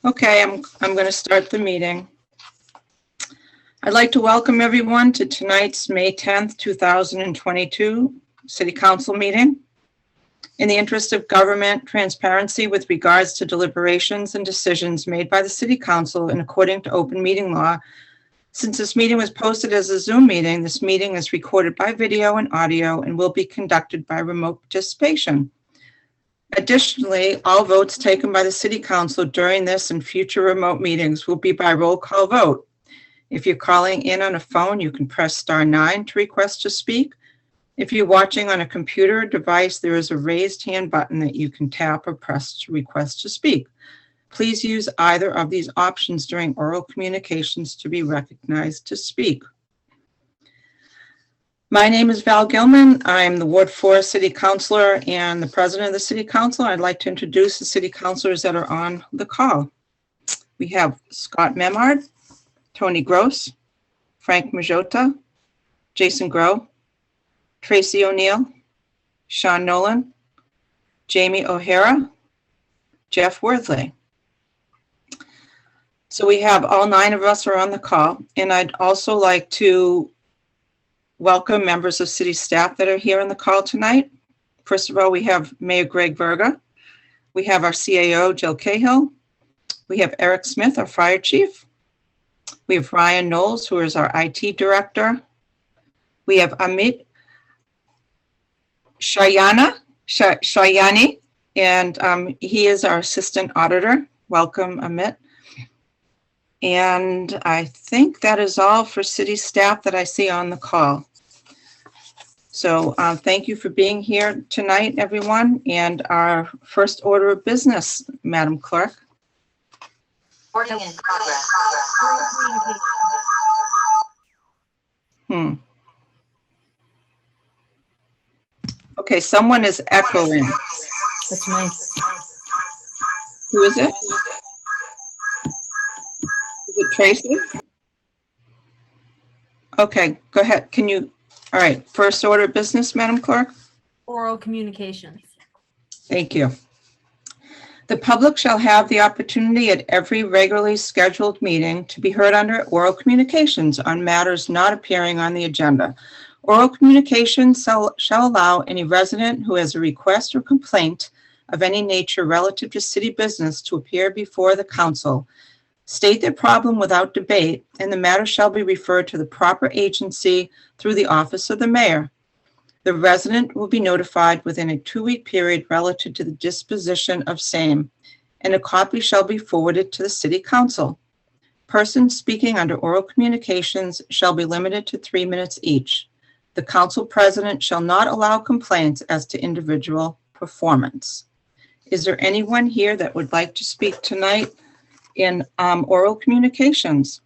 Okay, I'm going to start the meeting. I'd like to welcome everyone to tonight's May 10th, 2022 City Council meeting. In the interest of government transparency with regards to deliberations and decisions made by the City Council and according to open meeting law, since this meeting was posted as a Zoom meeting, this meeting is recorded by video and audio and will be conducted by remote participation. Additionally, all votes taken by the City Council during this and future remote meetings will be by roll call vote. If you're calling in on a phone, you can press *9 to request to speak. If you're watching on a computer or device, there is a raised hand button that you can tap or press to request to speak. Please use either of these options during oral communications to be recognized to speak. My name is Val Gilman. I'm the Ward 4 City Councilor and the President of the City Council. I'd like to introduce the City Councilors that are on the call. We have Scott Memard, Tony Gross, Frank Majota, Jason Groh, Tracy O'Neill, Sean Nolan, Jamie O'Hara, Jeff Worthley. So we have all 9 of us are on the call, and I'd also like to welcome members of city staff that are here on the call tonight. First of all, we have Mayor Greg Verga. We have our CAO, Jill Cahill. We have Eric Smith, our fire chief. We have Ryan Knowles, who is our IT director. We have Amit Shayani, and he is our assistant auditor. Welcome, Amit. And I think that is all for city staff that I see on the call. So thank you for being here tonight, everyone. And our first order of business, Madam Clerk. Recording in progress. Okay, someone is echoing. That's me. Who is it? Is it Tracy? Okay, go ahead. Can you, all right, first order of business, Madam Clerk? Oral communications. Thank you. The public shall have the opportunity at every regularly scheduled meeting to be heard under oral communications on matters not appearing on the agenda. Oral communications shall allow any resident who has a request or complaint of any nature relative to city business to appear before the council, state their problem without debate, and the matter shall be referred to the proper agency through the office of the mayor. The resident will be notified within a 2-week period relative to the disposition of same, and a copy shall be forwarded to the city council. Persons speaking under oral communications shall be limited to 3 minutes each. The council president shall not allow complaints as to individual performance. Is there anyone here that would like to speak tonight in oral communications?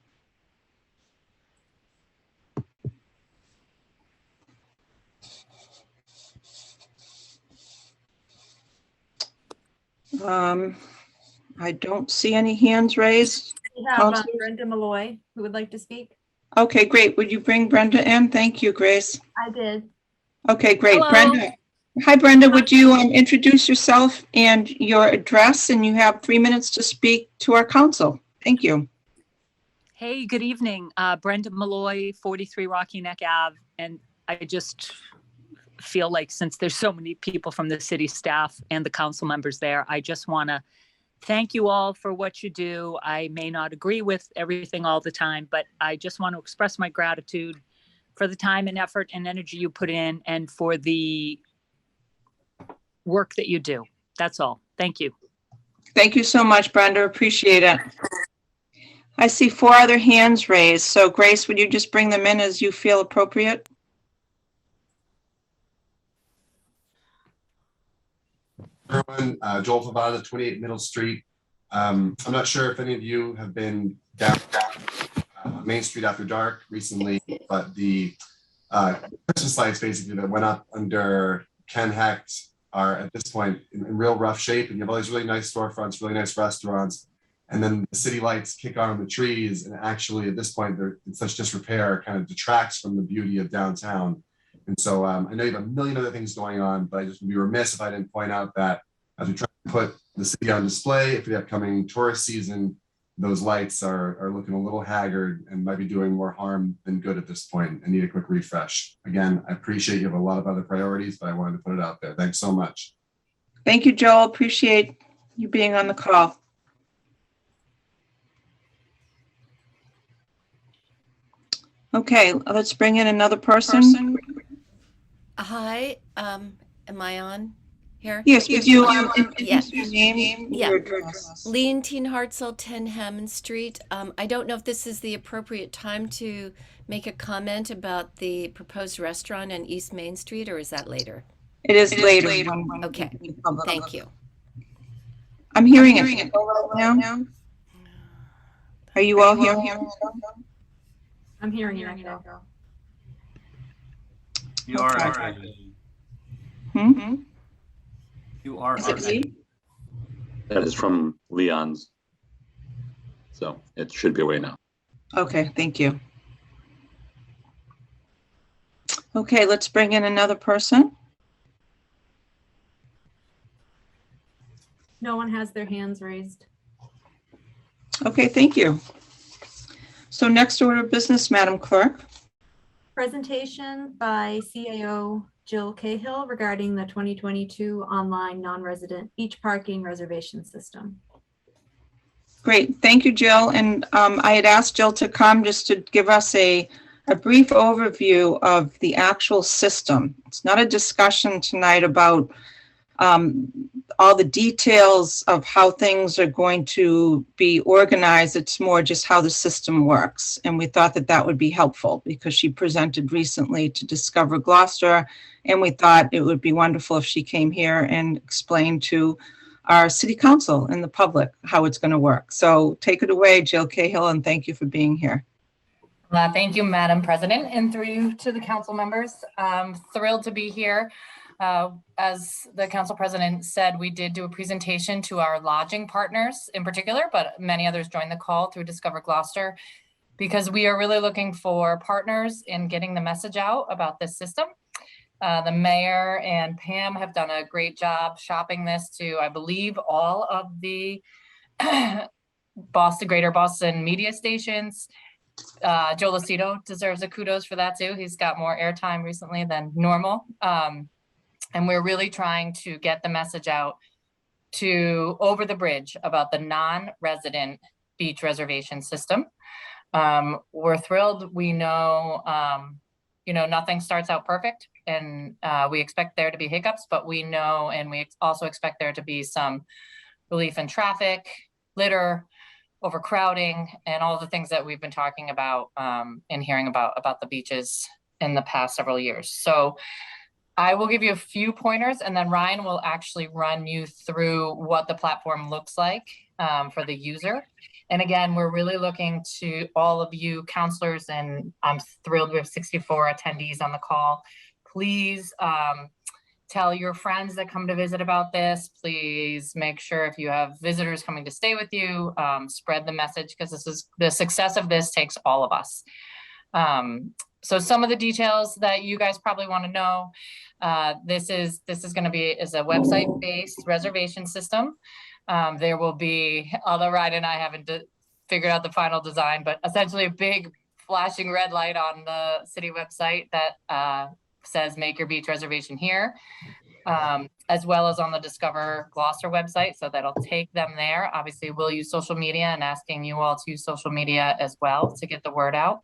I don't see any hands raised. We have Brenda Malloy who would like to speak. Okay, great. Would you bring Brenda in? Thank you, Grace. I did. Okay, great. Hello. Brenda. Hi, Brenda. Would you introduce yourself and your address? And you have 3 minutes to speak to our council. Thank you. Hey, good evening. Brenda Malloy, 43 Rocky Neck Ave. And I just feel like since there's so many people from the city staff and the council members there, I just want to thank you all for what you do. I may not agree with everything all the time, but I just want to express my gratitude for the time and effort and energy you put in and for the work that you do. That's all. Thank you. Thank you so much, Brenda. Appreciate it. I see 4 other hands raised. So Grace, would you just bring them in as you feel appropriate? Everyone, Joel Favada, 28 Middle Street. I'm not sure if any of you have been down Main Street after dark recently, but the Christmas lights basically that went up under Ken Hecht are at this point in real rough shape, and you have all these really nice storefronts, really nice restaurants, and then the city lights kick on the trees, and actually at this point they're in such disrepair, kind of detracts from the beauty of downtown. And so I know you have a million other things going on, but I just would be remiss if I didn't point out that as we try to put the city on display for the upcoming tourist season. Those lights are looking a little haggard and might be doing more harm than good at this point and need a quick refresh. Again, I appreciate you have a lot of other priorities, but I wanted to put it out there. Thanks so much. Thank you, Joel. Appreciate you being on the call. Okay, let's bring in another person. Hi, am I on here? Yes, would you Yes. introduce your name, Yeah. your address? Leontine Hartzell, 10 Hammond Street. I don't know if this is the appropriate time to make a comment about the proposed restaurant on East Main Street, or is that later? It is later. Okay, thank you. I'm hearing it right now. Are you all hearing it? I'm hearing you, Echo. You are Okay. actually. Hmm? You are. Is it me? That is from Leon's. So it should be away now. Okay, thank you. Okay, let's bring in another person. No one has their hands raised. Okay, thank you. So next order of business, Madam Clerk. Presentation by CAO Jill Cahill regarding the 2022 online non-resident beach parking reservation system. Great, thank you, Jill. And I had asked Jill to come just to give us a brief overview of the actual system. It's not a discussion tonight about all the details of how things are going to be organized. It's more just how the system works. And we thought that that would be helpful because she presented recently to Discover Gloucester. And we thought it would be wonderful if she came here and explained to our city council and the public how it's going to work. So take it away, Jill Cahill, and thank you for being here. Thank you, Madam President, and through you to the council members. I'm thrilled to be here. As the council president said, we did do a presentation to our lodging partners in particular, but many others joined the call through Discover Gloucester because we are really looking for partners in getting the message out about this system. The mayor and Pam have done a great job shopping this to, I believe, all of the Greater Boston media stations. Joe Lucido deserves a kudos for that too. He's got more airtime recently than normal. And we're really trying to get the message out to over the bridge about the non-resident beach reservation system. We're thrilled. We know, nothing starts out perfect, and we expect there to be hiccups, but we know, and we also expect there to be some relief in traffic, litter, overcrowding, and all the things that we've been talking about and hearing about the beaches in the past several years. So I will give you a few pointers, and then Ryan will actually run you through what the platform looks like for the user. And again, we're really looking to all of you counselors, and I'm thrilled we have 64 attendees on the call. Please tell your friends that come to visit about this. Please make sure if you have visitors coming to stay with you, spread the message, because the success of this takes all of us. So some of the details that you guys probably want to know, this is going to be a website-based reservation system. There will be, although Ryan and I haven't figured out the final design, but essentially a big flashing red light on the city website that says make your beach reservation here, as well as on the Discover Gloucester website. So that'll take them there. Obviously, we'll use social media and asking you all to use social media as well to get the word out.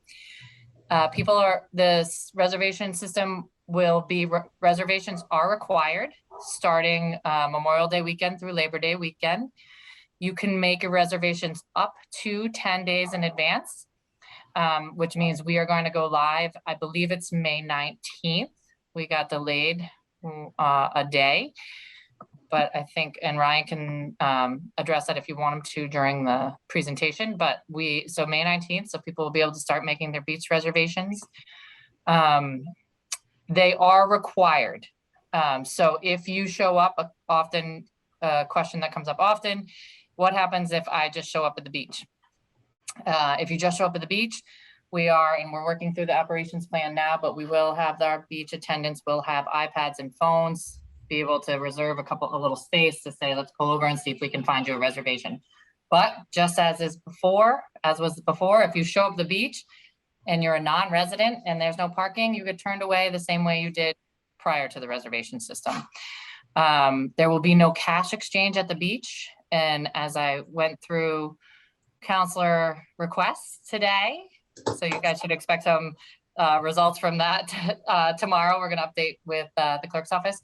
This reservation system will be, reservations are required starting Memorial Day weekend through Labor Day weekend. You can make your reservations up to 10 days in advance, which means we are going to go live. I believe it's May 19th. We got delayed a day, but I think, and Ryan can address that if you want him to during the presentation, but so May 19th, so people will be able to start making their beach reservations. They are required. So if you show up often, a question that comes up often, what happens if I just show up at the beach? If you just show up at the beach, we're working through the operations plan now, but we will have our beach attendants will have iPads and phones be able to reserve a little space to say, let's pull over and see if we can find you a reservation. But just as was before, if you show up the beach and you're a non-resident and there's no parking, you get turned away the same way you did prior to the reservation system. There will be no cash exchange at the beach. And as I went through counselor requests today, so you guys should expect some results from that tomorrow. We're going to update with the clerk's office.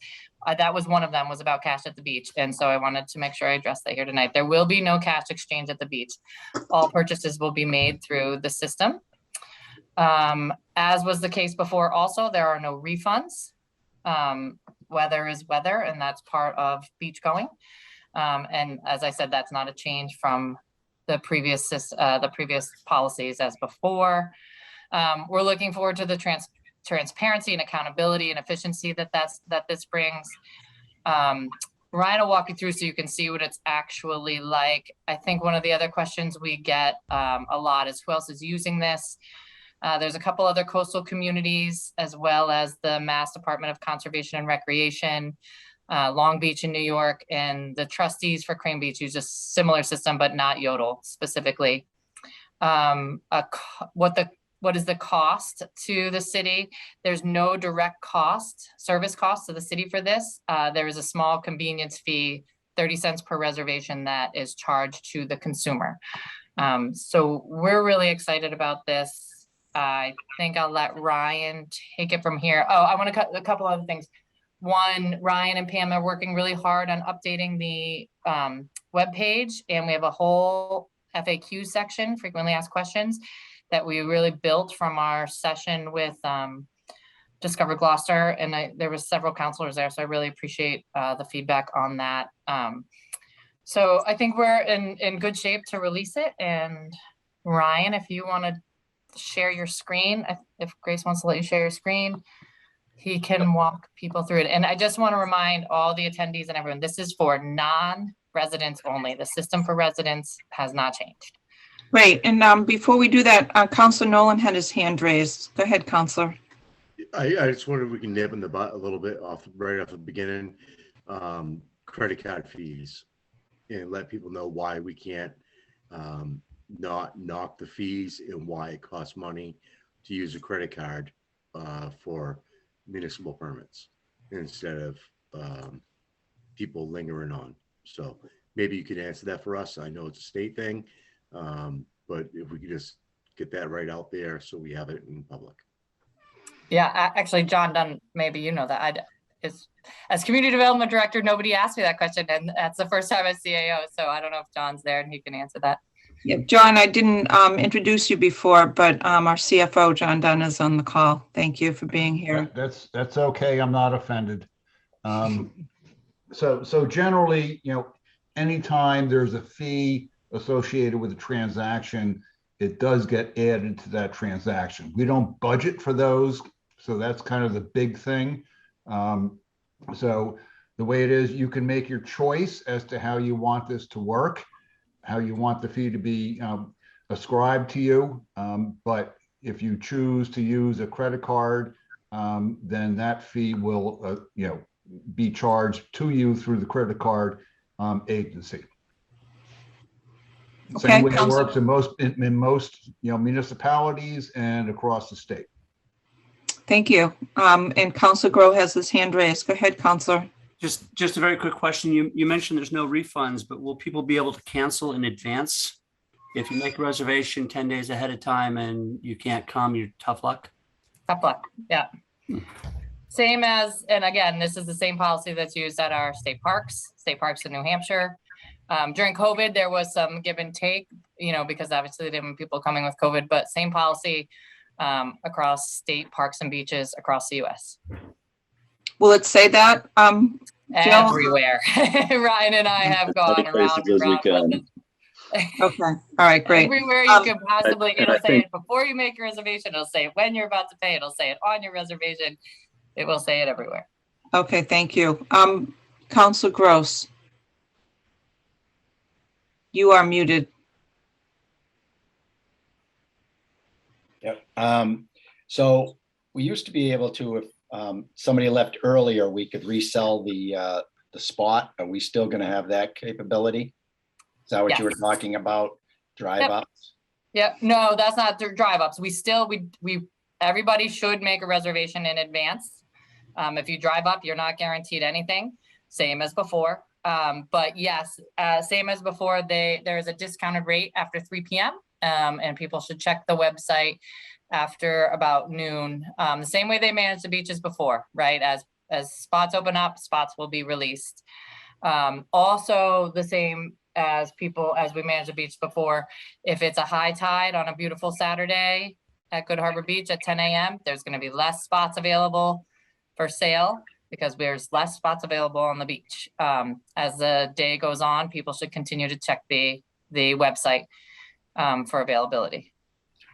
That was one of them, was about cash at the beach. And so I wanted to make sure I addressed that here tonight. There will be no cash exchange at the beach. All purchases will be made through the system. As was the case before, also, there are no refunds. Weather is weather, and that's part of beach going. And as I said, that's not a change from the previous policies as before. We're looking forward to the transparency and accountability and efficiency that this brings. Ryan will walk you through so you can see what it's actually like. I think one of the other questions we get a lot is who else is using this? There's a couple other coastal communities, as well as the Mass Department of Conservation and Recreation, Long Beach in New York, and the trustees for Crane Beach use a similar system, but not Yodel specifically. What is the cost to the city? There's no direct service cost to the city for this. There is a small convenience fee, 30 cents per reservation, that is charged to the consumer. So we're really excited about this. I think I'll let Ryan take it from here. Oh, I want to cut a couple other things. One, Ryan and Pam are working really hard on updating the webpage, and we have a whole FAQ section, frequently asked questions, that we really built from our session with Discover Gloucester, and there was several counselors there, so I really appreciate the feedback on that. So I think we're in good shape to release it. And Ryan, if you want to share your screen, if Grace wants to let you share your screen, he can walk people through it. And I just want to remind all the attendees and everyone, this is for non-residents only. The system for residents has not changed. Great. And before we do that, Counselor Nolan had his hand raised. Go ahead, Counselor. I just wonder if we can nip in the butt a little bit right off the beginning. Credit card fees, and let people know why we can't not knock the fees and why it costs money to use a credit card for municipal permits instead of people lingering on. So maybe you could answer that for us. I know it's a state thing, but if we could just get that right out there so we have it in public. Yeah, actually, John Dunn, maybe you know that. As community development director, nobody asked me that question, and that's the first time as CAO. So I don't know if John's there and he can answer that. Yeah, John, I didn't introduce you before, but our CFO, John Dunn, is on the call. Thank you for being here. That's okay. I'm not offended. So generally, anytime there's a fee associated with a transaction, it does get added to that transaction. We don't budget for those, so that's kind of the big thing. So the way it is, you can make your choice as to how you want this to work, how you want the fee to be ascribed to you. But if you choose to use a credit card, then that fee will, be charged to you through the credit card agency. Okay, Same way it Counselor. works in most municipalities and across the state. Thank you. And Counselor Groh has his hand raised. Go ahead, Counselor. Just a very quick question. You mentioned there's no refunds, but will people be able to cancel in advance? If you make a reservation 10 days ahead of time and you can't come, you're tough luck? Tough luck, yeah. Same as, and again, this is the same policy that's used at our state parks in New Hampshire. During COVID, there was some give and take, because obviously there were people coming with COVID, but same policy across state parks and beaches across the US. Will it say that? Everywhere. Ryan and I have gone around and around. Okay. All right, great. Everywhere you could possibly, it'll say it before you make your reservation, it'll say it when you're about to pay, it'll say it on your reservation. It will say it everywhere. Okay, thank you. Counselor Gross. You are muted. Yep. So we used to be able to, somebody left earlier, we could resell the spot. Are we still gonna have that capability? Is that what you were Yes. talking about? Drive ups? Yep, no, that's not drive ups. Everybody should make a reservation in advance. If you drive up, you're not guaranteed anything, same as before. But yes, same as before, there's a discounted rate after 3 p.m. And people should check the website after about noon. The same way they managed the beaches before, right? As spots open up, spots will be released. Also the same as we managed the beach before, if it's a high tide on a beautiful Saturday at Good Harbor Beach at 10 a.m., there's going to be less spots available for sale because there's less spots available on the beach. As the day goes on, people should continue to check the website for availability.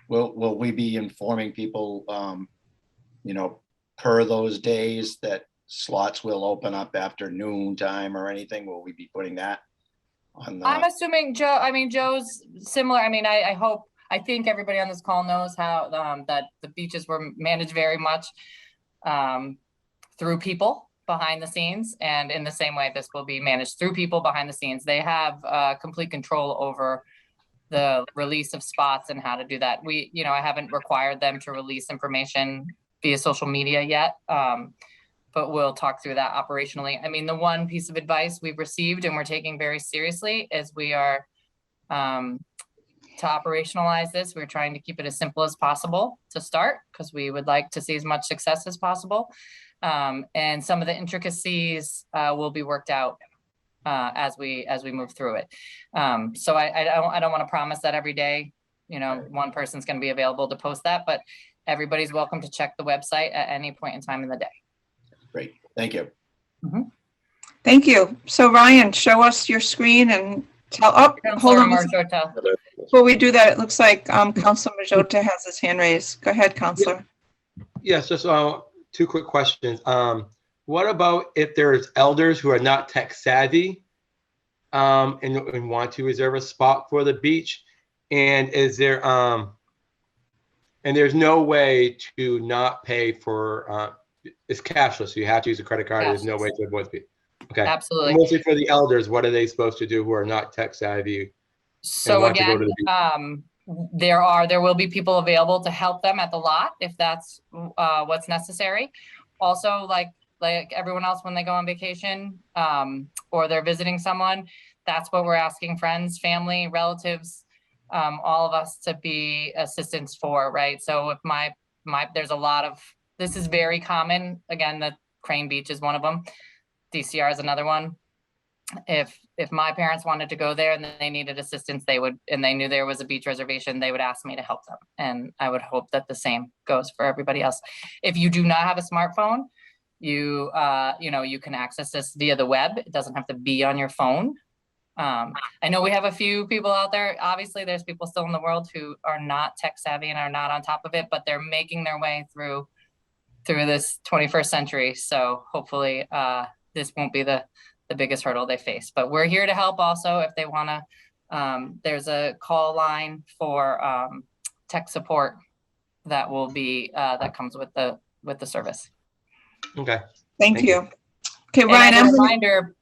Will we be informing people, per those days that slots will open up after noon time or anything? Will we be putting that on the? I'm assuming Joe's similar. I think everybody on this call knows how that the beaches were managed very much through people behind the scenes, and in the same way this will be managed through people behind the scenes. They have complete control over the release of spots and how to do that. I haven't required them to release information via social media yet, but we'll talk through that operationally. The one piece of advice we've received and we're taking very seriously is we are to operationalize this, we're trying to keep it as simple as possible to start because we would like to see as much success as possible. And some of the intricacies will be worked out as we move through it. So I don't want to promise that every day, one person's going to be available to post that, but everybody's welcome to check the website at any point in time in the day. Great, thank you. Mm-hmm. Thank you. So Ryan, show us your screen and hold on. Marjota. Before we do that, it looks like Councilor Majota has his hand raised. Go ahead, Councilor. Yes, just two quick questions. What about if there's elders who are not tech savvy and want to reserve a spot for the beach? And is there and there's no way to not pay for it's cashless, so you have to use a credit card. Cashless. There's no way to avoid it. Okay. Absolutely. Mostly for the elders, what are they supposed to do who are not tech savvy? So again, there will be people available to help them at the lot if that's what's necessary. Also, like everyone else when they go on vacation or they're visiting someone, that's what we're asking friends, family, relatives, all of us to be assistance for, right? So if there's a lot of, this is very common. Again, the Crane Beach is one of them. DCR is another one. If my parents wanted to go there and they needed assistance, and they knew there was a beach reservation, they would ask me to help them. And I would hope that the same goes for everybody else. If you do not have a smartphone, you can access this via the web. It doesn't have to be on your phone. I know we have a few people out there. Obviously, there's people still in the world who are not tech savvy and are not on top of it, but they're making their way through this 21st century. So hopefully this won't be the biggest hurdle they face, but we're here to help also if they want to. There's a call line for tech support that will be that comes with the service. Okay. Thank you. Okay, and Ryan. As a reminder,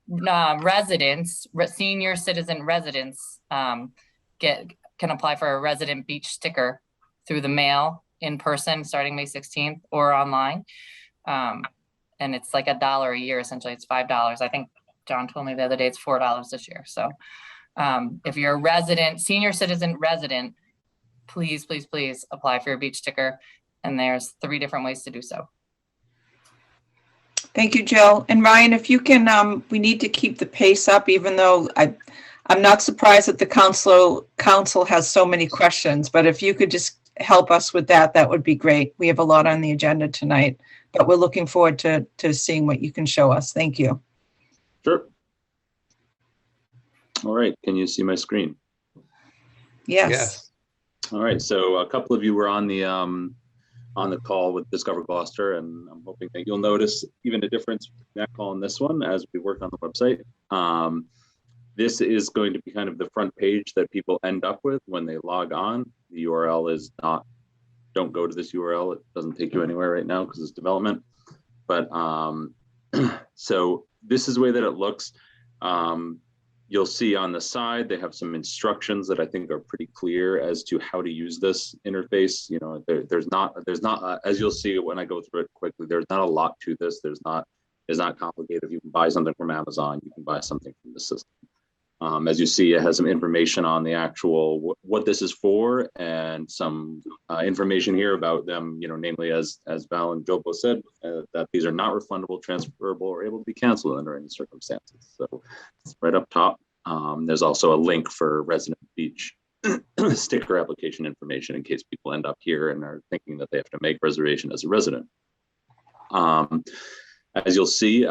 residents, senior citizen residents can apply for a resident beach sticker through the mail in person starting May 16th or online. And it's like $1 a year, essentially. It's $5. I think John told me the other day it's $4 this year. So if you're a resident, senior citizen resident, please, please, please apply for your beach sticker. And there's 3 different ways to do so. Thank you, Jill. And Ryan, if you can, we need to keep the pace up, even though I'm not surprised that the council has so many questions, but if you could just help us with that, that would be great. We have a lot on the agenda tonight, but we're looking forward to seeing what you can show us. Thank you. Sure. All right. Can you see my screen? Yes. All right. So a couple of you were on the call with Discover Gloucester, and I'm hoping that you'll notice even a difference between that call and this one as we work on the website. This is going to be kind of the front page that people end up with when they log on. The URL is not, don't go to this URL. It doesn't take you anywhere right now because it's development. but so this is the way that it looks. You'll see on the side, they have some instructions that I think are pretty clear as to how to use this interface. You know, there's not, as you'll see when I go through it quickly, there's not a lot to this. It's not complicated. If you can buy something from Amazon, you can buy something from the system. As you see, it has some information on the actual, what this is for, and some information here about them, you know, namely as Val and Joe both said, that these are not refundable, transferable, or able to be canceled under any circumstances. So it's right up top. There's also a link for resident beach sticker application information in case people end up here and are thinking that they have to make reservation as a resident. As you'll see,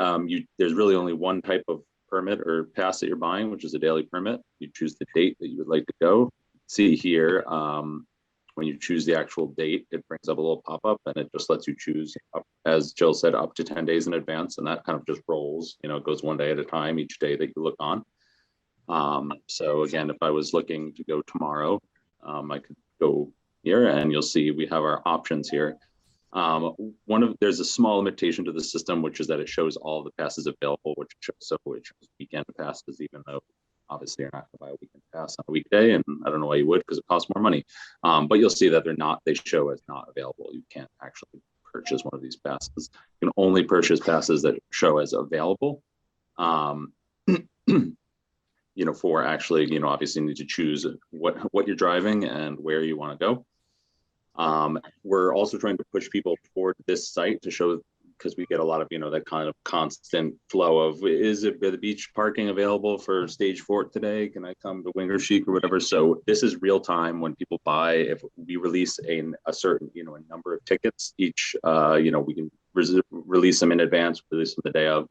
there's really only one type of permit or pass that you're buying, which is a daily permit. You choose the date that you would like to go. See here, when you choose the actual date, it brings up a little pop-up and it just lets you choose, as Jill said, up to 10 days in advance. And that kind of just rolls, you know, it goes one day at a time each day that you look on. So again, if I was looking to go tomorrow, I could go here and you'll see we have our options here. There's a small limitation to the system, which is that it shows all the passes available, which shows weekend passes, even though obviously you're not going to buy a weekend pass on a weekday, and I don't know why you would, because it costs more money. But you'll see that they show as not available. You can't actually purchase one of these passes. You can only purchase passes that show as available. You know, for actually, you know, obviously you need to choose what you're driving and where you want to go. We're also trying to push people toward this site to show, because we get a lot of, you know, that kind of constant flow of, is it the beach parking available for stage 4 today? Can I come to Winger Chic or whatever? So this is real time when people buy. If we release a certain, you know, a number of tickets each, you know, we can release them in advance, release them the day of.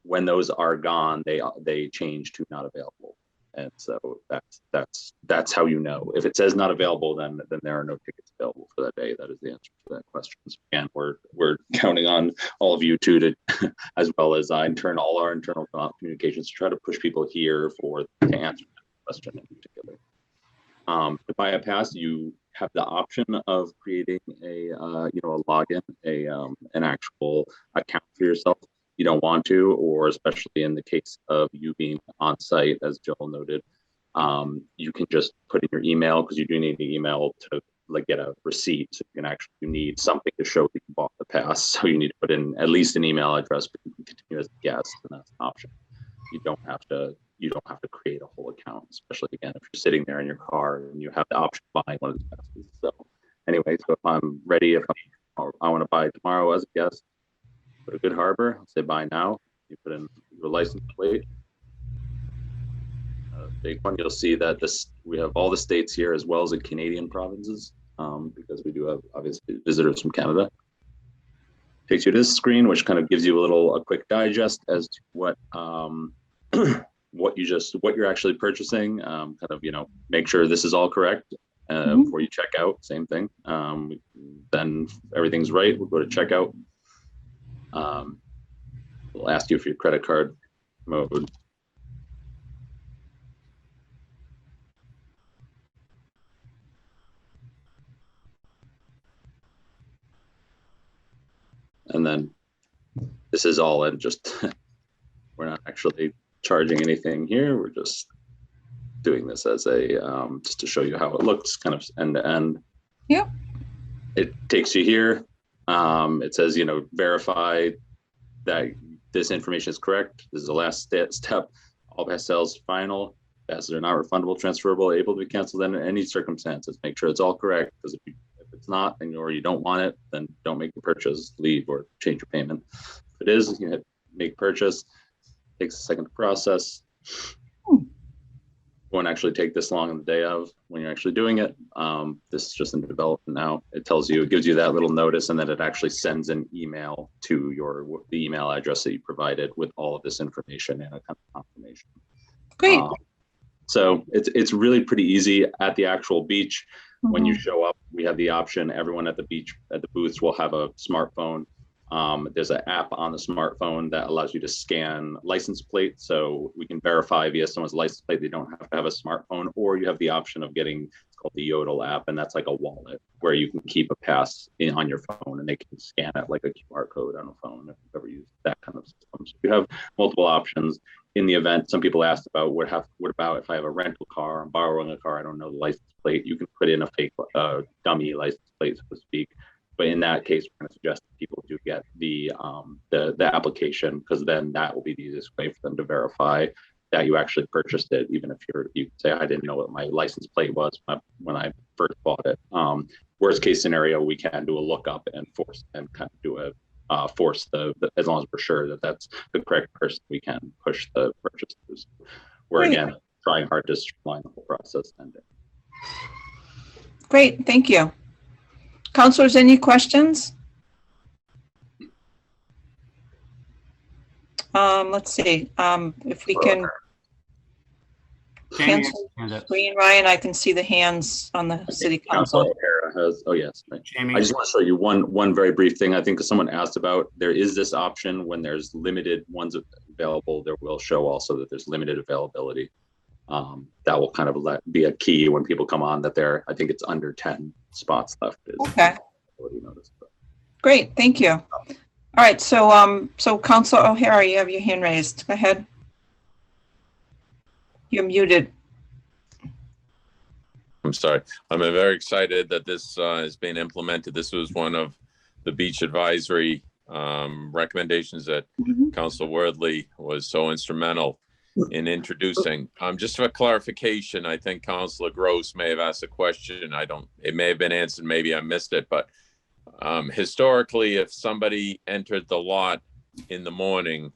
When those are gone, they change to not available. And so that's how you know. If it says not available, then there are no tickets available for that day. That is the answer to that question. And we're counting on all of you to as well as all our internal communications to try to push people here to answer that question in particular. To buy a pass, you have the option of creating a login, an actual account for yourself. You don't want to, or especially in the case of you being on site, as Joel noted, you can just put in your email, because you do need the email to get a receipt. So you need something to show that you bought the pass. So you need to put in at least an email address, but you can continue as a guest, and that's an option. You don't have to create a whole account, especially again if you're sitting there in your car and you have the option of buying one of these passes. So anyway, so if I'm ready, I want to buy tomorrow as a guest, go to Good Harbor, I'll say buy now. You put in your license plate. Big one, you'll see that we have all the states here as well as the Canadian provinces, because we do have obviously visitors from Canada. Takes you to this screen, which kind of gives you a quick digest as to what you're actually purchasing. Kind of, you know, make sure this is all correct before you check out. Same thing. Then everything's right. We'll go to checkout. We'll ask you for your credit card mode. And then this is all in just, we're not actually charging anything here. We're just doing this as just to show you how it looks kind of end to end. Yep. It takes you here. It says, you know, verify that this information is correct. This is the last step. All pass sales final. Passes are not refundable, transferable, able to be canceled in any circumstances. Make sure it's all correct, because if it's not, or you don't want it, then don't make the purchase, leave, or change your payment. If it is, you hit make purchase. Takes a second to process. Won't actually take this long on the day of when you're actually doing it. This is just in development now. It gives you that little notice, and then it actually sends an email to the email address that you provided with all of this information and a kind of confirmation. Great. So it's really pretty easy at the actual beach. When you show up, we have the option. Everyone at the beach, at the booths, will have a smartphone. There's an app on the smartphone that allows you to scan license plates. So we can verify via someone's license plate. They don't have to have a smartphone, or you have the option of getting, it's called the Yodel app. And that's like a wallet where you can keep a pass on your phone and they can scan it like a QR code on a phone if you've ever used that kind of system. So you have multiple options. In the event, some people asked about what about if I have a rental car, I'm borrowing a car, I don't know the license plate, you can put in a fake dummy license plate, so to speak. But in that case, we're going to suggest that people do get the application, because then that will be the easiest way for them to verify that you actually purchased it, even if you say, I didn't know what my license plate was when I first bought it. Worst case scenario, we can do a lookup and force and kind of do a force the as long as we're sure that that's the correct person, we can push the purchase through. We're again trying hard to streamline the whole process. Great, thank you. Councilors, any questions? Let's see, if we can cancel screen, Ryan, I can see the hands on the city council. Has, oh yes, right. Jamie. I just want to show you one very brief thing. I think someone asked about, there is this option when there's limited ones available, there will show also that there's limited availability. That will kind of be a key when people come on, that I think it's under 10 spots left. Okay. Great, thank you. All right, so Councilor O'Hara, you have your hand raised. Go ahead. You're muted. I'm sorry. I'm very excited that this is being implemented. This was one of the beach advisory recommendations that Councilor Worthley was so instrumental in introducing. Just for clarification, I think Councilor Gross may have asked a question. It may have been answered, maybe I missed it, but historically, if somebody entered the lot in the morning,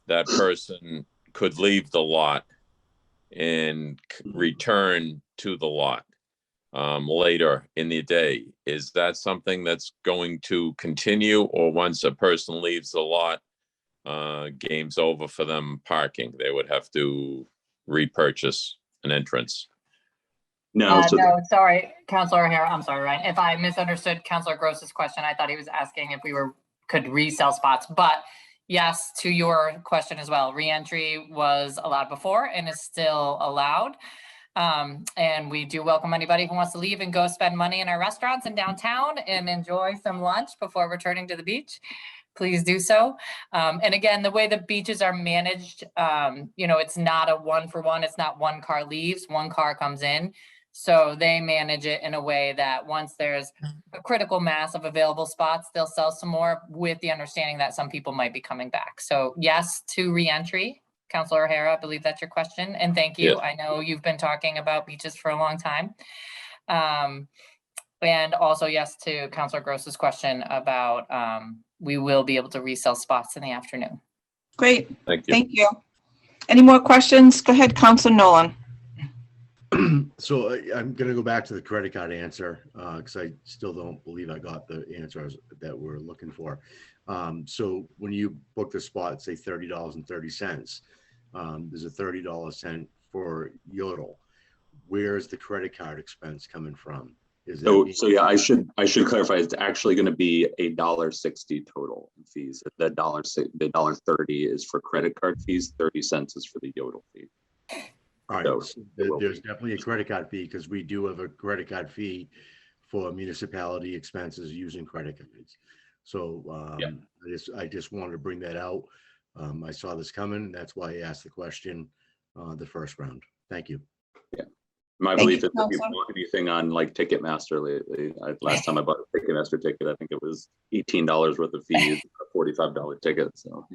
that person could leave the lot and return to the lot later in the day. Is that something that's going to continue, or once a person leaves the lot, game's over for them parking? They would have to repurchase an entrance? No, no, sorry, Councilor O'Hara. I'm sorry, Ryan. If I misunderstood Councilor Gross's question, I thought he was asking if we could resell spots. But yes, to your question as well, reentry was allowed before and is still allowed. And we do welcome anybody who wants to leave and go spend money in our restaurants in downtown and enjoy some lunch before returning to the beach. Please do so. And again, the way the beaches are managed, it's not a 1-for-1. It's not one car leaves, one car comes in. So they manage it in a way that once there's a critical mass of available spots, they'll sell some more, with the understanding that some people might be coming back. So yes to reentry. Councilor O'Hara, I believe that's your question. And thank you. Yes. I know you've been talking about beaches for a long time. And also yes to Councilor Gross's question about we will be able to resell spots in the afternoon. Great. Thank you. Thank you. Any more questions? Go ahead, Councilor Nolan. So I'm going to go back to the credit card answer because I still don't believe I got the answers that we're looking for. So when you book the spot, say $30.30, there's a $30 cent for Yodel. Where's the credit card expense coming from? Is so yeah, I should clarify. It's actually going to be $1.60 total in fees. The $1.30 is for credit card fees. 30 cents is for the Yodel fee. All right, so there's definitely a credit card fee, because we do have a credit card fee for municipality expenses using credit cards. So I just wanted to bring that out. I saw this coming. That's why I asked the question the first round. Thank you. Yeah, my belief is if you bought anything on like Ticketmaster lately, last time I bought a Ticketmaster ticket, I think it was $18 worth of fees, a $45 ticket. So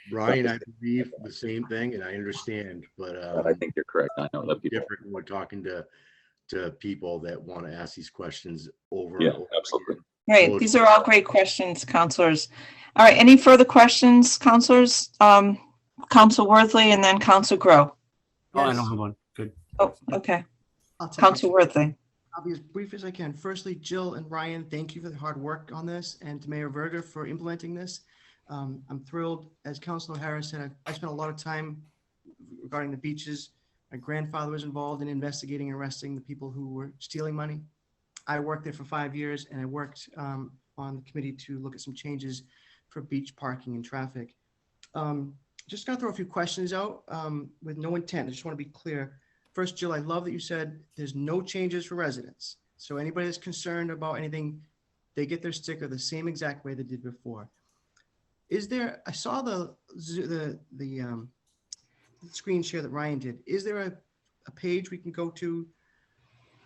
Brian, I believe the same thing, and I understand, but I think you're correct. I know that people different when we're talking to people that want to ask these questions over. Yeah, absolutely. Right. These are all great questions, councilors. All right. Any further questions, councilors? Council Worthley and then Council Grow. Oh, I don't have one. Good. Oh, okay. Council Worthley. I'll be as brief as I can. Firstly, Jill and Ryan, thank you for the hard work on this, and to Mayor Verga for implementing this. I'm thrilled. As Councilor Harris said, I spent a lot of time regarding the beaches. My grandfather was involved in investigating and arresting the people who were stealing money. I worked there for 5 years, and I worked on on the committee to look at some changes for beach parking and traffic. Just gonna throw a few questions out with no intent. I just want to be clear. First, Jill, I love that you said there's no changes for residents. So anybody that's concerned about anything, they get their sticker the same exact way they did before. Is there, I saw the screen share that Ryan did. Is there a page we can go to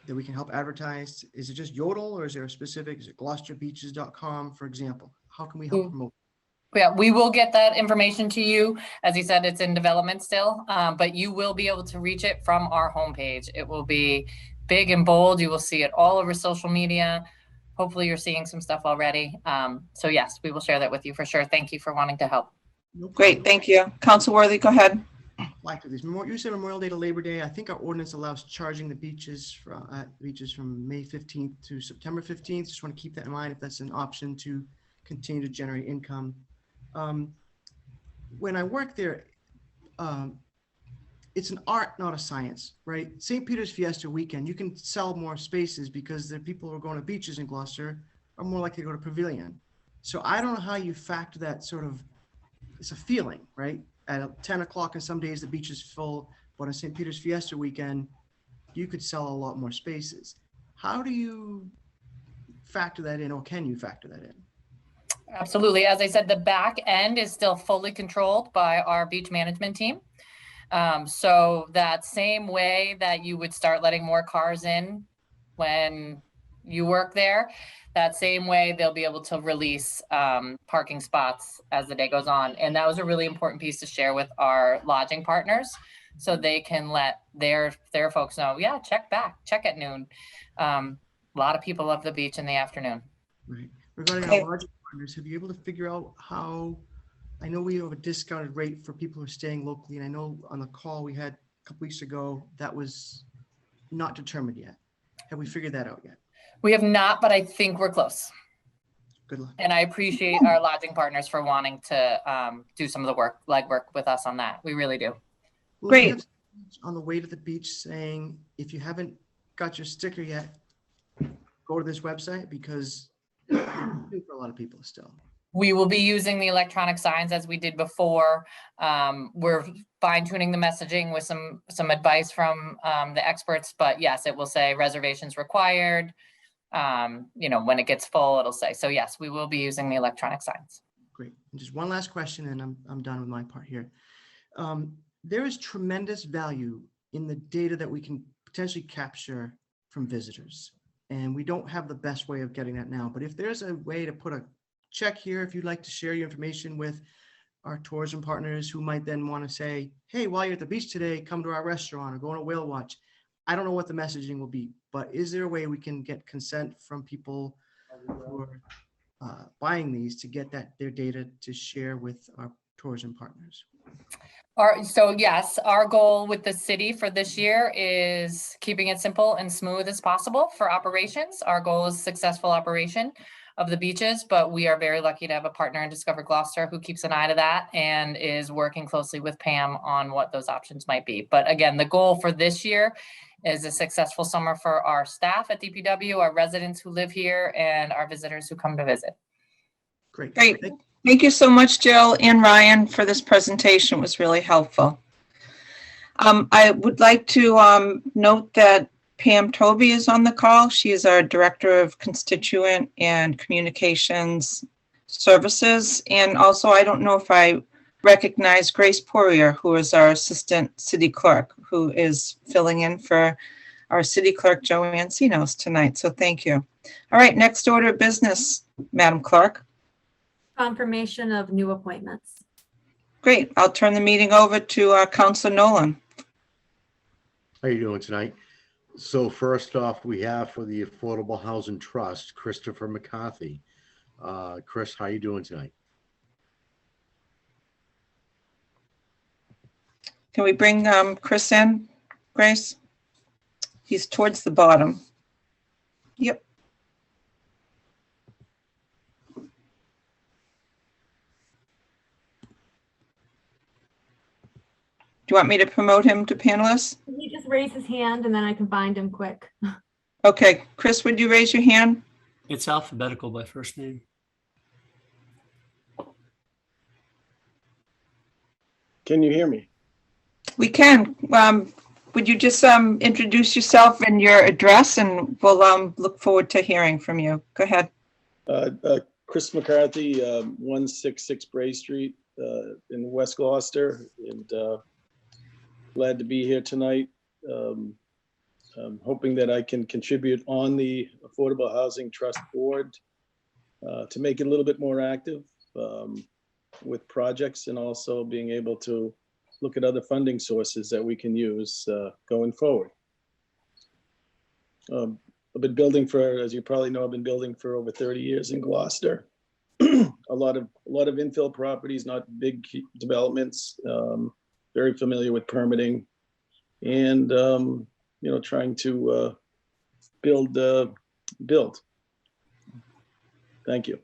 that we can help advertise? Is it just Yodel or is there a specific, is it gloucesterbeaches.com, for example? How can we help promote? Yeah, we will get that information to you. As you said, it's in development still, but you will be able to reach it from our homepage. It will be big and bold. You will see it all over social media. Hopefully you're seeing some stuff already. So yes, we will share that with you for sure. Thank you for wanting to help. No problem. Great, thank you. Council Worthy, go ahead. Like this, you said Memorial Day to Labor Day. I think our ordinance allows charging the beaches from May 15th to September 15th. Just want to keep that in mind if that's an option to continue to generate income. When I work there, it's an art, not a science, right? St. Peter's Fiesta weekend, you can sell more spaces because the people who are going to beaches in Gloucester are more likely to go to Pavilion. So I don't know how you factor that sort of, it's a feeling, right? At 10 o'clock on some days, the beach is full, but on St. Peter's Fiesta weekend, you could sell a lot more spaces. How do you factor that in, or can you factor that in? Absolutely. As I said, the back end is still fully controlled by our beach management team. So that same way that you would start letting more cars in when you work there, that same way they'll be able to release parking spots as the day goes on. And that was a really important piece to share with our lodging partners so they can let their folks know, yeah, check at noon. A lot of people love the beach in the afternoon. Right. Regarding our lodging partners, have you able to figure out how, I know we have a discounted rate for people who are staying locally, and I know on the call we had a couple weeks ago, that was not determined yet. Have we figured that out yet? We have not, but I think we're close. Good luck. And I appreciate our lodging partners for wanting to do some of the legwork with us on that. We really do. Great. On the way to the beach saying, if you haven't got your sticker yet, go to this website, because it's new for a lot of people still. We will be using the electronic signs as we did before. We're fine tuning the messaging with some advice from the experts, but yes, it will say reservations required. When it gets full, it'll say, so yes, we will be using the electronic signs. Great. And just one last question, and I'm done with my part here. There is tremendous value in the data that we can potentially capture from visitors. And we don't have the best way of getting that now, but if there's a way to put a check here, if you'd like to share your information with our tourism partners who might then want to say, hey, while you're at the beach today, come to our restaurant or go on a whale watch. I don't know what the messaging will be, but is there a way we can get consent from people who are buying these to get their data to share with our tourism partners? So yes, our goal with the city for this year is keeping it simple and smooth as possible for operations. Our goal is successful operation of the beaches, but we are very lucky to have a partner in Discover Gloucester who keeps an eye to that and is working closely with Pam on what those options might be. But again, the goal for this year is a successful summer for our staff at DPW, our residents who live here, and our visitors who come to visit. Great. Thank you so much, Jill and Ryan, for this presentation. It was really helpful. I would like to note that Pam Toby is on the call. She is our Director of Constituent and Communications Services. And also, I don't know if I recognize Grace Poirier, who is our Assistant City Clerk, who is filling in for our City Clerk, Joanne Cinos, tonight. So thank you. All right, next order of business, Madam Clerk. Confirmation of new appointments. Great. I'll turn the meeting over to Councilor Nolan. How are you doing tonight? So first off, we have for the Affordable Housing Trust, Christopher McCarthy. Chris, how are you doing tonight? Can we bring Chris in, Grace? He's towards the bottom. Yep. Do you want me to promote him to panelist? Can he just raise his hand and then I can find him quick? Okay, Chris, would you raise your hand? It's alphabetical by first name. Can you hear me? We can. Would you just introduce yourself and your address, and we'll look forward to hearing from you. Go ahead. Chris McCarthy, 166 Bray Street in West Gloucester, and glad to be here tonight. I'm hoping that I can contribute on the Affordable Housing Trust Board to make it a little bit more active with projects, and also being able to look at other funding sources that we can use going forward. I've been building for, as you probably know, I've been building for over 30 years in Gloucester. a lot of infill properties, not big developments. Very familiar with permitting, and trying to build. Thank you.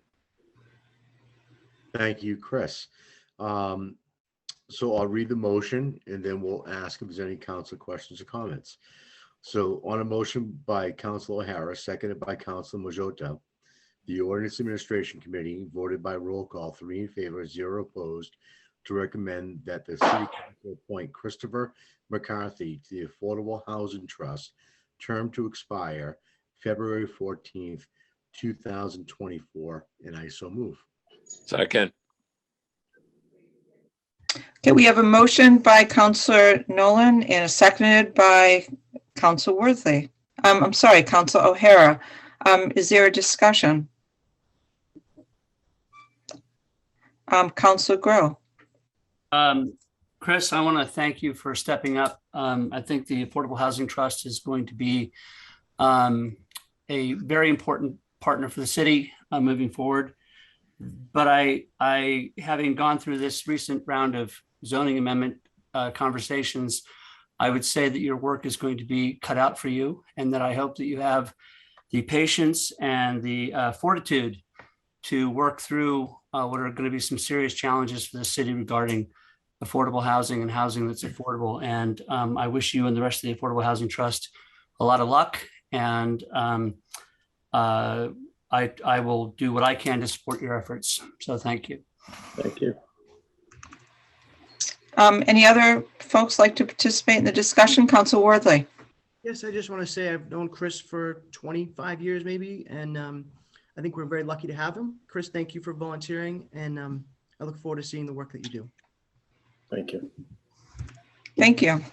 Thank you, Chris. So I'll read the motion and then we'll ask if there's any council questions or comments. So on a motion by Councilor O'Hara, seconded by Councilor Majota, the Ordinance Administration Committee voted by roll call, 3 in favor, 0 opposed, to recommend that the City Council appoint Christopher McCarthy to the Affordable Housing Trust, term to expire February 14th, 2024, and I so move. Second. Okay, we have a motion by Councilor Nolan and a seconded by Councilor Worthley. I'm sorry, Councilor O'Hara. Is there a discussion? Councilor Grow. Chris, I want to thank you for stepping up. I think the Affordable Housing Trust is going to be a very important partner for the city moving forward. But I, having gone through this recent round of zoning amendment conversations, I would say that your work is going to be cut out for you, and that I hope that you have the patience and the fortitude to work through what are going to be some serious challenges for the city regarding affordable housing and housing that's affordable. And I wish you and the rest of the Affordable Housing Trust a lot of luck. And I will do what I can to support your efforts. So thank you. Thank you. Any other folks like to participate in the discussion? Councilor Worthley. Yes, I just want to say I've known Chris for 25 years maybe, and I think we're very lucky to have him. Chris, thank you for volunteering, and I look forward to seeing the work that you do. Thank you. Thank you.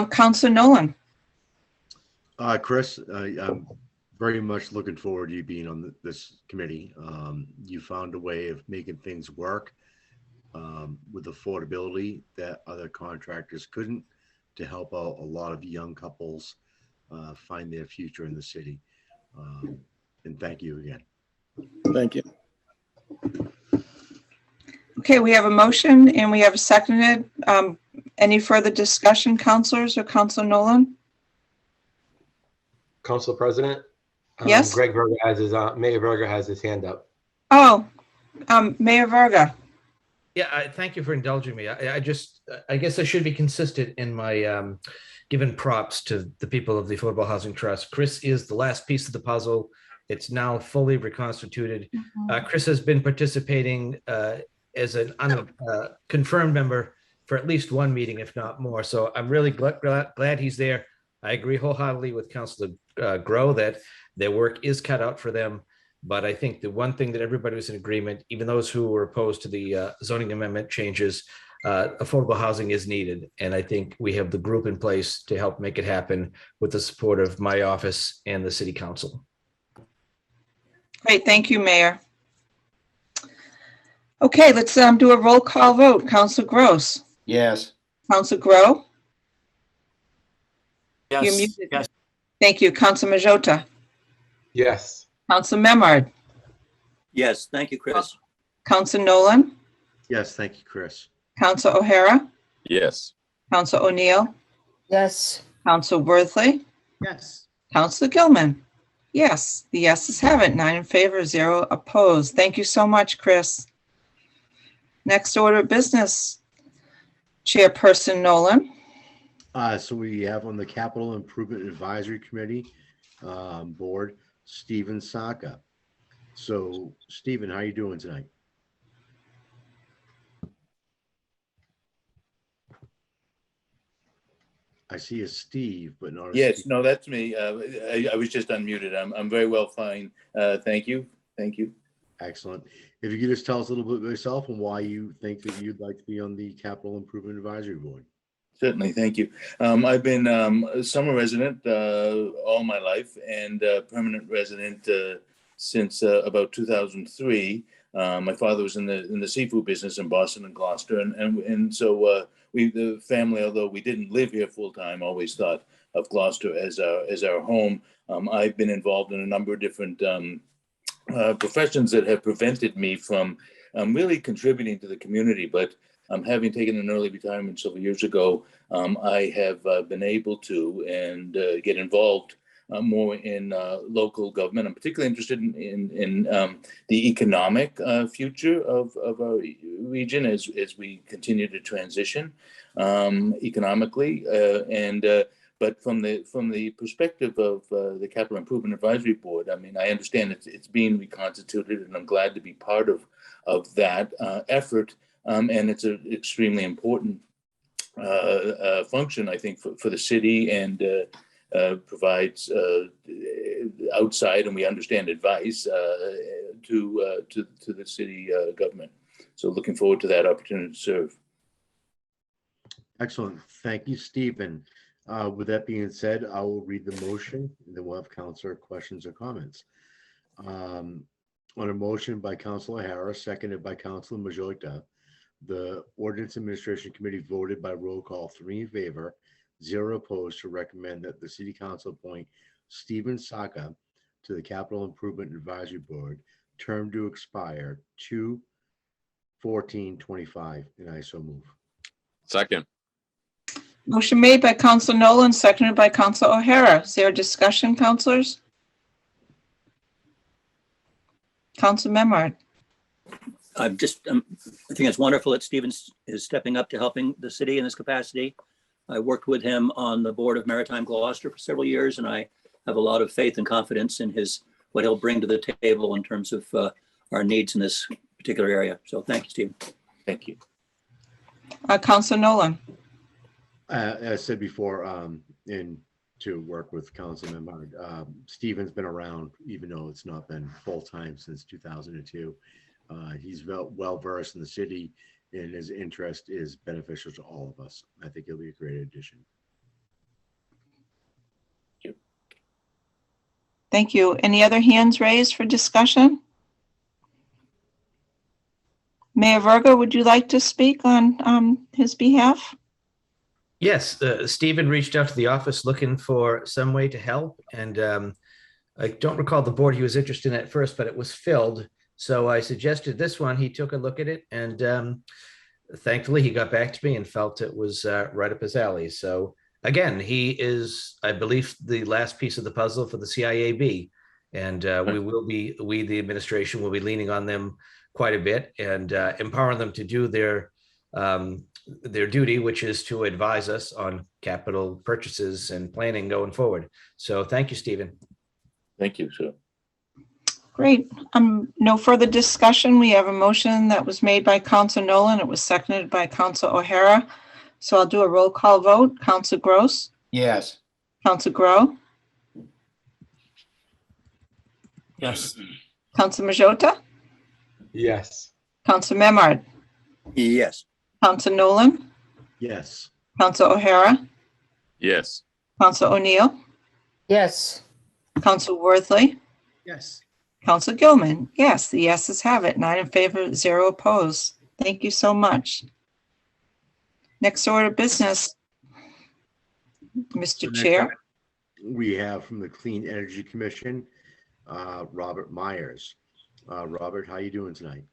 Councilor Nolan. Chris, I'm very much looking forward to you being on this committee. You found a way of making things work with affordability that other contractors couldn't, to help out a lot of young couples find their future in the city. And thank you again. Thank you. Okay, we have a motion and we have a seconded. Any further discussion, councilors or Councilor Nolan? Council President? Yes. Greg Verga has his, Mayor Verga has his hand up. Oh, Mayor Verga. Yeah, thank you for indulging me. I guess I should be consistent in my giving props to the people of the Affordable Housing Trust. Chris is the last piece of the puzzle. It's now fully reconstituted. Chris has been participating as an unconfirmed member for at least one meeting, if not more. So I'm really glad he's there. I agree wholeheartedly with Councilor Grow that their work is cut out for them. But I think the one thing that everybody was in agreement, even those who were opposed to the zoning amendment changes, affordable housing is needed. And I think we have the group in place to help make it happen with the support of my office and the City Council. Great, thank you, Mayor. Okay, let's do a roll call vote. Councilor Gross. Yes. Councilor Grow. Yes. You're muted. Yes. Thank you. Councilor Majota. Yes. Councilor Memard. Yes, thank you, Chris. Councilor Nolan. Yes, thank you, Chris. Councilor O'Hara. Yes. Councilor O'Neill. Yes. Councilor Worthley. Yes. Councilor Gilman. Yes, the yeses have it. 9 in favor, 0 opposed. Thank you so much, Chris. Next order of business, Chairperson Nolan. So we have on the Capital Improvement Advisory Committee board, Stephen Saka. So Stephen, how are you doing tonight? I see a Steve, but not a Yes, Steve. no, that's me. I was just unmuted. I'm very well, fine. Thank you. Thank you. Excellent. If you could just tell us a little bit about yourself and why you think that you'd like to be on the Capital Improvement Advisory Board. Certainly, thank you. I've been a summer resident all my life and a permanent resident since about 2003. My father was in the seafood business in Boston and Gloucester, and so the family, although we didn't live here full time, always thought of Gloucester as our home. I've been involved in a number of different professions that have prevented me from really contributing to the community, but having taken an early retirement several years ago, I have been able to and get involved more in local government. I'm particularly interested in the economic future of our region as we continue to transition economically. But from the perspective of the Capital Improvement Advisory Board, I mean, I understand it's being reconstituted, and I'm glad to be part of that effort. And it's an extremely important function, I think, for the city, and provides outside, and we understand, advice to the city government. So looking forward to that opportunity to serve. Excellent. Thank you, Stephen. With that being said, I will read the motion, and then we'll have Councilor questions or comments. On a motion by Councilor Harris, seconded by Councilor Majota, the Ordinance Administration Committee voted by roll call 3 in favor, 0 opposed, to recommend that the City Council appoint Stephen Saka to the Capital Improvement Advisory Board, term to expire 2/14/25, and I so move. Second. Motion made by Council Nolan, seconded by Council O'Hara. Is there a discussion, councilors? Council Memard. I think it's wonderful that Stephen is stepping up to helping the city in this capacity. I worked with him on the board of Maritime Gloucester for several years, and I have a lot of faith and confidence in what he'll bring to the table in terms of our needs in this particular area. So thank you, Stephen. Thank you. Council Nolan. As I said before, to work with Council Member, Stephen's been around, even though it's not been full-time since 2002. He's well versed in the city, and his interest is beneficial to all of us. I think he'll be a great addition. Thank you. Any other hands raised for discussion? Mayor Verga, would you like to speak on his behalf? Yes, Stephen reached out to the office looking for some way to help, and I don't recall the board he was interested in at first, but it was filled. So I suggested this one. He took a look at it, and thankfully he got back to me and felt it was right up his alley. So again, he is, I believe, the last piece of the puzzle for the CIAB, and we, the administration, will be leaning on them quite a bit and empowering them to do their duty, which is to advise us on capital purchases and planning going forward. So thank you, Stephen. Thank you, sir. Great. No further discussion. We have a motion that was made by Council Nolan. It was seconded by Council O'Hara. So I'll do a roll call vote. Council Gross. Yes. Council Grow. Yes. Council Majota. Yes. Council Memard. Yes. Council Nolan. Yes. Council O'Hara. Yes. Council O'Neill. Yes. Council Worthley. Yes. Council Gilman. Yes, the yeses have it. 9 in favor, 0 opposed. Thank you so much. Next order of business. Mr. Chair. We have from the Clean Energy Commission, Robert Myers. Robert, how you doing tonight?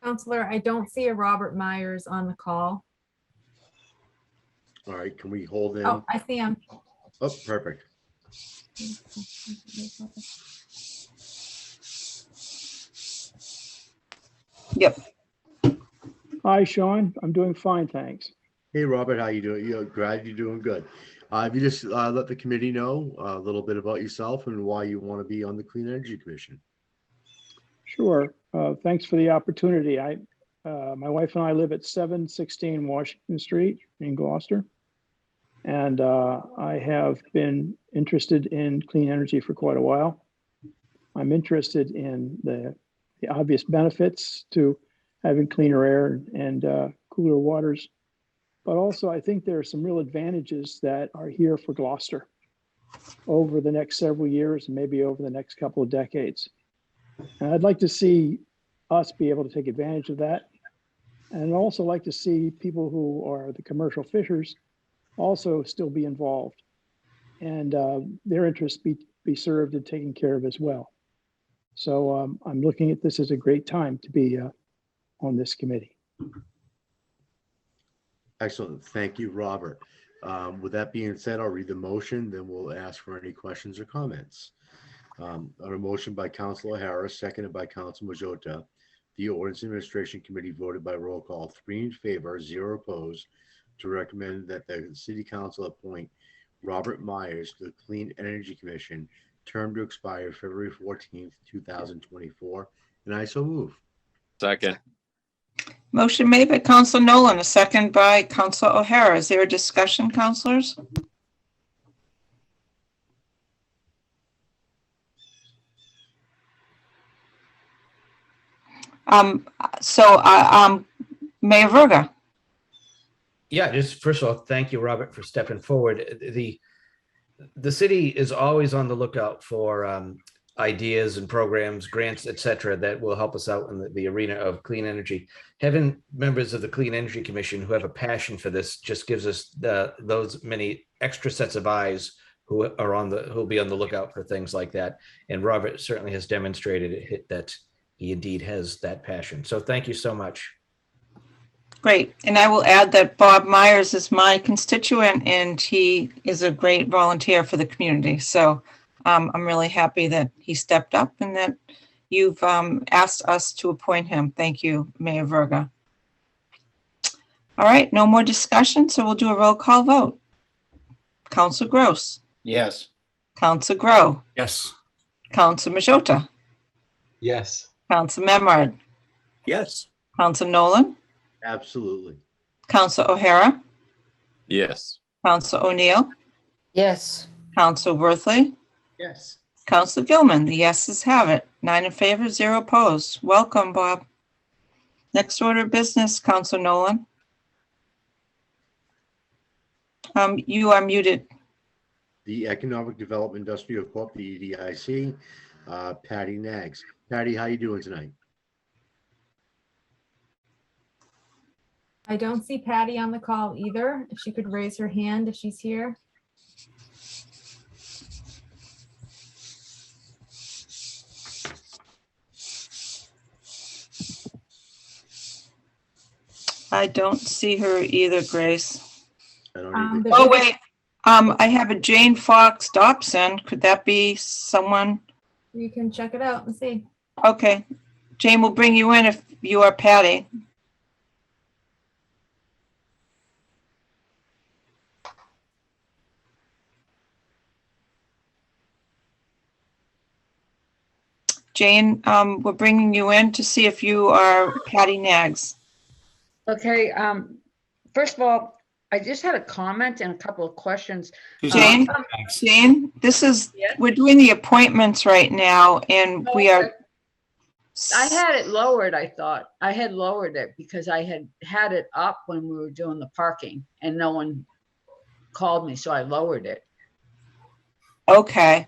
Counselor, I don't see a Robert Myers on the call. All right, can we hold him? Oh, I see him. Oh, perfect. Yep. Hi, Sean. I'm doing fine, thanks. Hey, Robert, how you doing? Glad you're doing good. If you just let the committee know a little bit about yourself and why you want to be on the Clean Energy Commission. Sure. Thanks for the opportunity. My wife and I live at 716 Washington Street in Gloucester. And I have been interested in clean energy for quite a while. I'm interested in the obvious benefits to having cleaner air and cooler waters. But also, I think there are some real advantages that are here for Gloucester over the next several years and maybe over the next couple of decades. And I'd like to see us be able to take advantage of that. And I'd also like to see people who are the commercial fishers also still be involved and their interests be served and taken care of as well. So I'm looking at this as a great time to be on this committee. Excellent. Thank you, Robert. With that being said, I'll read the motion, then we'll ask for any questions or comments. On a motion by Councilor Harris, seconded by Councilor Majota, the Ordinance Administration Committee voted by roll call, 3 in favor, 0 opposed, to recommend that the City Council appoint Robert Myers to the Clean Energy Commission, term to expire February 14th, 2024. And I so move. Second. Motion made by Council Nolan, a second by Council O'Hara. Is there a discussion, councilors? Mayor Verga. Yeah, just first of all, thank you, Robert, for stepping forward. The city is always on the lookout for ideas and programs, grants, et cetera, that will help us out in the arena of clean energy. Having members of the Clean Energy Commission who have a passion for this just gives us those many extra sets of eyes who will be on the lookout for things like that. And Robert certainly has demonstrated that he indeed has that passion. So thank you so much. Great. And I will add that Bob Myers is my constituent and he is a great volunteer for the community. So I'm really happy that he stepped up and that you've asked us to appoint him. Thank you, Mayor Verga. All right, no more discussion, so we'll do a roll call vote. Council Gross. Yes. Council Grow. Yes. Council Majota. Yes. Council Memard. Yes. Council Nolan. Absolutely. Council O'Hara. Yes. Council O'Neill. Yes. Council Worthley. Yes. Council Gilman. The yeses have it. 9 in favor, 0 opposed. Welcome, Bob. Next order of business, Council Nolan. You are muted. The Economic Development Industrial Corp, the EDIC, Patty Nags. Patty, how you doing tonight? I don't see Patty on the call either. If she could raise her hand if she's here. I don't see her either, Grace. I don't Oh, wait. I have a Jane Fox Dobson. Could that be someone? You can check it out and see. Okay. Jane will bring you in if you are Patty. Jane, we're bringing you in to see if you are Patty Nags. Okay. First of all, I just had a comment and a couple of questions. Jane, this is, we're doing the appointments right now and we are. I had it lowered, I thought. I had lowered it because I had it up when we were doing the parking and no one called me, so I lowered it. Okay.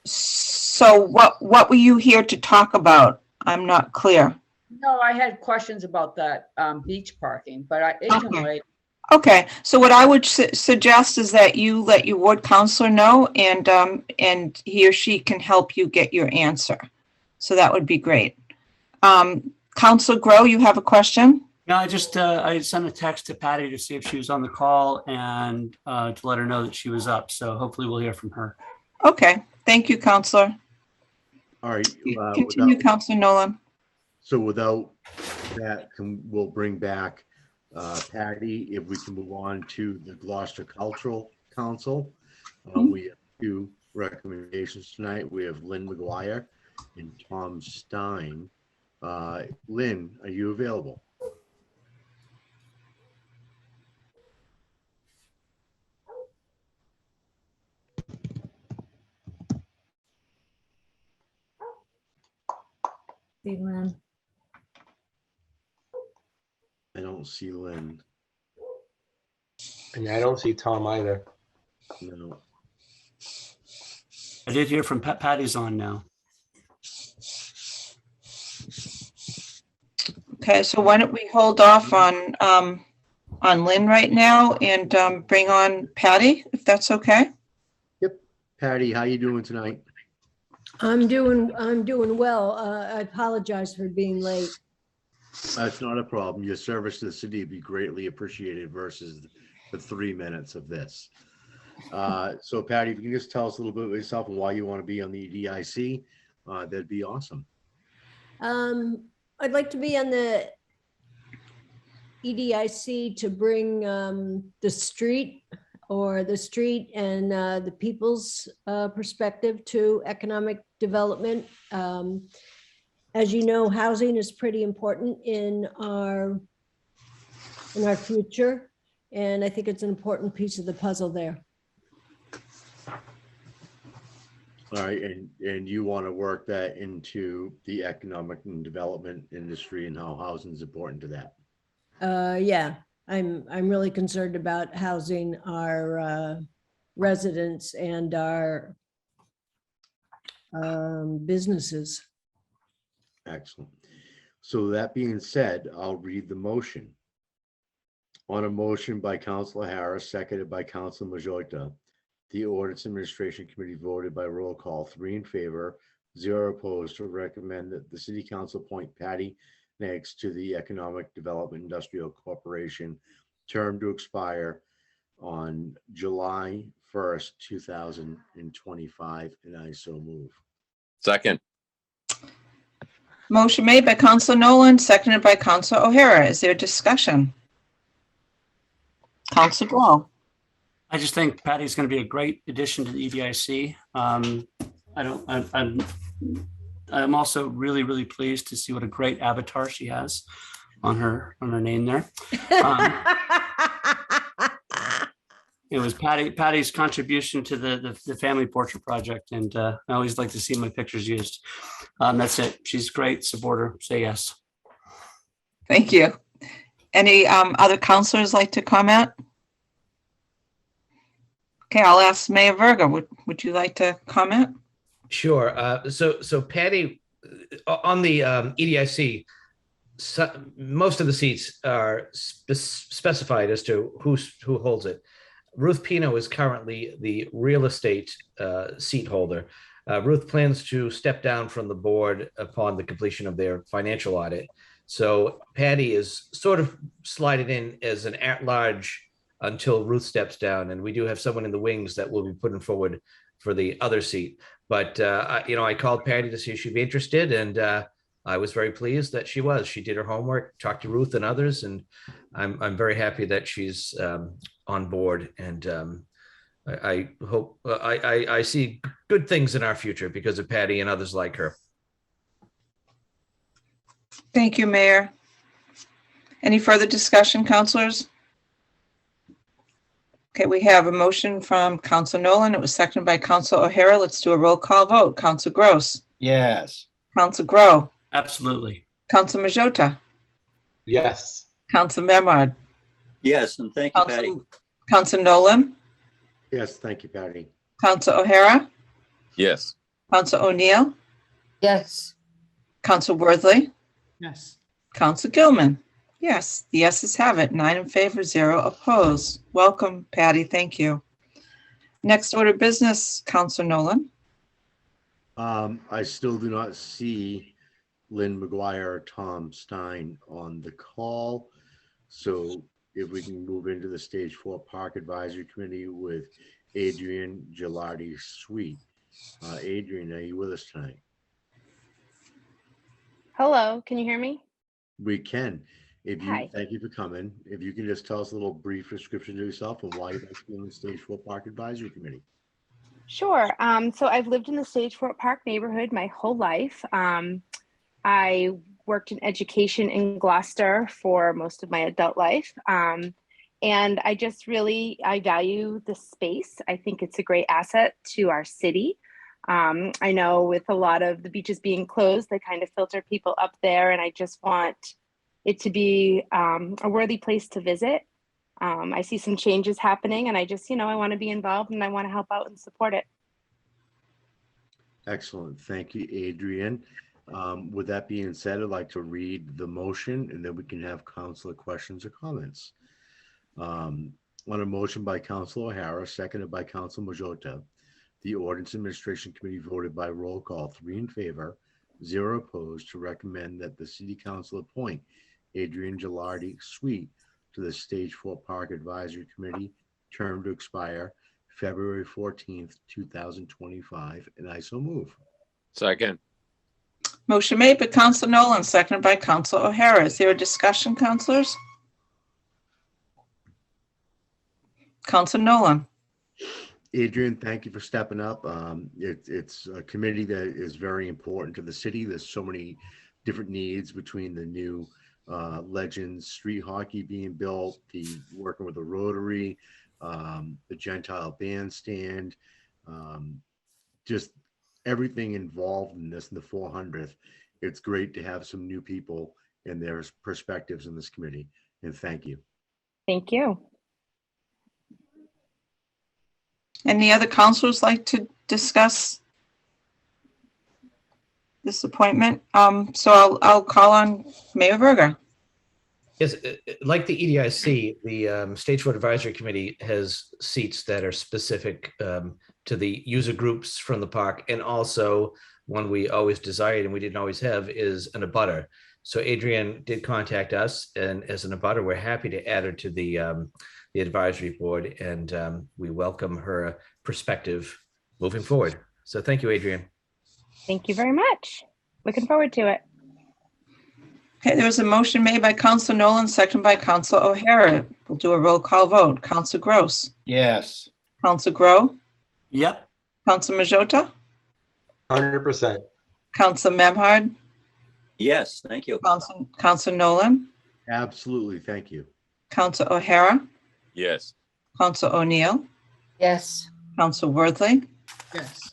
So what were you here to talk about? I'm not clear. No, I had questions about that beach parking, but it can wait. Okay, so what I would suggest is that you let your ward counselor know and he or she can help you get your answer. So that would be great. Councilor Grow, you have a question? No, I just I sent a text to Patty to see if she was on the call and to let her know that she was up. So hopefully we'll hear from her. Okay, thank you, Councilor. All right. Continue, Councilor Nolan. So without that, we'll bring back Patty. If we can move on to the Gloucester Cultural Council. We have 2 recommendations tonight. We have Lynn McGuire and Tom Stein. Lynn, are you available? See Lynn. I don't see Lynn. And I don't see Tom either. No. I did hear from Patty's on now. Okay, so why don't we hold off on Lynn right now and bring on Patty, if that's okay? Yep. Patty, how you doing tonight? I'm doing well. I apologize for being late. That's not a problem. Your service to the city would be greatly appreciated versus the 3 minutes of this. So Patty, if you can just tell us a little bit about yourself and why you want to be on the EDIC, that'd be awesome. I'd like to be on the EDIC to bring the street and the people's perspective to economic development. As you know, housing is pretty important in our future, and I think it's an important piece of the puzzle there. All right, and you want to work that into the economic and development industry and how housing is important to that. Yeah, I'm really concerned about housing our residents and our businesses. Excellent. So that being said, I'll read the motion. On a motion by Councilor Harris, seconded by Councilor Majota, the Ordinance Administration Committee voted by roll call, 3 in favor, 0 opposed, to recommend that the City Council appoint Patty Nix to the Economic Development Industrial Corporation, term to expire on July 1st, 2025, and I so move. Second. Motion made by Councilor Nolan, seconded by Councilor O'Hara. Is there discussion? Councilor Blow. I just think Patty's going to be a great addition to the EDIC. I'm also really, really pleased to see what a great avatar she has on her name there. It was Patty's contribution to the family portrait project, and I always like to see my pictures used. That's it. She's great. Support her. Say yes. Thank you. Any other councilors like to comment? Okay, I'll ask Mayor Verga. Would you like to comment? Sure. So Patty, on the EDIC, most of the seats are specified as to who holds it. Ruth Pino is currently the real estate seat holder. Ruth plans to step down from the board upon the completion of their financial audit. So Patty is sort of slided in as an at-large until Ruth steps down, and we do have someone in the wings that will be putting forward for the other seat. But I called Patty to see if she'd be interested, and I was very pleased that she was. She did her homework, talked to Ruth and others, and I'm very happy that she's on board. And I hope I see good things in our future because of Patty and others like her. Thank you, Mayor. Any further discussion, councilors? Okay, we have a motion from Council Nolan. It was seconded by Council O'Hara. Let's do a roll call vote. Council Gross. Yes. Council Grow. Absolutely. Council Majota. Yes. Council Memard. Yes, and thank you, Patty. Council Nolan. Yes, thank you, Patty. Council O'Hara. Yes. Council O'Neill. Yes. Council Worthley. Yes. Council Gilman. Yes, the yeses have it. 9 in favor, 0 opposed. Welcome, Patty. Thank you. Next order of business, Council Nolan. I still do not see Lynn McGuire or Tom Stein on the call. So if we can move into the Stage 4 Park Advisory Committee with Adrian Gilardi Sweet. Adrian, are you with us tonight? Hello, can you hear me? We can. Hi. Thank you for coming. If you can just tell us a little brief description of yourself and why you'd like to be on the Stage 4 Park Advisory Committee. Sure. So I've lived in the Stage 4 Park neighborhood my whole life. I worked in education in Gloucester for most of my adult life. And I value the space. I think it's a great asset to our city. I know with a lot of the beaches being closed, they kind of filter people up there, and I just want it to be a worthy place to visit. I see some changes happening, and I just, I want to be involved and I want to help out and support it. Excellent. Thank you, Adrian. With that being said, I'd like to read the motion and then we can have councilor questions or comments. On a motion by Councilor O'Hara, seconded by Councilor Majota, the Ordinance Administration Committee voted by roll call 3 in favor, 0 opposed, to recommend that the City Council appoint Adrian Gilardi Sweet to the Stage 4 Park Advisory Committee, term to expire February 14th, 2025, and I so move. Second. Motion made by Council Nolan, seconded by Council O'Hara. Is there a discussion, councilors? Council Nolan. Adrian, thank you for stepping up. It's a committee that is very important to the city. There's so many different needs between the new Legends street hockey being built, the working with the Rotary, the Gentile bandstand, just everything involved in this in the 400th. It's great to have some new people and their perspectives in this committee, and thank you. Thank you. Any other councilors like to discuss this appointment? So I'll call on Mayor Verga. Yes, like the EDIC, the Stage 4 Advisory Committee has seats that are specific to the user groups from the park, and also one we always desired and we didn't always have is an abutter. So Adrian did contact us, and as an abutter, we're happy to add her to the advisory board, and we welcome her perspective moving forward. So thank you, Adrian. Thank you very much. Looking forward to it. Okay, there was a motion made by Council Nolan, seconded by Council O'Hara. We'll do a roll call vote. Council Gross. Yes. Council Grow. Yep. Council Majota. 100%. Council Memhard. Yes, thank you. Council Nolan. Absolutely, thank you. Council O'Hara. Yes. Council O'Neill. Yes. Council Worthley. Yes.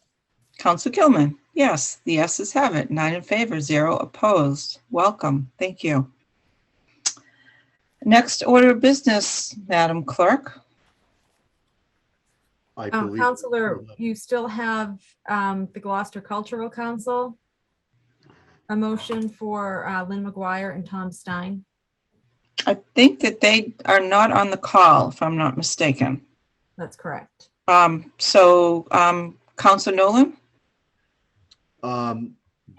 Council Kilman. Yes, the yeses have it. 9 in favor, 0 opposed. Welcome. Thank you. Next order of business, Madam Clerk. I believe Councilor, you still have the Gloucester Cultural Council. A motion for Lynn McGuire and Tom Stein. I think that they are not on the call, if I'm not mistaken. That's correct. Council Nolan?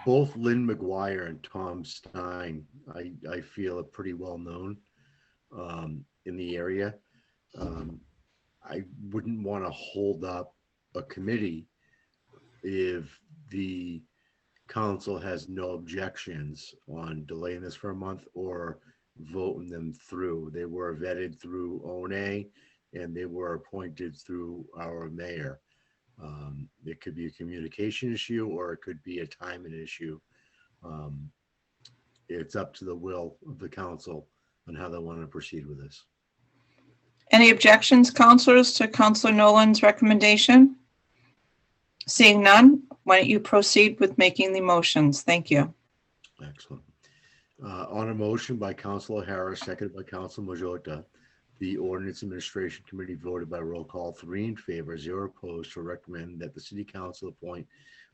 Both Lynn McGuire and Tom Stein, I feel are pretty well known in the area. I wouldn't want to hold up a committee if the council has no objections on delaying this for a month or voting them through. They were vetted through ONA and they were appointed through our mayor. It could be a communication issue or it could be a timing issue. It's up to the will of the council on how they want to proceed with this. Any objections, councilors, to Councilor Nolan's recommendation? Seeing none, why don't you proceed with making the motions? Thank you. Excellent. On a motion by Councilor O'Hara, seconded by Councilor Majota, the Ordinance Administration Committee voted by roll call 3 in favor, 0 opposed, to recommend that the City Council appoint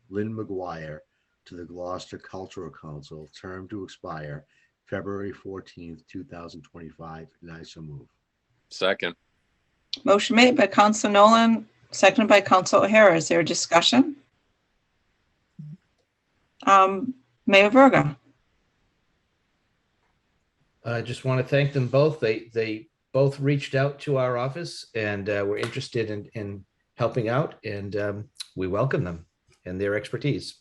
Lynn McGuire to the Gloucester Cultural Council, term to expire February 14th, 2025, and I so move. Second. Motion made by Councilor Nolan, seconded by Councilor O'Hara. Is there a discussion? Mayor Verga. I just want to thank them both. They both reached out to our office and were interested in helping out, and we welcome them and their expertise.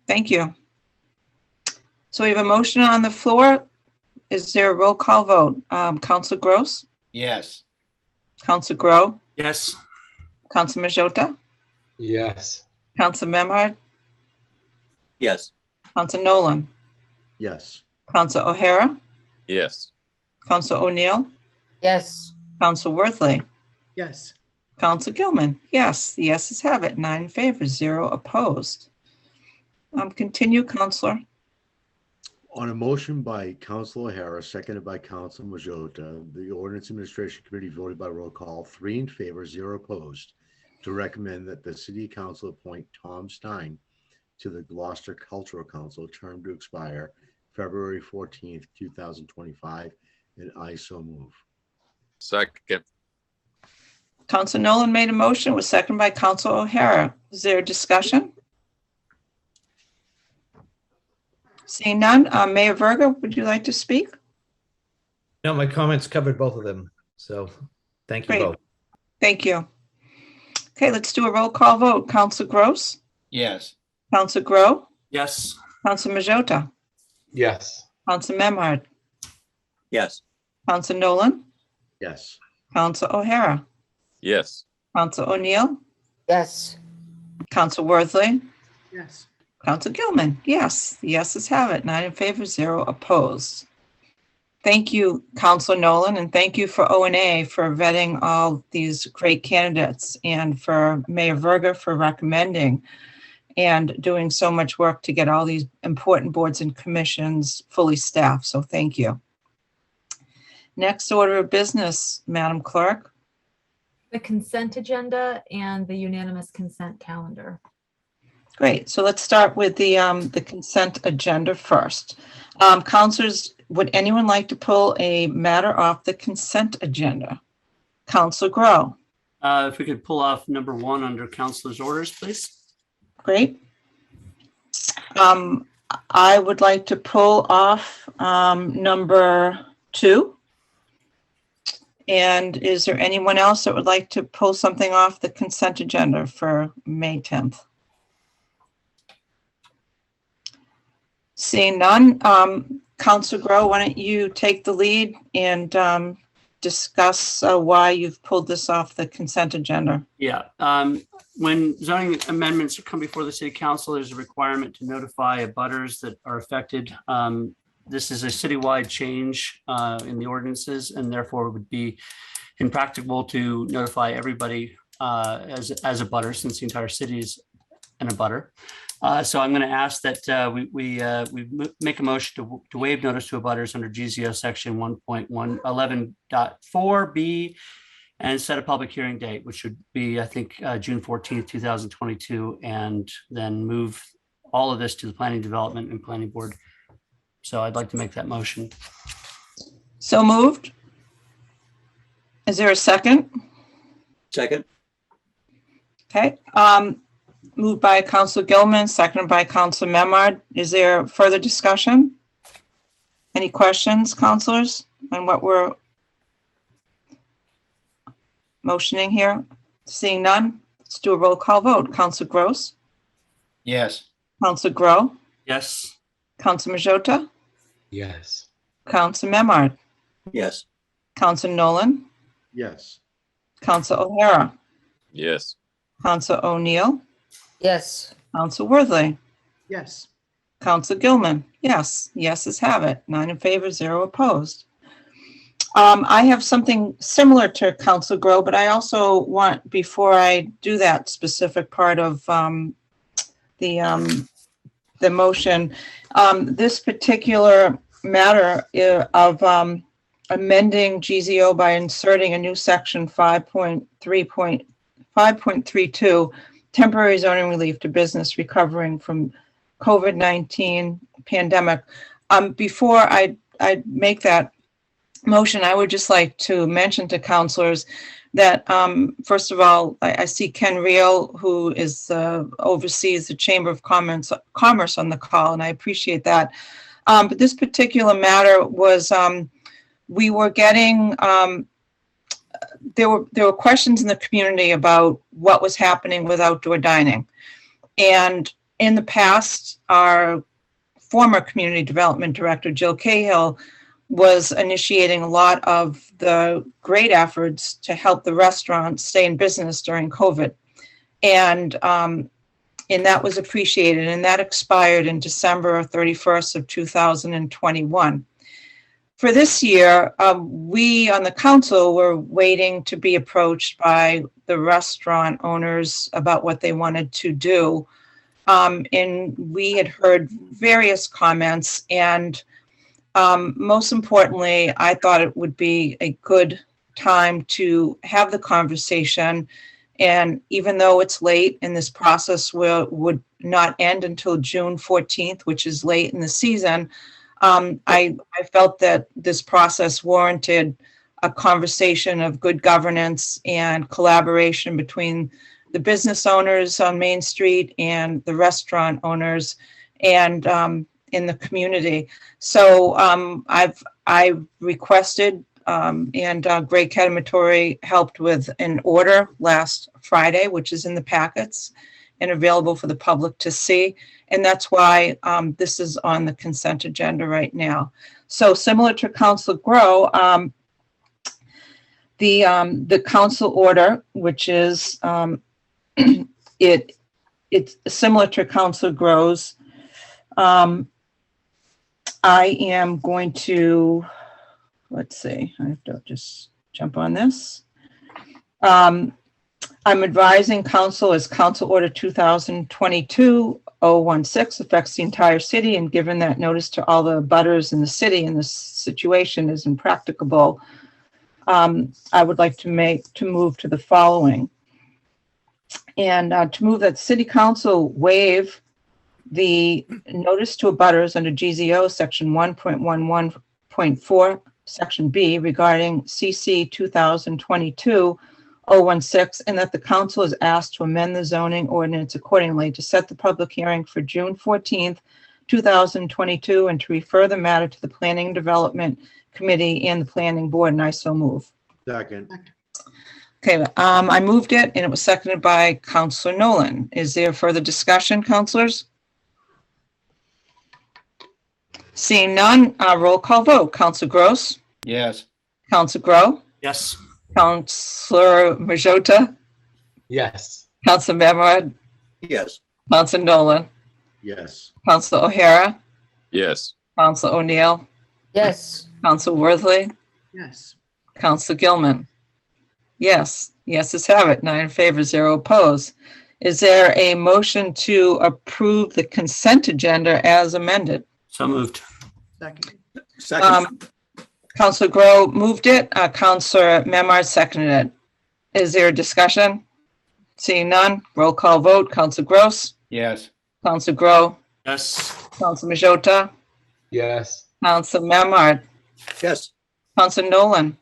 Thank you. So we have a motion on the floor. Is there a roll call vote? Council Gross? Yes. Council Grow? Yes. Council Majota? Yes. Council Memhard? Yes. Counsel Nolan, Yes. Counsel O'Hara, Yes. Counsel O'Neill, Yes. Counsel Worthley, Yes. Counsel Gilman. Yes, the yeses have it. 9 in favor, 0 opposed. Continue, Counselor. On a motion by Council O'Hara, seconded by Council Majota, the Ordinance Administration Committee voted by roll call, 3 in favor, 0 opposed, to recommend that the City Council appoint Tom Stein to the Gloucester Cultural Council, term to expire February 14th, 2025, and I so move. Second. Counsel Nolan made a motion, was seconded by Counsel O'Hara. Is there a discussion? Seeing none, Mayor Verga, would you like to speak? No, my comments covered both of them. So thank you Great. both. Thank you. Okay, let's do a roll call vote. Counsel Gross, Yes. Counsel Grow, Yes. Counsel Majota, Yes. Counsel Memhard, Yes. Counsel Nolan, Yes. Counsel O'Hara, Yes. Counsel O'Neill, Yes. Counsel Worthley, Yes. Counsel Gilman. Yes, the yeses have it. 9 in favor, 0 opposed. Thank you, Counsel Nolan, and thank you for O&A for vetting all these great candidates, and for Mayor Verga for recommending and doing so much work to get all these important boards and commissions fully staffed. So thank you. Next order of business, Madam Clerk. The consent agenda and the unanimous consent calendar. Great. So let's start with the consent agenda first. Counselors, would anyone like to pull a matter off the consent agenda? Counsel Grow. If we could pull off number 1 under Councilor's orders, please. Great. I would like to pull off number 2. And is there anyone else that would like to pull something off the consent agenda for May 10th? Seeing none, Counsel Grow, why don't you take the lead and discuss why you've pulled this off the consent agenda? Yeah. When zoning amendments come before the city council, there's a requirement to notify abutters that are affected. This is a citywide change in the ordinances, and therefore it would be impractical to notify everybody as a butter, since the entire city is an abutter. So I'm going to ask that we make a motion to waive notice to abutters under GZO section 1.11.4B and set a public hearing date, which should be, I think, June 14th, 2022, and then move all of this to the Planning Development and Planning Board. So I'd like to make that motion. So moved. Is there a second? Second. Okay. Moved by Counsel Gilman, seconded by Counsel Memhard. Is there further discussion? Any questions, counselors, on what we're motioning here? Seeing none, let's do a roll call vote. Counsel Gross, Yes. Counsel Grow, Yes. Counsel Majota, Yes. Counsel Memhard, Yes. Counsel Nolan, Yes. Counsel O'Hara, Yes. Counsel O'Neill, Yes. Counsel Worthley, Yes. Counsel Gilman. Yes, yeses have it. 9 in favor, 0 opposed. I have something similar to Counsel Grow, but I also want, before I do that specific part of the motion, this particular matter of amending GZO by inserting a new section 5.32, temporary zoning relief to business recovering from COVID-19 pandemic. Before I make that motion, I would just like to mention to counselors that, first of all, I see Ken Reel, who is oversees the Chamber of Commerce on the call, and I appreciate that. But this particular matter was, we were getting, there were questions in the community about what was happening with outdoor dining. And in the past, our former community development director, Jill Cahill, was initiating a lot of the great efforts to help the restaurants stay in business during COVID. And and that was appreciated, and that expired in December 31st of 2021. For this year, we on the council were waiting to be approached by the restaurant owners about what they wanted to do. And we had heard various comments, and most importantly, I thought it would be a good time to have the conversation. And even though it's late and this process would not end until June 14th, which is late in the season, I felt that this process warranted a conversation of good governance and collaboration between the business owners on Main Street and the restaurant owners and in the community. So I requested and Greg Catamatori helped with an order last Friday, which is in the packets and available for the public to see. And that's why this is on the consent agenda right now. So similar to Council Grow, the council order, which is it's similar to Council Grow's. I am going to, let's see, I have to just jump on this. I'm advising council as Council Order 2022-016 affects the entire city, and given that notice to all the butters in the city and this situation is impracticable, I would like to move to the following. And to move that City Council waive the notice to abutters under GZO Section 1.11.4, Section B regarding CC 2022-016, and that the council is asked to amend the zoning ordinance accordingly to set the public hearing for June 14th, 2022, and to refer the matter to the Planning and Development Committee and the Planning Board, and I so move. Second. Okay, I moved it, and it was seconded by Councilor Nolan. Is there further discussion, councilors? Seeing none, roll call vote. Councilor Gross? Yes. Councilor Grow? Yes. Councilor Majota? Yes. Councilor Memard? Yes. Councilor Nolan? Yes. Councilor O'Hara? Yes. Councilor O'Neill? Yes. Councilor Worthley? Yes. Councilor Gilman? Yes. Yeses have it. 9 in favor, 0 opposed. Is there a motion to approve the consent agenda as amended? So moved. Second. Second. Councilor Grow moved it. Councilor Memard seconded it. Is there a discussion? Seeing none, roll call vote. Councilor Gross? Yes. Councilor Grow? Yes. Councilor Majota? Yes. Councilor Memard? Yes. Councilor Nolan?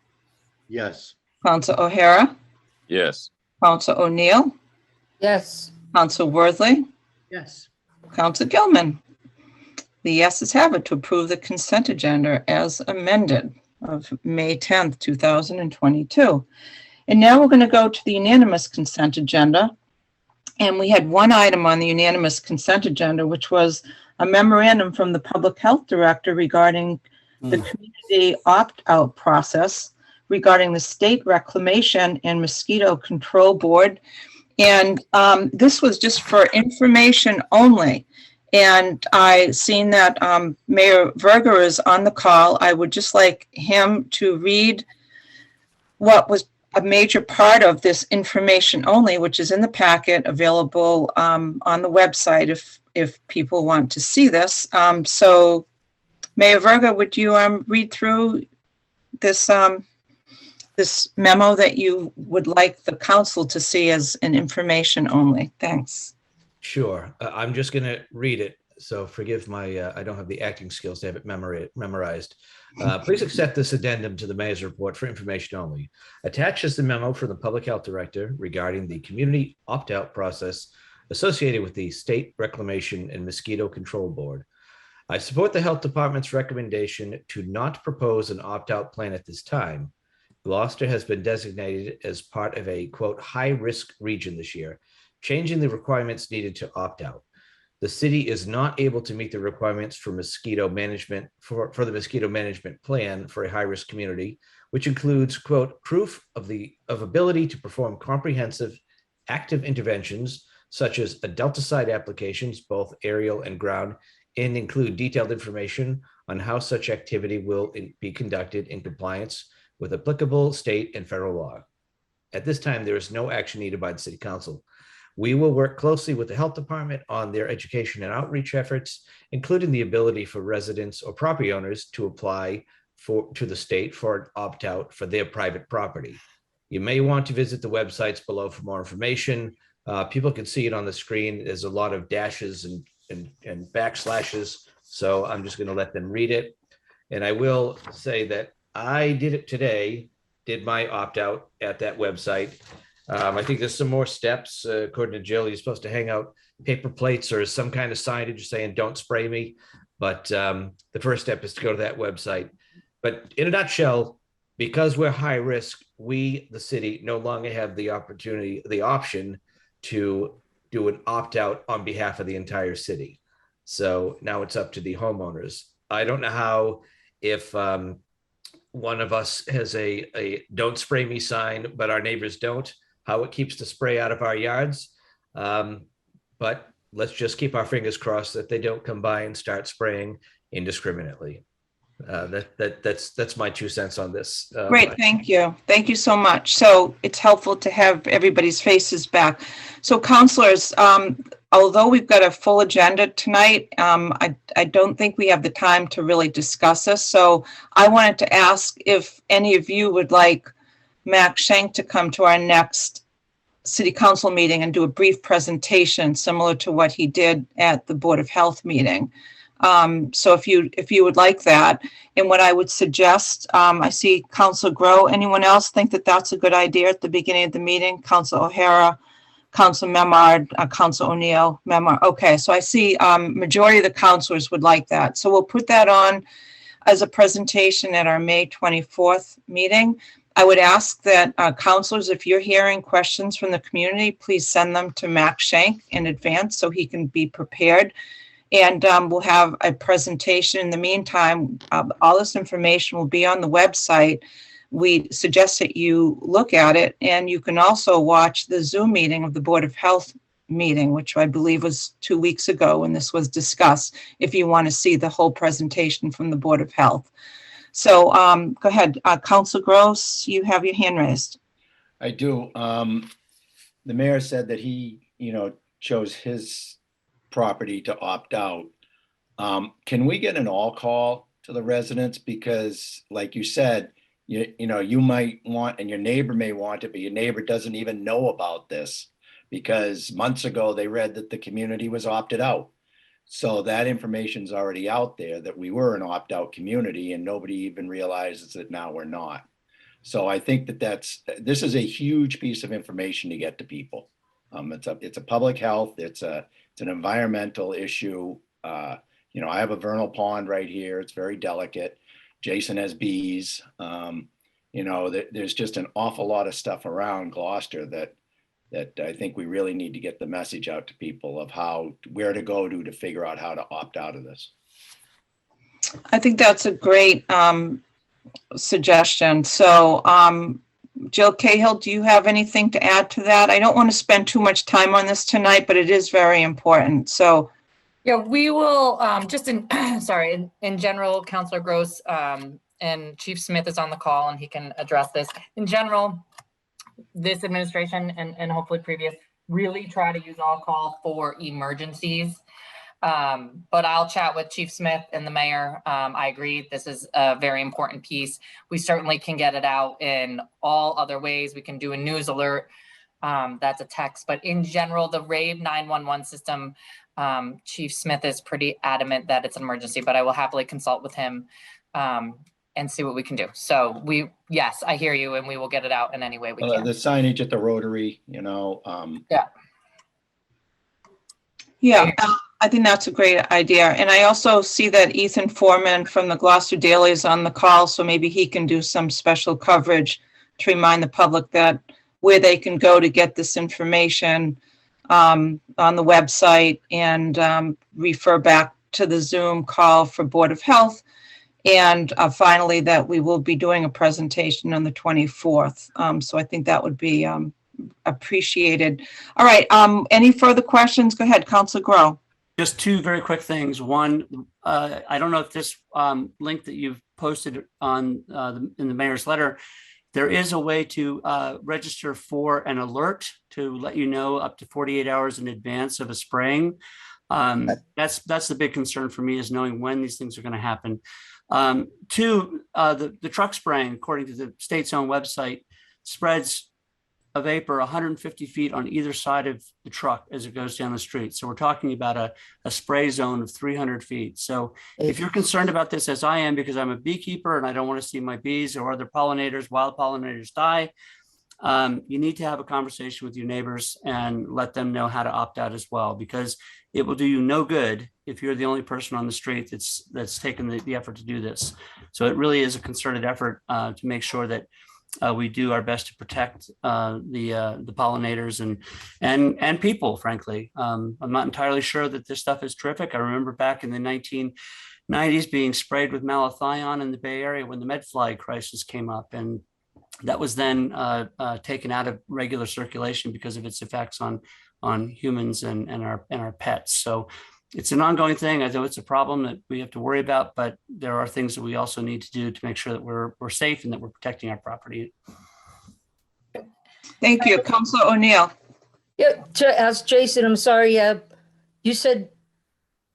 Yes. Councilor O'Hara? Yes. Councilor O'Neill? Yes. Councilor Worthley? Yes. Councilor Gilman? The yeses have it to approve the consent agenda as amended of May 10th, 2022. And now we're going to go to the unanimous consent agenda. And we had one item on the unanimous consent agenda, which was a memorandum from the Public Health Director regarding the community opt-out process regarding the State Reclamation and Mosquito Control Board. And this was just for information only. And I seen that Mayor Verger is on the call. I would just like him to read what was a major part of this information only, which is in the packet available on the website if people want to see this. So Mayor Verger, would you read through this this memo that you would like the council to see as an information only? Thanks. Sure. I'm just going to read it. So forgive my, I don't have the acting skills to have it memorized. Please accept this addendum to the mayor's report for information only. Attached is the memo from the Public Health Director regarding the community opt-out process associated with the State Reclamation and Mosquito Control Board. I support the Health Department's recommendation to not propose an opt-out plan at this time. Gloucester has been designated as part of a, quote, high-risk region this year, changing the requirements needed to opt out. The city is not able to meet the requirements for mosquito management for the mosquito management plan for a high-risk community, which includes, quote, proof of ability to perform comprehensive active interventions such as adulticide applications, both aerial and ground, and include detailed information on how such activity will be conducted in compliance with applicable state and federal law. At this time, there is no action needed by the City Council. We will work closely with the Health Department on their education and outreach efforts, including the ability for residents or property owners to apply to the state for an opt-out for their private property. You may want to visit the websites below for more information. People can see it on the screen. There's a lot of dashes and backslashes, so I'm just going to let them read it. And I will say that I did it today, did my opt-out at that website. I think there's some more steps. According to Jill, you're supposed to hang out paper plates or some kind of signage saying, don't spray me. But the first step is to go to that website. But in a nutshell, because we're high risk, we, the city, no longer have the option to do an opt-out on behalf of the entire city. So now it's up to the homeowners. I don't know how, if one of us has a don't spray me sign, but our neighbors don't, how it keeps the spray out of our yards. But let's just keep our fingers crossed that they don't come by and start spraying indiscriminately. That's my 2 cents on this. Great, thank you. Thank you so much. So it's helpful to have everybody's faces back. So councilors, although we've got a full agenda tonight, I don't think we have the time to really discuss this. So I wanted to ask if any of you would like Max Schenk to come to our next City Council meeting and do a brief presentation similar to what he did at the Board of Health meeting. So if you would like that, and what I would suggest, I see Council Grow. Anyone else think that that's a good idea at the beginning of the meeting? Council O'Hara, Council Memard, Council O'Neill, Memard. Okay, so I see majority of the councilors would like that. So we'll put that on as a presentation at our May 24th meeting. I would ask that councilors, if you're hearing questions from the community, please send them to Max Schenk in advance so he can be prepared. And we'll have a presentation. In the meantime, all this information will be on the website. We suggest that you look at it, and you can also watch the Zoom meeting of the Board of Health meeting, which I believe was 2 weeks ago when this was discussed, if you want to see the whole presentation from the Board of Health. So go ahead, Council Gross, you have your hand raised. I do. The mayor said that he, chose his property to opt out. Can we get an all call to the residents? Because like you said, you might want, and your neighbor may want it, but your neighbor doesn't even know about this because months ago they read that the community was opted out. So that information's already out there that we were an opt-out community and nobody even realizes that now we're not. So I think that this is a huge piece of information to get to people. It's a public health, it's an environmental issue. I have a vernal pond right here. It's very delicate. Jason has bees. There's just an awful lot of stuff around Gloucester that I think we really need to get the message out to people of where to go to figure out how to opt out of this. I think that's a great suggestion. So Jill Cahill, do you have anything to add to that? I don't want to spend too much time on this tonight, but it is very important. So yeah, we will just in general, Councilor Gross and Chief Smith is on the call and he can address this. In general, this administration and hopefully previous really try to use all call for emergencies. But I'll chat with Chief Smith and the mayor. I agree. This is a very important piece. We certainly can get it out in all other ways. We can do a news alert. That's a text. But in general, the RAVE 911 system, Chief Smith is pretty adamant that it's an emergency, but I will happily consult with him and see what we can do. So yes, I hear you, and we will get it out in any way we can. The signage at the Rotary, Yeah, I think that's a great idea. And I also see that Ethan Foreman from the Gloucester Daily is on the call, so maybe he can do some special coverage to remind the public that where they can go to get this information on the website and refer back to the Zoom call for Board of Health. And finally, that we will be doing a presentation on the 24th. So I think that would be appreciated. All right, any further questions? Go ahead, Council Grow. Just two very quick things. One, I don't know if this link that you've posted on in the mayor's letter, there is a way to register for an alert to let you know up to 48 hours in advance of a spraying. That's the big concern for me, is knowing when these things are going to happen. Two, the truck spraying, according to the state's own website, spreads a vapor 150 feet on either side of the truck as it goes down the street. So we're talking about a spray zone of 300 feet. So if you're concerned about this, as I am, because I'm a beekeeper and I don't want to see my bees or other pollinators, wild pollinators die, you need to have a conversation with your neighbors and let them know how to opt out as well, because it will do you no good if you're the only person on the street that's taken the effort to do this. So it really is a concerted effort to make sure that we do our best to protect the pollinators and people, frankly. I'm not entirely sure that this stuff is terrific. I remember back in the 1990s being sprayed with malathion in the Bay Area when the medfly crisis came up, and that was then taken out of regular circulation because of its effects on humans and our pets. So it's an ongoing thing. I know it's a problem that we have to worry about, but there are things that we also need to do to make sure that we're safe and that we're protecting our property. Thank you. Councilor O'Neill. Yeah, to ask Jason, I'm sorry, you said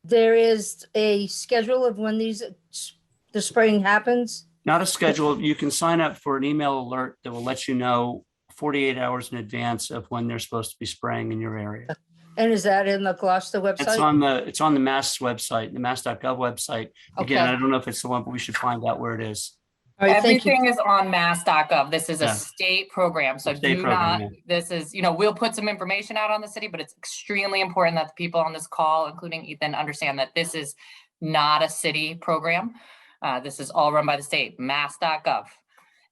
there is a schedule of when the spraying happens? Not a schedule. You can sign up for an email alert that will let you know 48 hours in advance of when they're supposed to be spraying in your area. And is that in the Gloucester website? It's on the Mass website, the mass.gov website. Again, Okay. I don't know if it's the one, but we should find out where it is. All right, thank you. Everything is on mass.gov. This is a Yeah. state program. So State do program, not, yeah. this is, we'll put some information out on the city, but it's extremely important that the people on this call, including Ethan, understand that this is not a city program. This is all run by the state. Mass.gov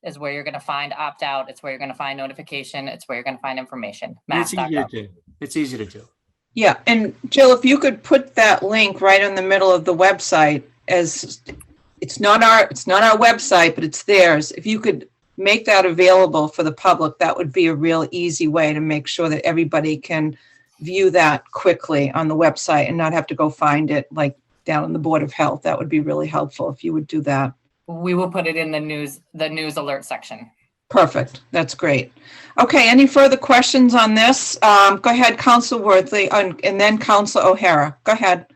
is where you're going to find opt out. It's where you're going to find notification. It's where you're going to find information. It's easy to Mass.gov. do. It's easy to do. Yeah, and Jill, if you could put that link right in the middle of the website, as it's not our website, but it's theirs. If you could make that available for the public, that would be a real easy way to make sure that everybody can view that quickly on the website and not have to go find it like down in the Board of Health. That would be really helpful if you would do that. We will put it in the news alert section. Perfect. That's great. Okay, any further questions on this? Go ahead, Council Worthley, and then Council O'Hara. Go ahead.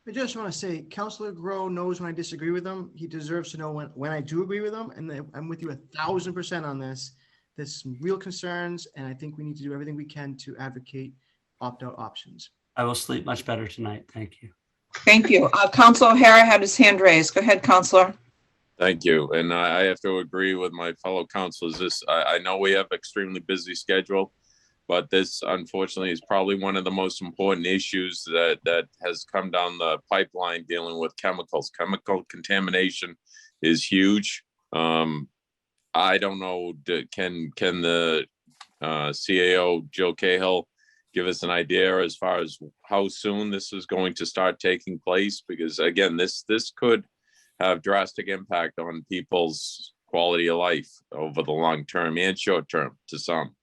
I just want to say, Councilor Grow knows when I disagree with him. He deserves to know when I do agree with him. And I'm with you 1,000% on this. There's some real concerns, and I think we need to do everything we can to advocate opt-out options. I will sleep much better tonight. Thank you. Thank you. Council O'Hara had his hand raised. Go ahead, Councilor. Thank you. And I have to agree with my fellow councilors. I know we have extremely busy schedule, but this unfortunately is probably one of the most important issues that has come down the pipeline dealing with chemicals. Chemical contamination is huge. I don't know, can the CAO Jill Cahill give us an idea as far as how soon this is going to start taking place? Because again, this could have drastic impact on people's quality of life over the long term and short term to some.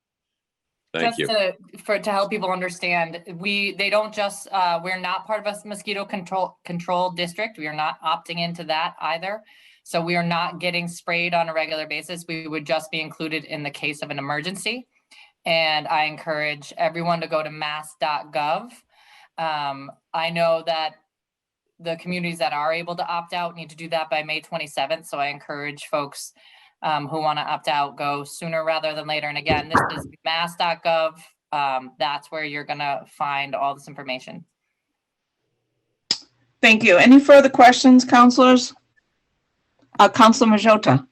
Thank you. To help people understand, they don't just we're not part of a mosquito control district. We are not opting into that either. So we are not getting sprayed on a regular basis. We would just be included in the case of an emergency. And I encourage everyone to go to mass.gov. I know that the communities that are able to opt out need to do that by May 27th. So I encourage folks who want to opt out, go sooner rather than later. And again, this is mass.gov. That's where you're going to find all this information. Thank you. Any further questions, councilors? Councilor Majota.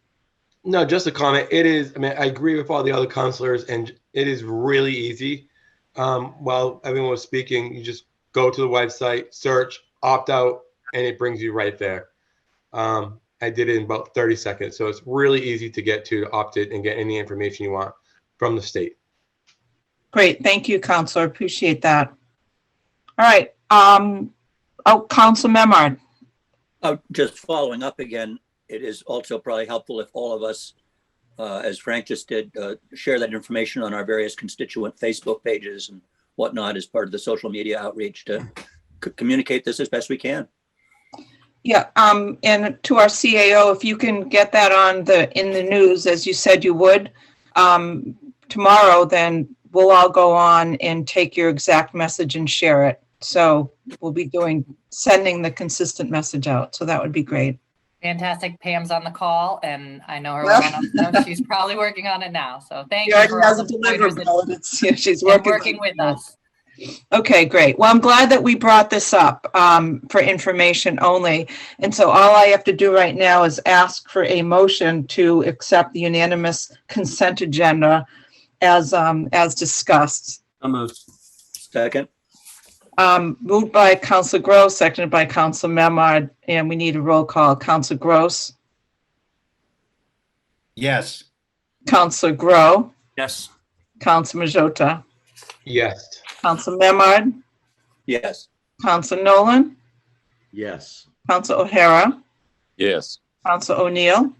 No, just a comment. It is, I agree with all the other counselors, and it is really easy. While everyone was speaking, you just go to the website, search, opt out, and it brings you right there. I did it in about 30 seconds. So it's really easy to get to opt in and get any information you want from the state. Great. Thank you, Councilor. Appreciate that. All right. Council Memard. Just following up again, it is also probably helpful if all of us as Frank just did, share that information on our various constituent Facebook pages and whatnot as part of the social media outreach to communicate this as best we can. Yeah, and to our CAO, if you can get that in the news, as you said you would, tomorrow, then we'll all go on and take your exact message and share it. So we'll be sending the consistent message out. So that would be great. Fantastic. Pam's on the call, and I know her Well- well enough, so she's probably working on it now. So thank She you already for all has the a pointers deliverable. and She's working with us. Okay, great. Well, I'm glad that we brought this up for information only. And so all I have to do right now is ask for a motion to accept the unanimous consent agenda as discussed. So moved. Second. Moved by Council Gross, seconded by Council Memard, and we need a roll call. Council Gross, Yes. Council Grow, Yes. Council Majota, Yes. Council Memard, Yes. Council Nolan, Yes. Council O'Hara, Yes. Council O'Neill,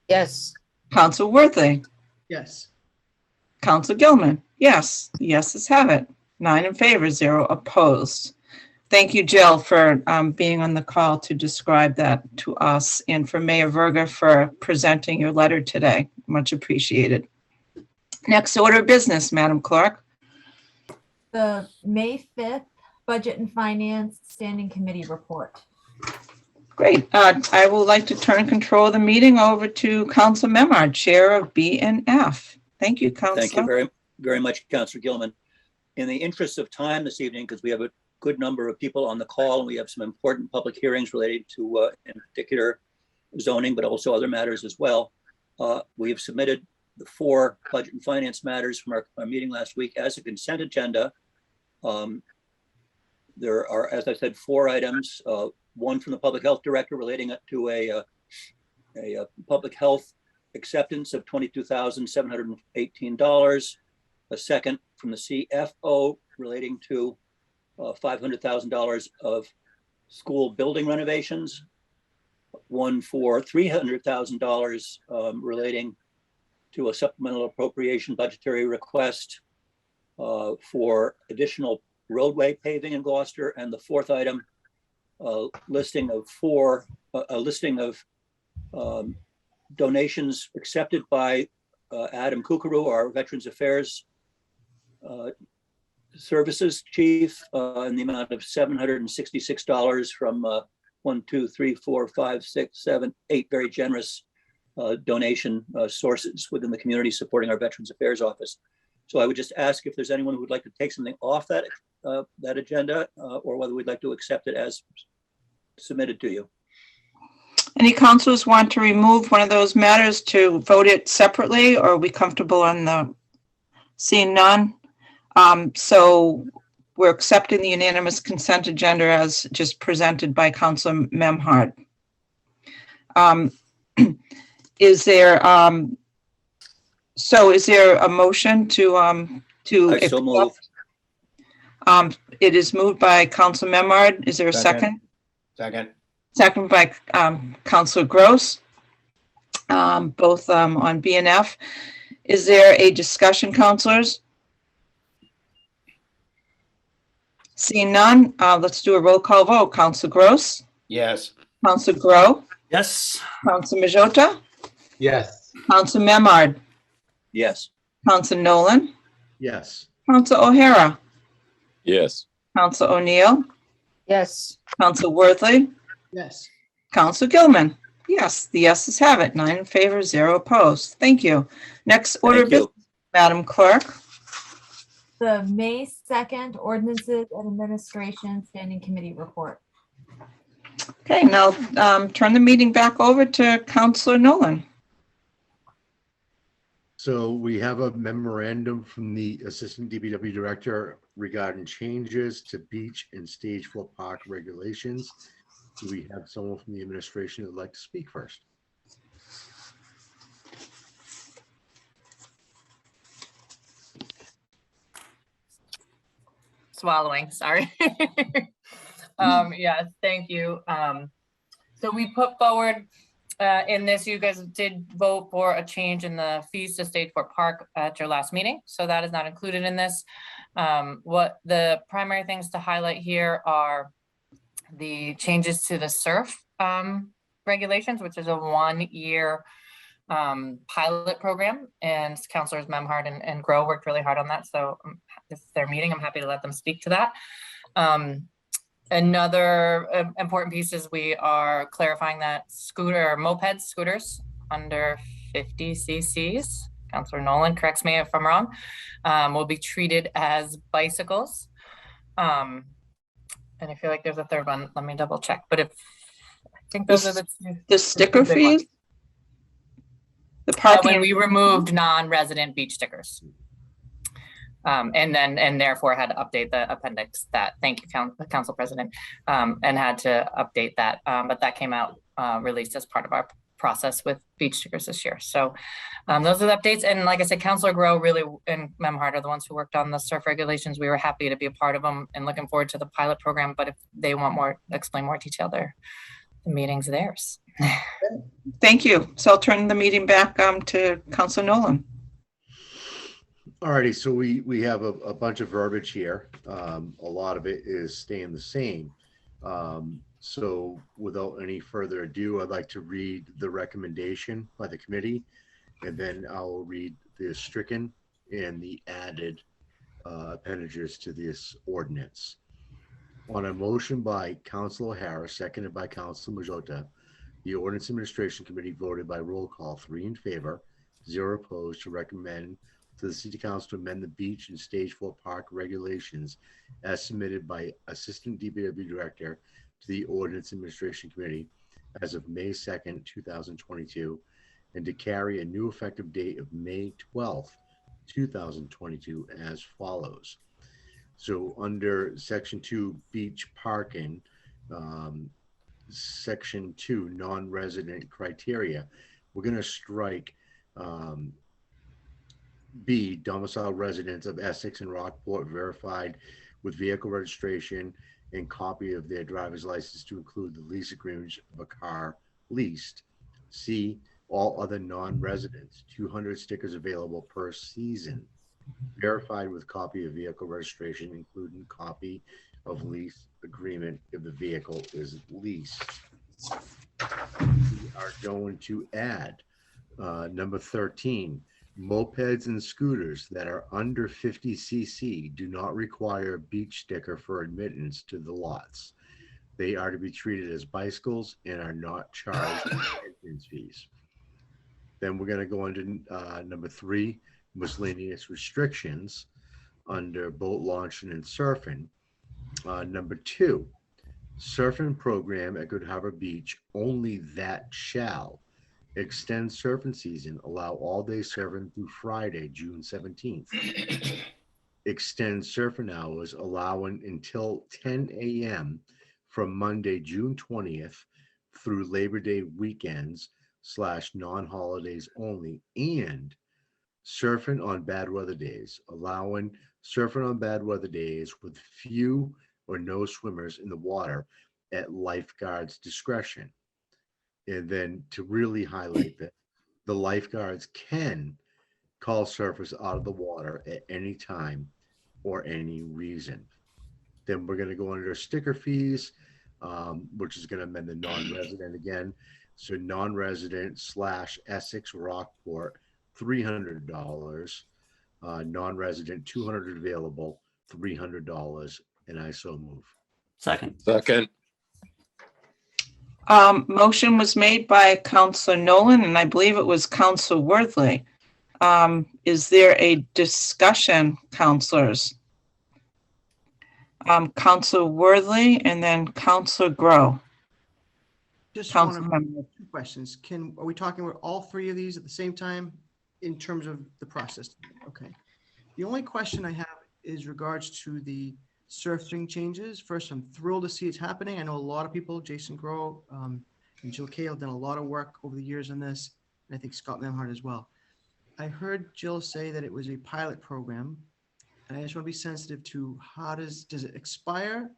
Yes. Council Worthy, Yes. Council Gilman. Yes, the yeses have it. 9 in favor, 0 opposed. Thank you, Jill, for being on the call to describe that to us, and for Mayor Verga for presenting your letter today. Much appreciated. Next order of business, Madam Clerk. The May 5th Budget and Finance Standing Committee report. Great. I would like to turn control of the meeting over to Council Memard, Chair of B&F. Thank you, Council. Thank you very, very much, Councilor Gilman. In the interest of time this evening, because we have a good number of people on the call and we have some important public hearings related to, in particular, zoning, but also other matters as well. We have submitted the 4 budget and finance matters from our meeting last week as a consent agenda. There are, as I said, 4 items. One from the public health director relating it to a public health acceptance of $22,718. A second from the CFO relating to $500,000 of school building renovations. One for $300,000 relating to a supplemental appropriation budgetary request for additional roadway paving in Gloucester. And the 4th item, a listing of donations accepted by Adam Kukuru, our Veterans Affairs Services Chief, in the amount of $766 from 1, 2, 3, 4, 5, 6, 7, 8 very generous donation sources within the community supporting our Veterans Affairs Office. So I would just ask if there's anyone who would like to take something off that agenda, or whether we'd like to accept it as submitted to you. Any councilors want to remove one of those matters to vote it separately, or are we comfortable on the seeing none? So we're accepting the unanimous consent agenda as just presented by Council Memhard. Is there a motion to I so move. It is moved by Council Memhard. Is there a second? Second. Second by Councilor Gross, both on B&F. Is there a discussion, councilors? Seeing none, let's do a roll call vote. Councilor Gross, Yes. Councilor Grow, Yes. Councilor Majota, Yes. Councilor Memard, Yes. Councilor Nolan, Yes. Councilor O'Hara, Yes. Councilor O'Neill, Yes. Councilor Worthley, Yes. Councilor Gilman. Yes, the yeses have it. 9 in favor, 0 opposed. Thank you. Next order of Thank you. business, Madam Clerk. The May 2nd Ordinances and Administration Standing Committee report. Okay, now turn the meeting back over to Councilor Nolan. So we have a memorandum from the Assistant DPW Director regarding changes to beach and stage 4 park regulations. Do we have someone from the administration that would like to speak first? Swallowing, sorry. Yes, thank you. So we put forward in this, you guys did vote for a change in the fees to Stage Fort Park at your last meeting, so that is not included in this. What the primary things to highlight here are the changes to the surf regulations, which is a 1-year pilot program, and Councilors Memhard and Grow worked really hard on that. So this is their meeting. I'm happy to let them speak to that. Another important piece is we are clarifying that scooters under 50 cc's, Councilor Nolan corrects me if I'm wrong, will be treated as bicycles. And I feel like there's a third one. Let me double check. But I think those are the sticker fees. The parking. When we removed non-resident beach stickers. And therefore had to update the appendix that, thank you, Council President, and had to update that. But that came out released as part of our process with beach stickers this year. So those are the updates. And like I said, Councilor Grow really and Memhard are the ones who worked on the surf regulations. We were happy to be a part of them and looking forward to the pilot program. But if they want more, explain more detail there, the meeting's theirs. Thank you. So I'll turn the meeting back to Councilor Nolan. Alrighty, so we have a bunch of verbiage here. A lot of it is staying the same. So without any further ado, I'd like to read the recommendation by the committee, and then I'll read the stricken and the added appendages to this ordinance. On a motion by Councilor O'Hara, seconded by Councilor Majota, the Ordinance Administration Committee voted by roll call 3 in favor, 0 opposed, to recommend to the City Council to amend the beach and Stage 4 park regulations as submitted by Assistant DPW Director to the Ordinance Administration Committee as of May 2nd, 2022, and to carry a new effective date of May 12th, 2022 as follows. So under Section 2, beach parking, Section 2, non-resident criteria, we're going to strike B, domicile residents of Essex and Rockport verified with vehicle registration and copy of their driver's license to include the lease agreement of a car leased. C, all other non-residents, 200 stickers available per season, verified with copy of vehicle registration, including copy of lease agreement if the vehicle is leased. We are going to add number 13, mopeds and scooters that are under 50 cc do not require a beach sticker for admittance to the lots. They are to be treated as bicycles and are not charged entrance fees. Then we're going to go into number 3, miscellaneous restrictions under boat launching and surfing. Number 2, surfing program at Good Harbor Beach, only that shall extend surfing season, allow all day surfing through Friday, June 17th. Extend surfing hours, allowing until 10 a.m. from Monday, June 20th through Labor Day weekends / non-holidays only, and surfing on bad weather days, allowing surfing on bad weather days with few or no swimmers in the water at lifeguards' discretion. And then to really highlight that, the lifeguards can call surfers out of the water at any time or any reason. Then we're going to go under sticker fees, which is going to amend the non-resident again. So non-resident / Essex Rockport, $300, non-resident, 200 available, $300, and I so move. Second. Motion was made by Councilor Nolan, and I believe it was Councilor Worthley. Is there a discussion, councilors? Councilor Worthley and then Councilor Grow. Just Council one member. of 2 questions. Are we talking about all 3 of these at the same time in terms of the process? Okay. The only question I have is regards to the surfing changes. First, I'm thrilled to see it's happening. I know a lot of people, Jason Grow and Jill Cahill, done a lot of work over the years on this, and I think Scott Memhard as well. I heard Jill say that it was a pilot program, and I just want to be sensitive to how does it expire,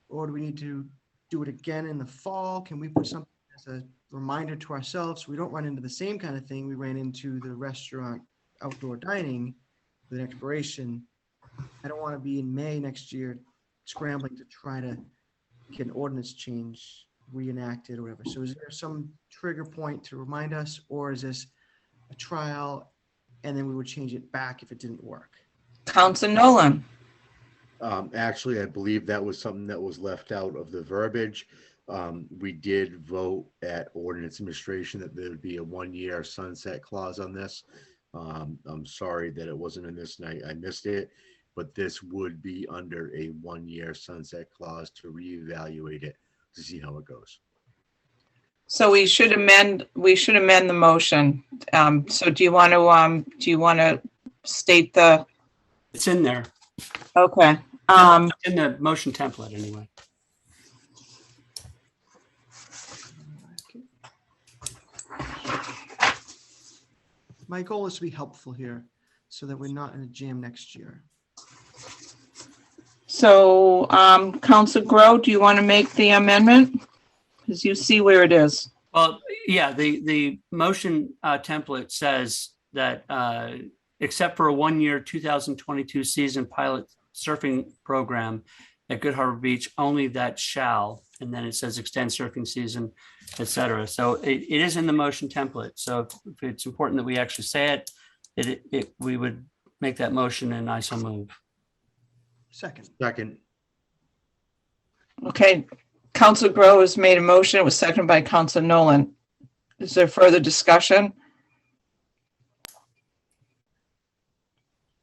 or do we need to do it again in the fall? Can we put something as a reminder to ourselves, we don't run into the same kind of thing we ran into the restaurant outdoor dining with an expiration. I don't want to be in May next year scrambling to try to get an ordinance change reenacted or whatever. So is there some trigger point to remind us, or is this a trial and then we would change it back if it didn't work? Council Nolan. Actually, I believe that was something that was left out of the verbiage. We did vote at ordinance administration that there would be a 1-year sunset clause on this. I'm sorry that it wasn't in this night. I missed it, but this would be under a 1-year sunset clause to reevaluate it to see how it goes. So we should amend the motion. So do you want to state the, It's in there. okay. In the motion template anyway. My goal is to be helpful here so that we're not in a jam next year. So, Council Grow, do you want to make the amendment? Because you see where it is. Well, yeah, the motion template says that except for a 1-year 2022 season pilot surfing program at Good Harbor Beach, only that shall, and then it says extend surfing season, et cetera. So it is in the motion template. So if it's important that we actually say it, we would make that motion, and I so move. Second. Okay, Council Grow has made a motion. It was seconded by Council Nolan. Is there further discussion?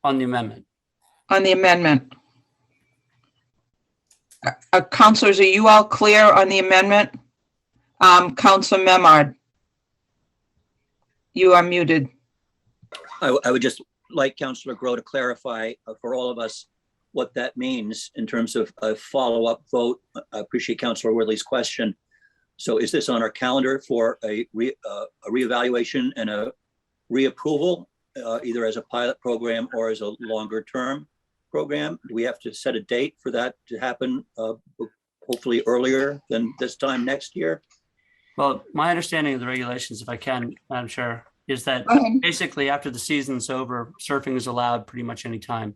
On the amendment. On the amendment. Councilors, are you all clear on the amendment? Council Memard, you are muted. I would just like Councillor Grow to clarify for all of us what that means in terms of a follow-up vote. I appreciate Councillor Worley's question. So is this on our calendar for a reevaluation and a reapproval, either as a pilot program or as a longer term program? Do we have to set a date for that to happen, hopefully earlier than this time next year? Well, my understanding of the regulations, if I can, Madam Chair, is that basically after the season's over, surfing is allowed pretty much any time.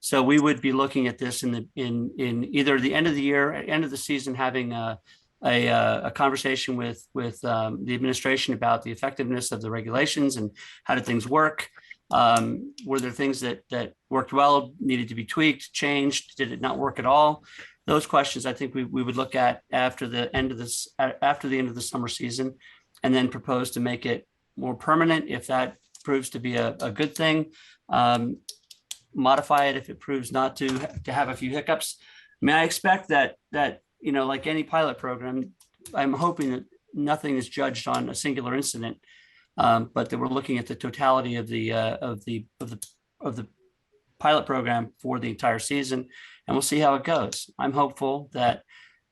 So we would be looking at this in either the end of the year, end of the season, having a conversation with the administration about the effectiveness of the regulations and how did things work. Were there things that worked well, needed to be tweaked, changed? Did it not work at all? Those questions I think we would look at after the end of the summer season, and then propose to make it more permanent if that proves to be a good thing. Modify it if it proves not to have a few hiccups. I mean, I expect that like any pilot program, I'm hoping that nothing is judged on a singular incident, but that we're looking at the totality of the pilot program for the entire season, and we'll see how it goes. I'm hopeful that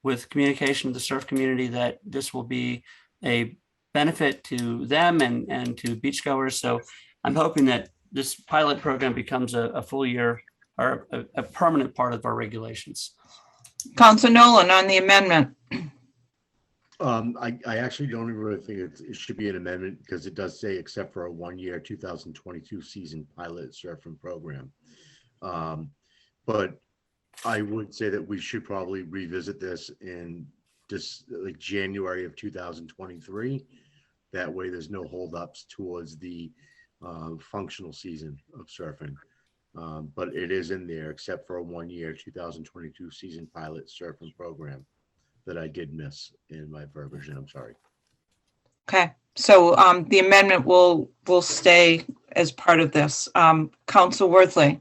with communication with the surf community, that this will be a benefit to them and to beachgoers. So I'm hoping that this pilot program becomes a full year or a permanent part of our regulations. Council Nolan on the amendment. I actually don't even really think it should be an amendment, because it does say except for a 1-year 2022 season pilot surfing program. But I would say that we should probably revisit this in just like January of 2023. That way there's no holdups towards the functional season of surfing. But it is in there except for a 1-year 2022 season pilot surfing program that I did miss in my version. I'm sorry. Okay, so the amendment will stay as part of this. Council Worthley.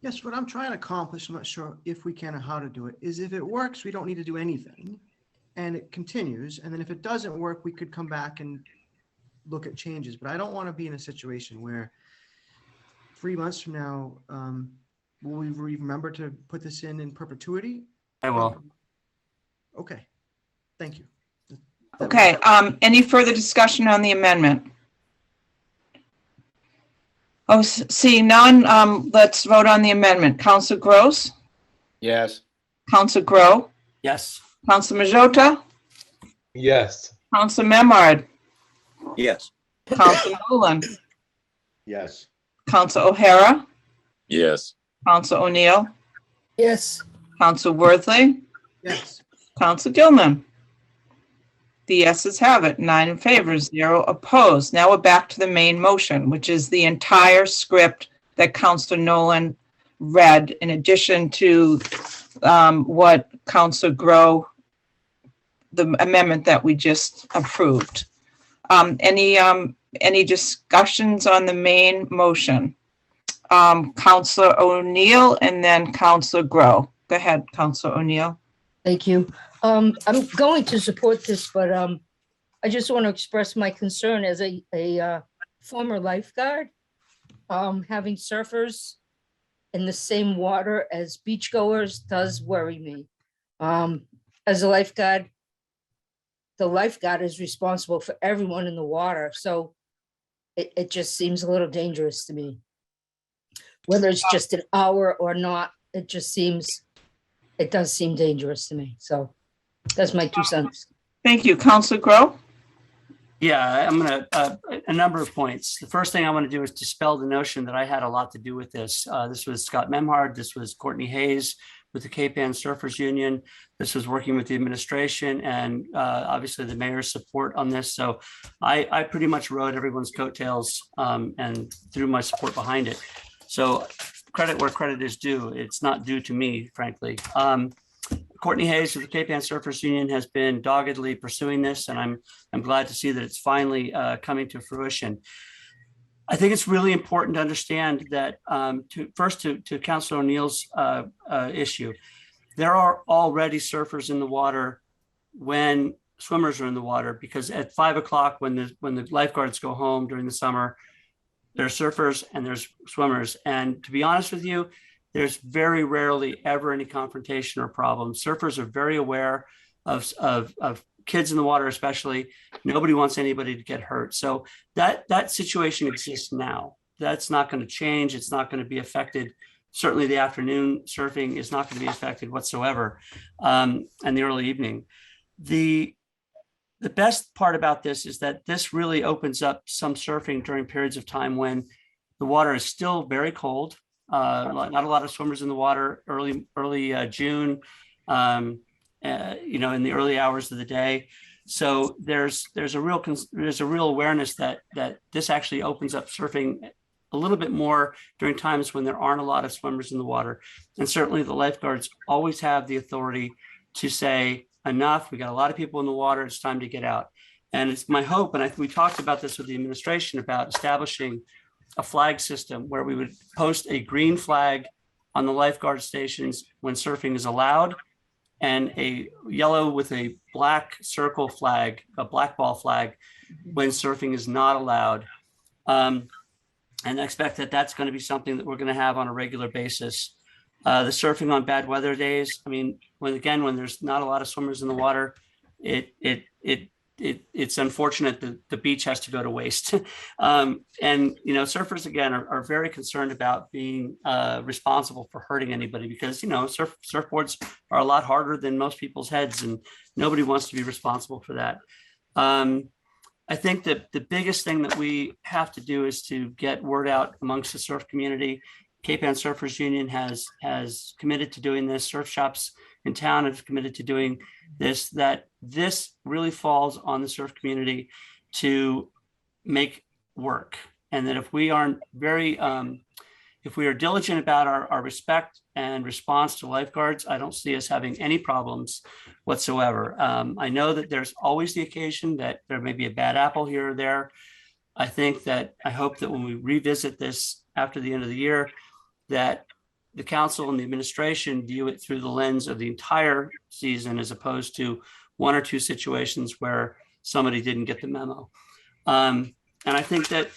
Yes, what I'm trying to accomplish, I'm not sure if we can or how to do it, is if it works, we don't need to do anything, and it continues. And then if it doesn't work, we could come back and look at changes. But I don't want to be in a situation where 3 months from now, will we remember to put this in perpetuity? I will. Okay, thank you. Okay, any further discussion on the amendment? Oh, seeing none, let's vote on the amendment. Council Gross? Yes. Council Grow? Yes. Council Majota? Yes. Council Memard, Yes. Council Nolan, Yes. Council O'Hara, Yes. Council O'Neill, Yes. Council Worthley, Yes. Council Gilman. The yeses have it, 9 in favor, 0 opposed. Now we're back to the main motion, which is the entire script that Council Nolan read, in addition to what Council Grow, the amendment that we just approved. Any discussions on the main motion? Councilor O'Neill and then Councilor Grow. Go ahead, Councilor O'Neill. Thank you. I'm going to support this, but I just want to express my concern as a former lifeguard. Having surfers in the same water as beachgoers does worry me. As a lifeguard, the lifeguard is responsible for everyone in the water, so it just seems a little dangerous to me. Whether it's just an hour or not, it does seem dangerous to me. So that's my 2 cents. Thank you. Councilor Grow? Yeah, I'm gonna, a number of points. The first thing I want to do is dispel the notion that I had a lot to do with this. This was Scott Memhard, this was Courtney Hayes with the Cape Ann Surfers Union. This was working with the administration and obviously the mayor's support on this. So I pretty much rode everyone's coattails and threw my support behind it. So credit where credit is due. It's not due to me, frankly. Courtney Hayes of the Cape Ann Surfers Union has been doggedly pursuing this, and I'm glad to see that it's finally coming to fruition. I think it's really important to understand that to Councilor O'Neill's issue, there are already surfers in the water when swimmers are in the water, because at 5 o'clock when the lifeguards go home during the summer, there's surfers and there's swimmers. And to be honest with you, there's very rarely ever any confrontation or problem. Surfers are very aware of kids in the water, especially. Nobody wants anybody to get hurt. So that situation exists now. That's not going to change. It's not going to be affected. Certainly the afternoon surfing is not going to be affected whatsoever, and the early evening. The best part about this is that this really opens up some surfing during periods of time when the water is still very cold. Not a lot of swimmers in the water early June, in the early hours of the day. So there's a real awareness that this actually opens up surfing a little bit more during times when there aren't a lot of swimmers in the water. And certainly the lifeguards always have the authority to say, enough, we got a lot of people in the water, it's time to get out. And it's my hope, and we talked about this with the administration, about establishing a flag system where we would post a green flag on the lifeguard stations when surfing is allowed, and a yellow with a black circle flag, a black ball flag, when surfing is not allowed. And I expect that that's going to be something that we're going to have on a regular basis. The surfing on bad weather days, I mean, when there's not a lot of swimmers in the water, it's unfortunate that the beach has to go to waste. Surfers again are very concerned about being responsible for hurting anybody, because surfboards are a lot harder than most people's heads, and nobody wants to be responsible for that. I think that the biggest thing that we have to do is to get word out amongst the surf community. Cape Ann Surfers Union has committed to doing this. Surf shops in town have committed to doing this, that this really falls on the surf community to make work. And that if we aren't if we are diligent about our respect and response to lifeguards, I don't see us having any problems whatsoever. I know that there's always the occasion that there may be a bad apple here or there. I hope that when we revisit this after the end of the year, that the council and the administration view it through the lens of the entire season, as opposed to one or two situations where somebody didn't get the memo. And I think that,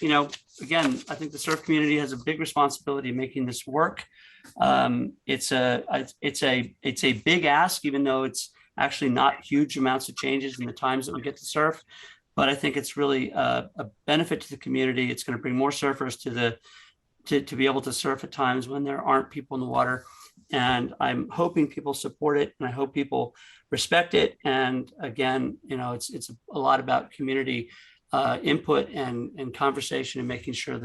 again, I think the surf community has a big responsibility in making this work. It's a big ask, even though it's actually not huge amounts of changes in the times that we get to surf. But I think it's really a benefit to the community. It's going to bring more surfers to be able to surf at times when there aren't people in the water. And I'm hoping people support it, and I hope people respect it. And again, it's a lot about community input and conversation, and making sure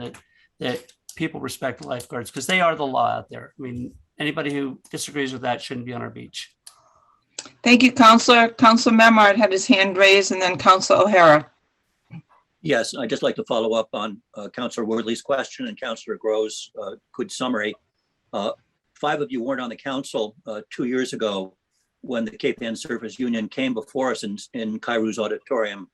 that people respect the lifeguards, because they are the law out there. I mean, anybody who disagrees with that shouldn't be on our beach. Thank you, Counselor. Counselor Memard had his hand raised, and then Counselor O'Hara. Yes, I'd just like to follow up on Councillor Wordley's question and Councillor Grove's good summary. 5 of you weren't on the council 2 years ago when the Cape Ann Surface Union came before us in Kairou's auditorium.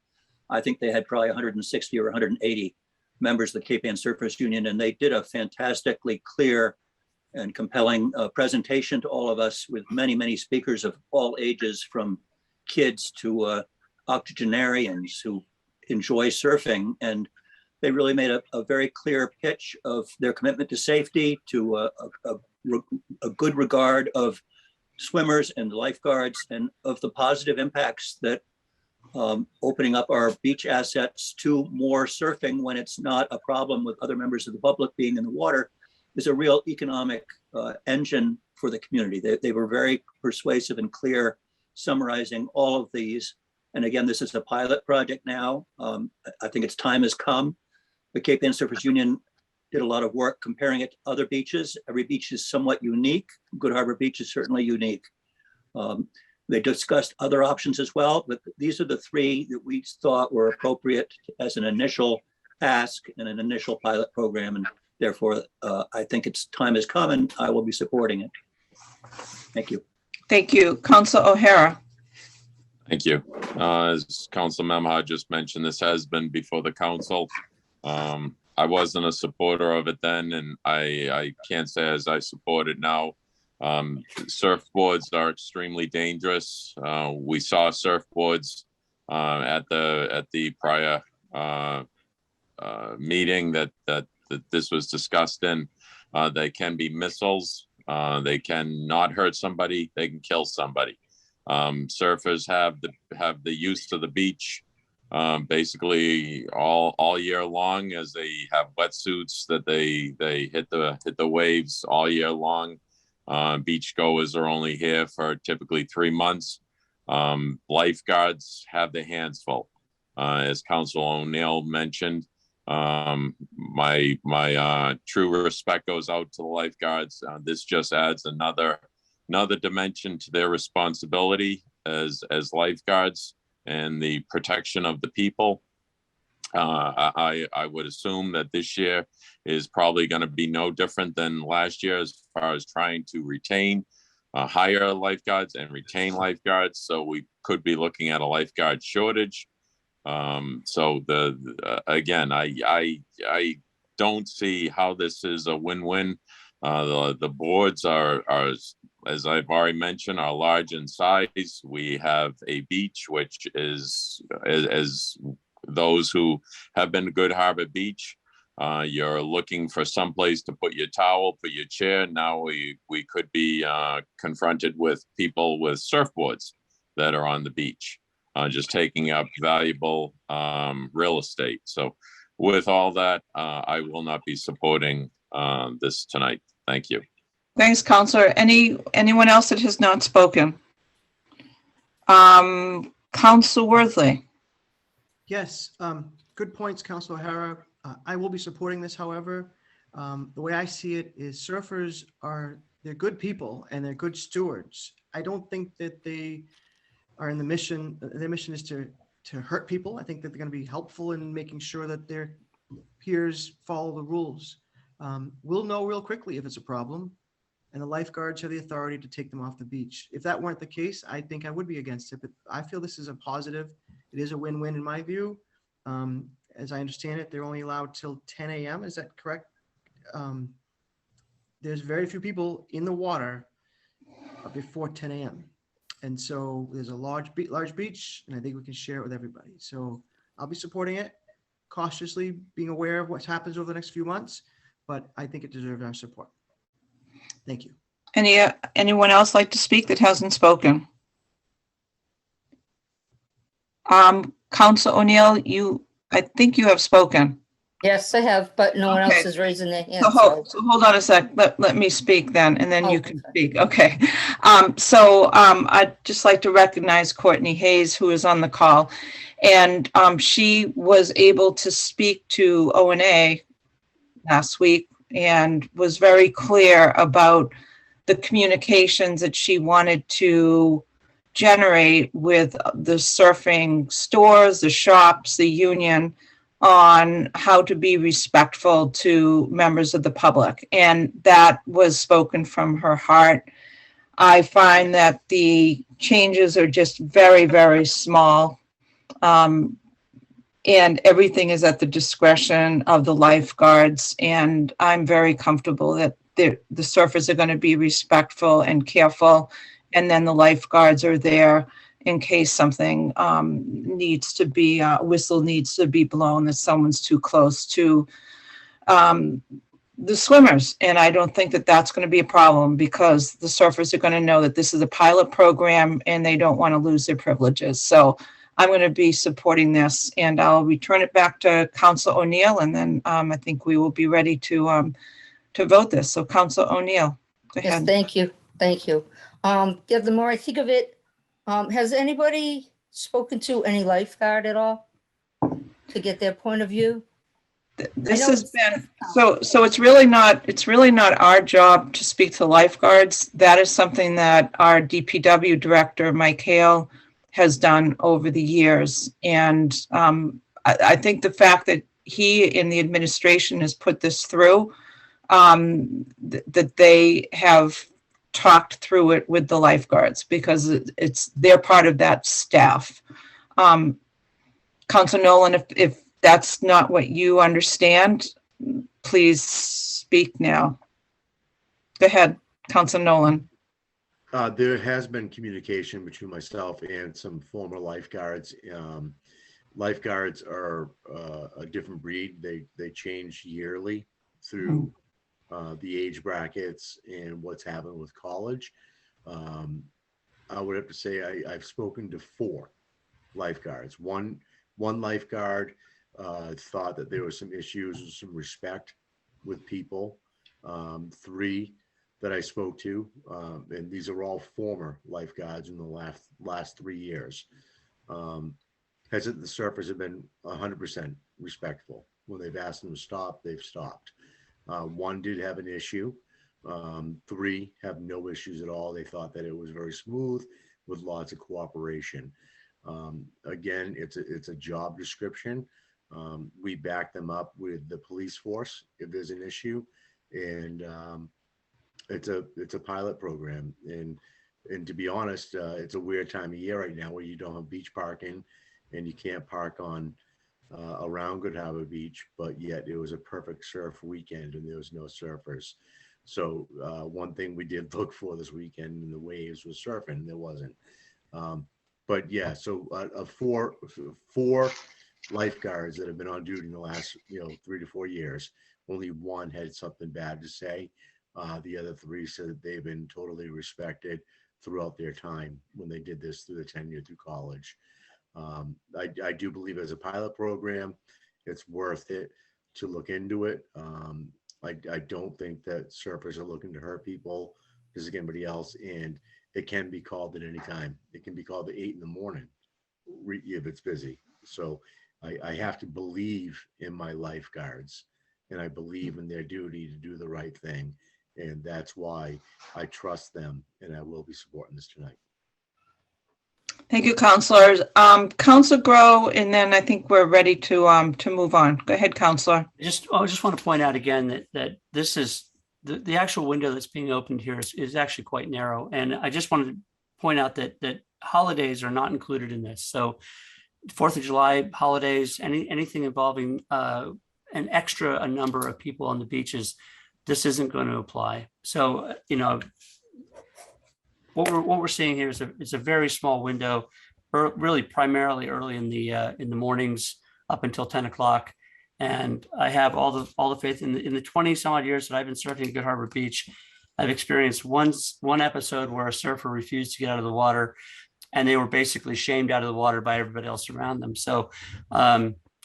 I think they had probably 160 or 180 members of the Cape Ann Surface Union, and they did a fantastically clear and compelling presentation to all of us, with many, many speakers of all ages, from kids to octogenarians who enjoy surfing. And they really made a very clear pitch of their commitment to safety, to a good regard of swimmers and lifeguards, and of the positive impacts that opening up our beach assets to more surfing when it's not a problem with other members of the public being in the water is a real economic engine for the community. They were very persuasive and clear, summarizing all of these. And again, this is a pilot project now. I think its time has come. The Cape Ann Surface Union did a lot of work comparing it to other beaches. Every beach is somewhat unique. Good Harbor Beach is certainly unique. They discussed other options as well, but these are the 3 that we thought were appropriate as an initial ask and an initial pilot program. And therefore, I think its time has come, and I will be supporting it. Thank you. Thank you. Counselor O'Hara. Thank you. As Council Memhard just mentioned, this has been before the council. I wasn't a supporter of it then, and I can't say as I support it now. Surfboards are extremely dangerous. We saw surfboards at the prior meeting that this was discussed in. They can be missiles. They can not hurt somebody. They can kill somebody. Surfers have the use to the beach basically all year long, as they have wetsuits that they hit the waves all year long. Beachgoers are only here for typically 3 months. Lifeguards have their hands full. As Councilor O'Neill mentioned, my true respect goes out to the lifeguards. This just adds another dimension to their responsibility as lifeguards and the protection of the people. I would assume that this year is probably going to be no different than last year as far as trying to retain hire lifeguards and retain lifeguards. So we could be looking at a lifeguard shortage. So again, I don't see how this is a win-win. The boards are, as I've already mentioned, are large in size. We have a beach, which is, as those who have been to Good Harbor Beach, you're looking for some place to put your towel, put your chair. Now we could be confronted with people with surfboards that are on the beach, just taking up valuable real estate. So with all that, I will not be supporting this tonight. Thank you. Thanks, Counselor. Anyone else that has not spoken? Counselor Worthley. Yes, good points, Councilor O'Hara. I will be supporting this, however. The way I see it is surfers they're good people and they're good stewards. I don't think that they are in the mission. Their mission is to hurt people. I think that they're going to be helpful in making sure that their peers follow the rules. We'll know real quickly if it's a problem, and the lifeguards have the authority to take them off the beach. If that weren't the case, I think I would be against it, but I feel this is a positive. It is a win-win in my view. As I understand it, they're only allowed till 10 a.m. Is that correct? There's very few people in the water before 10 a.m. And so there's a large beach, and I think we can share it with everybody. So I'll be supporting it cautiously, being aware of what happens over the next few months, but I think it deserves our support. Thank you. Anyone else like to speak that hasn't spoken? Councilor O'Neill, I think you have spoken. Yes, I have, but no one Okay. else is raising their hand. So hold on a sec. Let me speak then, and then you can speak. Okay. I'd just like to recognize Courtney Hayes, who is on the call. And she was able to speak to O&A last week and was very clear about the communications that she wanted to generate with the surfing stores, the shops, the union, on how to be respectful to members of the public. And that was spoken from her heart. I find that the changes are just very, very small. And everything is at the discretion of the lifeguards. And I'm very comfortable that the surfers are going to be respectful and careful. And then the lifeguards are there in case something needs to be, a whistle needs to be blown, that someone's too close to the swimmers. And I don't think that that's going to be a problem, because the surfers are going to know that this is a pilot program and they don't want to lose their privileges. So I'm going to be supporting this, and I'll return it back to Council O'Neill, and then I think we will be ready to vote this. So Council O'Neill, go Yes, ahead. thank you. Thank you. Yeah, the more I think of it, has anybody spoken to any lifeguard at all to get their point of view? This has been, so it's really not our job to speak to lifeguards. That is something that our DPW director, Mike Cahill, has done over the years. And I think the fact that he in the administration has put this through, that they have talked through it with the lifeguards, because they're part of that staff. Council Nolan, if that's not what you understand, please speak now. Go ahead, Council Nolan. There has been communication between myself and some former lifeguards. Lifeguards are a different breed. They change yearly through the age brackets and what's happened with college. I would have to say I've spoken to 4 lifeguards. One lifeguard thought that there were some issues with some respect with people. 3 that I spoke to, and these are all former lifeguards in the last 3 years. Has it the surfers have been 100% respectful. When they've asked them to stop, they've stopped. 1 did have an issue. 3 have no issues at all. They thought that it was very smooth with lots of cooperation. Again, it's a job description. We back them up with the police force if there's an issue, and it's a pilot program. And to be honest, it's a weird time of year right now where you don't have beach parking and you can't park on around Good Harbor Beach, but yet it was a perfect surf weekend and there was no surfers. So one thing we did look for this weekend in the waves was surfing. There wasn't. But yeah, so of four lifeguards that have been on duty in the last 3 to 4 years, only 1 had something bad to say. The other 3 said that they've been totally respected throughout their time when they did this through the tenure through college. I do believe as a pilot program, it's worth it to look into it. I don't think that surfers are looking to hurt people just like anybody else, and it can be called at any time. It can be called at 8 in the morning if it's busy. So I have to believe in my lifeguards, and I believe in their duty to do the right thing. And that's why I trust them, and I will be supporting this tonight. Thank you, councilors. Council Grow, and then I think we're ready to move on. Go ahead, councilor. I just want to point out again that this is the actual window that's being opened here is actually quite narrow. And I just wanted to point out that holidays are not included in this. So 4th of July holidays, anything involving an extra number of people on the beaches, this isn't going to apply. So, what we're seeing here is a very small window, really primarily early in the mornings up until 10 o'clock. And I have all the faith in the 20 some odd years that I've been surfing at Good Harbor Beach. I've experienced one episode where a surfer refused to get out of the water, and they were basically shamed out of the water by everybody else around them. So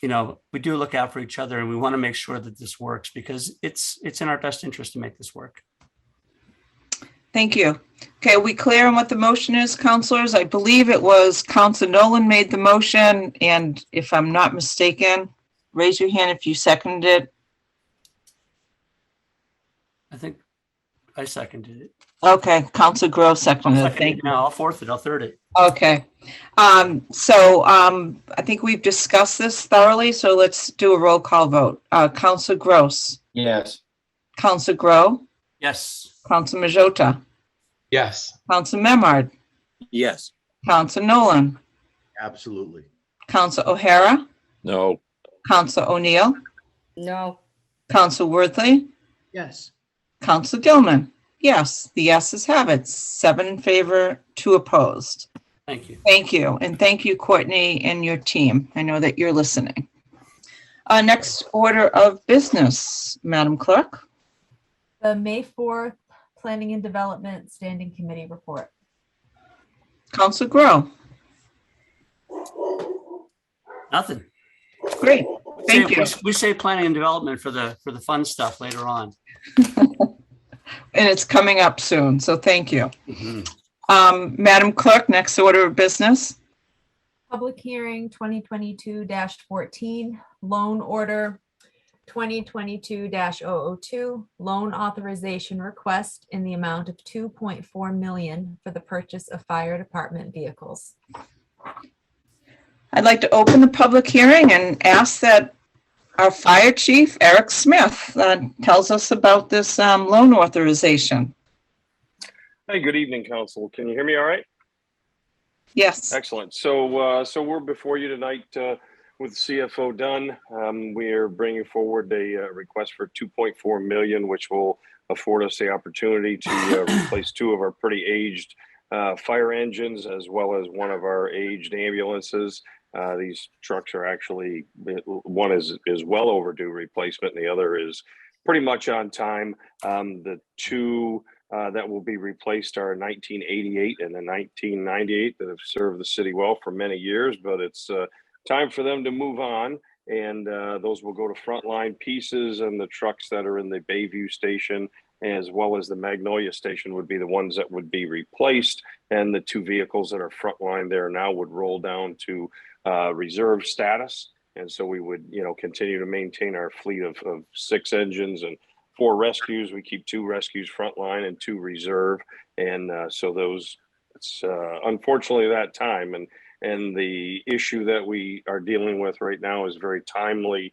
we do look out for each other, and we want to make sure that this works because it's in our best interest to make this work. Thank you. Okay, are we clear on what the motion is, counselors? I believe it was Councilor Nolan made the motion, and if I'm not mistaken, raise your hand if you seconded it. I think I seconded it. Okay, Councilor Grow seconded it. Thank you. Now I'll fourth it. I'll third it. Okay. I think we've discussed this thoroughly, so let's do a roll call vote. Councilor Gross. Yes. Councilor Grow. Yes. Councilor Majota. Yes. Councilor Memard. Yes. Councilor Nolan. Absolutely. Councilor O'Hara. No. Councilor O'Neill. No. Councilor Worthley. Yes. Councilor Gilman. Yes, the yeses have it. 7 in favor, 2 opposed. Thank you. Thank you. And thank you, Courtney, and your team. I know that you're listening. Next order of business, Madam Clerk. The May 4th Planning and Development Standing Committee report. Councilor Grow. Nothing. Great. Thank you. We say planning and development for the fun stuff later on. And it's coming up soon, so thank you. Mm-hmm. Madam Clerk, next order of business. Public hearing 2022-14, loan order 2022-002, loan authorization request in the amount of 2.4 million for the purchase of fire department vehicles. I'd like to open the public hearing and ask that our fire chief, Eric Smith, tells us about this loan authorization. Hey, good evening, Council. Can you hear me all right? Yes. Excellent. So we're before you tonight with CFO done. We are bringing forward a request for 2.4 million, which will afford us the opportunity to replace 2 of our pretty aged fire engines, as well as 1 of our aged ambulances. These trucks are actually, one is well overdue replacement, and the other is pretty much on time. The 2 that will be replaced are 1988 and the 1998 that have served the city well for many years, but it's time for them to move on, and those will go to frontline pieces, and the trucks that are in the Bayview station as well as the Magnolia station would be the ones that would be replaced, and the 2 vehicles that are frontline there now would roll down to reserve status. And so we would, continue to maintain our fleet of 6 engines and 4 rescues. We keep 2 rescues frontline and 2 reserve. And so those, it's unfortunately that time. And the issue that we are dealing with right now is very timely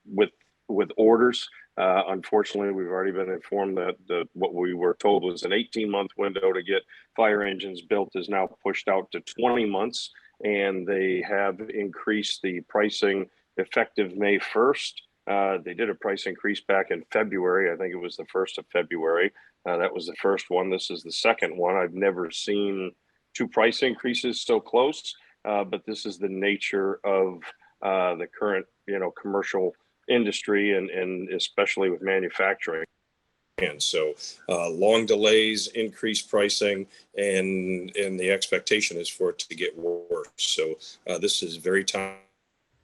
with orders. Unfortunately, we've already been informed that what we were told was an 18-month window to get fire engines built is now pushed out to 20 months. And they have increased the pricing effective May 1st. They did a price increase back in February. I think it was the 1st of February. That was the first one. This is the second one. I've never seen 2 price increases so close, but this is the nature of the current, commercial industry and especially with manufacturing. And so long delays, increased pricing, and the expectation is for it to get worse. So this is very time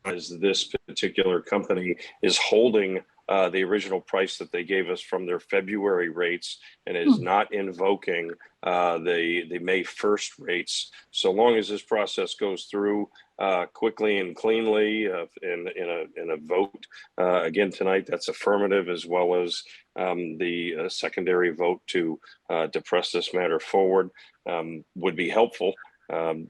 as this particular company is holding the original price that they gave us from their February rates and is not invoking the May 1st rates. So long as this process goes through quickly and cleanly in a vote again tonight, that's affirmative, as well as the secondary vote to press this matter forward would be helpful.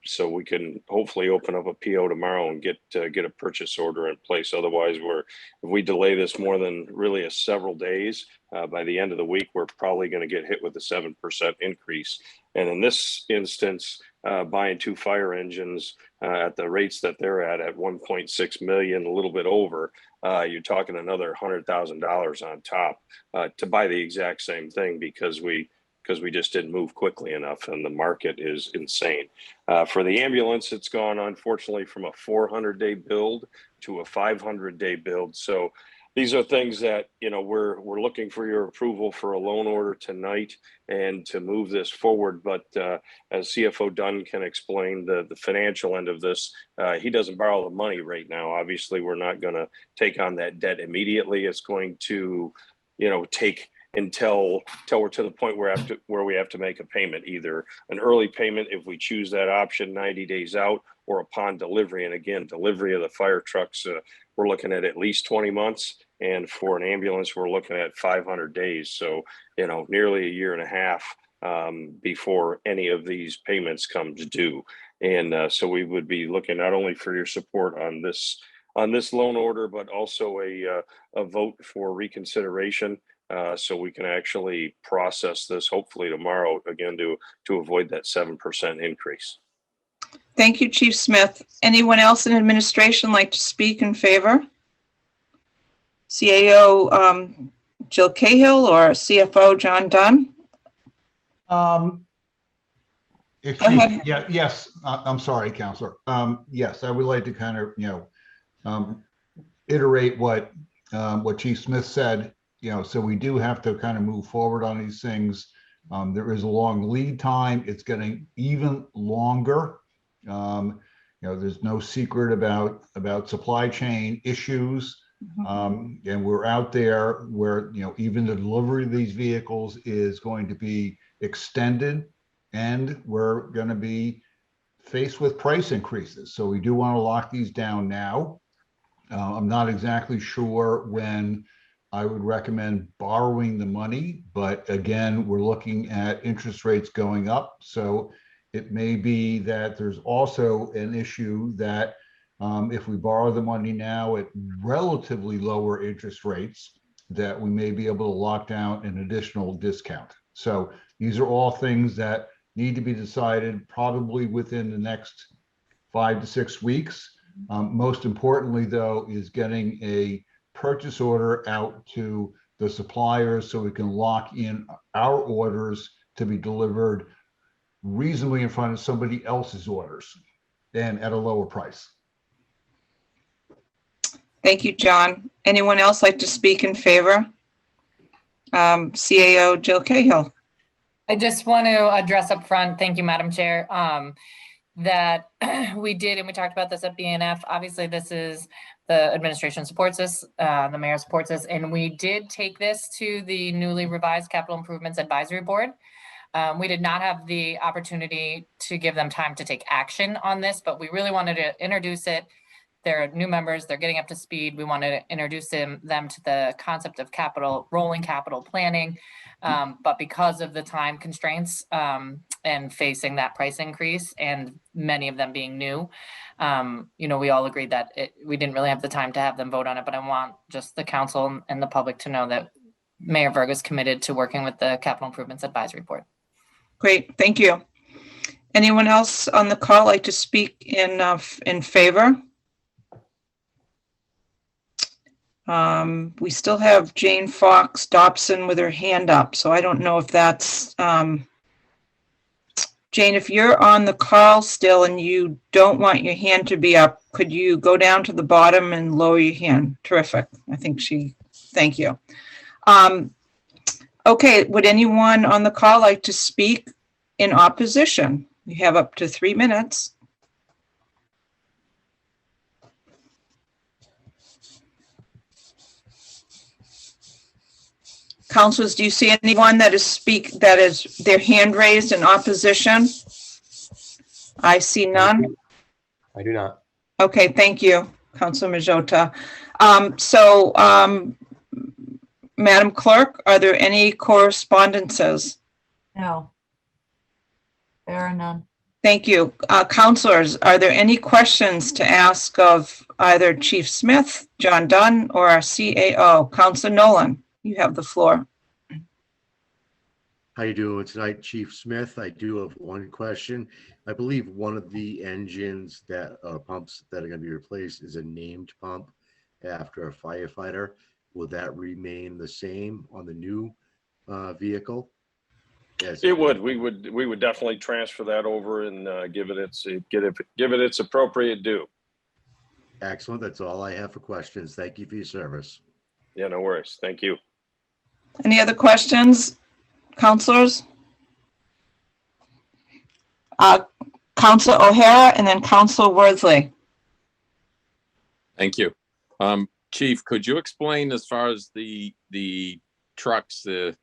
So we can hopefully open up a PO tomorrow and get a purchase order in place. Otherwise, if we delay this more than really several days, by the end of the week, we're probably going to get hit with a 7% increase. And in this instance, buying 2 fire engines at the rates that they're at 1.6 million, a little bit over, you're talking another $100,000 on top to buy the exact same thing because we just didn't move quickly enough, and the market is insane. For the ambulance, it's gone, unfortunately, from a 400-day build to a 500-day build. So these are things that, you know, we're looking for your approval for a loan order tonight and to move this forward. But as CFO Dunn can explain the financial end of this, he doesn't borrow the money right now. Obviously, we're not going to take on that debt immediately. It's going to, you know, take until we're to the point where we have to make a payment, either an early payment if we choose that option 90 days out, or upon delivery. And again, delivery of the fire trucks, we're looking at least 20 months. And for an ambulance, we're looking at 500 days. So, you know, nearly a year and a half before any of these payments come due. And so we would be looking not only for your support on this loan order, but also a vote for reconsideration, so we can actually process this hopefully tomorrow, again, to avoid that 7% increase. Thank you, Chief Smith. Anyone else in administration like to speak in favor? CAO Jill Cahill or CFO John Dunn? Yes, I'm sorry, Counselor. Yes, I would like to kind of, iterate what Chief Smith said. So we do have to kind of move forward on these things. There is a long lead time. It's getting even longer. There's no secret about supply chain issues. And we're out there where, even the delivery of these vehicles is going to be extended, and we're going to be faced with price increases. So we do want to lock these down now. I'm not exactly sure when I would recommend borrowing the money, but again, we're looking at interest rates going up. So it may be that there's also an issue that if we borrow the money now at relatively lower interest rates, that we may be able to lock down an additional discount. So these are all things that need to be decided probably within the next 5 to 6 weeks. Most importantly, though, is getting a purchase order out to the suppliers so we can lock in our orders to be delivered reasonably in front of somebody else's orders and at a lower price. Thank you, John. Anyone else like to speak in favor? CAO Jill Cahill. I just want to address up front, thank you, Madam Chair, that we did, and we talked about this at BNF. Obviously, this is, the administration supports this, the mayor supports this, and we did take this to the newly revised Capital Improvements Advisory Board. We did not have the opportunity to give them time to take action on this, but we really wanted to introduce it. They're new members, they're getting up to speed. We wanted to introduce them to the concept of rolling capital planning. But because of the time constraints and facing that price increase, and many of them being new, we all agreed that we didn't really have the time to have them vote on it. But I want just the council and the public to know that Mayor Verga is committed to working with the Capital Improvements Advisory Board. Great, thank you. Anyone else on the call like to speak in favor? We still have Jane Fox Dobson with her hand up, so I don't know if that's Jane, if you're on the call still and you don't want your hand to be up, could you go down to the bottom and lower your hand? Terrific. I think thank you. Okay, would anyone on the call like to speak in opposition? You have up to 3 minutes. Councilors, do you see anyone that is their hand raised in opposition? I see none. I do not. Okay, thank you, Councilor Majota. Madam Clerk, are there any correspondences? No, there are none. Thank you. Councilors, are there any questions to ask of either Chief Smith, John Dunn, or our CAO? Councilor Nolan, you have the floor. How you doing tonight, Chief Smith? I do have one question. I believe one of the engines that pumps that are going to be replaced is a named pump after a firefighter. Will that remain the same on the new vehicle? It would. We would definitely transfer that over and give it its appropriate due. Excellent. That's all I have for questions. Thank you for your service. Yeah, no worries. Thank you. Any other questions, counselors? Council O'Hara and then Council Worthley. Thank you. Chief, could you explain as far as the trucks, the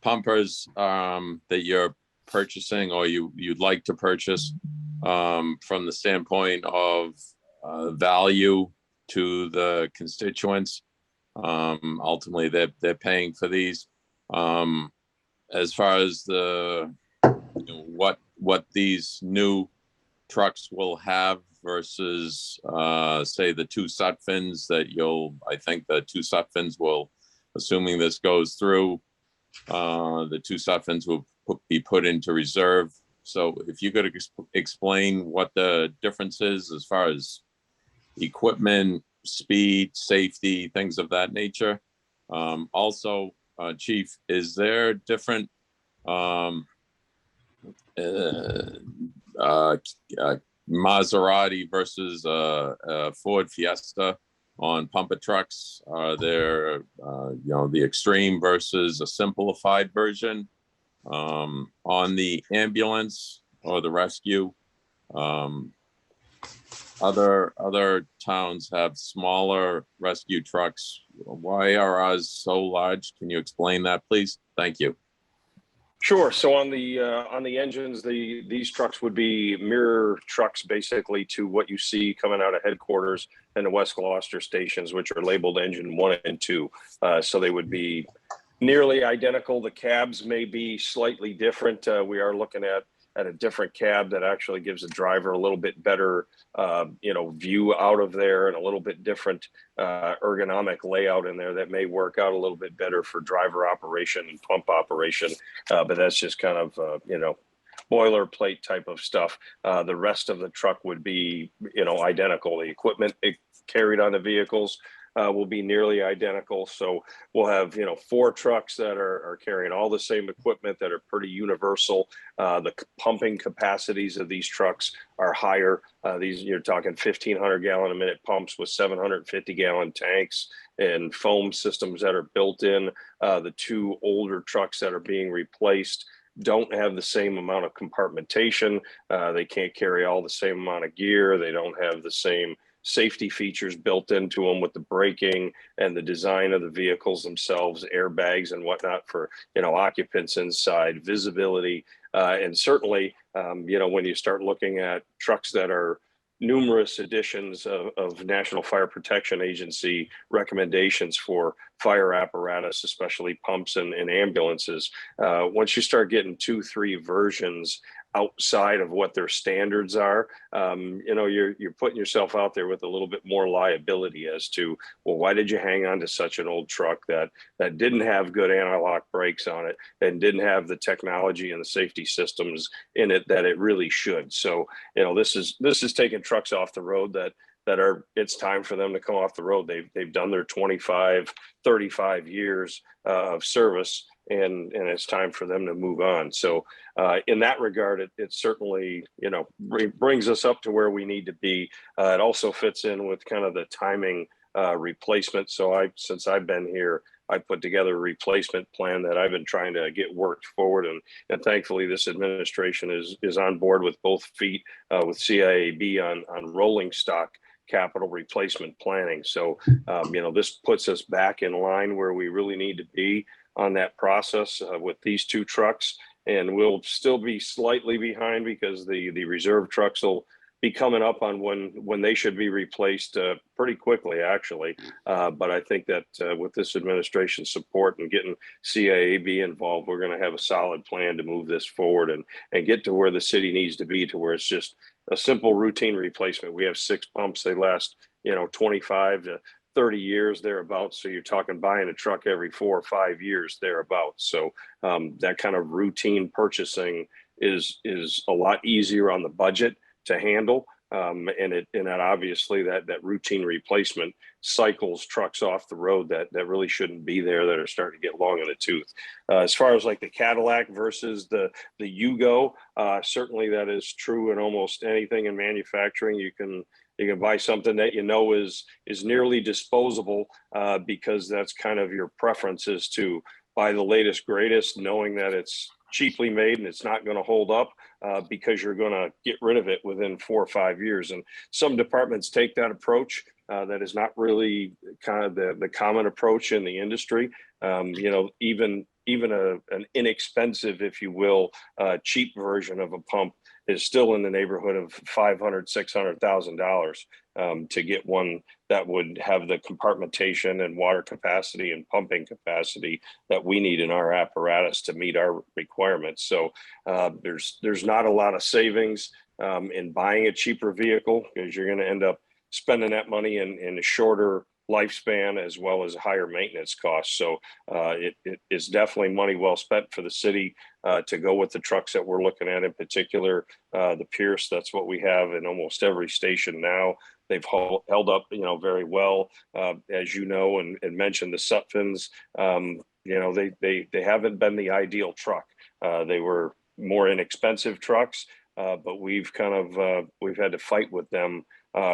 pumpers that you're purchasing or you'd like to purchase from the standpoint of value to the constituents? Ultimately, they're paying for these. As far as the what these new trucks will have versus say the two Sutphens that I think the two Sutphens will, assuming this goes through, the two Sutphens will be put into reserve. So if you could explain what the difference is as far as equipment, speed, safety, things of that nature. Also, Chief, is there different Maserati versus Ford Fiesta on pumper trucks? Are there, the extreme versus a simplified version on the ambulance or the rescue? Other towns have smaller rescue trucks. Why are ours so large? Can you explain that, please? Thank you. Sure. So on the engines, these trucks would be mirror trucks, basically, to what you see coming out of headquarters and the West Gloucester stations, which are labeled engine 1 and 2. So they would be nearly identical. The cabs may be slightly different. We are looking at a different cab that actually gives the driver a little bit better, view out of there, and a little bit different ergonomic layout in there that may work out a little bit better for driver operation and pump operation. But that's just kind of, boilerplate type of stuff. The rest of the truck would be, identical. The equipment carried on the vehicles will be nearly identical. So we'll have, 4 trucks that are carrying all the same equipment that are pretty universal. The pumping capacities of these trucks are higher. You're talking 1,500 gallon a minute pumps with 750 gallon tanks and foam systems that are built in. The 2 older trucks that are being replaced don't have the same amount of compartmentation. They can't carry all the same amount of gear. They don't have the same safety features built into them with the braking and the design of the vehicles themselves, airbags and whatnot for, occupants inside, visibility. And certainly, when you start looking at trucks that are numerous editions of National Fire Protection Agency recommendations for fire apparatus, especially pumps and ambulances, once you start getting 2-3 versions outside of what their standards are, you're putting yourself out there with a little bit more liability as to, well, why did you hang on to such an old truck that didn't have good anti-lock brakes on it and didn't have the technology and the safety systems in it that it really should? So, this is taking trucks off the road that it's time for them to come off the road. They've done their 25, 35 years of service, and it's time for them to move on. So in that regard, it certainly, brings us up to where we need to be. It also fits in with kind of the timing replacement. So since I've been here, I put together a replacement plan that I've been trying to get worked forward. And thankfully, this administration is on board with both feet with CIAB on rolling stock capital replacement planning. So, this puts us back in line where we really need to be on that process with these 2 trucks. And we'll still be slightly behind because the reserve trucks will be coming up on when they should be replaced pretty quickly, actually. But I think that with this administration's support and getting CIAB involved, we're going to have a solid plan to move this forward and get to where the city needs to be, to where it's just a simple routine replacement. We have 6 pumps. They last, 25 to 30 years thereabouts. So you're talking buying a truck every 4 or 5 years thereabouts. So that kind of routine purchasing is a lot easier on the budget to handle. And that obviously that routine replacement cycles trucks off the road that really shouldn't be there, that are starting to get long in the tooth. As far as like the Cadillac versus the Yugo, certainly that is true in almost anything in manufacturing. You can You can buy something that you know is nearly disposable, because that's kind of your preference, is to buy the latest greatest, knowing that it's cheaply made and it's not going to hold up, because you're going to get rid of it within 4 or 5 years. And some departments take that approach. That is not really kind of the common approach in the industry. You know, even an inexpensive, if you will, cheap version of a pump is still in the neighborhood of $500,000-$600,000 to get one that would have the compartmentation and water capacity and pumping capacity that we need in our apparatus to meet our requirements. So there's not a lot of savings in buying a cheaper vehicle, because you're going to end up spending that money in a shorter lifespan as well as higher maintenance costs. So it is definitely money well spent for the city to go with the trucks that we're looking at, in particular the Pierce. That's what we have in almost every station now. They've held up, you know, very well, as you know, and mentioned the Sutphens. You know, they haven't been the ideal truck. They were more inexpensive trucks, but we've had to fight with them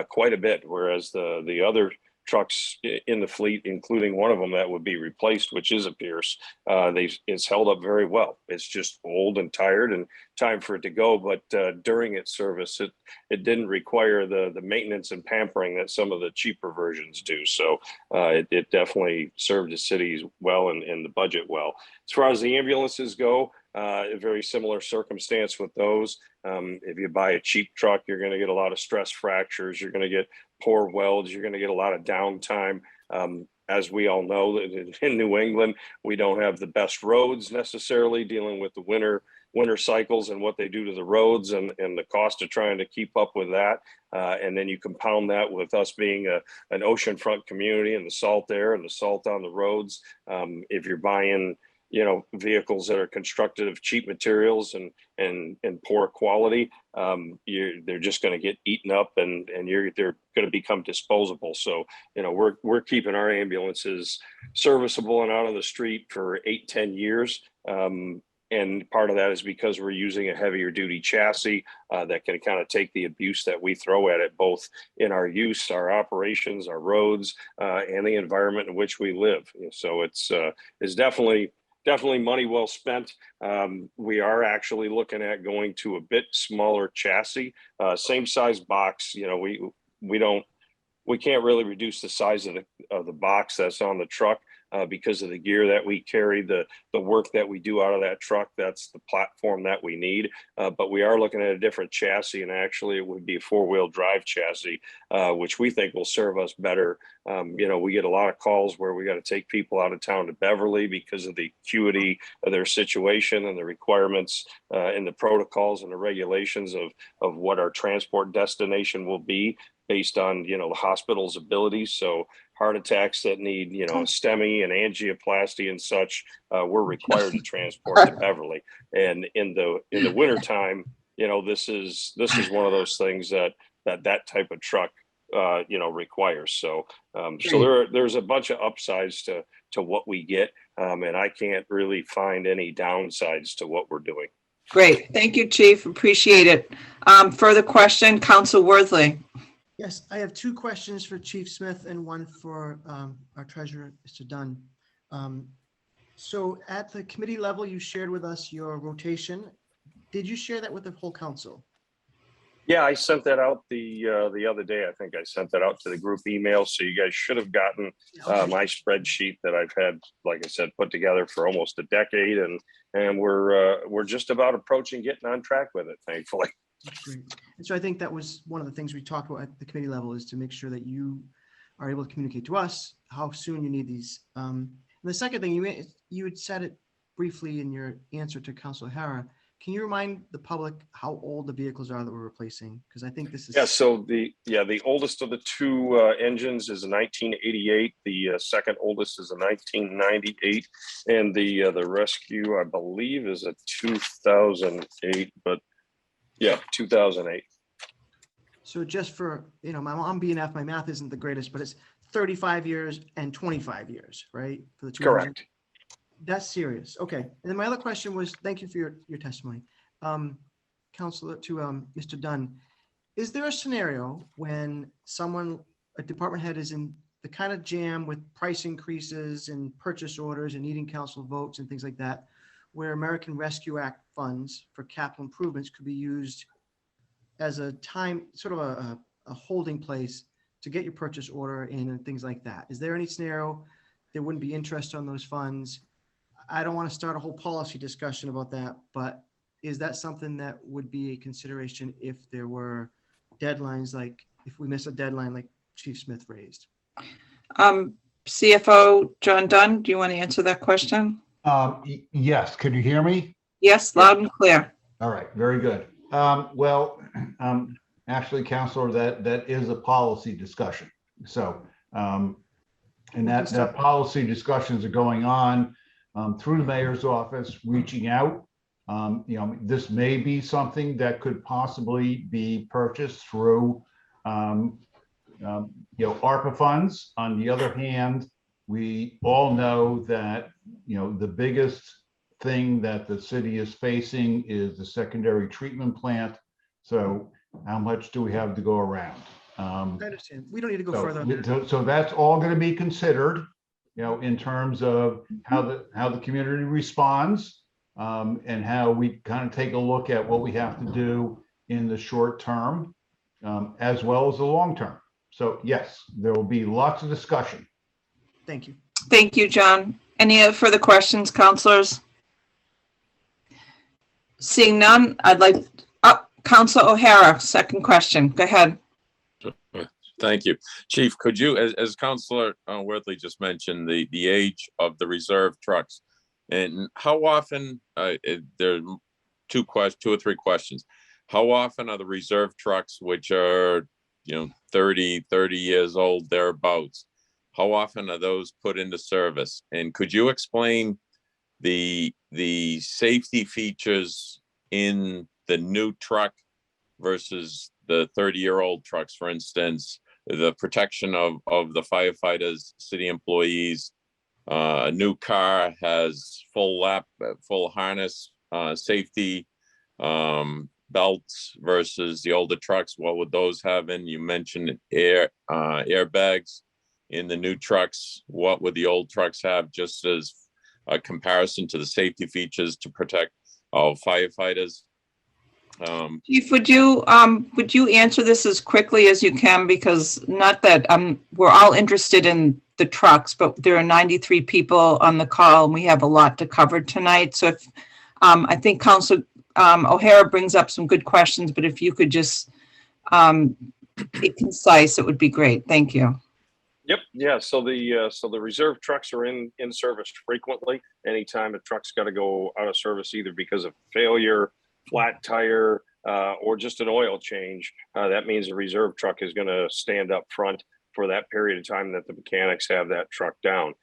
quite a bit, whereas the other trucks in the fleet, including one of them that would be replaced, which is a Pierce, it's held up very well. It's just old and tired and time for it to go. But during its service, it didn't require the maintenance and pampering that some of the cheaper versions do. So it definitely served the cities well and the budget well. As far as the ambulances go, a very similar circumstance with those. If you buy a cheap truck, you're going to get a lot of stress fractures. You're going to get poor welds. You're going to get a lot of downtime. As we all know, in New England, we don't have the best roads necessarily, dealing with the winter cycles and what they do to the roads and the cost of trying to keep up with that. And then you compound that with us being an oceanfront community and the salt there and the salt on the roads. If you're buying, you know, vehicles that are constructed of cheap materials and poor quality, they're just going to get eaten up and they're going to become disposable. So, you know, we're keeping our ambulances serviceable and out on the street for 8-10 years. And part of that is because we're using a heavier duty chassis that can kind of take the abuse that we throw at it, both in our use, our operations, our roads, and the environment in which we live. So it's definitely money well spent. We are actually looking at going to a bit smaller chassis, same size box. You know, we can't really reduce the size of the box that's on the truck because of the gear that we carry, the work that we do out of that truck. That's the platform that we need. But we are looking at a different chassis, and actually it would be a 4-wheel drive chassis, which we think will serve us better. You know, we get a lot of calls where we got to take people out of town to Beverly because of the acuity of their situation and the requirements and the protocols and the regulations of what our transport destination will be based on, you know, the hospital's abilities. So heart attacks that need, you know, STEMI and angioplasty and such, we're required to transport to Beverly. And in the wintertime, you know, this is one of those things that type of truck, you know, requires. So there's a bunch of upsides to what we get, and I can't really find any downsides to what we're doing. Great. Thank you, Chief. Appreciate it. Further question, Council Worthley. Yes, I have 2 questions for Chief Smith and one for our treasurer, Mr. Dunn. So at the committee level, you shared with us your rotation. Did you share that with the whole council? Yeah, I sent that out the other day. I think I sent that out to the group email. So you guys should have gotten my spreadsheet that I've had, like I said, put together for almost a decade, and we're just about approaching getting on track with it, thankfully. That's great. And so I think that was one of the things we talked about at the committee level, is to make sure that you are able to communicate to us how soon you need these. And the second thing, you had said it briefly in your answer to Councilor Hara. Can you remind the public how old the vehicles are that we're replacing? Because I think this is... Yeah, so the oldest of the 2 engines is a 1988. The second oldest is a 1998. And the Rescue, I believe, is a 2008, but yeah, 2008. So just for, you know, I'm BNF, my math isn't the greatest, but it's 35 years and 25 years, right? For the 2 Correct. engines? That's serious. Okay. And then my other question was, thank you for your testimony. Councilor, to Mr. Dunn, Is there a scenario when a department head is in the kind of jam with price increases and purchase orders and needing council votes and things like that, where American Rescue Act funds for capital improvements could be used as a time, sort of a holding place to get your purchase order in and things like that? Is there any scenario there wouldn't be interest on those funds? I don't want to start a whole policy discussion about that, but is that something that would be a consideration if there were deadlines, like if we miss a deadline like Chief Smith raised? CFO John Dunn, do you want to answer that question? Yes, can you hear me? Yes, loud and clear. All right, very good. Actually, Counselor, that is a policy discussion. So, and that policy discussions are going on through the mayor's office, reaching out. This may be something that could possibly be purchased through, ARPA funds. On the other hand, we all know that, the biggest thing that the city is facing is the secondary treatment plant. So how much do we have to go around? I understand. We don't need to go further. So that's all going to be considered, in terms of how the community responds, and how we kind of take a look at what we have to do in the short term, as well as the long term. So yes, there will be lots of discussion. Thank you. Thank you, John. Any further questions, councilors? Seeing none, I'd like, Councilor O'Hara, second question. Go ahead. Thank you. Chief, could you, as Councilor Worthley just mentioned, the age of the reserve trucks, and how often, there are two or three questions. How often are the reserve trucks, which are, 30 years old, thereabouts, how often are those put into service? And could you explain the safety features in the new truck versus the 30-year-old trucks? For instance, the protection of the firefighters, city employees. A new car has full harness, safety belts versus the older trucks. What would those have in? You mentioned airbags in the new trucks. What would the old trucks have, just as a comparison to the safety features to protect all firefighters? Chief, would you answer this as quickly as you can, because not that we're all interested in the trucks, but there are 93 people on the call and we have a lot to cover tonight. So if I think Councilor O'Hara brings up some good questions, but if you could just be concise, it would be great. Thank you. Yep. Yeah. So the reserve trucks are in service frequently. Anytime a truck's got to go out of service, either because of failure, flat tire, or just an oil change, that means the reserve truck is going to stand up front for that period of time that the mechanics have that truck down.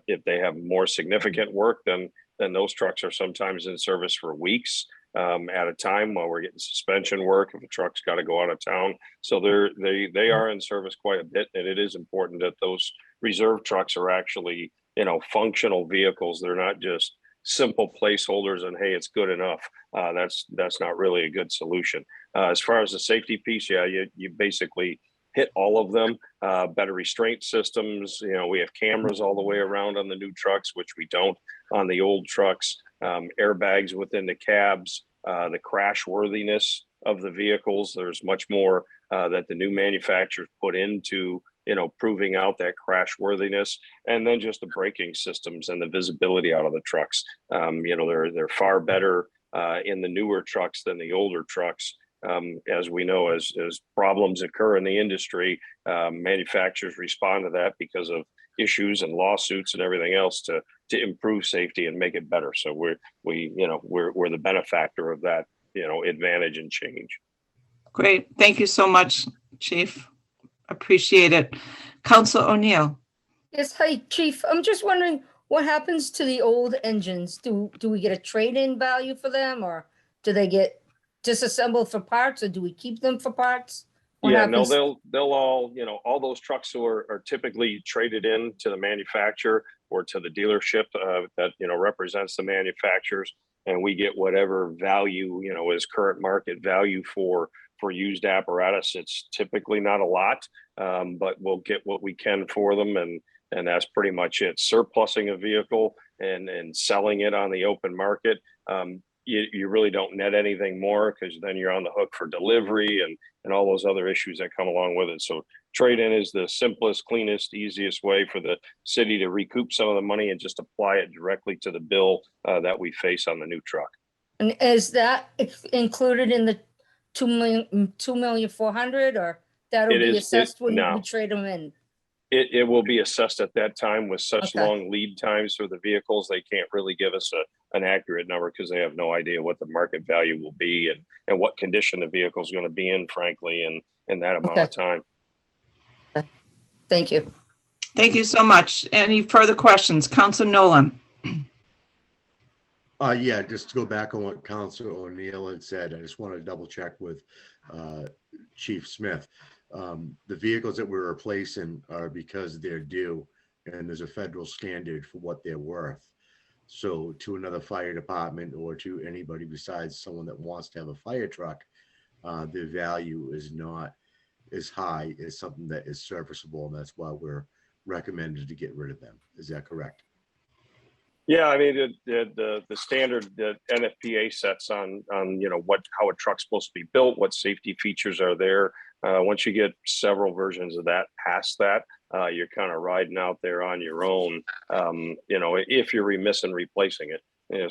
If they have more significant work, then those trucks are sometimes in service for weeks at a time while we're getting suspension work if a truck's got to go out of town. So they are in service quite a bit, and it is important that those reserve trucks are actually, functional vehicles. They're not just simple placeholders and, hey, it's good enough. That's not really a good solution. As far as the safety piece, yeah, you basically hit all of them. Better restraint systems. We have cameras all the way around on the new trucks, which we don't on the old trucks. Airbags within the cabs, the crash worthiness of the vehicles. There's much more that the new manufacturers put into, proving out that crash worthiness, and then just the braking systems and the visibility out of the trucks. They're far better in the newer trucks than the older trucks. As we know, as problems occur in the industry, manufacturers respond to that because of issues and lawsuits and everything else to improve safety and make it better. So we're the benefactor of that, advantage and change. Great. Thank you so much, Chief. Appreciate it. Councilor O'Neill. Yes, hi, Chief. I'm just wondering what happens to the old engines? Do we get a trade-in value for them, or do they get disassembled for parts, or do we keep them for parts? What happens? No, they'll all, all those trucks who are typically traded in to the manufacturer or to the dealership that, represents the manufacturers, and we get whatever value, is current market value for for used apparatus. It's typically not a lot, but we'll get what we can for them, and that's pretty much it. Surplusing a vehicle and selling it on the open market, you really don't net anything more, because then you're on the hook for delivery and all those other issues that come along with it. So trade-in is the simplest, cleanest, easiest way for the city to recoup some of the money and just apply it directly to the bill that we face on the new truck. And is that included in the 2,400,000, or that'll It be is- assessed when no. we trade them in? It will be assessed at that time. With such Okay. long lead times for the vehicles, they can't really give us an accurate number, because they have no idea what the market value will be and what condition the vehicle is going to be in, frankly, in that amount of time. Thank you. Thank you so much. Any further questions? Council Nolan? Yeah, just to go back on what Councilor O'Neill had said, I just want to double check with Chief Smith. The vehicles that we're replacing are because they're due, and there's a federal standard for what they're worth. So to another fire department, or to anybody besides someone that wants to have a fire truck, their value is not as high as something that is serviceable, and that's why we're recommended to get rid of them. Is that correct? Yeah, I mean, the standard that NFPA sets on how a truck's supposed to be built, what safety features are there. Once you get several versions of that past that, you're kind of riding out there on your own. If you're remiss in replacing it,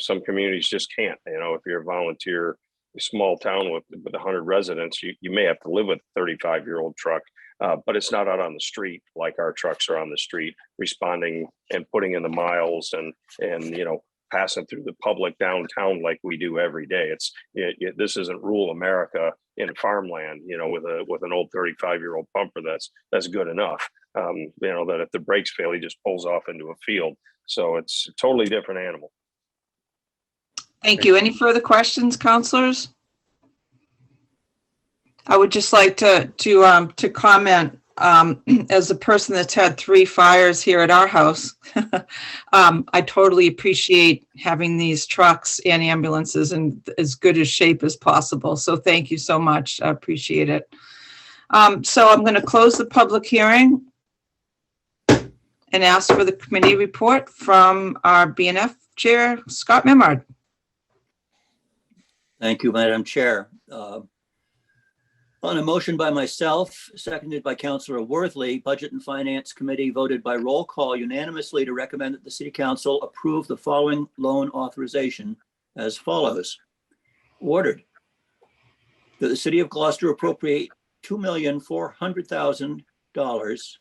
some communities just can't. If you're a volunteer, small town with 100 residents, you may have to live with a 35-year-old truck. But it's not out on the street like our trucks are on the street, responding and putting in the miles and passing through the public downtown like we do every day. This isn't rural America in farmland, with an old 35-year-old pumper that's good enough. That if the brakes fail, he just pulls off into a field. So it's a totally different animal. Thank you. Any further questions, councilors? I would just like to comment, as a person that's had 3 fires here at our house, I totally appreciate having these trucks and ambulances in as good a shape as possible. So thank you so much. I appreciate it. So I'm going to close the public hearing and ask for the committee report from our BNF Chair, Scott Memard. Thank you, Madam Chair. On a motion by myself, seconded by Councilor Worthley, Budget and Finance Committee voted by roll call unanimously to recommend that the City Council approve the following loan authorization as follows. Ordered that the City of Gloucester appropriate $2,400,000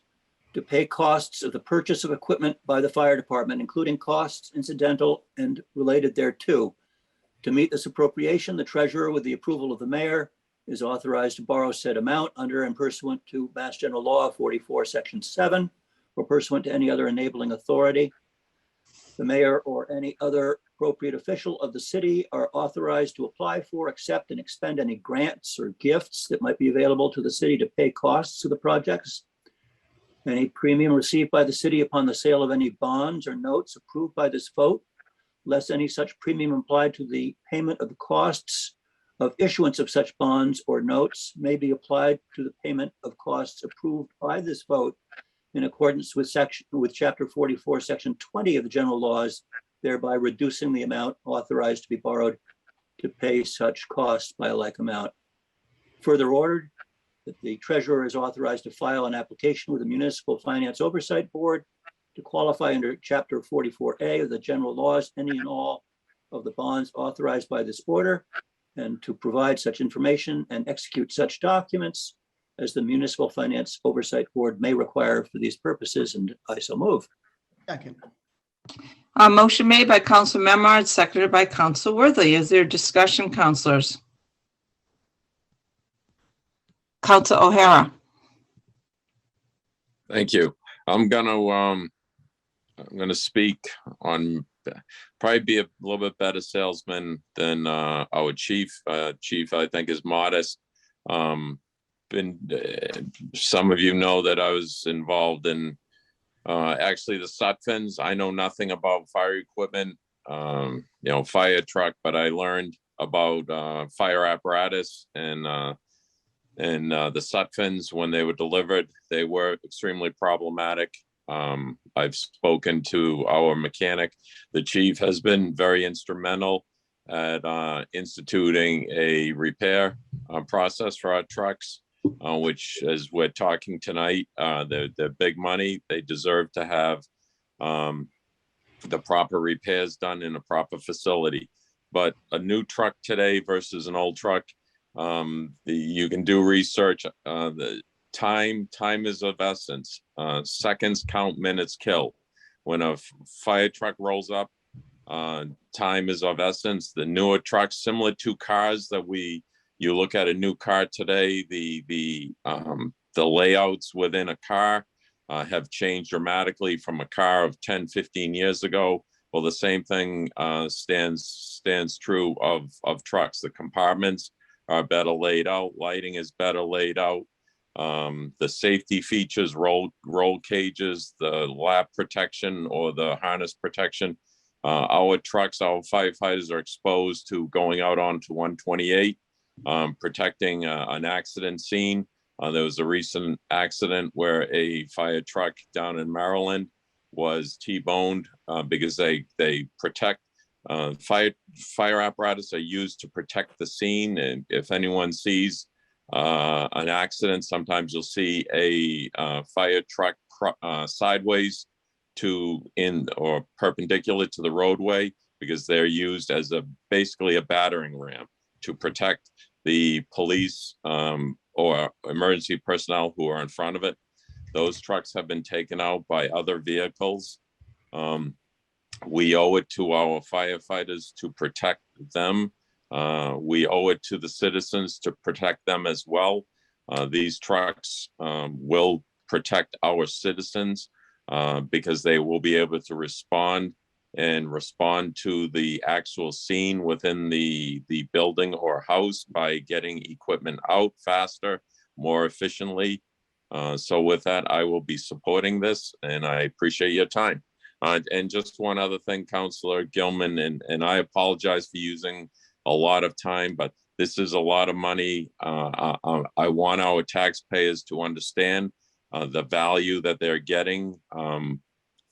to pay costs of the purchase of equipment by the fire department, including costs incidental and related thereto. To meet this appropriation, the treasurer, with the approval of the mayor, is authorized to borrow said amount under and pursuant to Mass General Law 44, Section 7, or pursuant to any other enabling authority. The mayor or any other appropriate official of the city are authorized to apply for, accept, and expend any grants or gifts that might be available to the city to pay costs of the projects. Any premium received by the city upon the sale of any bonds or notes approved by this vote, less any such premium applied to the payment of the costs of issuance of such bonds or notes, may be applied to the payment of costs approved by this vote in accordance with Chapter 44, Section 20 of the general laws, thereby reducing the amount authorized to be borrowed to pay such costs by a like amount. Further ordered that the treasurer is authorized to file an application with the Municipal Finance Oversight Board to qualify under Chapter 44A of the general laws, any and all of the bonds authorized by this order, and to provide such information and execute such documents as the Municipal Finance Oversight Board may require for these purposes, and I so move. Second. Motion made by Council Memard, seconded by Council Worthy. Is there discussion, councilors? Council O'Hara. Thank you. I'm gonna speak on, probably be a little bit better salesman than our chief. Chief, I think, is modest. Some of you know that I was involved in actually the Sutphens. I know nothing about fire equipment, fire truck, but I learned about fire apparatus and And the Sutphens, when they were delivered, they were extremely problematic. I've spoken to our mechanic. The chief has been very instrumental at instituting a repair process for our trucks, which, as we're talking tonight, they're big money. They deserve to have the proper repairs done in a proper facility. But a new truck today versus an old truck, you can do research. The time is of essence. Seconds count, minutes kill. When a fire truck rolls up, time is of essence. The newer trucks, similar to cars that you look at a new car today, the layouts within a car have changed dramatically from a car of 10, 15 years ago. Well, the same thing stands true of trucks. The compartments are better laid out. Lighting is better laid out. The safety features, roll cages, the lap protection or the harness protection. Our trucks, our firefighters are exposed to going out onto 128, protecting an accident scene. There was a recent accident where a fire truck down in Maryland was T-boned because they protect fire apparatus are used to protect the scene. And if anyone sees an accident, sometimes you'll see a fire truck sideways or perpendicular to the roadway, because they're used as basically a battering ram to protect the police or emergency personnel who are in front of it. Those trucks have been taken out by other vehicles. We owe it to our firefighters to protect them. We owe it to the citizens to protect them as well. These trucks will protect our citizens because they will be able to respond to the actual scene within the building or house by getting equipment out faster, more efficiently. So with that, I will be supporting this, and I appreciate your time. And just one other thing, Councillor Gilman, and I apologize for using a lot of time, but this is a lot of money. I want our taxpayers to understand the value that they're getting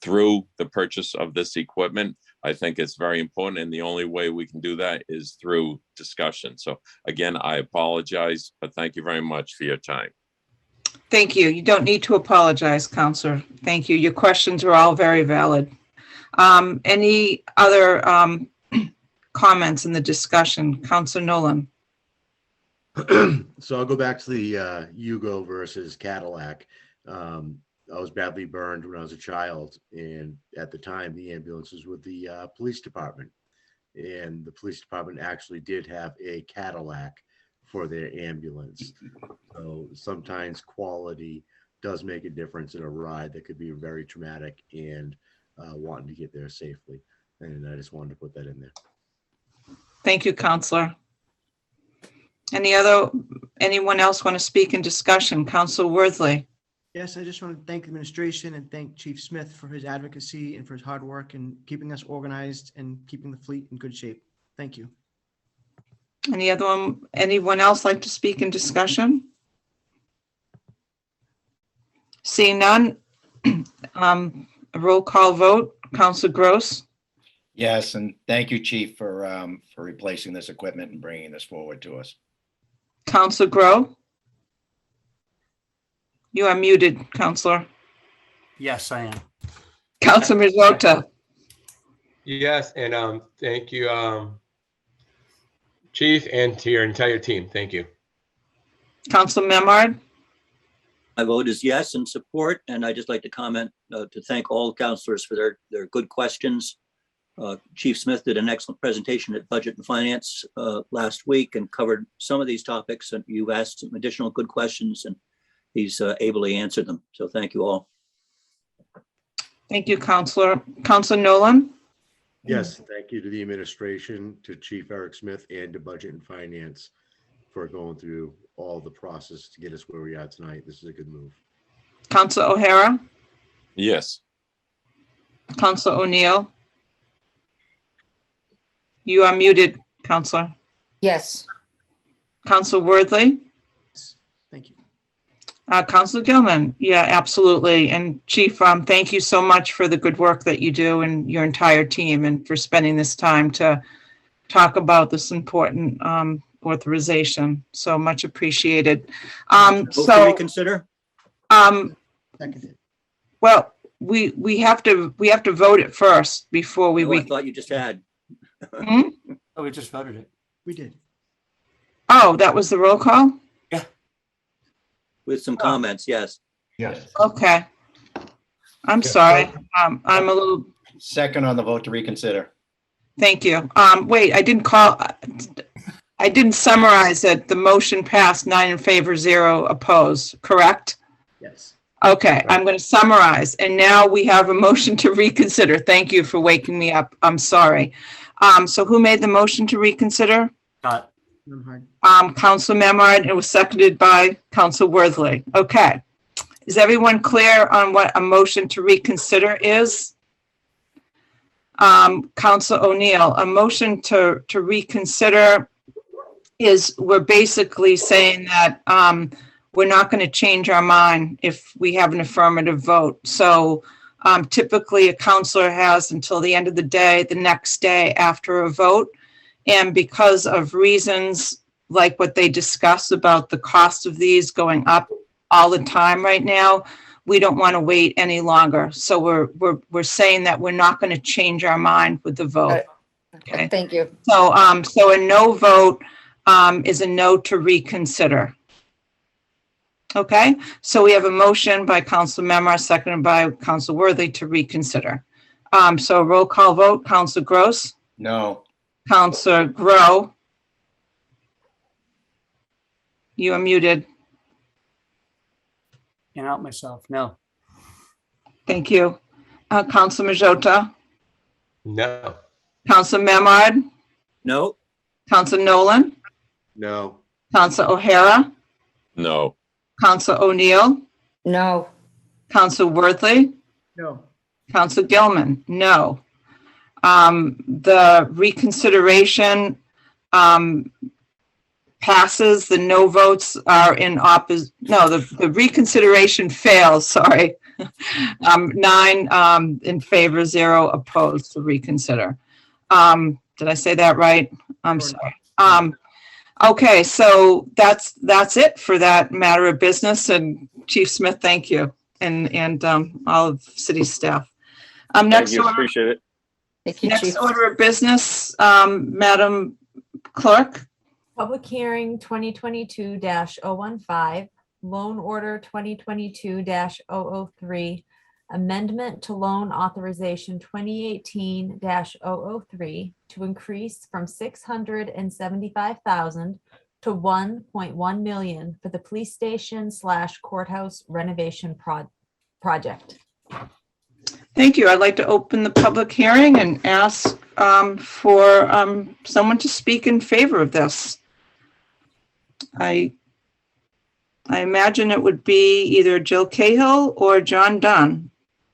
through the purchase of this equipment. I think it's very important, and the only way we can do that is through discussion. So again, I apologize, but thank you very much for your time. Thank you. You don't need to apologize, Counselor. Thank you. Your questions are all very valid. Any other comments in the discussion? Counselor Nolan. So I'll go back to the Yugo versus Cadillac. I was badly burned when I was a child, and at the time the ambulance was with the police department, and the police department actually did have a Cadillac for their ambulance. So sometimes quality does make a difference in a ride that could be very traumatic and wanting to get there safely. And I just wanted to put that in there. Thank you, Counselor. Anyone else want to speak in discussion? Counselor Worthley. Yes, I just want to thank the administration and thank Chief Smith for his advocacy and for his hard work and keeping us organized and keeping the fleet in good shape. Thank you. Anyone else like to speak in discussion? Seeing none, a roll call vote. Counselor Gross. Yes, and thank you, Chief, for replacing this equipment and bringing this forward to us. Counselor Grow. You are muted, Counselor. Yes, I am. Counselor Mazzota. Yes, and thank you, Chief, and to your entire team. Thank you. Counselor Memard. My vote is yes in support, and I'd just like to comment to thank all councilors for their good questions. Chief Smith did an excellent presentation at Budget and Finance last week and covered some of these topics, and you asked some additional good questions, and he's ably answered them. So thank you all. Thank you, Counselor. Counselor Nolan. Yes, thank you to the administration, to Chief Eric Smith, and to Budget and Finance for going through all the process to get us where we are tonight. This is a good move. Counselor O'Hara. Yes. Counselor O'Neill. You are muted, Counselor. Yes. Counselor Worthley. Councilor Gilman, yeah, absolutely. And Chief, thank you so much for the good work that you do and your entire team and for spending this time to talk about this important authorization. So much appreciated. Vote to reconsider? Seconded. Well, we have to vote it first before we. Oh, I thought you just had. Hmm? Oh, we just voted it. We did. Oh, that was the roll call? With some comments, yes. Yes. Okay. I'm Yeah, sorry. so- I'm a little, Second on the vote to reconsider. thank you. Wait, I didn't summarize it. The motion passed 9 in favor, 0 opposed, correct? Yes. Okay, I'm going to summarize. And now we have a motion to reconsider. Thank you for waking me up. I'm sorry. So who made the motion to reconsider? Got Council Memard. It was seconded by Council Worthley. Okay. Is everyone clear on what a motion to reconsider is? Council O'Neill, a motion to reconsider is we're basically saying that we're not going to change our mind if we have an affirmative vote. So typically a councilor has until the end of the day, the next day after a vote. And because of reasons like what they discussed about the cost of these going up all the time right now, we don't want to wait any longer. So we're saying that we're not going to change our mind with the vote. Okay. Thank you. So so a no vote is a no to reconsider. Okay. So we have a motion by Council Memard, seconded by Council Worthy to reconsider. So roll call vote. Council Gross. No. Councilor Grow. You are muted. and out myself. No. Thank you. Council Majota. No. Council Memard. No. Council Nolan. No. Council O'Hara. No. Council O'Neill. No. Council Worthley. No. Council Gilman. No. The reconsideration passes. The no votes are in opposite. No, the reconsideration fails. Sorry. 9 in favor, 0 opposed to reconsider. Did I say that right? I'm sorry. Okay, so that's it for that matter of business. And Chief Smith, thank you, and all of city staff. Thank Next you, order, appreciate it. Thank you, next Chief. order of business, Madam Clerk. Public hearing 2022-015, loan order 2022-003, amendment to loan authorization 2018-003 to increase from 675,000 to 1.1 million for the police station / courthouse renovation project. Thank you. I'd like to open the public hearing and ask for someone to speak in favor of this. I imagine it would be either Jill Cahill or John Dunn.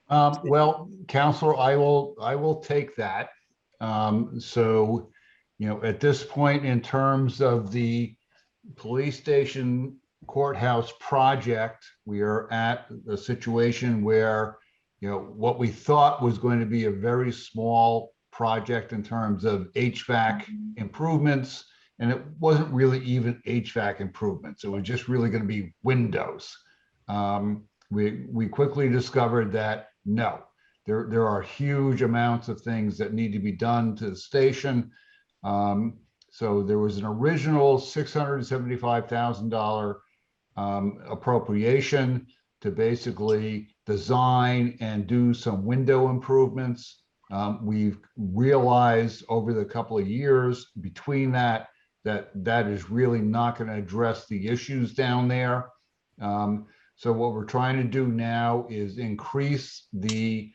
Well, Counselor, I will take that. So, at this point, in terms of the police station courthouse project, we are at a situation where, what we thought was going to be a very small project in terms of HVAC improvements, and it wasn't really even HVAC improvements. It was just really going to be windows. We quickly discovered that no, there are huge amounts of things that need to be done to the station. So there was an original $675,000 appropriation to basically design and do some window improvements. We've realized over the couple of years between that is really not going to address the issues down there. So what we're trying to do now is increase the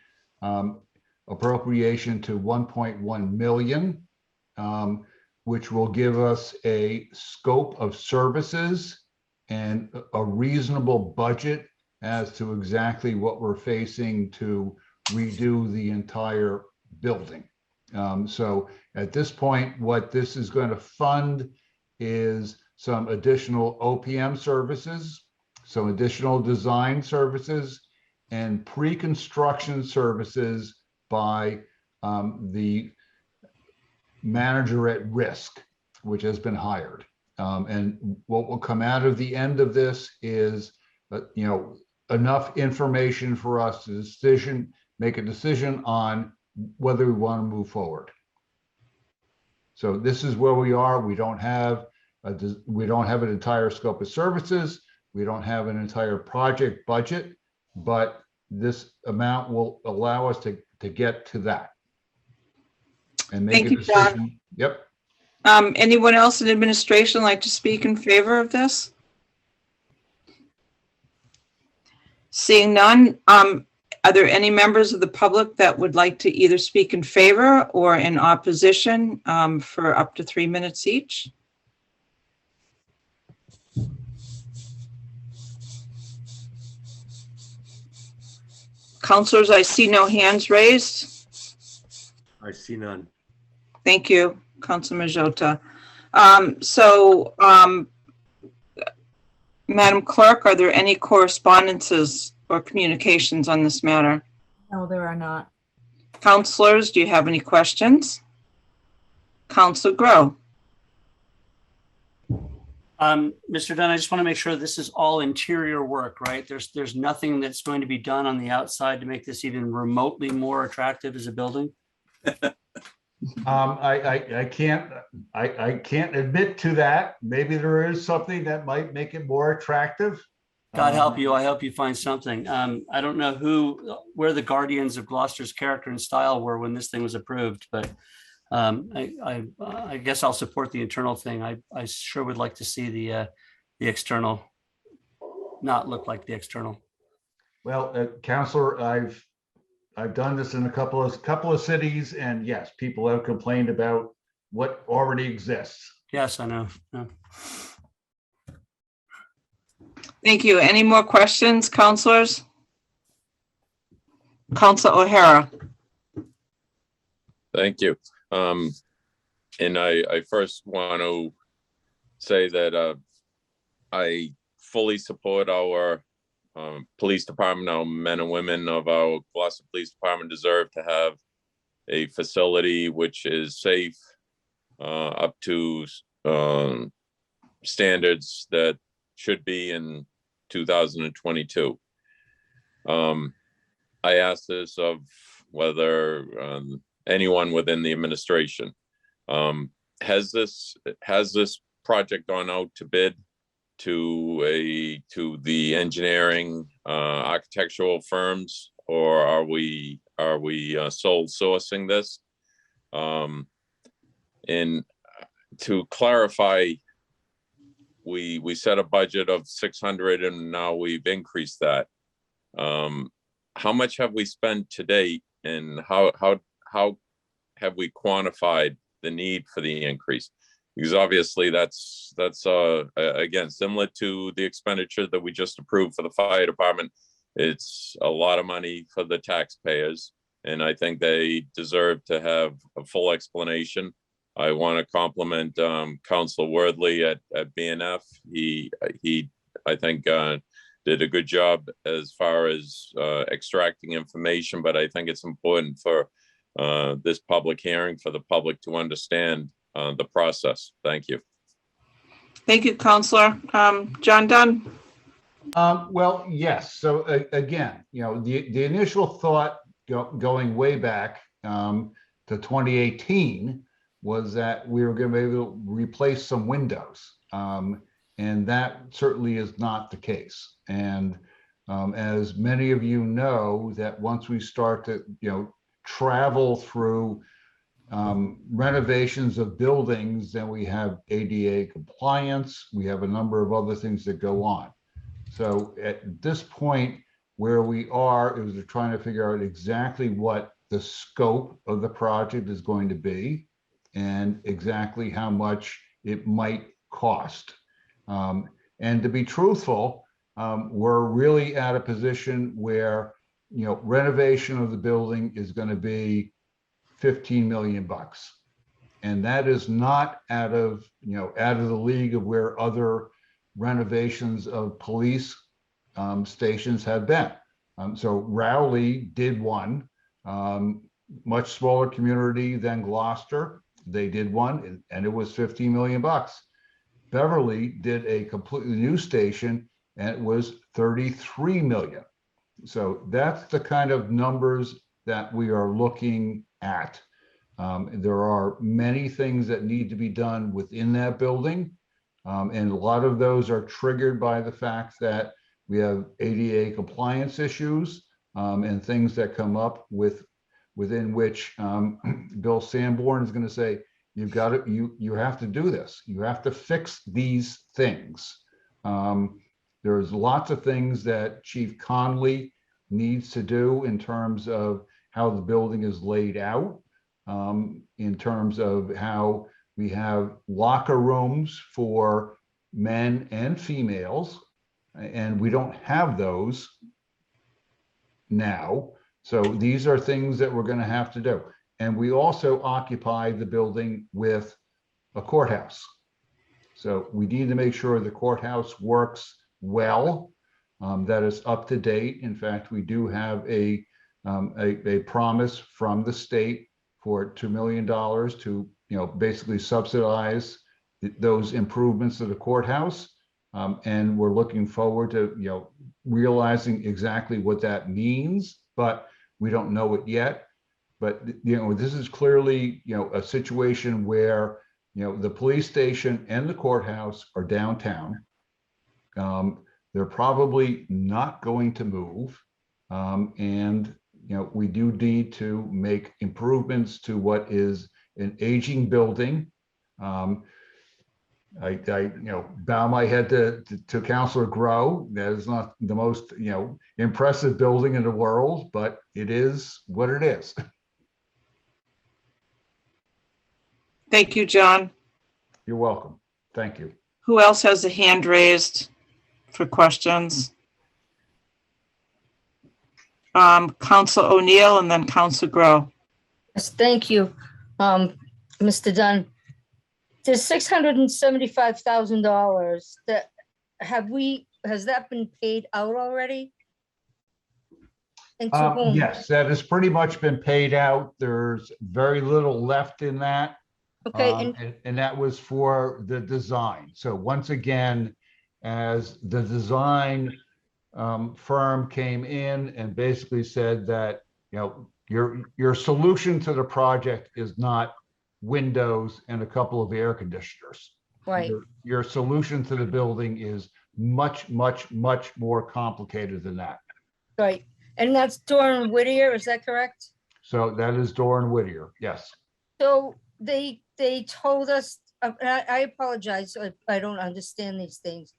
appropriation to 1.1 million, which will give us a scope of services and a reasonable budget as to exactly what we're facing to redo the entire building. So at this point, what this is going to fund is some additional OPM services. some additional design services and pre-construction services by the manager at risk, which has been hired. And what will come out of the end of this is, enough information for us to make a decision on whether we want to move forward. So this is where we are. We don't have an entire scope of services. We don't have an entire project budget, but this amount will allow us to get to that and make Thank a you, decision. John. Yep. Anyone else in administration like to speak in favor of this? Seeing none, are there any members of the public that would like to either speak in favor or in opposition for up to 3 minutes each? Councilors, I see no hands raised. I see none. Thank you, Councilor Majota. Madam Clerk, are there any correspondences or communications on this matter? No, there are not. Councilors, do you have any questions? Councilor Grow. Mr. Dunn, I just want to make sure this is all interior work, right? There's nothing that's going to be done on the outside to make this even remotely more attractive as a building? I can't admit to that. Maybe there is something that might make it more attractive. God help you. I hope you find something. I don't know where the guardians of Gloucester's character and style were when this thing was approved, but I guess I'll support the internal thing. I sure would like to see the external not look like the external. Well, Councilor, I've done this in a couple of cities, and yes, people have complained about what already exists. Yes, I know. No. Thank you. Any more questions, councilors? Councilor O'Hara. Thank you. And I first want to say that I fully support our police department. Our men and women of our Gloucester Police Department deserve to have a facility which is safe, up to standards that should be in 2022. I asked this of whether anyone within the administration has this project gone out to bid to the engineering architectural firms, or are we sole sourcing this? And to clarify, we set a budget of 600 and now we've increased that. How much have we spent to date, and how have we quantified the need for the increase? Because obviously that's again, similar to the expenditure that we just approved for the fire department. It's a lot of money for the taxpayers, and I think they deserve to have a full explanation. I want to compliment Councilor Wordley at BNF. He I think did a good job as far as extracting information, but I think it's important for this public hearing for the public to understand the process. Thank you. Thank you, Councilor. John Dunn. Well, yes. So again, the initial thought going way back to 2018 was that we were going to be able to replace some windows. And that certainly is not the case. And as many of you know, that once we start to, travel through renovations of buildings, then we have ADA compliance. We have a number of other things that go on. So at this point where we are is we're trying to figure out exactly what the scope of the project is going to be and exactly how much it might cost. And to be truthful, we're really at a position where, renovation of the building is going to be 15 million bucks. And that is not out of the league of where other renovations of police stations have been. So Rowley did one, much smaller community than Gloucester. They did one, and it was 15 million bucks. Beverly did a completely new station, and it was 33 million. So that's the kind of numbers that we are looking at. There are many things that need to be done within that building. And a lot of those are triggered by the fact that we have ADA compliance issues and things that come up within which Bill Sanborn is going to say, you've got to, you have to do this. You have to fix these things. There's lots of things that Chief Conley needs to do in terms of how the building is laid out, in terms of how we have locker rooms for men and females, and we don't have those now. So these are things that we're going to have to do. And we also occupy the building with a courthouse. So we need to make sure the courthouse works well, that is up to date. In fact, we do have a promise from the state for $2 million to, basically subsidize those improvements to the courthouse. And we're looking forward to, realizing exactly what that means, but we don't know it yet. But, this is clearly, a situation where, the police station and the courthouse are downtown. They're probably not going to move. And, we do need to make improvements to what is an aging building. I bow my head to Councilor Grow. That is not the most, impressive building in the world, but it is what it is. Thank you, John. You're welcome. Thank you. Who else has a hand raised for questions? Council O'Neill and then Council Grow. Yes, thank you, Mr. Dunn. There's $675,000 that has that been paid out already? And to whom? Yes, that has pretty much been paid out. There's very little left in that. Okay, and that was for the design. So once again, as the design firm came in and basically said that, your solution to the project is not windows and a couple of air conditioners. right. Your solution to the building is much, much, much more complicated than that. Right, and that's Doran Whittier, is that correct? So that is Doran Whittier, yes. So they told us, and I apologize, I don't understand these things.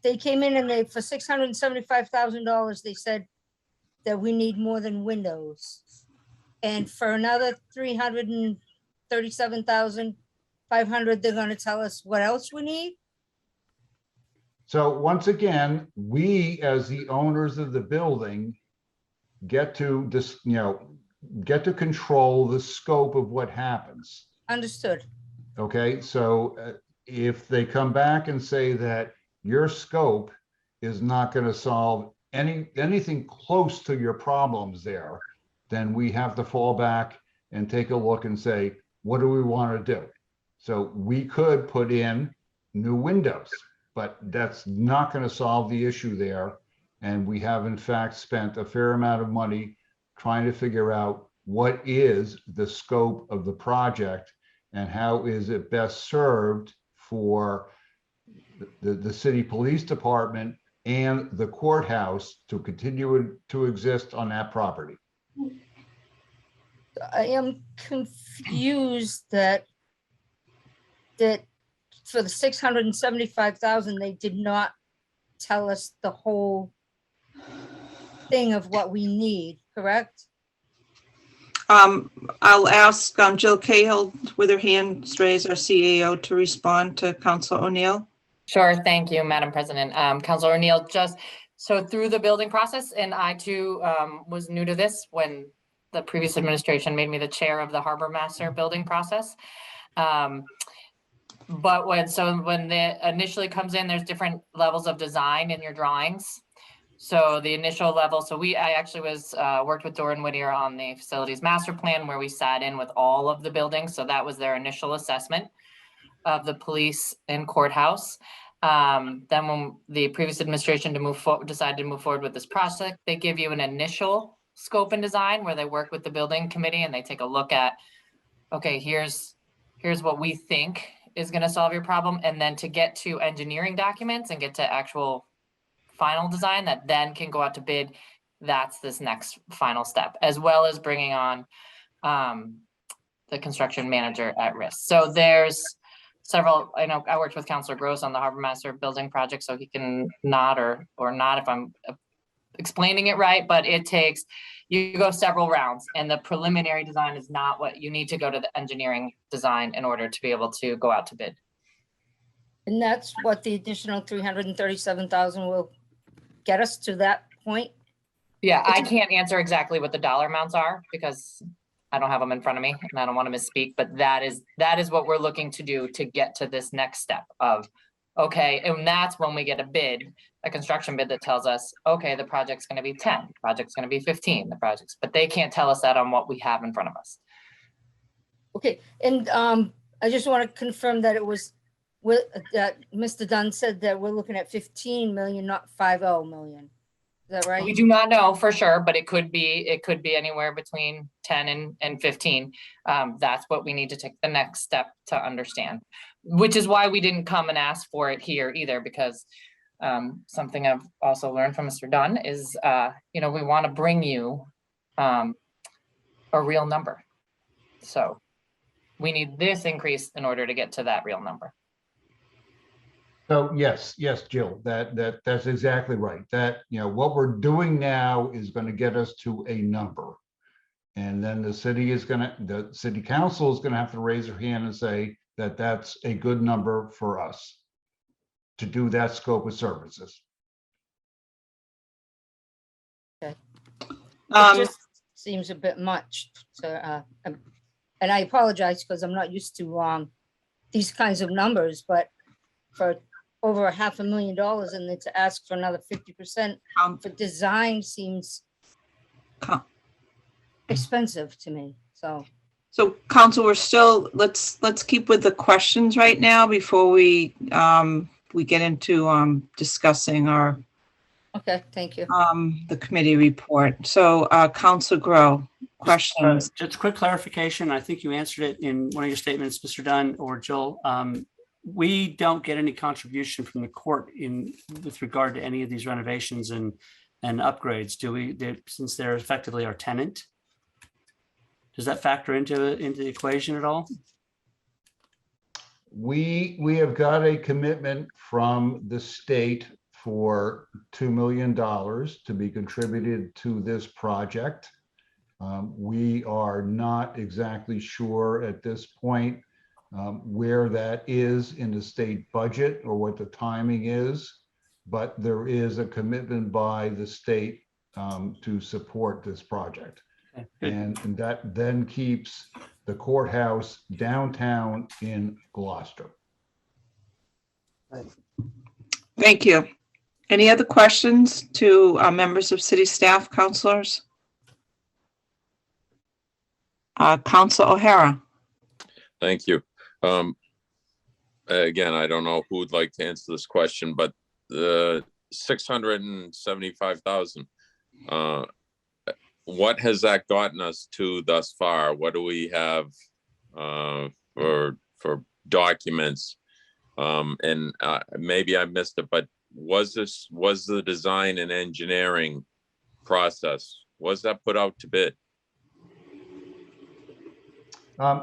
They came in and for $675,000, they said that we need more than windows. And for another $337,500, they're gonna tell us what else we need? So once again, we, as the owners of the building, get to control the scope of what happens. Understood. Okay, so if they come back and say that your scope is not going to solve anything close to your problems there, then we have to fall back and take a look and say, what do we want to do? So we could put in new windows, but that's not going to solve the issue there. And we have in fact spent a fair amount of money trying to figure out what is the scope of the project and how is it best served for the city police department and the courthouse to continue to exist on that property. I am confused that for the $675,000, they did not tell us the whole thing of what we need, correct? I'll ask Jill Cahill with her hand raised, our CAO, to respond to Council O'Neill. Sure, thank you, Madam President. Councilor O'Neill, so through the building process, and I too was new to this when the previous administration made me the chair of the Harbor Master building process. But when the initially comes in, there's different levels of design in your drawings. So the initial level, I actually worked with Doran Whittier on the facilities master plan where we sat in with all of the buildings. So that was their initial assessment of the police and courthouse. Then when the previous administration decided to move forward with this project, they give you an initial scope and design where they work with the building committee and they take a look at, okay, here's what we think is going to solve your problem. And then to get to engineering documents and get to actual final design that then can go out to bid, that's this next final step, as well as bringing on the construction manager at risk. So there's several, I know I worked with Councilor Gross on the Harbor Master building project, so he can nod or not if I'm explaining it right, but you go several rounds and the preliminary design is not what you need to go to the engineering design in order to be able to go out to bid. And that's what the additional 337,000 will get us to that point? Yeah, I can't answer exactly what the dollar amounts are because I don't have them in front of me and I don't want to misspeak, but that is what we're looking to do to get to this next step of, okay, and that's when we get a bid, a construction bid that tells us, okay, the project's going to be 10, the project's going to be 15, but they can't tell us that on what we have in front of us. Okay, and I just want to confirm that it was that Mr. Dunn said that we're looking at 15 million, not 50 million. Is that right? We do not know for sure, but it could be anywhere between 10 and 15. That's what we need to take the next step to understand, which is why we didn't come and ask for it here either, because something I've also learned from Mr. Dunn is, we want to bring you a real number. So we need this increase in order to get to that real number. So yes, Jill, that's exactly right. That, what we're doing now is going to get us to a number. And then the city council is going to have to raise their hand and say that that's a good number for us to do that scope of services. Okay. It just seems a bit much. So, and I apologize because I'm not used to these kinds of numbers, but for over $500,000 and then to ask for another 50% for design seems expensive to me. So council, we're still, let's keep with the questions right now before we get into discussing our okay, thank you. The committee report. So Councilor Grow, questions. Just a quick clarification. I think you answered it in one of your statements, Mr. Dunn or Jill. We don't get any contribution from the court with regard to any of these renovations and upgrades, do we? Since they're effectively our tenant, does that factor into the equation at all? We have got a commitment from the state for $2 million to be contributed to this project. We are not exactly sure at this point where that is in the state budget or what the timing is, but there is a commitment by the state to support this project. Okay, and that then keeps the courthouse downtown in Gloucester. Thank you. Any other questions to members of city staff, councilors? Councilor O'Hara. Thank you. Again, I don't know who would like to answer this question, but the 675,000, what has that gotten us to thus far? What do we have for documents? And maybe I missed it, but was the design and engineering process, was that put out to bid?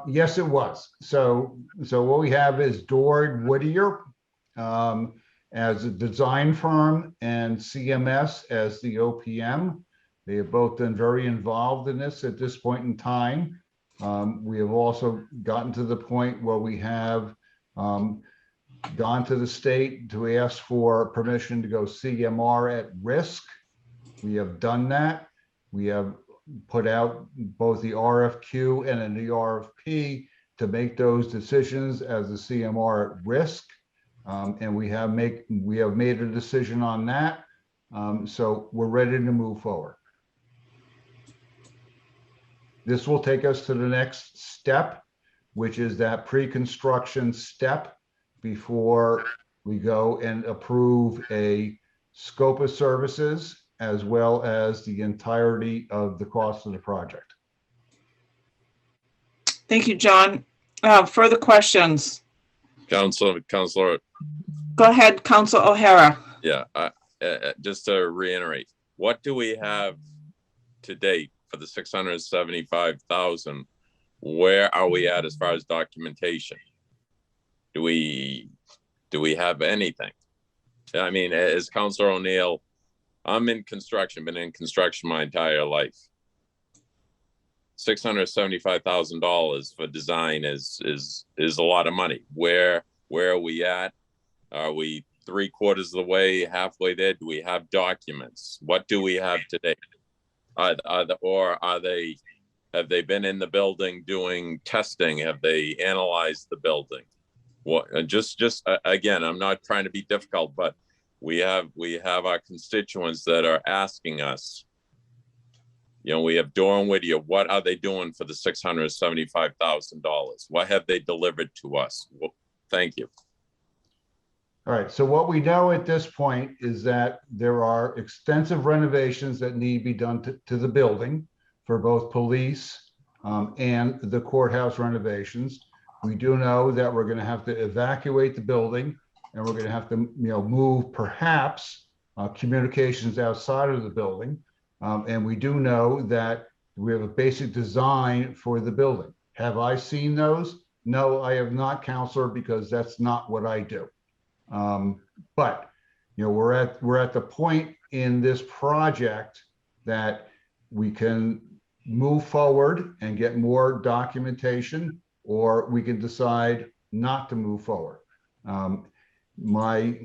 Yes, it was. So what we have is Doran Whittier as a design firm and CMS as the OPM. They have both been very involved in this at this point in time. We have also gotten to the point where we have gone to the state to ask for permission to go CMR at risk. We have done that. We have put out both the RFQ and then the RFP to make those decisions as the CMR at risk. And we have made a decision on that. So we're ready to move forward. This will take us to the next step, which is that pre-construction step before we go and approve a scope of services as well as the entirety of the cost of the project. Thank you, John. Further questions? Counselor, Go ahead, Council O'Hara. yeah, just to reiterate, what do we have to date for the 675,000? Where are we at as far as documentation? Do we have anything? I mean, as Councilor O'Neill, I'm in construction, been in construction my entire life. $675,000 for design is a lot of money. Where are we at? Are we 3/4 of the way, halfway there? Do we have documents? What do we have today? Have they been in the building doing testing? Have they analyzed the building? What? Again, I'm not trying to be difficult, but we have our constituents that are asking us. You know, we have Durham Whittier. What are they doing for the $675,000? What have they delivered to us? Well, thank you. All right, so what we know at this point is that there are extensive renovations that need to be done to the building for both police and the courthouse renovations. We do know that we're going to have to evacuate the building, and we're going to have to, move perhaps communications outside of the building. And we do know that we have a basic design for the building. Have I seen those? No, I have not, Counselor, because that's not what I do. But we're at the point in this project that we can move forward and get more documentation, or we can decide not to move forward. My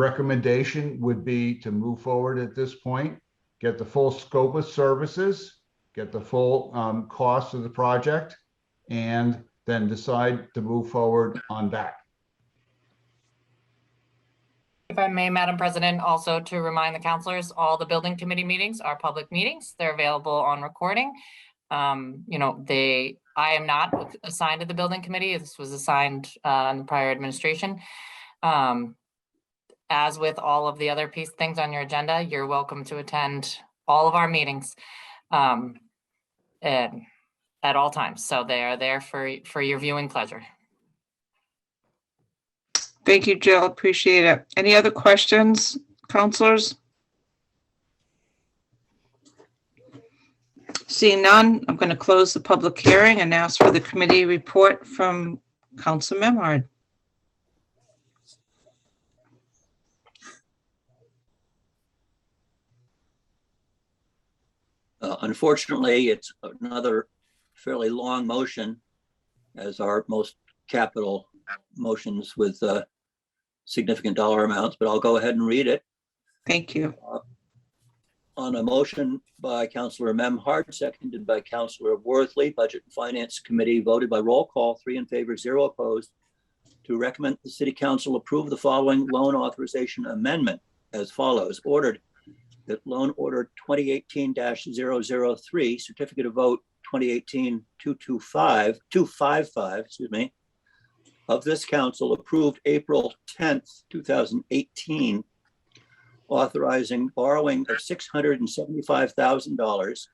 recommendation would be to move forward at this point, get the full scope of services, get the full cost of the project, and then decide to move forward on that. If I may, Madam President, also to remind the councilors, all the building committee meetings are public meetings. They're available on recording. I am not assigned to the building committee. This was assigned in the prior administration. As with all of the other things on your agenda, you're welcome to attend all of our meetings and at all times. So they are there for your viewing pleasure. Thank you, Jill. Appreciate it. Any other questions, councilors? Seeing none, I'm going to close the public hearing and ask for the committee report from Council Memard. Unfortunately, it's another fairly long motion, as are most capital motions with significant dollar amounts, but I'll go ahead and read it. Thank you. On a motion by Councillor Memhard, seconded by Councillor Worthley, Budget and Finance Committee voted by roll call, 3 in favor, 0 opposed, to recommend the City Council approve the following loan authorization amendment as follows. Ordered that loan order 2018-003, certificate of vote 2018-255, of this council approved April 10th, 2018, authorizing borrowing of $675,000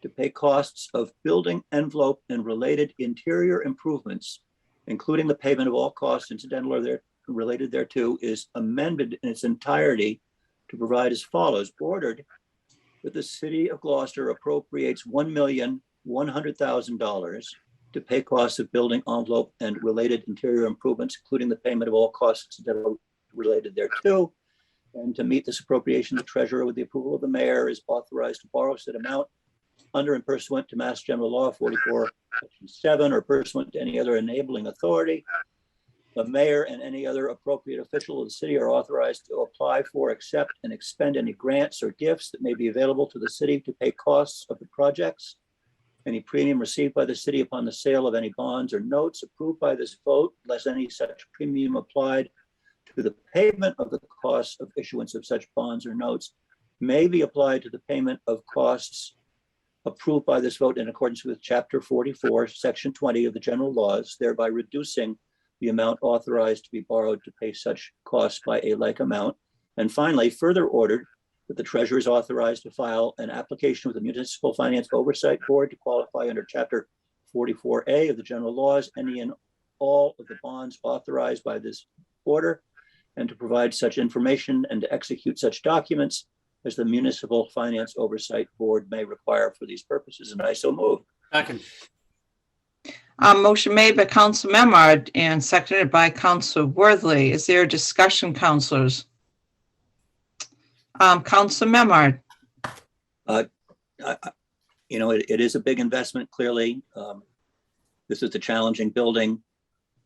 to pay costs of building envelope and related interior improvements, including the payment of all costs incidental or related thereto, is amended in its entirety to provide as follows. Ordered that the City of Gloucester appropriates $1,100,000 to pay costs of building envelope and related interior improvements, including the payment of all costs incidental related thereto. And to meet this appropriation, the treasurer, with the approval of the mayor, is authorized to borrow said amount under and pursuant to Mass General Law 44, Section 7, or pursuant to any other enabling authority. The mayor and any other appropriate official of the city are authorized to apply for, accept, and expend any grants or gifts that may be available to the city to pay costs of the projects. any premium received by the city upon the sale of any bonds or notes approved by this vote, less any such premium applied to the payment of the costs of issuance of such bonds or notes may be applied to the payment of costs approved by this vote in accordance with Chapter 44, Section 20 of the general laws, thereby reducing the amount authorized to be borrowed to pay such costs by a like amount. And finally, further ordered that the treasurer is authorized to file an application with the Municipal Finance Oversight Board to qualify under Chapter 44A of the general laws, any and all of the bonds authorized by this order, and to provide such information and to execute such documents as the Municipal Finance Oversight Board may require for these purposes. And I so move. Second. Motion made by Council Memard and seconded by Council Worthley. Is there a discussion, councilors? Council Memard. You know, it is a big investment, clearly. This is a challenging building,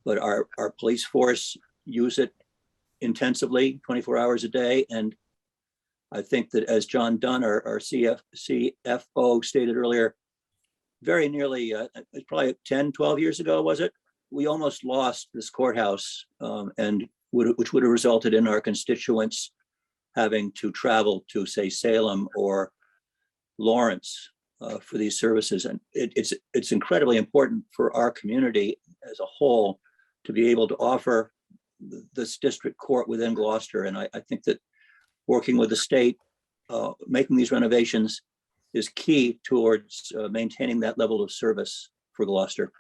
but our police force use it intensively, 24 hours a day. And I think that, as John Dunn, our CFO stated earlier, very nearly, probably 10, 12 years ago, was it? We almost lost this courthouse, which would have resulted in our constituents having to travel to, say, Salem or Lawrence for these services. And it's incredibly important for our community as a whole to be able to offer this district court within Gloucester. And I think that working with the state, making these renovations is key towards maintaining that level of service for Gloucester.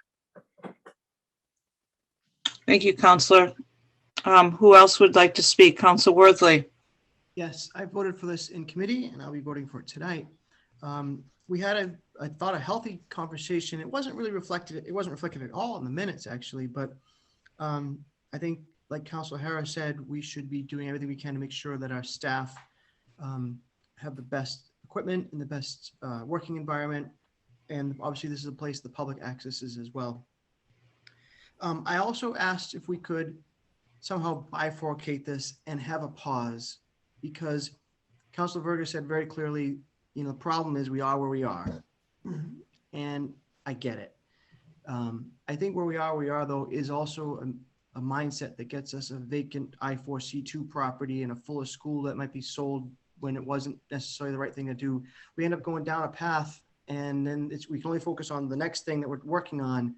Thank you, Councilor. Who else would like to speak? Council Worthley. Yes, I voted for this in committee and I'll be voting for it tonight. We had I thought a healthy conversation. It wasn't reflected at all in the minutes, actually, but I think, like Councilor Harris said, we should be doing everything we can to make sure that our staff have the best equipment and the best working environment. And obviously this is a place the public accesses as well. I also asked if we could somehow bifurcate this and have a pause, because Councilor Verga said very clearly, you know, the problem is we are where we are. And I get it. I think where we are though, is also a mindset that gets us a vacant I-4C2 property and a full of school that might be sold when it wasn't necessarily the right thing to do. We end up going down a path, and then we can only focus on the next thing that we're working on.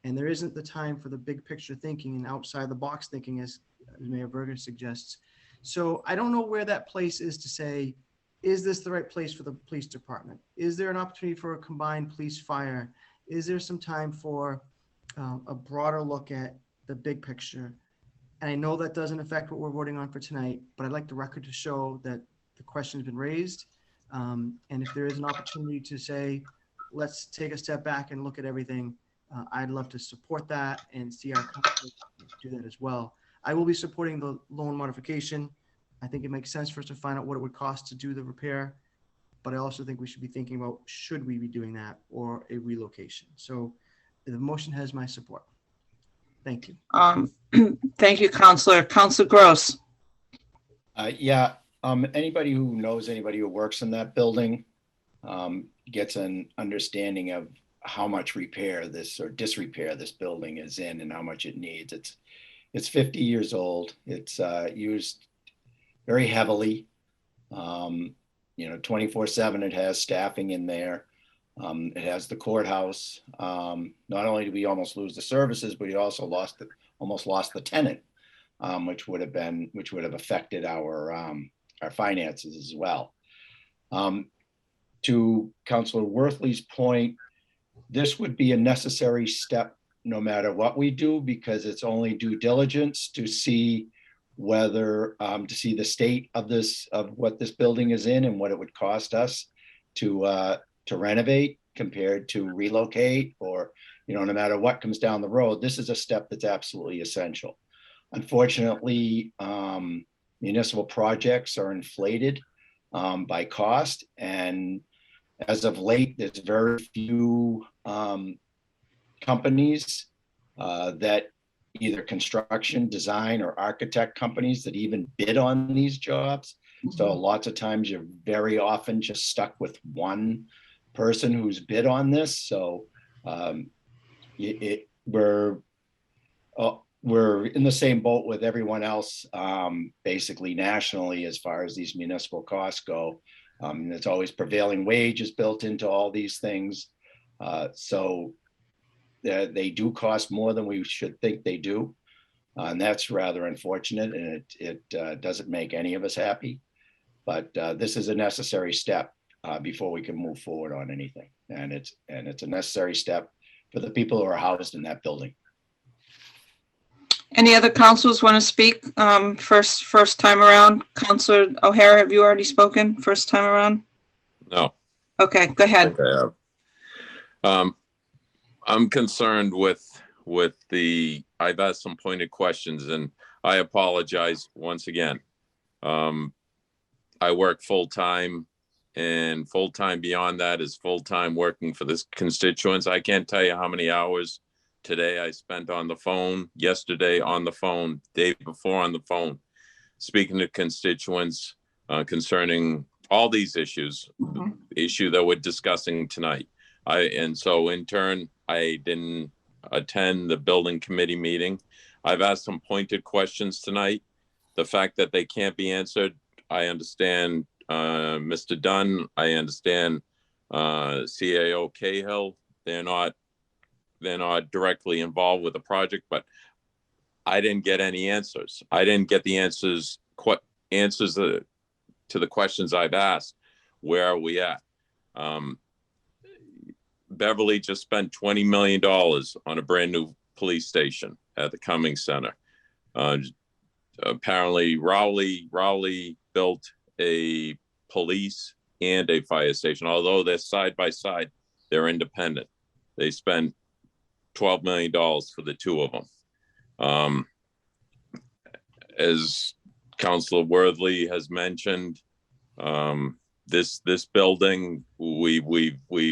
And there isn't the time for the big picture thinking and outside the box thinking, as Mayor Berger suggests. So I don't know where that place is to say, is this the right place for the police department? Is there an opportunity for a combined police fire? Is there some time for a broader look at the big picture? And I know that doesn't affect what we're voting on for tonight, but I'd like the record to show that the question has been raised. And if there is an opportunity to say, let's take a step back and look at everything, I'd love to support that and see our council do that as well. I will be supporting the loan modification. I think it makes sense for us to find out what it would cost to do the repair, but I also think we should be thinking about, should we be doing that or a relocation? So the motion has my support. Thank you. Thank you, Councilor. Councilor Gross. Anybody who knows anybody who works in that building gets an understanding of how much repair this or disrepair this building is in and how much it needs. It's 50 years old. It's used very heavily. 24/7. It has staffing in there. It has the courthouse. Not only did we almost lose the services, but we also almost lost the tenant, which would have affected our finances as well. To Councilor Worthley's point, this would be a necessary step no matter what we do, because it's only due diligence to see whether to see the state of what this building is in and what it would cost us to renovate compared to relocate, or no matter what comes down the road. This is a step that's absolutely essential. Unfortunately, municipal projects are inflated by cost, and as of late, there's very few companies that either construction, design, or architect companies that even bid on these jobs. So lots of times you're very often just stuck with one person who's bid on this. So we're in the same boat with everyone else, basically nationally, as far as these municipal costs go. It's always prevailing wage is built into all these things. So they do cost more than we should think they do. And that's rather unfortunate, and it doesn't make any of us happy. But this is a necessary step before we can move forward on anything. And it's a necessary step for the people who are housed in that building. Any other councilors want to speak? First time around. Councilor O'Hara, have you already spoken first time around? No. Okay, go ahead. Okay. I'm concerned with I've asked some pointed questions, and I apologize once again. I work full-time, and full-time beyond that is full-time working for this constituents. I can't tell you how many hours today I spent on the phone, yesterday on the phone, day before on the phone, speaking to constituents concerning all these issues, the issue that we're discussing tonight. And so in turn, I didn't attend the building committee meeting. I've asked some pointed questions tonight. The fact that they can't be answered, I understand Mr. Dunn, I understand CAO Cahill. They're not directly involved with the project, but I didn't get any answers. I didn't get the answers to the questions I've asked. Where are we at? Beverly just spent $20 million on a brand new police station at the Cummings Center. Apparently Rowley built a police and a fire station. Although they're side by side, they're independent. They spent $12 million for the two of them. As Councilor Worthley has mentioned, this building, we've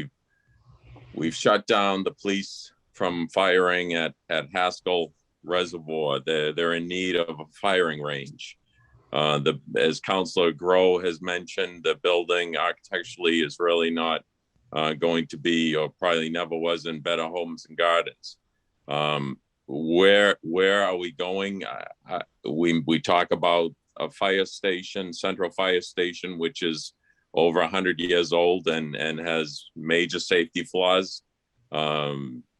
shut down the police from firing at Haskell Reservoir. They're in need of a firing range. As Councilor Grow has mentioned, the building architecturally is really not going to be, or probably never was, in Better Homes and Gardens. Where are we going? We talk about a fire station, central fire station, which is over 100 years old and has major safety flaws.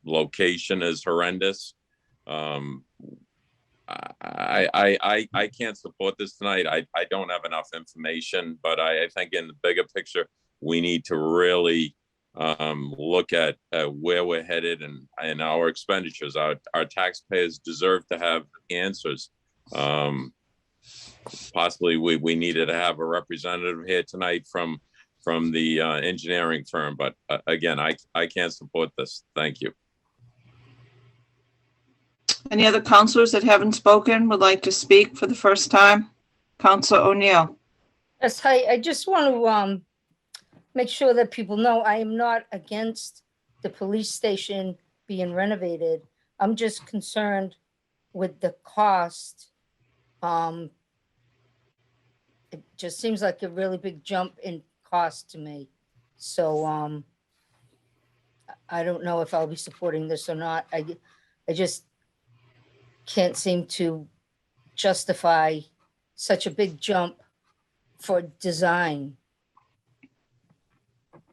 Location is horrendous. I can't support this tonight. I don't have enough information, but I think in the bigger picture, we need to really look at where we're headed and our expenditures. Our taxpayers deserve to have answers. Possibly we needed to have a representative here tonight from the engineering firm, but again, I can't support this. Thank you. Any other councilors that haven't spoken would like to speak for the first time? Councilor O'Neill. Yes, hi. I just want to make sure that people know I am not against the police station being renovated. I'm just concerned with the cost. It just seems like a really big jump in cost to me. So I don't know if I'll be supporting this or not. I just can't seem to justify such a big jump for design.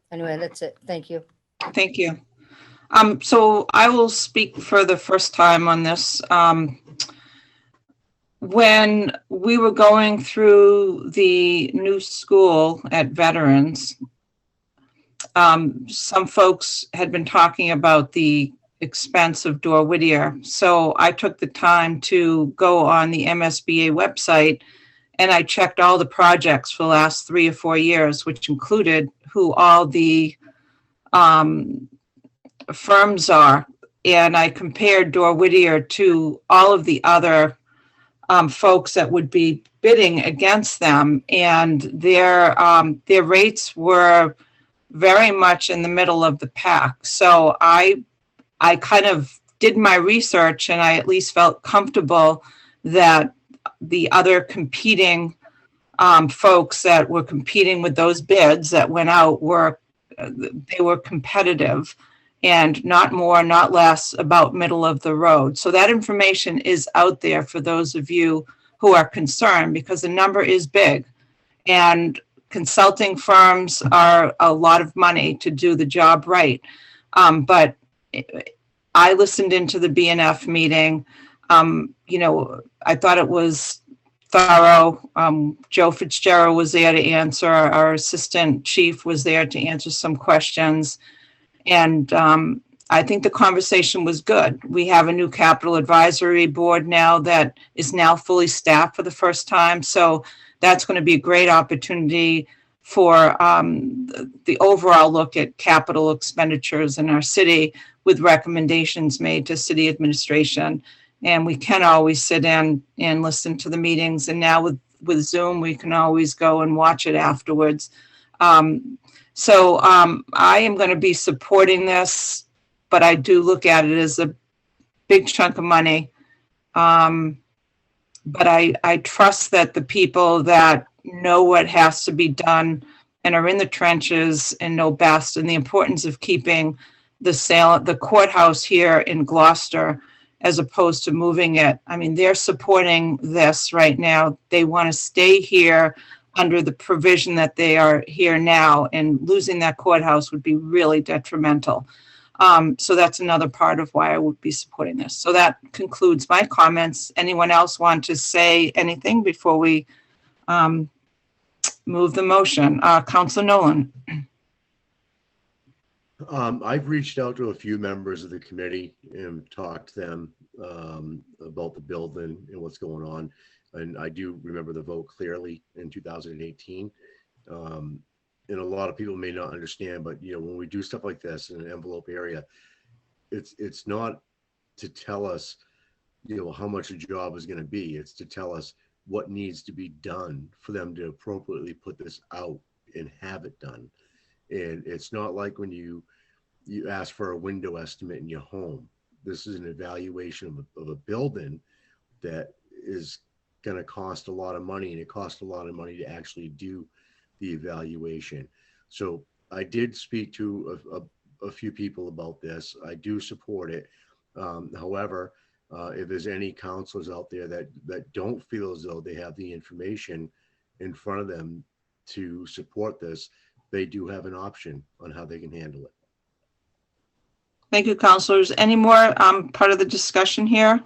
Anyway, that's it. Thank you. Thank you. So I will speak for the first time on this. When we were going through the new school at Veterans, some folks had been talking about the expense of Door Whittier. So I took the time to go on the MSBA website and I checked all the projects for the last 3 or 4 years, which included who all the firms are. And I compared Door Whittier to all of the other folks that would be bidding against them. And their rates were very much in the middle of the pack. So I kind of did my research and I at least felt comfortable that the other competing folks that were competing with those bids that went out were they were competitive and not more, not less, about middle of the road. So that information is out there for those of you who are concerned, because the number is big. And consulting firms are a lot of money to do the job right. But I listened into the BNF meeting. I thought it was thorough. Joe Fitzgerald was there to answer. Our assistant chief was there to answer some questions. And I think the conversation was good. We have a new capital advisory board now that is now fully staffed for the first time. So that's going to be a great opportunity for the overall look at capital expenditures in our city, with recommendations made to city administration. And we can always sit in and listen to the meetings. And now with Zoom, we can always go and watch it afterwards. So I am going to be supporting this, but I do look at it as a big chunk of money. But I trust that the people that know what has to be done and are in the trenches and know best, and the importance of keeping the courthouse here in Gloucester as opposed to moving it. I mean, they're supporting this right now. They want to stay here under the provision that they are here now, and losing that courthouse would be really detrimental. So that's another part of why I would be supporting this. So that concludes my comments. Anyone else want to say anything before we move the motion? Councilor Nolan. I've reached out to a few members of the committee and talked to them about the building and what's going on. And I do remember the vote clearly in 2018. And a lot of people may not understand, but when we do stuff like this in an envelope area, it's not to tell us, how much a job is going to be. It's to tell us what needs to be done for them to appropriately put this out and have it done. And it's not like when you ask for a window estimate in your home. This is an evaluation of a building that is going to cost a lot of money, and it costs a lot of money to actually do the evaluation. So I did speak to a few people about this. I do support it. However, if there's any counselors out there that don't feel as though they have the information in front of them to support this, they do have an option on how they can handle it. Thank you, councilors. Any more part of the discussion here?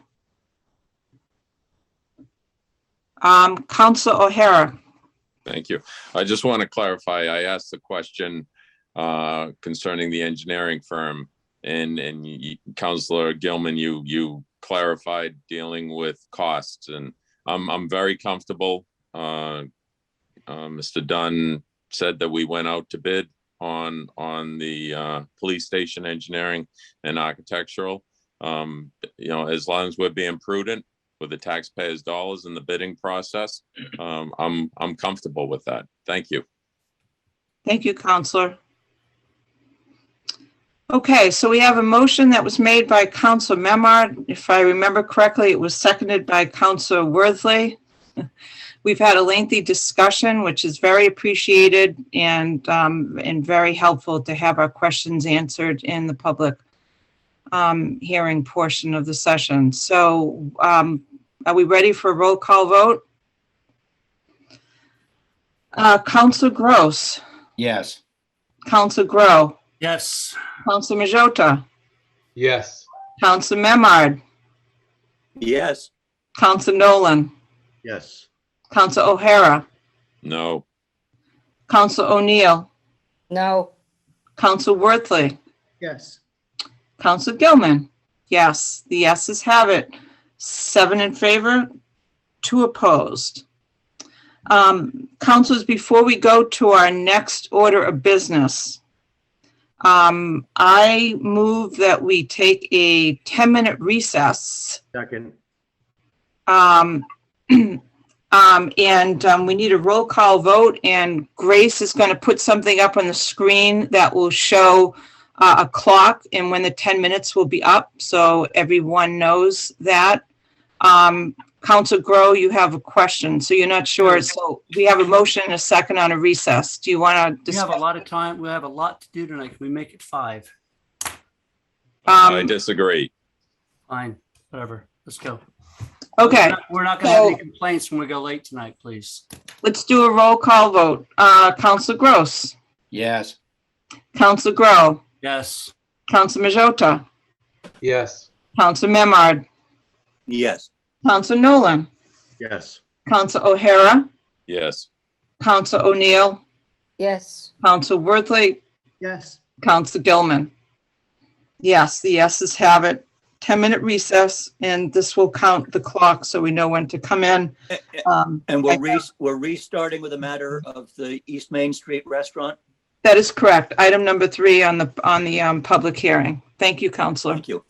Councilor O'Hara. Thank you. I just want to clarify. I asked the question concerning the engineering firm, and Councilor Gilman, you clarified dealing with costs, and I'm very comfortable. Mr. Dunn said that we went out to bid on the police station engineering and architectural. As long as we're being prudent with the taxpayers' dollars in the bidding process, I'm comfortable with that. Thank you. Thank you, Councilor. Okay, so we have a motion that was made by Councilor Memard. If I remember correctly, it was seconded by Councilor Worthley. We've had a lengthy discussion, which is very appreciated and very helpful to have our questions answered in the public hearing portion of the session. So are we ready for a roll call vote? Councilor Gross. Yes. Councilor Grow. Yes. Councilor Majota. Yes. Councilor Memard. Yes. Councilor Nolan. Yes. Councilor O'Hara. No. Councilor O'Neill. No. Councilor Worthley. Yes. Councilor Gilman. Yes, the yeses have it. 7 in favor, 2 opposed. Councilors, before we go to our next order of business, I move that we take a 10-minute recess. Second. We need a roll call vote, and Grace is going to put something up on the screen that will show a clock and when the 10 minutes will be up, so everyone knows that. Council Grow, you have a question, so you're not sure. So we have a motion and a second on a recess. Do you want to We have a discuss? lot of time. We have a lot to do tonight. Can we make it 5? I disagree. Fine, whatever. Let's go. Okay, We're not going to have any so- complaints when we go late tonight, please. let's do a roll call vote. Council Gross, Yes. Council Grow, Yes. Council Majota, Yes. Council Memard, Yes. Council Nolan, Yes. Council O'Hara, Yes. Council O'Neill, Yes. Council Worthley, Yes. Council Gilman. Yes, the yeses have it. 10-minute recess, and this will count the clock so we know when to come in. And we're restarting with a matter of the East Main Street restaurant. That is correct. Item number 3 on the public hearing. Thank you, Counselor. Thank you.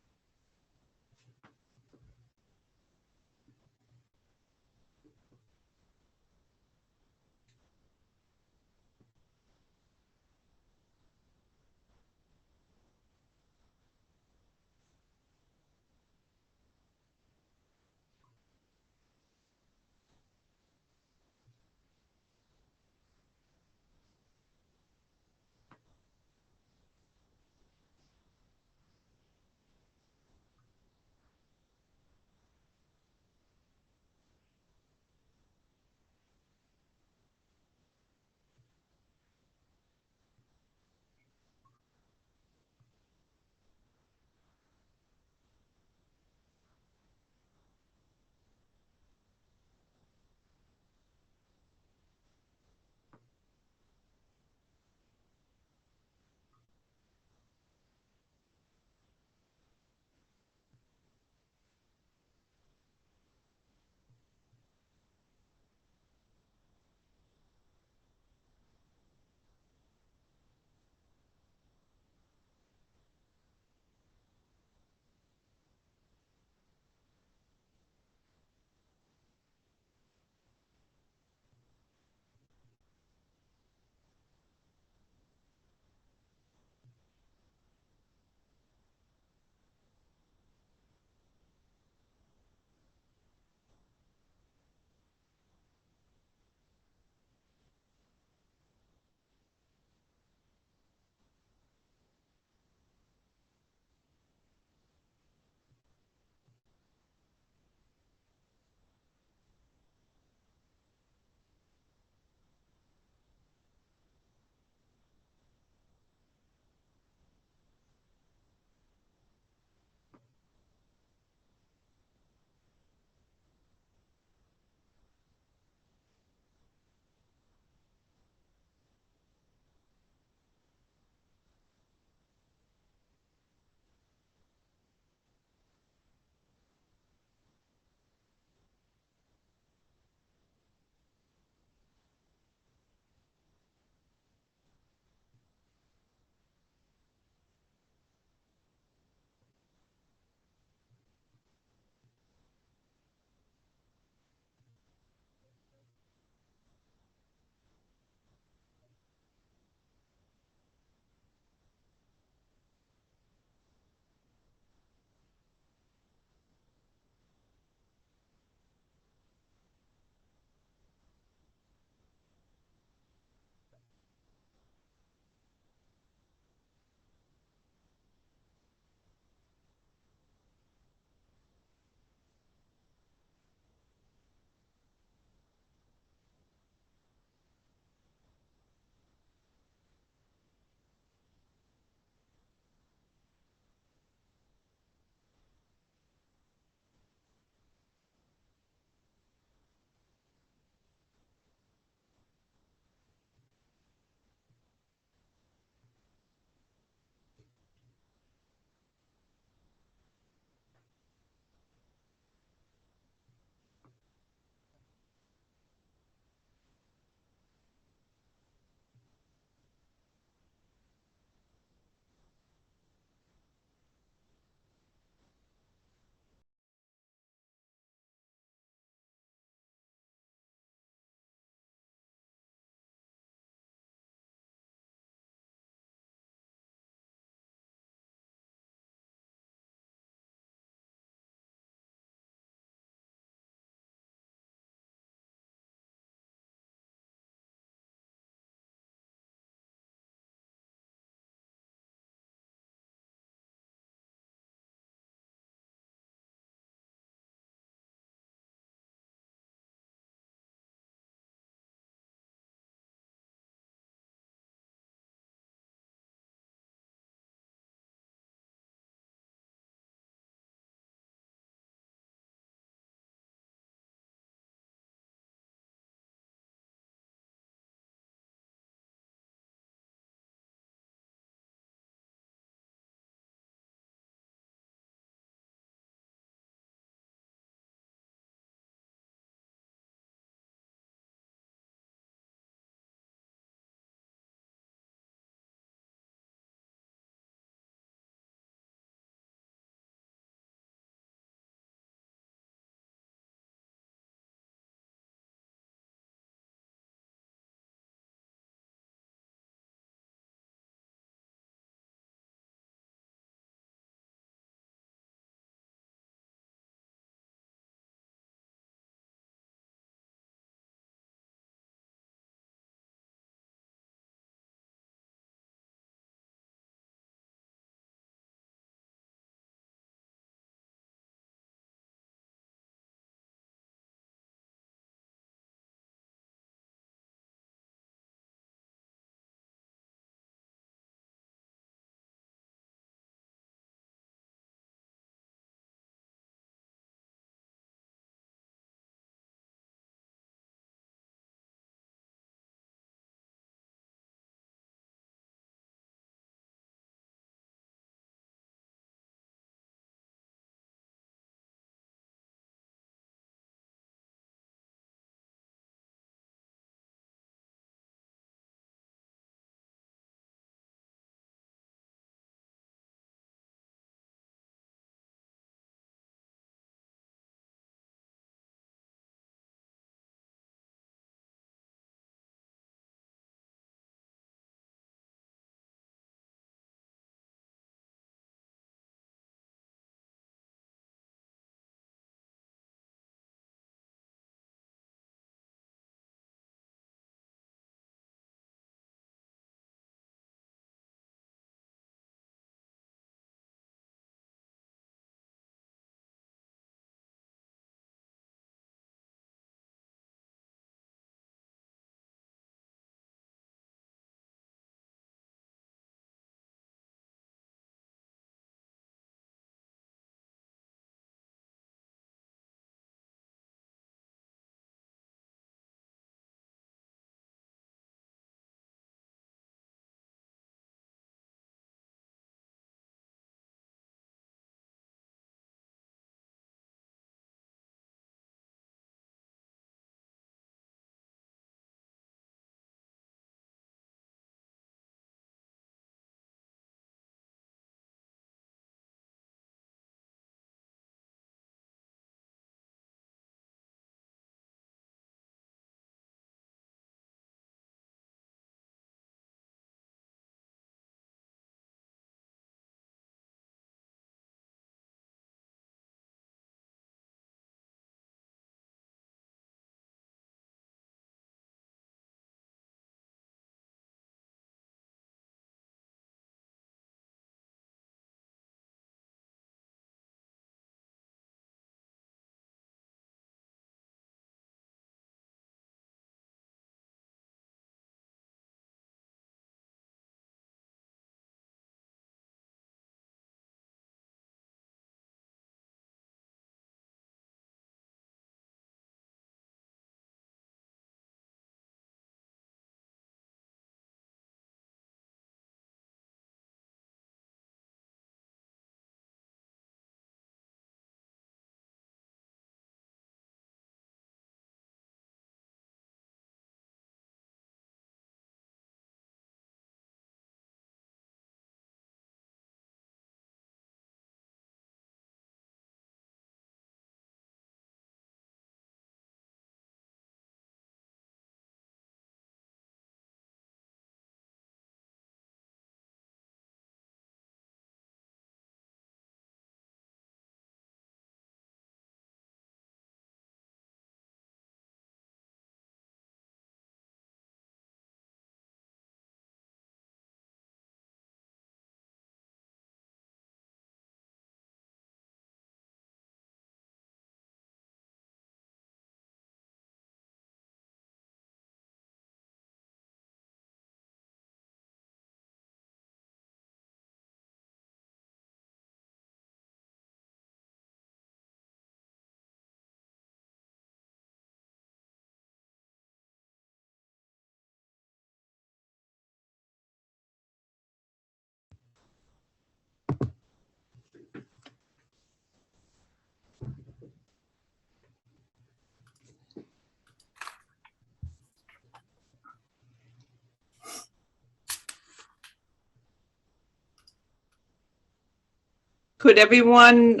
Could everyone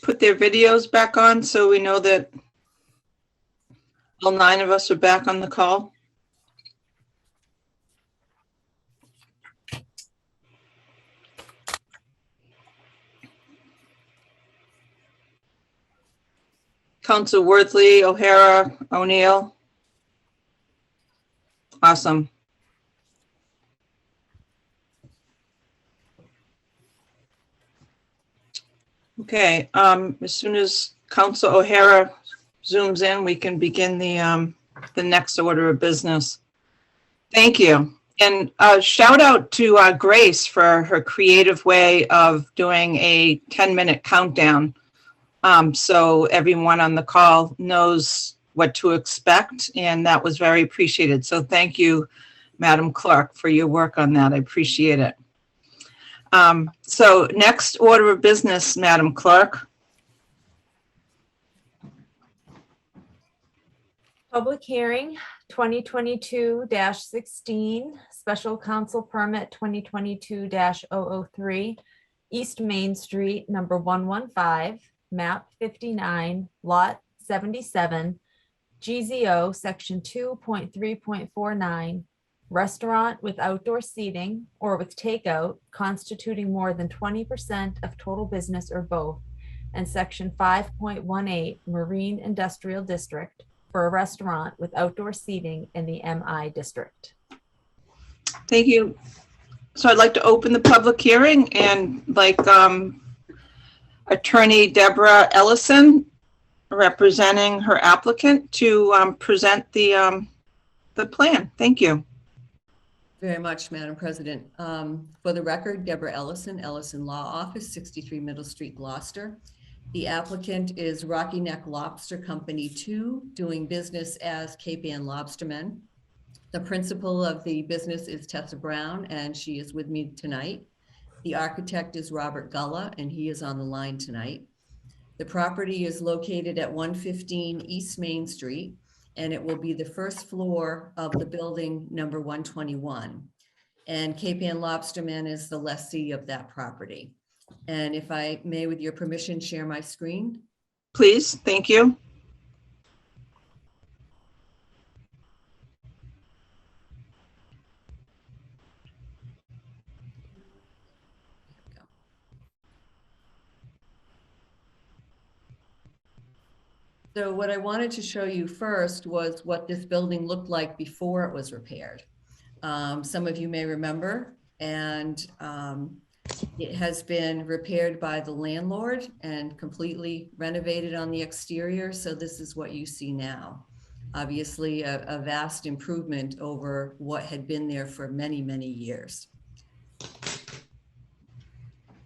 put their videos back on so we know that all 9 of us are back on the call? Council Worthley, O'Hara, O'Neill. Awesome. Okay, as soon as Council O'Hara zooms in, we can begin the next order of business. Thank you. And shout out to Grace for her creative way of doing a 10-minute countdown. So everyone on the call knows what to expect, and that was very appreciated. So thank you, Madam Clerk, for your work on that. I appreciate it. So next order of business, Madam Clerk. Public hearing 2022-16, special council permit 2022-003, East Main Street, number 115, map 59, lot 77, GZO, section 2.3.49, restaurant with outdoor seating or with takeout constituting more than 20% of total business or both, and section 5.18, Marine Industrial District, for a restaurant with outdoor seating in the MI district. Thank you. So I'd like to open the public hearing and like Attorney Deborah Ellison, representing her applicant, to present the plan. Thank you. Very much, Madam President. For the record, Deborah Ellison, Ellison Law Office, 63 Middle Street, Gloucester. The applicant is Rocky Neck Lobster Company 2, doing business as Cape Ann Lobstermen. The principal of the business is Tessa Brown, and she is with me tonight. The architect is Robert Gulla, and he is on the line tonight. The property is located at 115 East Main Street, and it will be the first floor of the building number 121. And Cape Ann Lobstermen is the lessee of that property. And if I may, with your permission, share my screen. Please, thank you. So what I wanted to show you first was what this building looked like before it was repaired. Some of you may remember, and it has been repaired by the landlord and completely renovated on the exterior. So this is what you see now. Obviously a vast improvement over what had been there for many, many years.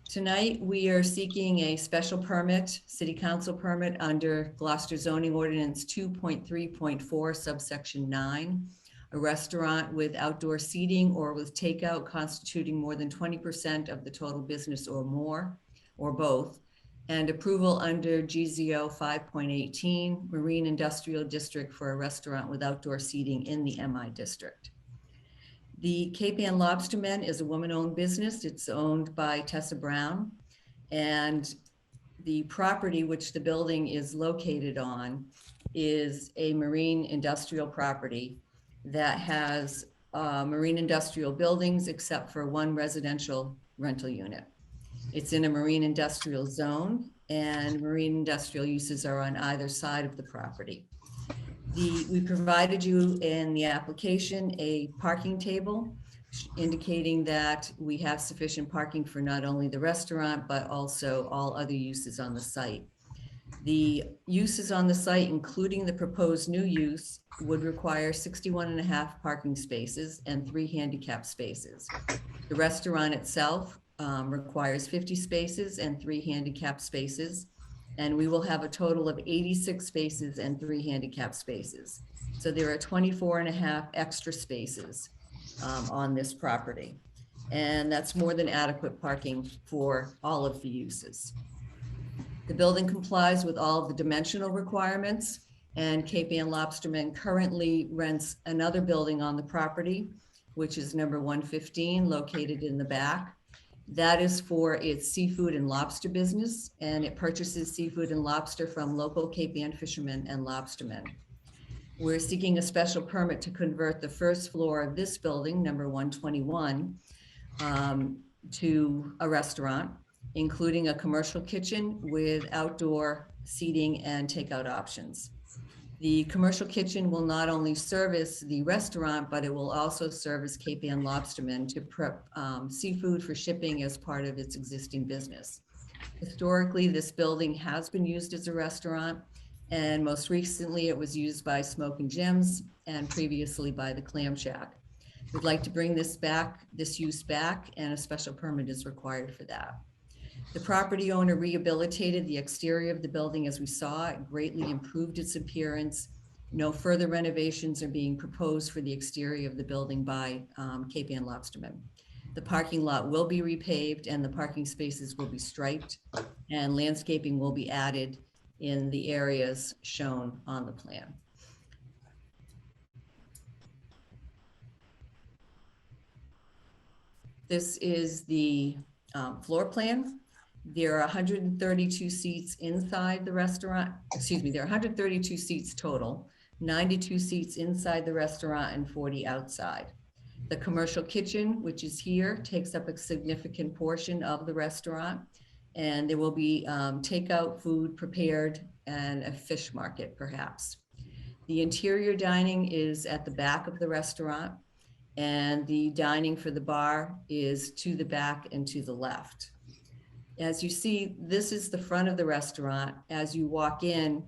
Tonight, we are seeking a special permit, city council permit under Gloucester zoning ordinance 2.3.4 subsection 9, a restaurant with outdoor seating or with takeout constituting more than 20% of the total business or more, or both, and approval under GZO 5.18, Marine Industrial District, for a restaurant with outdoor seating in the MI district. The Cape Ann Lobstermen is a woman-owned business. It's owned by Tessa Brown, and the property which the building is located on is a marine industrial property that has marine industrial buildings except for one residential rental unit. It's in a marine industrial zone, and marine industrial uses are on either side of the property. We provided you in the application a parking table indicating that we have sufficient parking for not only the restaurant, but also all other uses on the site. The uses on the site, including the proposed new use, would require 61.5 parking spaces and 3 handicap spaces. The restaurant itself requires 50 spaces and 3 handicap spaces. And we will have a total of 86 spaces and 3 handicap spaces. So there are 24.5 extra spaces on this property. And that's more than adequate parking for all of the uses. The building complies with all of the dimensional requirements, and Cape Ann Lobstermen currently rents another building on the property, which is number 115, located in the back. That is for its seafood and lobster business, and it purchases seafood and lobster from local Cape Ann fishermen and lobstermen. We're seeking a special permit to convert the first floor of this building, number 121, to a restaurant, including a commercial kitchen with outdoor seating and takeout options. The commercial kitchen will not only service the restaurant, but it will also service Cape Ann lobstermen to prep seafood for shipping as part of its existing business. Historically, this building has been used as a restaurant, and most recently it was used by Smoke and Gems and previously by the Clam Shack. We'd like to bring this use back, and a special permit is required for that. The property owner rehabilitated the exterior of the building as we saw. It greatly improved its appearance. No further renovations are being proposed for the exterior of the building by Cape Ann lobstermen. The parking lot will be repaved and the parking spaces will be striped, and landscaping will be added in the areas shown on the plan. This is the floor plan. There are 132 seats inside the restaurant. Excuse me, there are 132 seats total, 92 seats inside the restaurant and 40 outside. The commercial kitchen, which is here, takes up a significant portion of the restaurant, and there will be takeout food prepared and a fish market perhaps. The interior dining is at the back of the restaurant, and the dining for the bar is to the back and to the left. As you see, this is the front of the restaurant. As you walk in,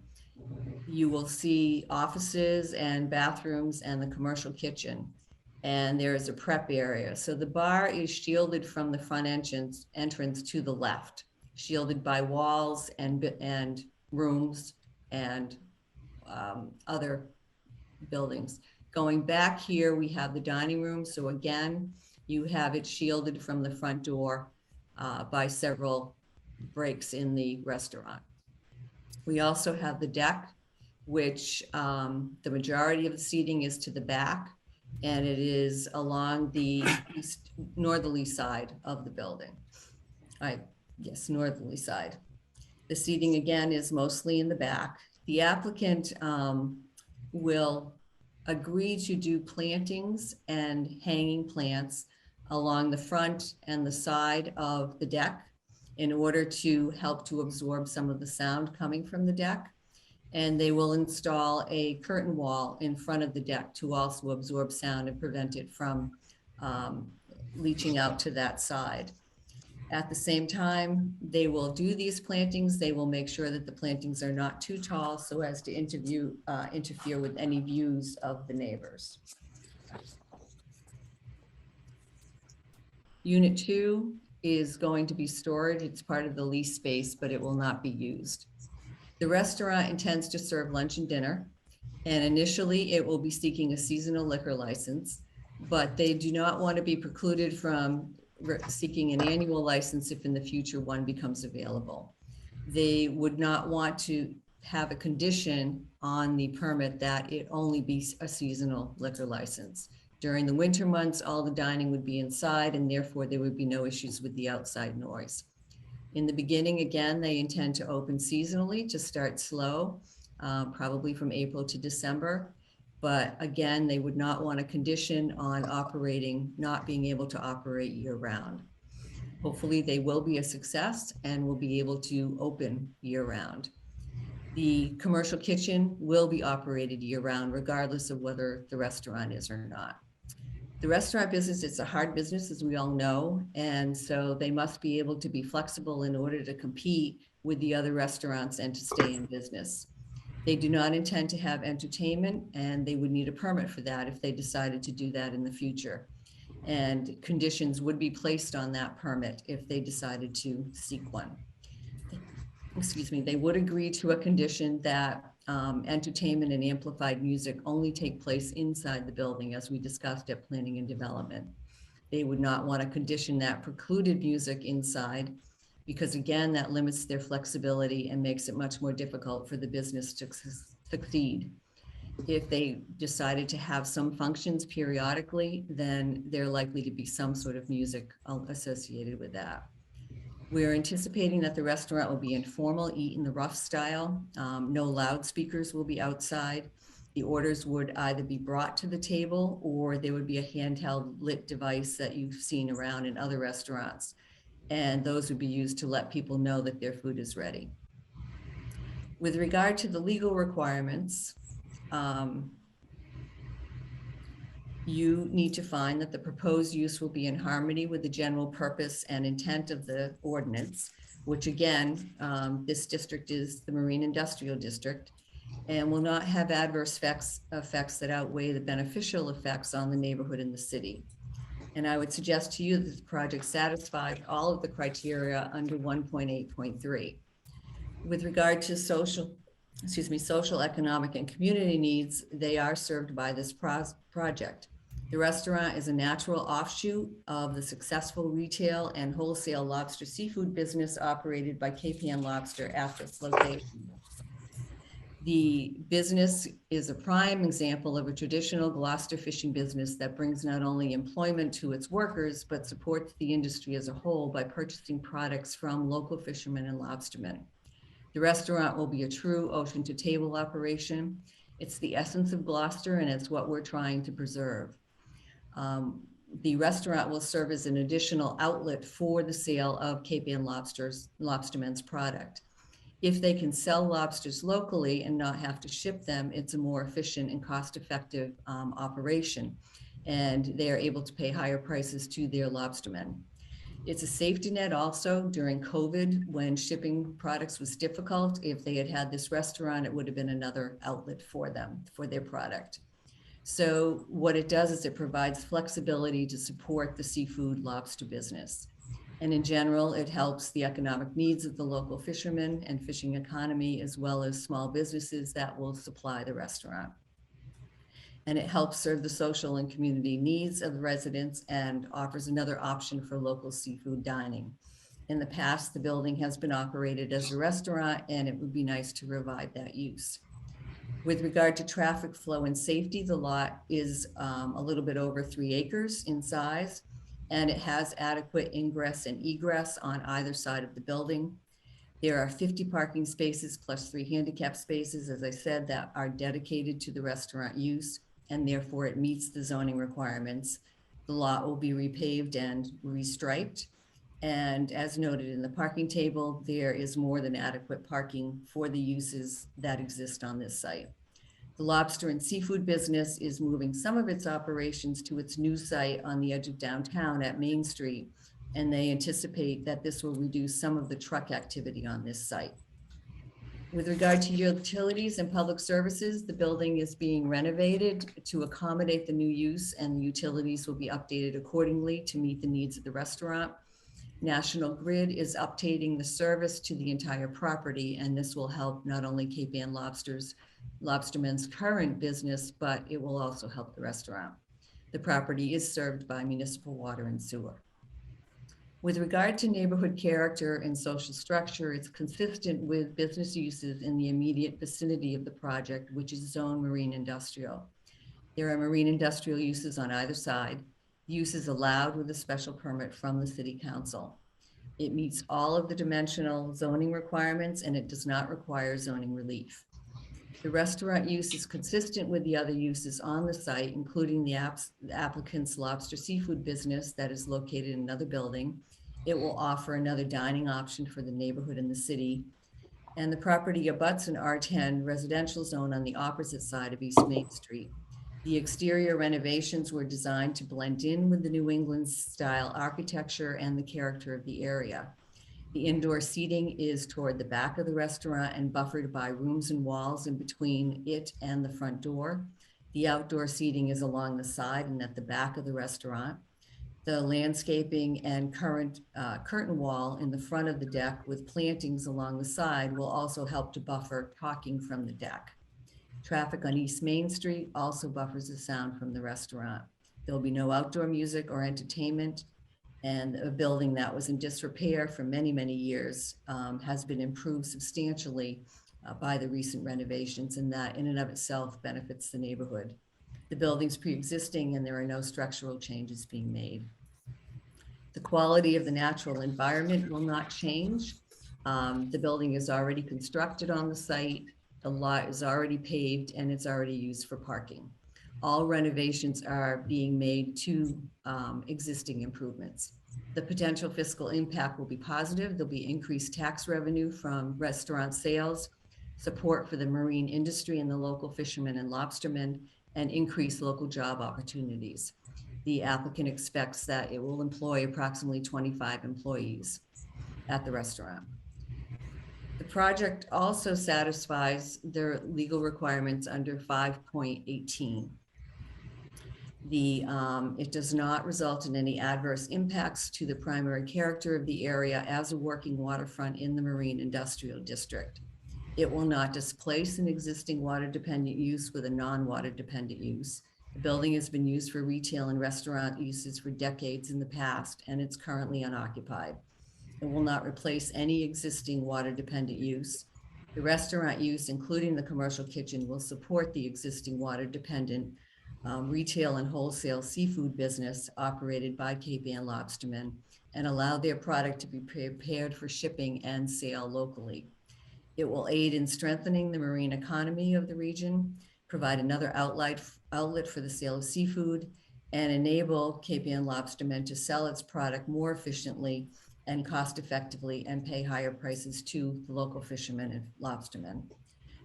you will see offices and bathrooms and the commercial kitchen. And there is a prep area. So the bar is shielded from the front entrance to the left, shielded by walls and rooms and other buildings. Going back here, we have the dining room. So again, you have it shielded from the front door by several breaks in the restaurant. We also have the deck, which the majority of the seating is to the back, and it is along the northerly side of the building. Yes, northerly side. The seating again is mostly in the back. The applicant will agree to do plantings and hanging plants along the front and the side of the deck in order to help to absorb some of the sound coming from the deck. And they will install a curtain wall in front of the deck to also absorb sound and prevent it from leaching out to that side. At the same time, they will do these plantings. They will make sure that the plantings are not too tall so as to interfere with any views of the neighbors. Unit 2 is going to be storage. It's part of the lease space, but it will not be used. The restaurant intends to serve lunch and dinner, and initially it will be seeking a seasonal liquor license, but they do not want to be precluded from seeking an annual license if in the future one becomes available. They would not want to have a condition on the permit that it only be a seasonal liquor license. During the winter months, all the dining would be inside, and therefore there would be no issues with the outside noise. In the beginning, again, they intend to open seasonally to start slow, probably from April to December. But again, they would not want a condition on not being able to operate year round. Hopefully they will be a success and will be able to open year round. The commercial kitchen will be operated year round, regardless of whether the restaurant is or not. The restaurant business is a hard business, as we all know, and so they must be able to be flexible in order to compete with the other restaurants and to stay in business. They do not intend to have entertainment, and they would need a permit for that if they decided to do that in the future. And conditions would be placed on that permit if they decided to seek one. Excuse me, they would agree to a condition that entertainment and amplified music only take place inside the building, as we discussed at Planning and Development. They would not want a condition that precluded music inside, because again, that limits their flexibility and makes it much more difficult for the business to succeed. If they decided to have some functions periodically, then there likely to be some sort of music associated with that. We're anticipating that the restaurant will be informal, eat in the rough style. No loudspeakers will be outside. The orders would either be brought to the table or there would be a handheld lit device that you've seen around in other restaurants. And those would be used to let people know that their food is ready. With regard to the legal requirements, you need to find that the proposed use will be in harmony with the general purpose and intent of the ordinance, which again, this district is the Marine Industrial District, and will not have adverse effects that outweigh the beneficial effects on the neighborhood and the city. And I would suggest to you that the project satisfies all of the criteria under 1.8.3. With regard to social, economic, and community needs, they are served by this project. The restaurant is a natural offshoot of the successful retail and wholesale lobster seafood business operated by KPN Lobster at this location. The business is a prime example of a traditional Gloucester fishing business that brings not only employment to its workers, but supports the industry as a whole by purchasing products from local fishermen and lobstermen. The restaurant will be a true ocean to table operation. It's the essence of Gloucester, and it's what we're trying to preserve. The restaurant will serve as an additional outlet for the sale of KPN Lobstermen's product. If they can sell lobsters locally and not have to ship them, it's a more efficient and cost-effective operation, and they are able to pay higher prices to their lobstermen. It's a safety net also during COVID when shipping products was difficult. If they had had this restaurant, it would have been another outlet for them, for their product. So what it does is it provides flexibility to support the seafood lobster business. And in general, it helps the economic needs of the local fishermen and fishing economy, as well as small businesses that will supply the restaurant. And it helps serve the social and community needs of the residents and offers another option for local seafood dining. In the past, the building has been operated as a restaurant, and it would be nice to revive that use. With regard to traffic flow and safety, the lot is a little bit over 3 acres in size, and it has adequate ingress and egress on either side of the building. There are 50 parking spaces plus 3 handicap spaces, as I said, that are dedicated to the restaurant use, and therefore it meets the zoning requirements. The lot will be repaved and restriped. And as noted in the parking table, there is more than adequate parking for the uses that exist on this site. The lobster and seafood business is moving some of its operations to its new site on the edge of downtown at Main Street, and they anticipate that this will reduce some of the truck activity on this site. With regard to utilities and public services, the building is being renovated to accommodate the new use, and the utilities will be updated accordingly to meet the needs of the restaurant. National Grid is updating the service to the entire property, and this will help not only KPN Lobstermen's current business, but it will also help the restaurant. The property is served by municipal water and sewer. With regard to neighborhood character and social structure, it's consistent with business uses in the immediate vicinity of the project, which is zone marine industrial. There are marine industrial uses on either side. Use is allowed with a special permit from the City Council. It meets all of the dimensional zoning requirements, and it does not require zoning relief. The restaurant use is consistent with the other uses on the site, including the applicant's lobster seafood business that is located in another building. It will offer another dining option for the neighborhood and the city. And the property abuts an R10 residential zone on the opposite side of East Main Street. The exterior renovations were designed to blend in with the New England style architecture and the character of the area. The indoor seating is toward the back of the restaurant and buffered by rooms and walls in between it and the front door. The outdoor seating is along the side and at the back of the restaurant. The landscaping and curtain wall in the front of the deck with plantings along the side will also help to buffer talking from the deck. Traffic on East Main Street also buffers the sound from the restaurant. There'll be no outdoor music or entertainment, and a building that was in disrepair for many, many years has been improved substantially by the recent renovations, and that in and of itself benefits the neighborhood. The building's pre-existing and there are no structural changes being made. The quality of the natural environment will not change. The building is already constructed on the site. The lot is already paved and it's already used for parking. All renovations are being made to existing improvements. The potential fiscal impact will be positive. There'll be increased tax revenue from restaurant sales, support for the marine industry and the local fishermen and lobstermen, and increased local job opportunities. The applicant expects that it will employ approximately 25 employees at the restaurant. The project also satisfies their legal requirements under 5.18. It does not result in any adverse impacts to the primary character of the area as a working waterfront in the Marine Industrial District. It will not displace an existing water-dependent use with a non-water-dependent use. The building has been used for retail and restaurant uses for decades in the past, and it's currently unoccupied. It will not replace any existing water-dependent use. The restaurant use, including the commercial kitchen, will support the existing water-dependent retail and wholesale seafood business operated by Cape Ann lobstermen and allow their product to be prepared for shipping and sale locally. It will aid in strengthening the marine economy of the region, provide another outlet for the sale of seafood, and enable Cape Ann lobstermen to sell its product more efficiently and cost effectively and pay higher prices to the local fishermen and lobstermen.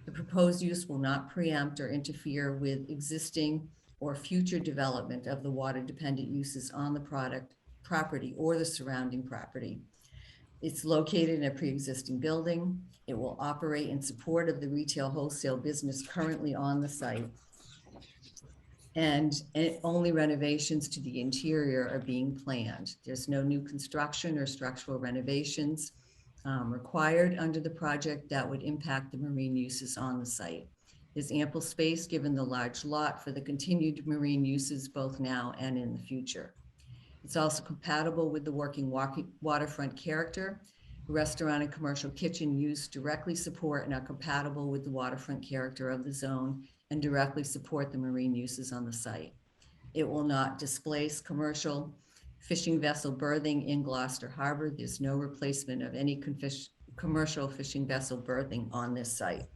The proposed use will not preempt or interfere with existing or future development of the water-dependent uses on the property or the surrounding property. It's located in a pre-existing building. It will operate in support of the retail wholesale business currently on the site. And only renovations to the interior are being planned. There's no new construction or structural renovations required under the project that would impact the marine uses on the site. There's ample space given the large lot for the continued marine uses both now and in the future. It's also compatible with the working waterfront character. Restaurant and commercial kitchen use directly support and are compatible with the waterfront character of the zone and directly support the marine uses on the site. It will not displace commercial fishing vessel berthing in Gloucester Harbor. There's no replacement of any commercial fishing vessel berthing on this site.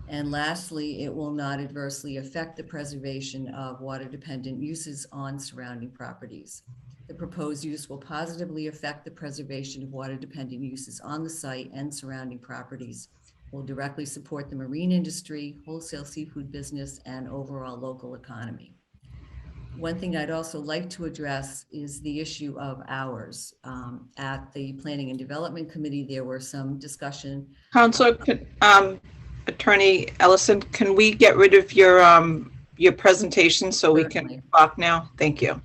And lastly, it will not adversely affect the preservation of water-dependent uses on surrounding properties. The proposed use will positively affect the preservation of water-dependent uses on the site and surrounding properties, will directly support the marine industry, wholesale seafood business, and overall local economy. One thing I'd also like to address is the issue of hours. At the Planning and Development Committee, there were some discussion. Counselor, Attorney Ellison, can we get rid of your presentation so we can talk now? Thank you.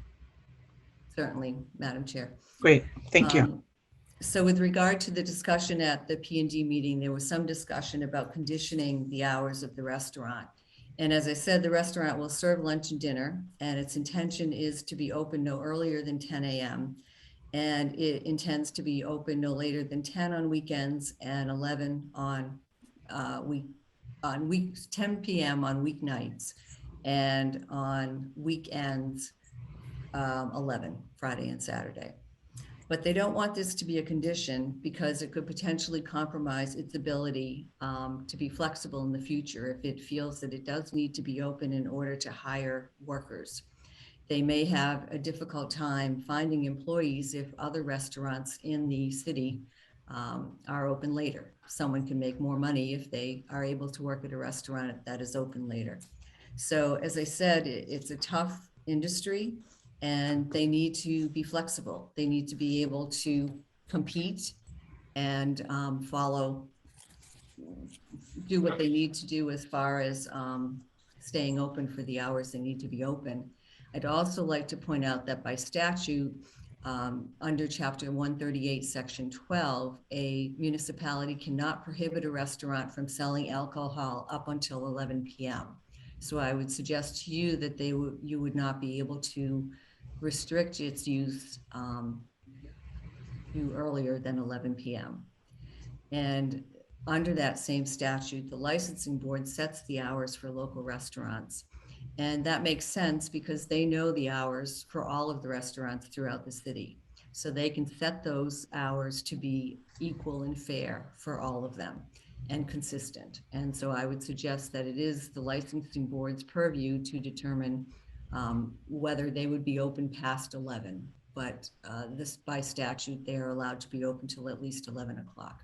Certainly, Madam Chair. Great, thank you. So with regard to the discussion at the P&D meeting, there was some discussion about conditioning the hours of the restaurant. And as I said, the restaurant will serve lunch and dinner, and its intention is to be open no earlier than 10 a.m. And it intends to be open no later than 10 on weekends and 11 on 10 p.m. on weeknights, and on weekends 11, Friday and Saturday. But they don't want this to be a condition because it could potentially compromise its ability to be flexible in the future if it feels that it does need to be open in order to hire workers. They may have a difficult time finding employees if other restaurants in the city are open later. Someone can make more money if they are able to work at a restaurant that is open later. So as I said, it's a tough industry and they need to be flexible. They need to be able to compete and do what they need to do as far as staying open for the hours they need to be open. I'd also like to point out that by statute, under Chapter 138, Section 12, a municipality cannot prohibit a restaurant from selling alcohol up until 11 p.m. So I would suggest to you that you would not be able to restrict its use earlier than 11 p.m. And under that same statute, the licensing board sets the hours for local restaurants. And that makes sense because they know the hours for all of the restaurants throughout the city. So they can set those hours to be equal and fair for all of them and consistent. And so I would suggest that it is the licensing board's purview to determine whether they would be open past 11. But this by statute, they are allowed to be open till at least 11 o'clock.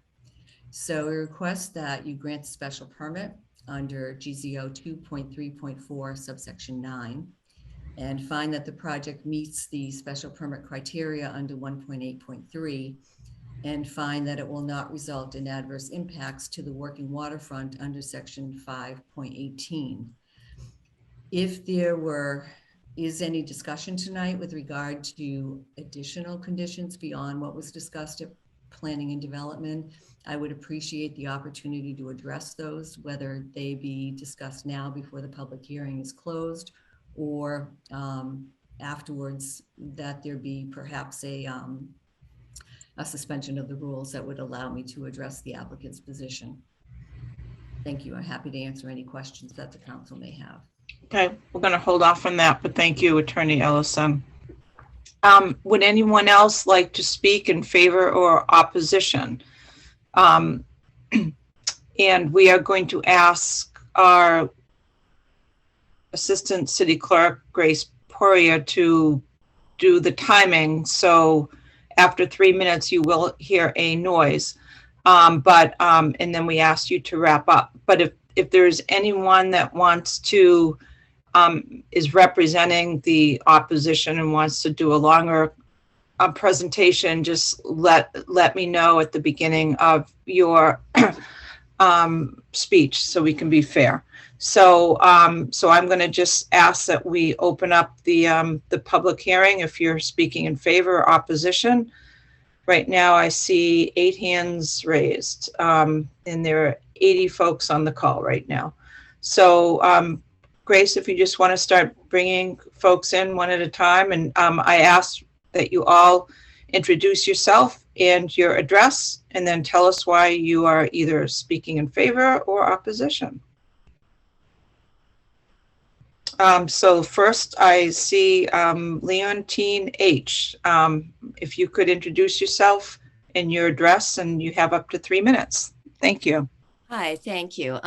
So we request that you grant a special permit under GZO 2.3.4 subsection 9 and find that the project meets the special permit criteria under 1.8.3 and find that it will not result in adverse impacts to the working waterfront under section 5.18. If there is any discussion tonight with regard to additional conditions beyond what was discussed at planning and development, I would appreciate the opportunity to address those, whether they be discussed now before the public hearing is closed or afterwards, that there be perhaps a suspension of the rules that would allow me to address the applicant's position. Thank you. I'm happy to answer any questions that the council may have. Okay, we're going to hold off on that, but thank you, Attorney Ellison. Would anyone else like to speak in favor or opposition? And we are going to ask our Assistant City Clerk, Grace Poirier, to do the timing. So after 3 minutes, you will hear a noise. And then we ask you to wrap up. But if there's anyone that wants to, is representing the opposition and wants to do a longer presentation, just let me know at the beginning of your speech so we can be fair. So I'm going to just ask that we open up the public hearing if you're speaking in favor or opposition. Right now I see 8 hands raised, and there are 80 folks on the call right now. So Grace, if you just want to start bringing folks in one at a time, and I ask that you all introduce yourself and your address, and then tell us why you are either speaking in favor or opposition. So first I see Leontine H. If you could introduce yourself and your address, and you have up to 3 minutes. Thank you. Hi, thank you.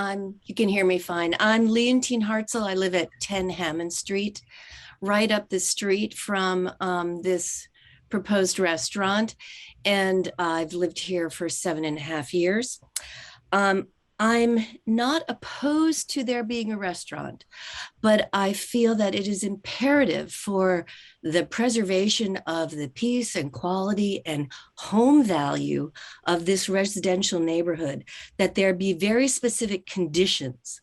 You can hear me fine. I'm Leontine Hartzell. I live at 10 Hammond Street, right up the street from this proposed restaurant. And I've lived here for 7.5 years. I'm not opposed to there being a restaurant, but I feel that it is imperative for the preservation of the peace and quality and home value of this residential neighborhood that there be very specific conditions.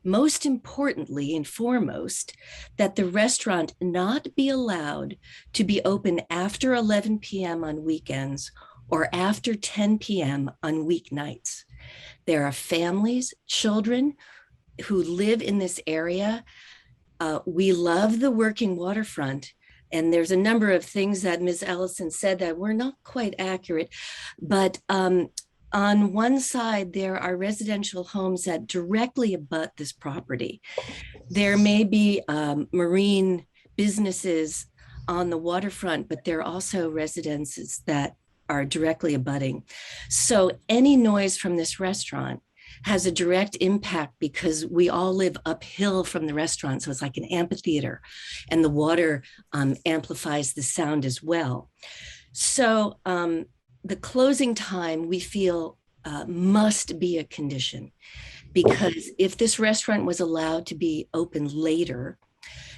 Most importantly and foremost, that the restaurant not be allowed to be open after 11 p.m. on weekends or after 10 p.m. on weeknights. There are families, children who live in this area. We love the working waterfront. And there's a number of things that Ms. Ellison said that were not quite accurate. But on one side, there are residential homes that directly abut this property. There may be marine businesses on the waterfront, but there are also residences that are directly abutting. So any noise from this restaurant has a direct impact because we all live uphill from the restaurant. So it's like an amphitheater, and the water amplifies the sound as well. So the closing time, we feel must be a condition, because if this restaurant was allowed to be open later,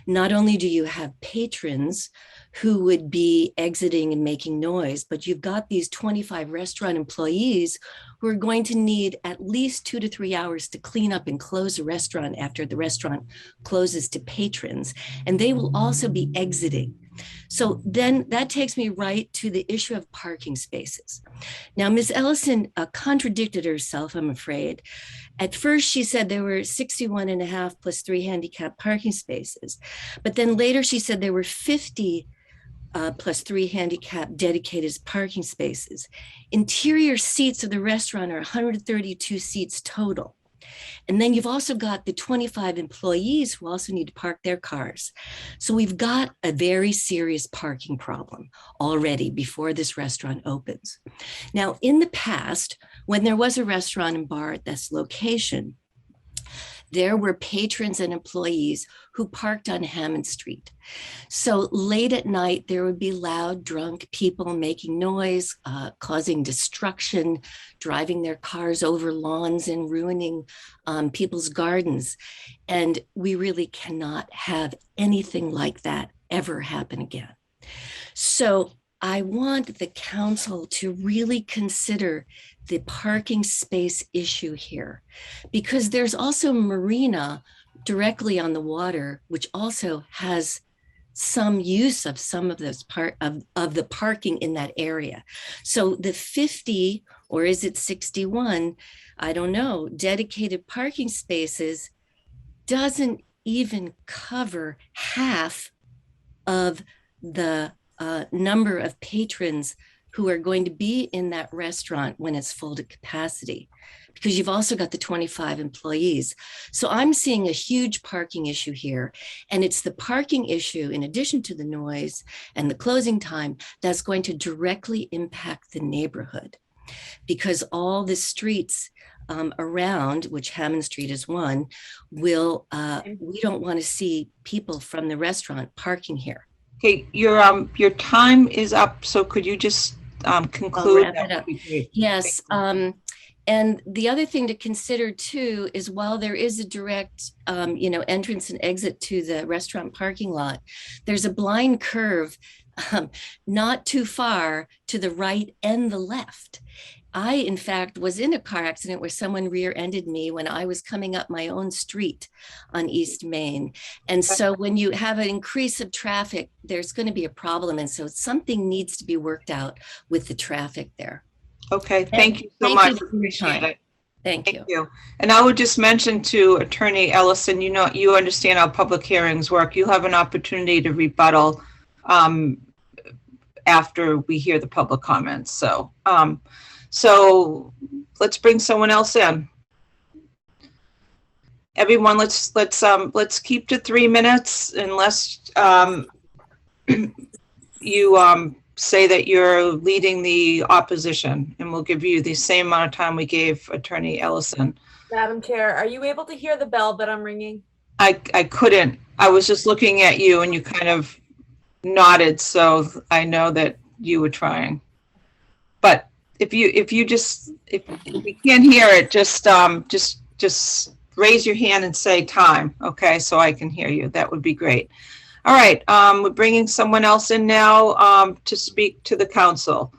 not only do you have patrons who would be exiting and making noise, but you've got these 25 restaurant employees who are going to need at least 2 to 3 hours to clean up and close a restaurant after the restaurant closes to patrons, and they will also be exiting. So then that takes me right to the issue of parking spaces. Now, Ms. Ellison contradicted herself, I'm afraid. At first, she said there were 61.5 plus 3 handicap parking spaces. But then later she said there were 50 plus 3 handicap dedicated parking spaces. Interior seats of the restaurant are 132 seats total. And then you've also got the 25 employees who also need to park their cars. So we've got a very serious parking problem already before this restaurant opens. Now, in the past, when there was a restaurant and bar at this location, there were patrons and employees who parked on Hammond Street. So late at night, there would be loud, drunk people making noise, causing destruction, driving their cars over lawns and ruining people's gardens. And we really cannot have anything like that ever happen again. So I want the council to really consider the parking space issue here, because there's also marina directly on the water, which also has some use of some of this part of the parking in that area. So the 50, or is it 61, I don't know, dedicated parking spaces doesn't even cover half of the number of patrons who are going to be in that restaurant when it's full to capacity, because you've also got the 25 employees. So I'm seeing a huge parking issue here. And it's the parking issue, in addition to the noise and the closing time, that's going to directly impact the neighborhood, because all the streets around, which Hammond Street is one, will, we don't want to see people from the restaurant parking here. Okay, your time is up, so could you just conclude? I'll wrap it up. Yes. And the other thing to consider too is, while there is a direct, entrance and exit to the restaurant parking lot, there's a blind curve not too far to the right and the left. I, in fact, was in a car accident where someone rear-ended me when I was coming up my own street on East Main. And so when you have an increase of traffic, there's going to be a problem. And so something needs to be worked out with the traffic there. Okay, thank you so much. Appreciate it. Thank you. And I would just mention to Attorney Ellison, you understand how public hearings work. You'll have an opportunity to rebuttal after we hear the public comments. So let's bring someone else in. Everyone, let's keep to 3 minutes, unless you say that you're leading the opposition, and we'll give you the same amount of time we gave Attorney Ellison. Madam Chair, are you able to hear the bell that I'm ringing? I couldn't. I was just looking at you and you kind of nodded, so I know that you were trying. But if we can't hear it, just raise your hand and say time, okay, so I can hear you. That would be great. All right, we're bringing someone else in now to speak to the council.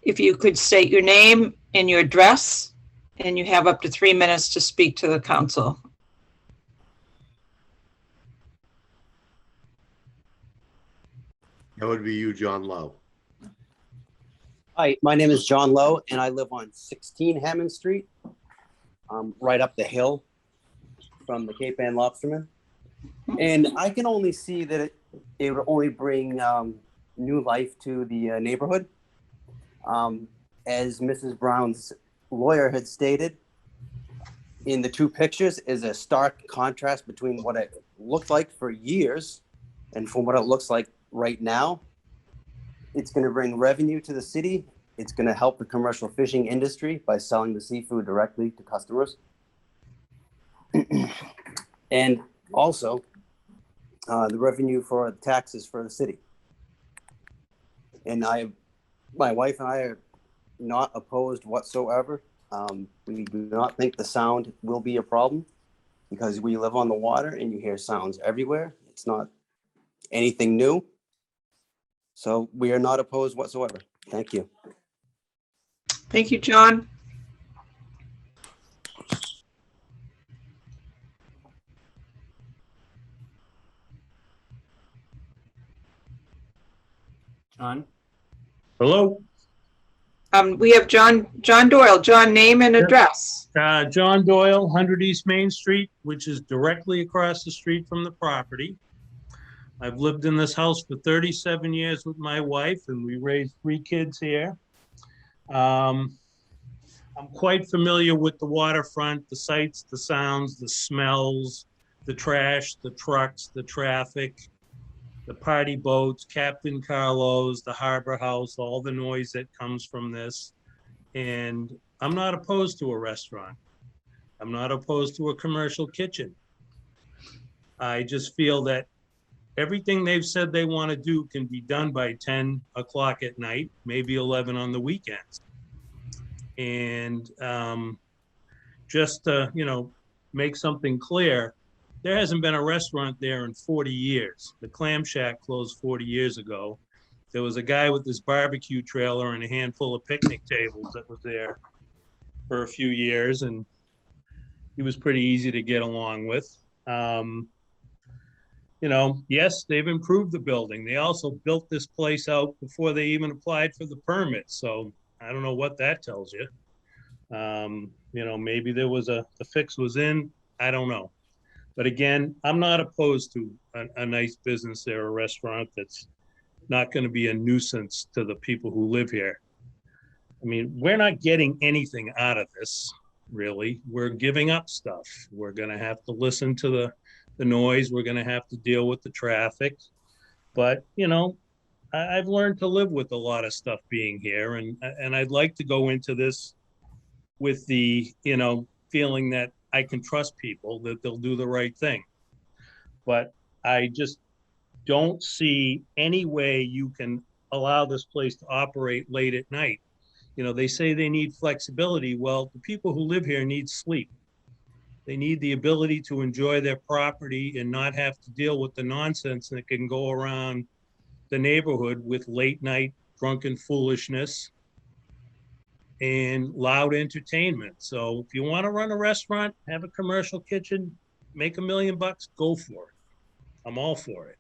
If you could state your name and your address, and you have up to 3 minutes to speak to the council. That would be you, John Lowe. Hi, my name is John Lowe, and I live on 16 Hammond Street, right up the hill from the Cape Ann Lobsterman. And I can only see that it would only bring new life to the neighborhood. As Mrs. Brown's lawyer had stated, in the two pictures is a stark contrast between what it looked like for years and from what it looks like right now. It's going to bring revenue to the city. It's going to help the commercial fishing industry by selling the seafood directly to customers. And also the revenue for taxes for the city. And my wife and I are not opposed whatsoever. We do not think the sound will be a problem, because we live on the water and you hear sounds everywhere. It's not anything new. So we are not opposed whatsoever. Thank you. Thank you, John. John? Hello? We have John Doyle. John, name and address. John Doyle, 100 East Main Street, which is directly across the street from the property. I've lived in this house for 37 years with my wife, and we raised 3 kids here. I'm quite familiar with the waterfront, the sights, the sounds, the smells, the trash, the trucks, the traffic, the party boats, Captain Carlo's, the Harbor House, all the noise that comes from this. And I'm not opposed to a restaurant. I'm not opposed to a commercial kitchen. I just feel that everything they've said they want to do can be done by 10 o'clock at night, maybe 11 on the weekends. And just to, make something clear, there hasn't been a restaurant there in 40 years. The Clam Shack closed 40 years ago. There was a guy with this barbecue trailer and a handful of picnic tables that was there for a few years, and he was pretty easy to get along with. Yes, they've improved the building. They also built this place out before they even applied for the permit. So I don't know what that tells you. Maybe there was the fix was in, I don't know. But again, I'm not opposed to a nice business there, a restaurant that's not going to be a nuisance to the people who live here. I mean, we're not getting anything out of this, really. We're giving up stuff. We're going to have to listen to the noise. We're going to have to deal with the traffic. But, I've learned to live with a lot of stuff being here. And I'd like to go into this with the, feeling that I can trust people, that they'll do the right thing. But I just don't see any way you can allow this place to operate late at night. They say they need flexibility. Well, the people who live here need sleep. They need the ability to enjoy their property and not have to deal with the nonsense that can go around the neighborhood with late night drunken foolishness and loud entertainment. So if you want to run a restaurant, have a commercial kitchen, make $1 million, go for it. I'm all for it.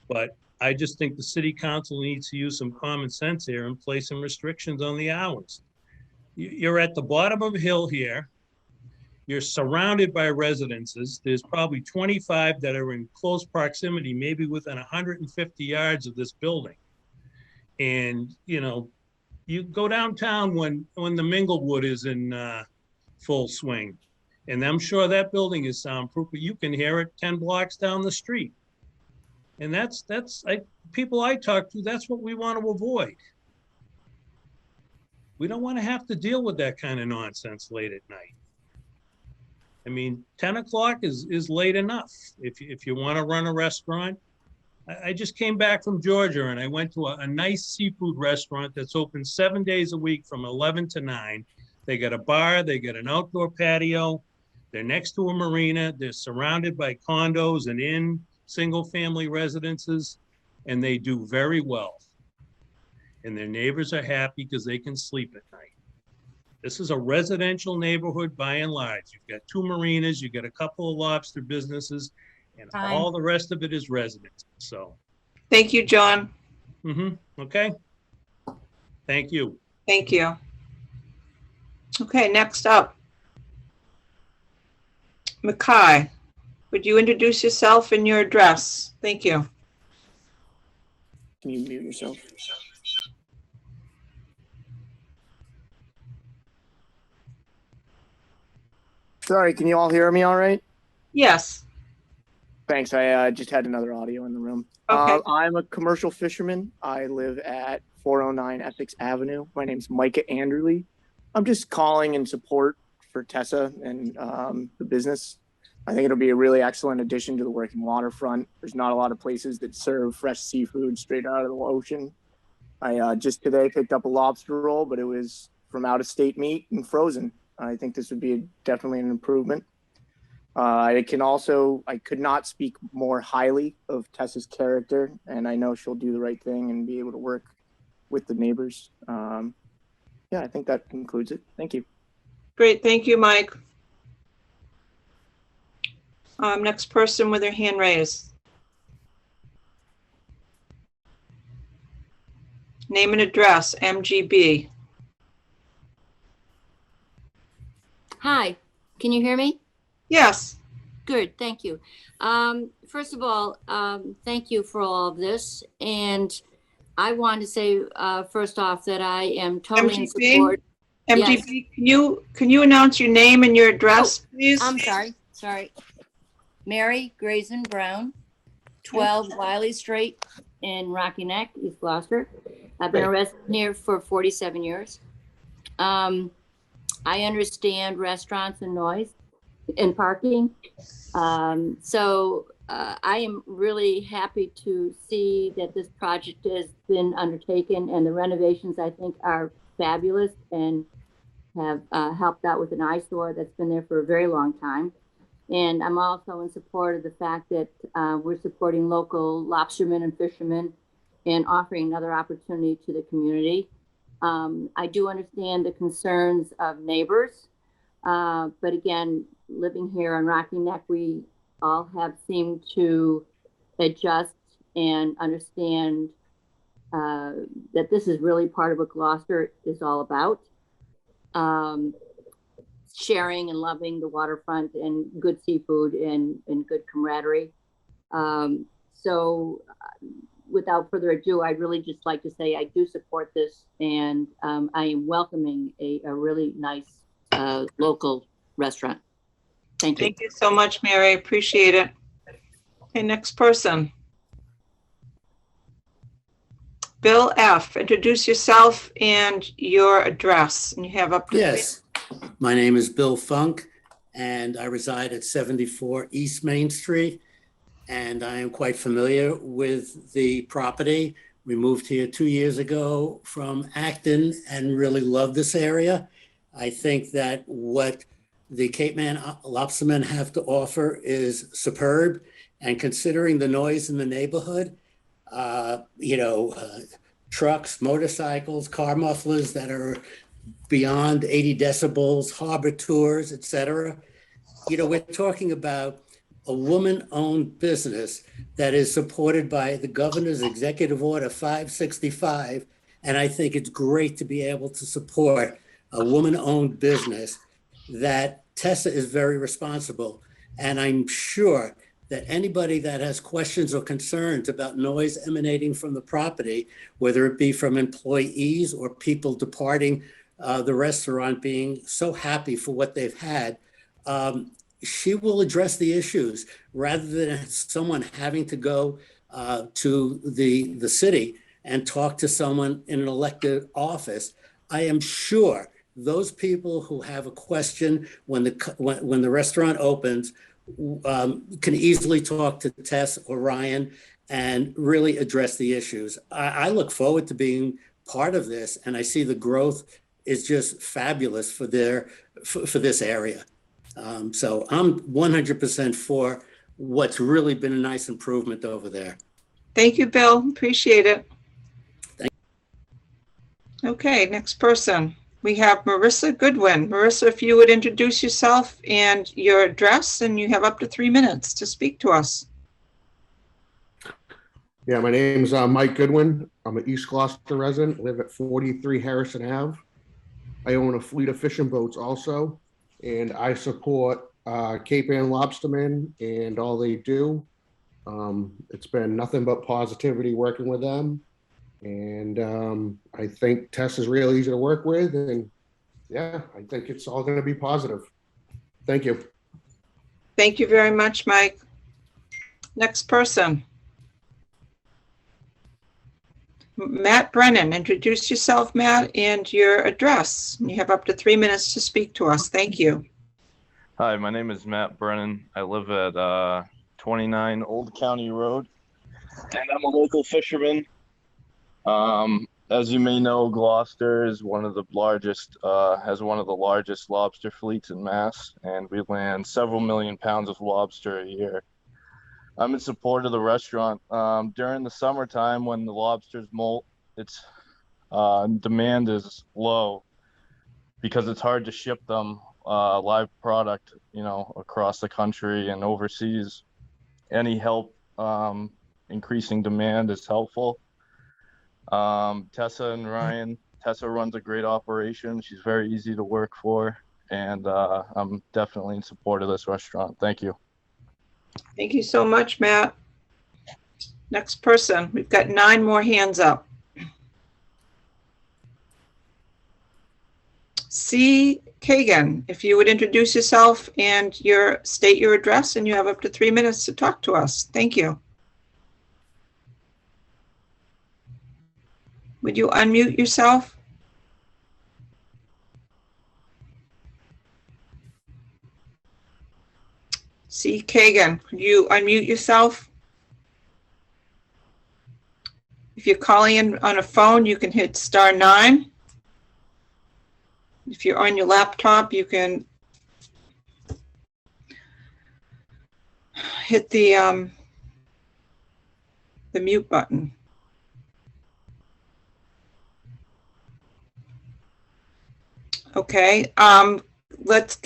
But I just think the city council needs to use some common sense here and place some restrictions on the hours. You're at the bottom of a hill here. You're surrounded by residences. There's probably 25 that are in close proximity, maybe within 150 yards of this building. And, you go downtown when the Minglewood is in full swing. And I'm sure that building is soundproof, but you can hear it 10 blocks down the street. And that's people I talk to, that's what we want to avoid. We don't want to have to deal with that kind of nonsense late at night. I mean, 10 o'clock is late enough. If you want to run a restaurant, I just came back from Georgia and I went to a nice seafood restaurant that's open 7 days a week from 11 to 9. They got a bar, they got an outdoor patio. They're next to a marina. They're surrounded by condos and single family residences, and they do very well. And their neighbors are happy because they can sleep at night. This is a residential neighborhood by and large. You've got 2 marinas, you've got a couple of lobster businesses, and all the rest of it is residents. So. Thank you, John. Okay. Thank you. Thank you. Okay, next up. Mackay, would you introduce yourself and your address? Thank you. Can you mute yourself? Sorry, can you all hear me all right? Yes. Thanks. I just had another audio in the room. Okay. I'm a commercial fisherman. I live at 409 Essex Avenue. My name's Micah Anderley. I'm just calling in support for Tessa and the business. I think it'll be a really excellent addition to the working waterfront. There's not a lot of places that serve fresh seafood straight out of the ocean. I just today picked up a lobster roll, but it was from out of state meat and frozen. I think this would be definitely an improvement. I could not speak more highly of Tessa's character, and I know she'll do the right thing and be able to work with the neighbors. I think that concludes it. Thank you. Great, thank you, Mike. Next person with their hand raised. Name and address, MGB. Can you hear me? Yes. Good, thank you. First of all, thank you for all of this. And I want to say, first off, that I am totally in support. MGB, can you announce your name and your address, please? I'm sorry. Mary Grayson Brown, 12 Wiley Street in Rocky Neck, East Gloucester. I've been a resident here for 47 years. I understand restaurants and noise and parking. I am really happy to see that this project has been undertaken, and the renovations, I think, are fabulous and have helped out with an eyesore that's been there for a very long time. And I'm also in support of the fact that we're supporting local lobstermen and fishermen and offering another opportunity to the community. I do understand the concerns of neighbors, but again, living here on Rocky Neck, we all have seemed to adjust and understand that this is really part of what Gloucester is all about. Sharing and loving the waterfront and good seafood and good camaraderie. Without further ado, I'd really just like to say I do support this, and I am welcoming a really nice local restaurant. Thank you. Thank you so much, Mary. Appreciate it. Okay, next person. Bill F., introduce yourself and your address, and you have up to Yes, my name is Bill Funk, and I reside at 74 East Main Street, and I am quite familiar with the property. We moved here 2 years ago from Acton and really love this area. I think that what the Cape Man lobstermen have to offer is superb, and considering the noise in the neighborhood, trucks, motorcycles, car mufflers that are beyond 80 decibels, harbor tours, etc. We're talking about a woman-owned business that is supported by the governor's executive order 565. And I think it's great to be able to support a woman-owned business that Tessa is very responsible. And I'm sure that anybody that has questions or concerns about noise emanating from the property, whether it be from employees or people departing the restaurant being so happy for what they've had, she will address the issues rather than someone having to go to the city and talk to someone in an elected office. I am sure those people who have a question when the restaurant opens can easily talk to Tess or Ryan and really address the issues. I look forward to being part of this, and I see the growth is just fabulous for this area. So I'm 100% for what's really been a nice improvement over there. Thank you, Bill. Appreciate it. Okay, next person. We have Marissa Goodwin. Marissa, if you would introduce yourself and your address, and you have up to 3 minutes to speak to us. Yeah, my name's Mike Goodwin. I'm an East Gloucester resident, live at 43 Harrison Ave. I own a fleet of fishing boats also, and I support Cape Ann Lobstermen and all they do. It's been nothing but positivity working with them. And I think Tess is real easy to work with. And yeah, I think it's all going to be positive. Thank you. Thank you very much, Mike. Next person. Matt Brennan, introduce yourself, Matt, and your address. You have up to 3 minutes to speak to us. Thank you. Hi, my name is Matt Brennan. I live at 29 Old County Road, and I'm a local fisherman. As you may know, Gloucester is one of the largest, has one of the largest lobster fleets in Mass, and we land several million pounds of lobster a year. I'm in support of the restaurant. During the summertime, when the lobsters molt, its demand is low because it's hard to ship them live product, across the country and overseas. Any help increasing demand is helpful. Tessa and Ryan. Tessa runs a great operation. She's very easy to work for, and I'm definitely in support of this restaurant. Thank you. Thank you so much, Matt. Next person. We've got 9 more hands up. C. Kagan, if you would introduce yourself and state your address, and you have up to 3 minutes to talk to us. Thank you. Would you unmute yourself? C. Kagan, could you unmute yourself? If you're calling in on a phone, you can hit *9. If you're on your laptop, you can hit the mute button. Okay, can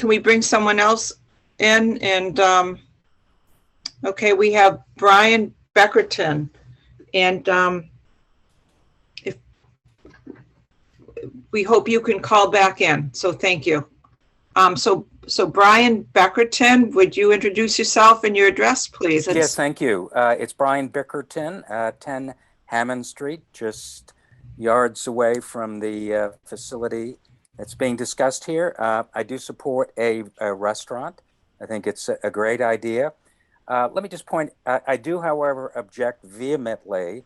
we bring someone else in? And okay, we have Brian Beckerton, and if we hope you can call back in, so thank you. So Brian Beckerton, would you introduce yourself and your address, please? Yes, thank you. It's Brian Beckerton, 10 Hammond Street, just yards away from the facility that's being discussed here. I do support a restaurant. I think it's a great idea. Let me just point, I do, however, object vehemently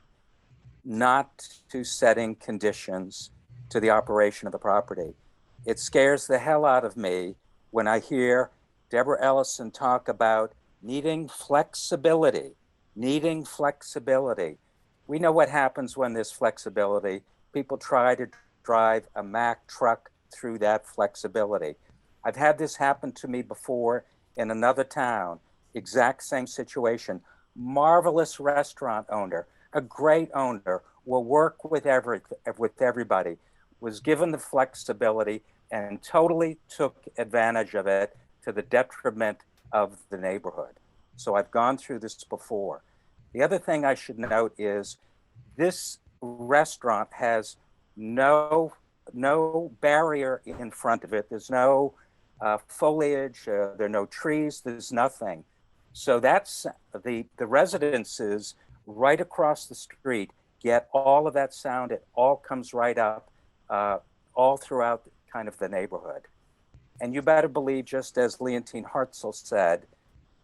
not to setting conditions to the operation of the property. It scares the hell out of me when I hear Deborah Ellison talk about needing flexibility. We know what happens when there's flexibility. People try to drive a Mack truck through that flexibility. I've had this happen to me before in another town, exact same situation. Marvelous restaurant owner, a great owner, will work with everybody, was given the flexibility and totally took advantage of it to the detriment of the neighborhood. So I've gone through this before. The other thing I should note is this restaurant has no barrier in front of it. There's no foliage, there are no trees, there's nothing. So that's the residences right across the street get all of that sound. It all comes right up all throughout kind of the neighborhood. And you better believe, just as Leontine Hartzell said,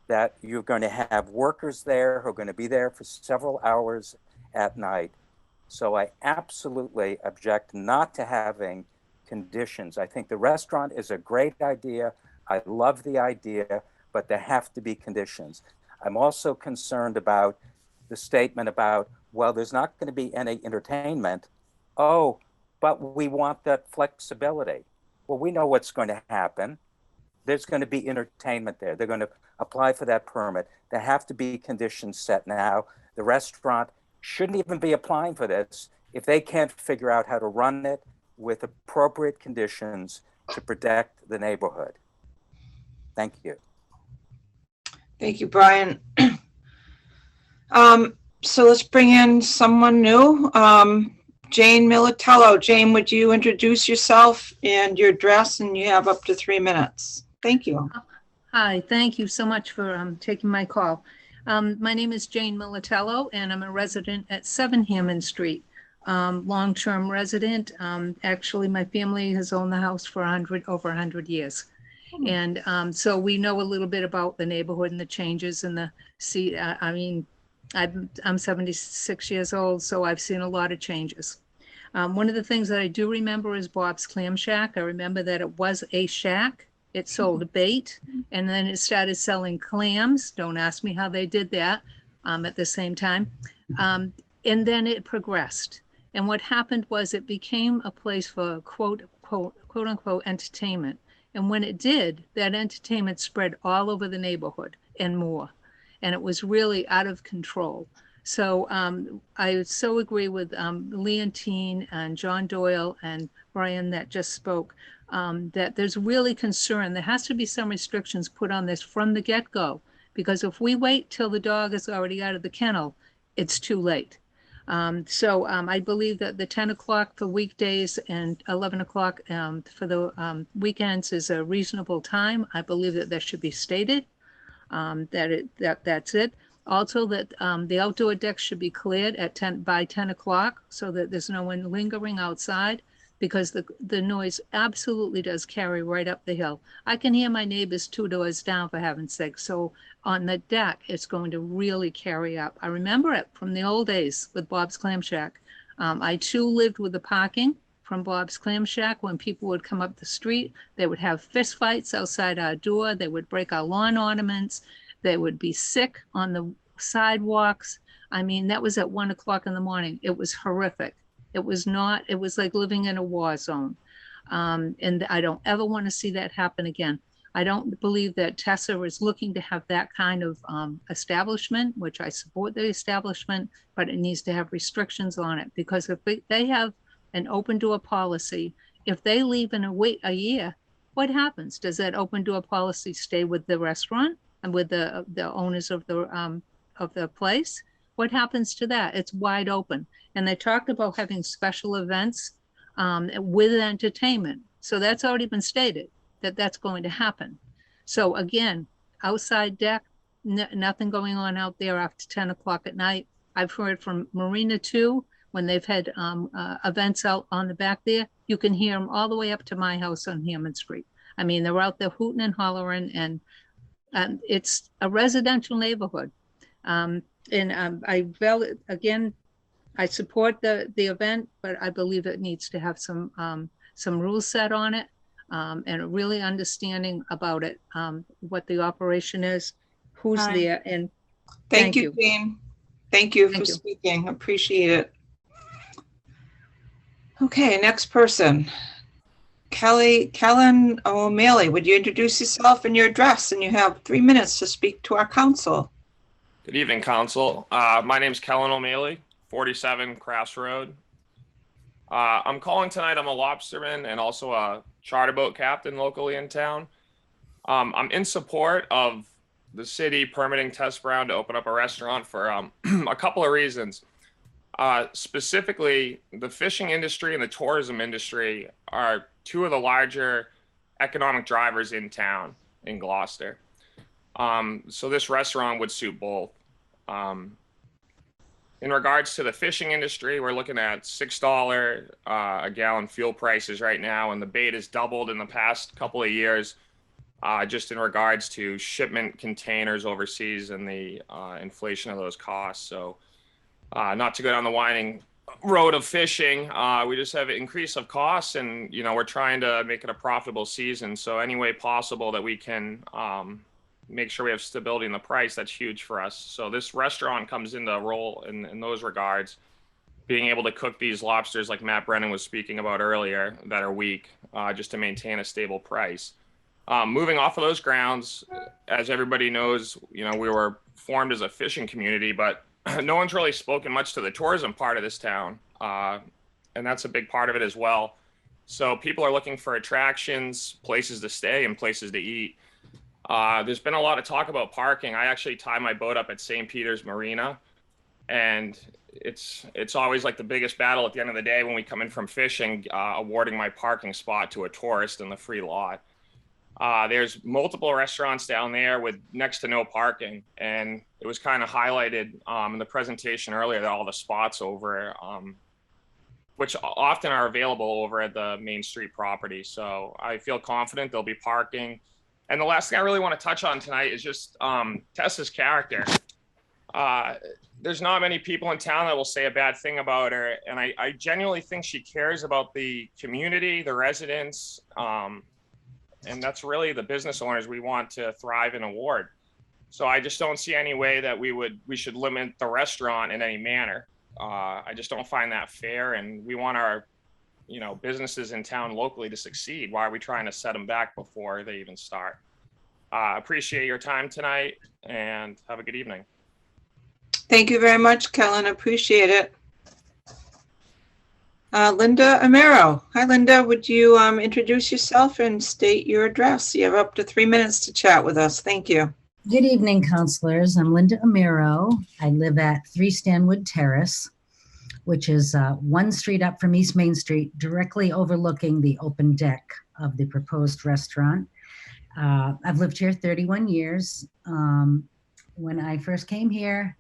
that you're going to have workers there who are going to be there for several hours at night. So I absolutely object not to having conditions. I think the restaurant is a great idea. I love the idea, but there have to be conditions. I'm also concerned about the statement about, well, there's not going to be any entertainment. Oh, but we want that flexibility. Well, we know what's going to happen. There's going to be entertainment there. They're going to apply for that permit. There have to be conditions set now. The restaurant shouldn't even be applying for this if they can't figure out how to run it with appropriate conditions to protect the neighborhood. Thank you. Thank you, Brian. So let's bring in someone new. Jane Militello. Jane, would you introduce yourself and your address, and you have up to 3 minutes. Thank you. Hi, thank you so much for taking my call. My name is Jane Militello, and I'm a resident at 7 Hammond Street. Long-term resident. Actually, my family has owned the house for over 100 years. And so we know a little bit about the neighborhood and the changes and I mean, I'm 76 years old, so I've seen a lot of changes. One of the things that I do remember is Bob's Clam Shack. I remember that it was a shack. It sold bait, and then it started selling clams. Don't ask me how they did that at the same time. And then it progressed. And what happened was it became a place for quote unquote entertainment. And when it did, that entertainment spread all over the neighborhood and more. And it was really out of control. So I so agree with Leontine and John Doyle and Brian that just spoke, that there's really concern. There has to be some restrictions put on this from the get-go, because if we wait till the dog is already out of the kennel, it's too late. I believe that the 10 o'clock for weekdays and 11 o'clock for the weekends is a reasonable time. I believe that that should be stated, that's it. Also, that the outdoor decks should be cleared at 10 o'clock so that there's no one lingering outside, because the noise absolutely does carry right up the hill. I can hear my neighbors 2 doors down, for heaven's sake. So on the deck, it's going to really carry up. I remember it from the old days with Bob's Clam Shack. I too lived with the parking from Bob's Clam Shack. When people would come up the street, they would have fist fights outside our door. They would break our lawn ornaments. They would be sick on the sidewalks. I mean, that was at 1 o'clock in the morning. It was horrific. It was like living in a war zone. And I don't ever want to see that happen again. I don't believe that Tessa is looking to have that kind of establishment, which I support the establishment, but it needs to have restrictions on it, because if they have an open door policy, if they leave in a year, what happens? Does that open door policy stay with the restaurant and with the owners of the place? What happens to that? It's wide open. And they talked about having special events with entertainment. So that's already been stated that that's going to happen. So again, outside deck, nothing going on out there after 10 o'clock at night. I've heard from Marina too, when they've had events out on the back there, you can hear them all the way up to my house on Hammond Street. I mean, they're out there hooting and hollering, and it's a residential neighborhood. I support the event, but I believe it needs to have some rules set on it, and a really understanding about it, what the operation is, who's Hi. there, and Thank you, Jane. Thank you for speaking. Appreciate it. Okay, next person. Kellen O'Malley, would you introduce yourself and your address? And you have 3 minutes to speak to our council. Good evening, Council. My name is Kellen O'Malley, 47 Crafts Road. I'm calling tonight. I'm a lobsterman and also a charter boat captain locally in town. I'm in support of the city permitting Tess Brown to open up a restaurant for a couple of reasons. Specifically, the fishing industry and the tourism industry are two of the larger economic drivers in town in Gloucester. So this restaurant would suit both. In regards to the fishing industry, we're looking at $6 a gallon fuel prices right now, and the bait has doubled in the past couple of years, just in regards to shipment containers overseas and the inflation of those costs. So not to go down the winding road of fishing, we just have an increase of costs, and we're trying to make it a profitable season. So any way possible that we can make sure we have stability in the price, that's huge for us. So this restaurant comes into a role in those regards, being able to cook these lobsters like Matt Brennan was speaking about earlier that are weak, just to maintain a stable price. Moving off of those grounds, as everybody knows, we were formed as a fishing community, but no one's really spoken much to the tourism part of this town. And that's a big part of it as well. So people are looking for attractions, places to stay, and places to eat. There's been a lot of talk about parking. I actually tie my boat up at St. Peter's Marina, and it's always like the biggest battle at the end of the day when we come in from fishing, awarding my parking spot to a tourist in the free lot. There's multiple restaurants down there with next to no parking, and it was kind of highlighted in the presentation earlier that all the spots over, which often are available over at the Main Street property. So I feel confident there'll be parking. And the last thing I really want to touch on tonight is just Tessa's character. There's not many people in town that will say a bad thing about her, and I genuinely think she cares about the community, the residents, and that's really the business owners we want to thrive and award. So I just don't see any way that we should limit the restaurant in any manner. I just don't find that fair, and we want our businesses in town locally to succeed. Why are we trying to set them back before they even start? Appreciate your time tonight, and have a good evening. Thank you very much, Kellen. Appreciate it. Linda Amaro. Hi, Linda. Would you introduce yourself and state your address? You have up to 3 minutes to chat with us. Thank you. Good evening, councilors. I'm Linda Amaro. I live at 3 Stanwood Terrace. which is one street up from East Main Street, directly overlooking the open deck of the proposed restaurant. I've lived here 31 years. When I first came here,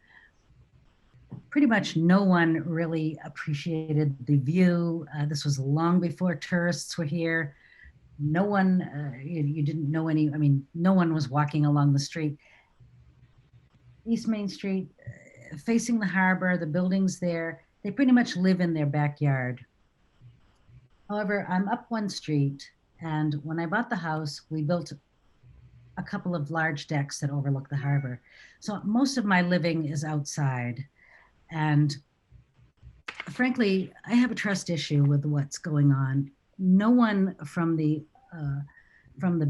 pretty much no one really appreciated the view. This was long before tourists were here. No one, you didn't know any, I mean, no one was walking along the street. East Main Street, facing the harbor, the buildings there, they pretty much live in their backyard. However, I'm up one street, and when I bought the house, we built a couple of large decks that overlook the harbor. So most of my living is outside. And frankly, I have a trust issue with what's going on. No one from the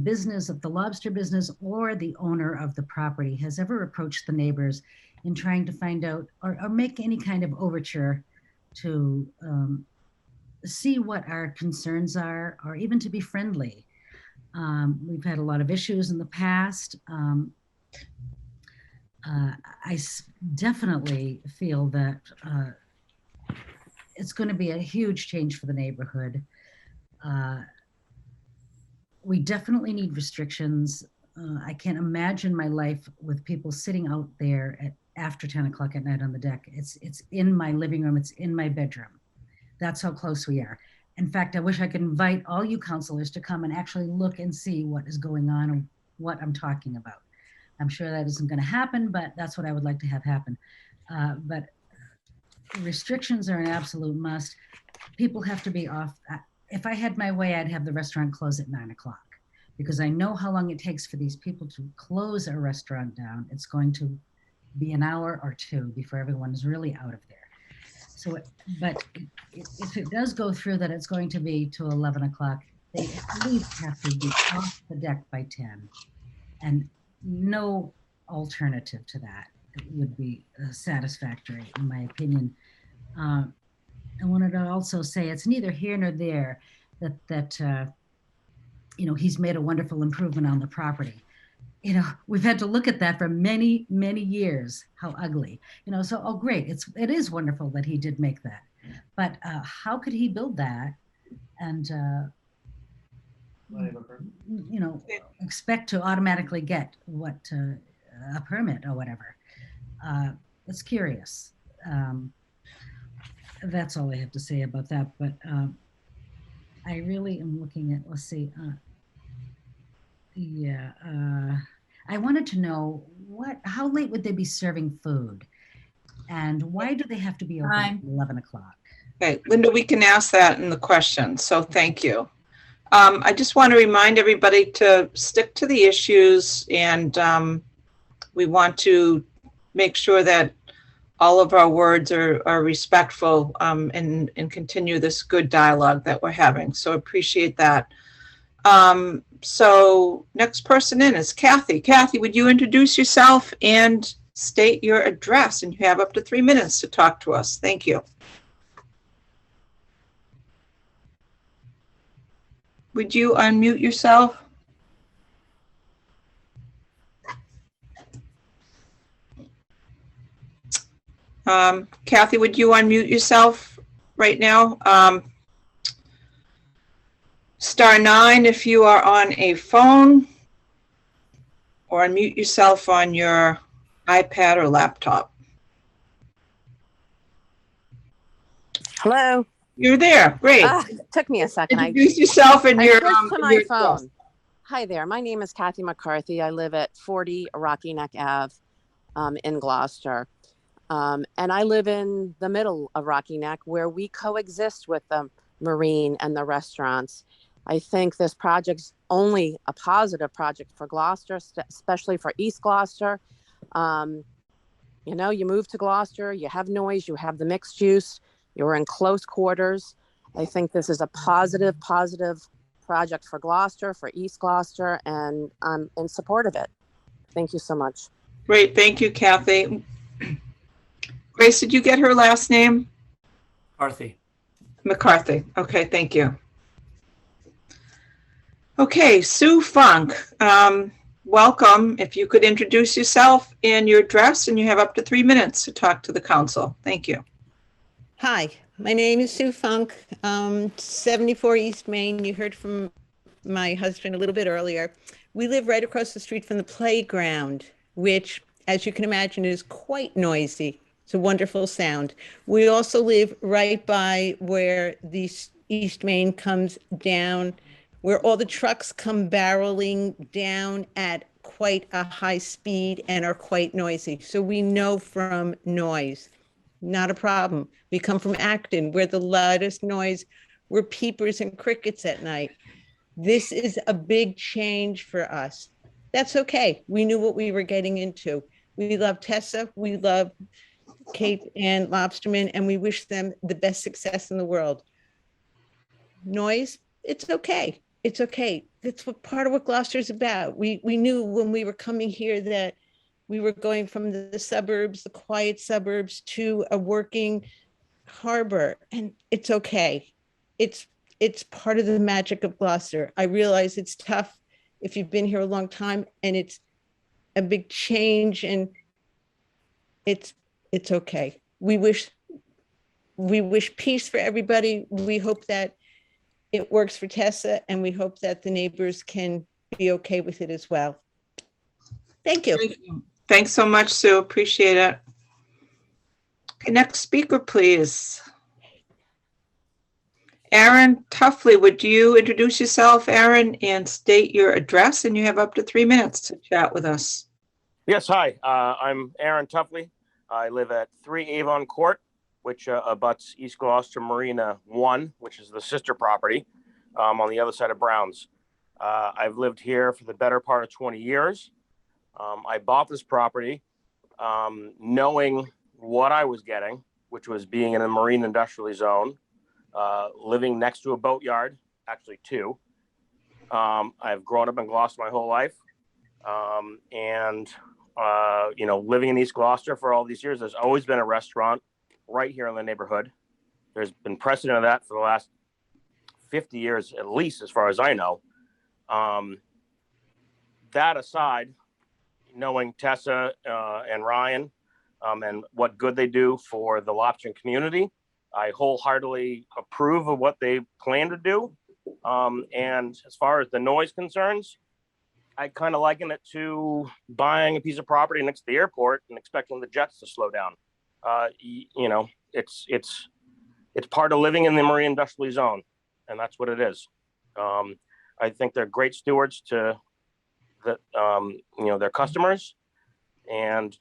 business of the lobster business or the owner of the property has ever approached the neighbors in trying to find out or make any kind of overture to see what our concerns are, or even to be friendly. We've had a lot of issues in the past. Definitely feel that it's going to be a huge change for the neighborhood. We definitely need restrictions. I can't imagine my life with people sitting out there after 10 o'clock at night on the deck. It's in my living room. It's in my bedroom. That's how close we are. In fact, I wish I could invite all you counselors to come and actually look and see what is going on and what I'm talking about. I'm sure that isn't going to happen, but that's what I would like to have happen. But restrictions are an absolute must. People have to be off. If I had my way, I'd have the restaurant close at 9 o'clock, because I know how long it takes for these people to close a restaurant down. It's going to be an hour or two before everyone is really out of there. So, but if it does go through that it's going to be to 11 o'clock, they at least have to be off the deck by 10. And no alternative to that would be satisfactory, in my opinion. I wanted to also say it's neither here nor there that he's made a wonderful improvement on the property. We've had to look at that for many, many years, how ugly, so, oh, great. It is wonderful that he did make that, but how could he build that and, expect to automatically get a permit or whatever? It's curious. That's all I have to say about that, but I really am looking at, let's see, I wanted to know how late would they be serving food? And why do they have to be open at 11 o'clock? Okay, Linda, we can ask that in the question, so thank you. I just want to remind everybody to stick to the issues, and we want to make sure that all of our words are respectful and continue this good dialogue that we're having. So appreciate that. So next person in is Kathy. Kathy, would you introduce yourself and state your address? And you have up to 3 minutes to talk to us. Thank you. Would you unmute yourself? Kathy, would you unmute yourself right now? *9 if you are on a phone, or unmute yourself on your iPad or laptop. Hello. You're there. Great. Took me a second. Introduce yourself and your switched to my your phone. address. Hi there. My name is Kathy McCarthy. I live at 40 Rocky Neck Ave in Gloucester. And I live in the middle of Rocky Neck, where we coexist with the marine and the restaurants. I think this project's only a positive project for Gloucester, especially for East Gloucester. You move to Gloucester, you have noise, you have the mixed use, you're in close quarters. I think this is a positive project for Gloucester, for East Gloucester, and I'm in support of it. Thank you so much. Great. Thank you, Kathy. Grace, did you get her last name? McCarthy. Okay, thank you. Okay, Sue Funk, welcome. If you could introduce yourself and your address, and you have up to 3 minutes to talk to the council. Thank you. Hi, my name is Sue Funk, 74 East Main. You heard from my husband a little bit earlier. We live right across the street from the playground, which, as you can imagine, is quite noisy. It's a wonderful sound. We also live right by where the East Main comes down, where all the trucks come barreling down at quite a high speed and are quite noisy. So we know from noise. Not a problem. We come from Acton, where the loudest noise were peepers and crickets at night. This is a big change for us. That's okay. We knew what we were getting into. We love Tessa. We love Kate and Lobsterman, and we wish them the best success in the world. Noise, it's okay. It's okay. That's what part of what Gloucester is about. We knew when we were coming here that we were going from the suburbs, the quiet suburbs, to a working harbor, and it's okay. It's part of the magic of Gloucester. I realize it's tough if you've been here a long time, and it's a big change, and it's okay. We wish peace for everybody. We hope that it works for Tessa, and we hope that the neighbors can be okay with it as well. Thank you. Thanks so much, Sue. Appreciate it. Okay, next speaker, please. Aaron Tuffley, would you introduce yourself, Aaron, and state your address? And you have up to 3 minutes to chat with us. Yes, hi. I'm Aaron Tuffley. I live at 3 Avon Court, which abuts East Gloucester Marina 1, which is the sister property on the other side of Browns. I've lived here for the better part of 20 years. I bought this property knowing what I was getting, which was being in a marine industrial zone, living next to a boatyard, actually two. I've grown up in Gloucester my whole life. Living in East Gloucester for all these years, there's always been a restaurant right here in the neighborhood. There's been precedent of that for the last 50 years, at least, as far as I know. That aside, knowing Tessa and Ryan and what good they do for the lobstering community, I wholeheartedly approve of what they plan to do. And as far as the noise concerns, I kind of liken it to buying a piece of property next to the airport and expecting the jets to slow down. It's part of living in the marine industrial zone, and that's what it is. I think they're great stewards to their customers, and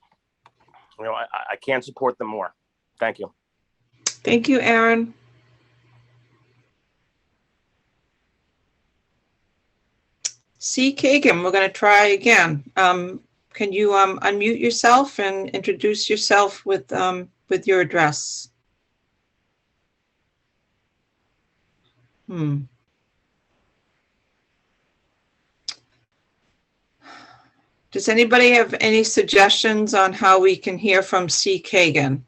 I can't support them more. Thank you. Thank you, Aaron. C. Kagan, we're going to try again. Can you unmute yourself and introduce yourself with your address? Does anybody have any suggestions on how we can hear from C. Kagan?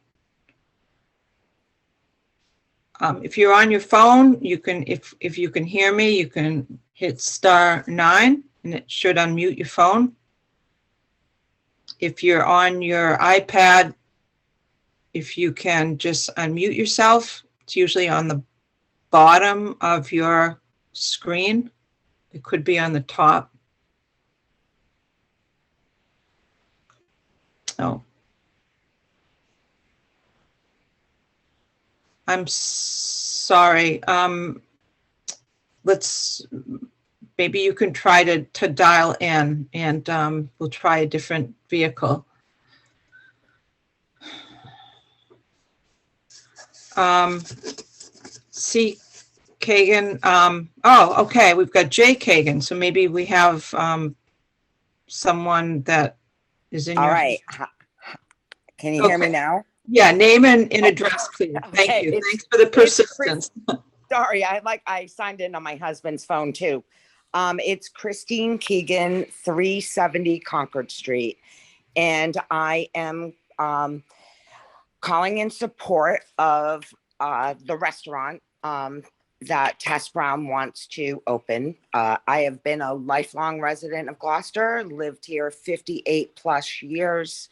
If you're on your phone, you can, if you can hear me, you can hit *9 and it should unmute your phone. If you're on your iPad, if you can just unmute yourself, it's usually on the bottom of your screen. It could be on the top. Oh. I'm sorry. Maybe you can try to dial in, and we'll try a different vehicle. C. Kagan. Oh, okay. We've got J. Kagan. So maybe we have someone that is in All your... right. Can you hear me now? Yeah, name and address, please. Thank you. Thanks for the persistence. Sorry, I signed in on my husband's phone too. It's Christine Keegan, 370 Concord Street. And I am calling in support of the restaurant that Tess Brown wants to open. I have been a lifelong resident of Gloucester, lived here 58 plus years.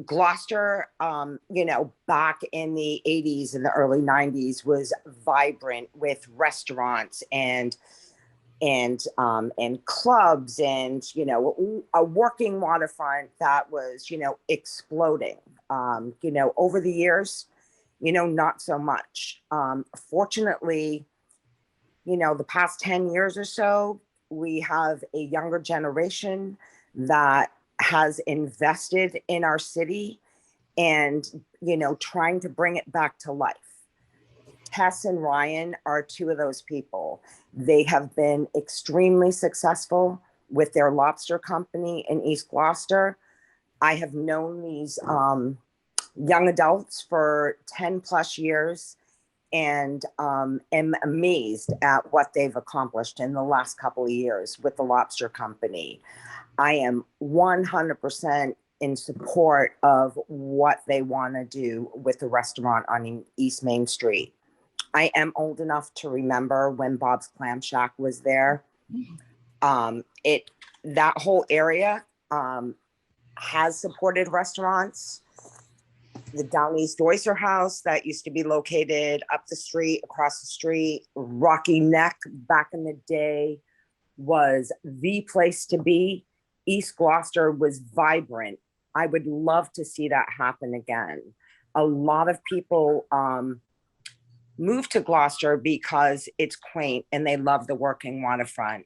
Gloucester, back in the 80s and the early 90s was vibrant with restaurants and clubs and, a working waterfront that was, exploding. Over the years, not so much. Fortunately, the past 10 years or so, we have a younger generation that has invested in our city and, trying to bring it back to life. Tess and Ryan are two of those people. They have been extremely successful with their lobster company in East Gloucester. I have known these young adults for 10 plus years and am amazed at what they've accomplished in the last couple of years with the lobster company. I am 100% in support of what they want to do with the restaurant on East Main Street. I am old enough to remember when Bob's Clam Shack was there. That whole area has supported restaurants. The Down East Oyster House that used to be located up the street, across the street, Rocky Neck back in the day was the place to be. East Gloucester was vibrant. I would love to see that happen again. A lot of people move to Gloucester because it's quaint and they love the working waterfront.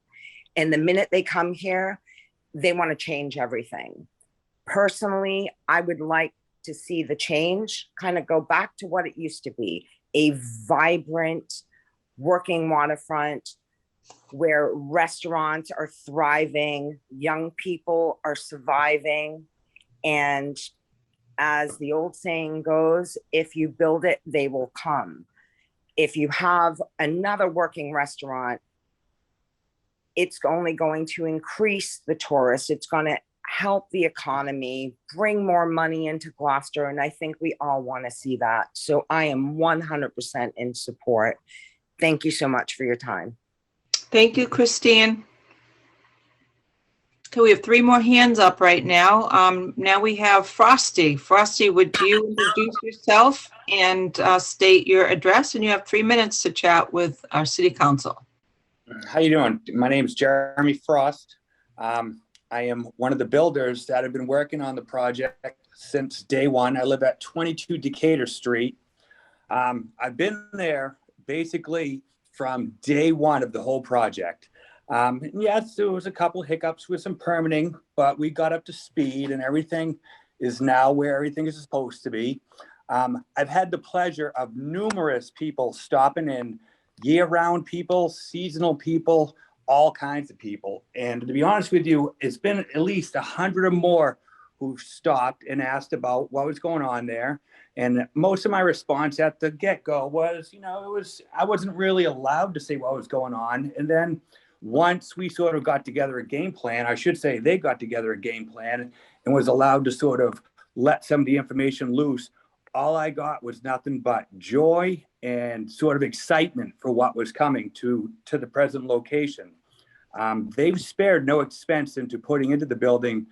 And the minute they come here, they want to change everything. Personally, I would like to see the change kind of go back to what it used to be, a vibrant working waterfront where restaurants are thriving, young people are surviving. And as the old saying goes, if you build it, they will come. If you have another working restaurant, it's only going to increase the tourists. It's going to help the economy, bring more money into Gloucester. And I think we all want to see that. So I am 100% in support. Thank you so much for your time. Thank you, Christine. Okay, we have 3 more hands up right now. Now we have Frosty. Frosty, would you introduce yourself and state your address? And you have 3 minutes to chat with our city council. How you doing? My name is Jeremy Frost. I am one of the builders that have been working on the project since day one. I live at 22 Decatur Street. I've been there basically from day one of the whole project. Yes, there was a couple hiccups with some permitting, but we got up to speed and everything is now where everything is supposed to be. I've had the pleasure of numerous people stopping in, year-round people, seasonal people, all kinds of people. And to be honest with you, it's been at least 100 or more who stopped and asked about what was going on there. And most of my response at the get-go was, I wasn't really allowed to say what was going on. And then once we sort of got together a game plan, I should say they got together a game plan and was allowed to sort of let some of the information loose, all I got was nothing but joy and sort of excitement for what was coming to the present location. They've spared no expense into putting into the building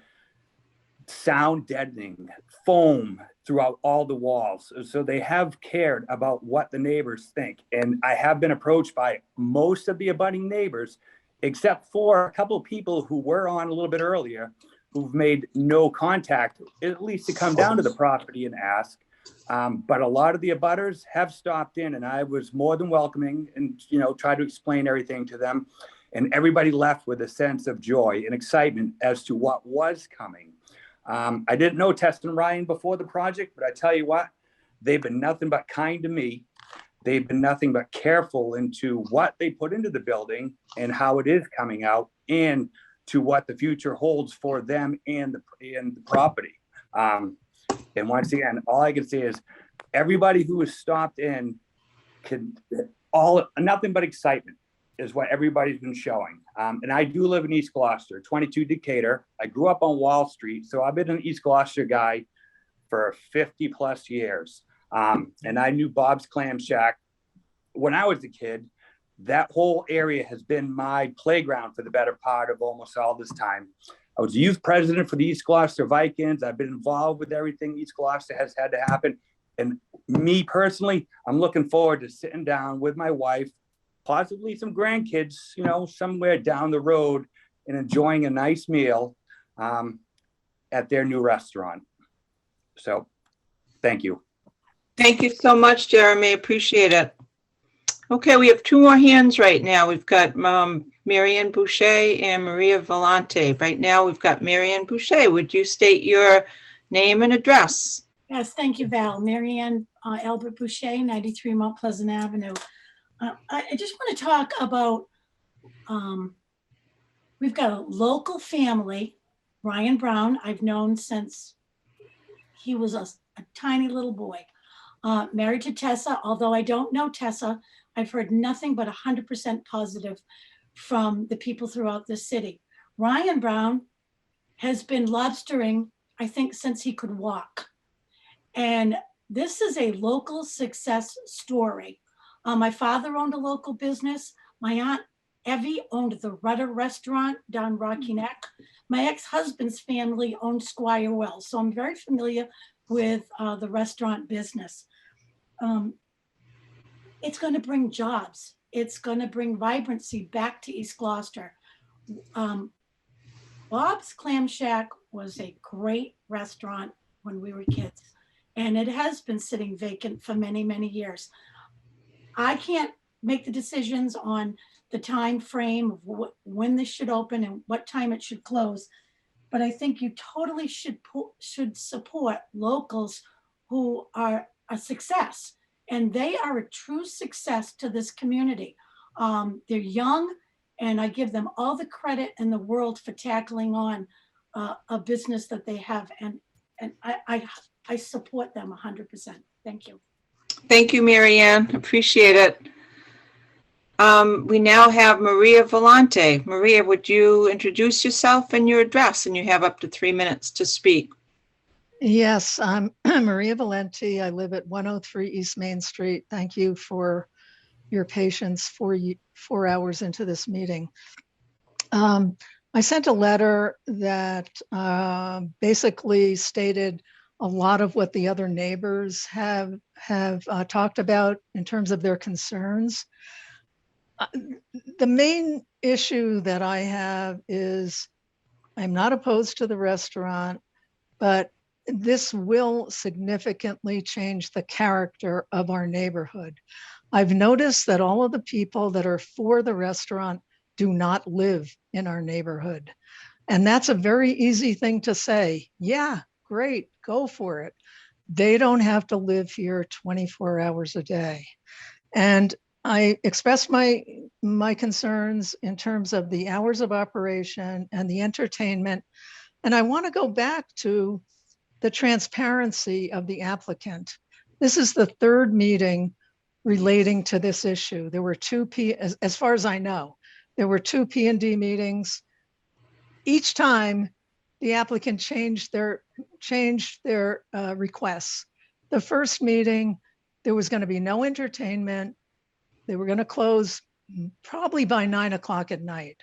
sound deadening, foam throughout all the walls. So they have cared about what the neighbors think. And I have been approached by most of the abutting neighbors, except for a couple of people who were on a little bit earlier, who've made no contact, at least to come down to the property and ask. But a lot of the abutters have stopped in, and I was more than welcoming and, tried to explain everything to them. And everybody left with a sense of joy and excitement as to what was coming. I didn't know Tess and Ryan before the project, but I tell you what, they've been nothing but kind to me. They've been nothing but careful into what they put into the building and how it is coming out and to what the future holds for them and the property. And once again, all I can say is everybody who has stopped in nothing but excitement is what everybody's been showing. And I do live in East Gloucester, 22 Decatur. I grew up on Wall Street, so I've been an East Gloucester guy for 50 plus years. And I knew Bob's Clam Shack when I was a kid. That whole area has been my playground for the better part of almost all this time. I was youth president for the East Gloucester Vikings. I've been involved with everything East Gloucester has had to happen. And me personally, I'm looking forward to sitting down with my wife, possibly some grandkids, you know, somewhere down the road and enjoying a nice meal at their new restaurant. So thank you. Thank you so much, Jeremy. Appreciate it. Okay, we have two more hands right now. We've got Marianne Boucher and Maria Volante. Right now, we've got Marianne Boucher. Would you state your name and address? Yes, thank you, Val. Marianne Albert Boucher, 93 Mount Pleasant Avenue. I just want to talk about, we've got a local family, Ryan Brown, I've known since he was a tiny little boy. Married to Tessa, although I don't know Tessa, I've heard nothing but 100% positive from the people throughout the city. Ryan Brown has been lobstering, I think, since he could walk. And this is a local success story. My father owned a local business. My aunt Evie owned the Rudder restaurant down Rocky Neck. My ex-husband's family owned Squire Wells. So I'm very familiar with the restaurant business. It's going to bring jobs. It's going to bring vibrancy back to East Gloucester. Bob's Clam Shack was a great restaurant when we were kids, and it has been sitting vacant for many, many years. I can't make the decisions on the time frame of when this should open and what time it should close, but I think you totally should support locals who are a success, and they are a true success to this community. They're young, and I give them all the credit in the world for tackling on a business that they have, and I support them 100%. Thank you. Thank you, Marianne. Appreciate it. We now have Maria Volante. Maria, would you introduce yourself and your address? And you have up to 3 minutes to speak. Yes, I'm Maria Valenti. I live at 103 East Main Street. Thank you for your patience 4 hours into this meeting. I sent a letter that basically stated a lot of what the other neighbors have talked about in terms of their concerns. The main issue that I have is I'm not opposed to the restaurant, but this will significantly change the character of our neighborhood. I've noticed that all of the people that are for the restaurant do not live in our neighborhood. And that's a very easy thing to say. Yeah, great, go for it. They don't have to live here 24 hours a day. And I expressed my concerns in terms of the hours of operation and the entertainment. And I want to go back to the transparency of the applicant. This is the third meeting relating to this issue. There were as far as I know, there were two P&D meetings. Each time the applicant changed their requests. The first meeting, there was going to be no entertainment. They were going to close probably by 9 o'clock at night.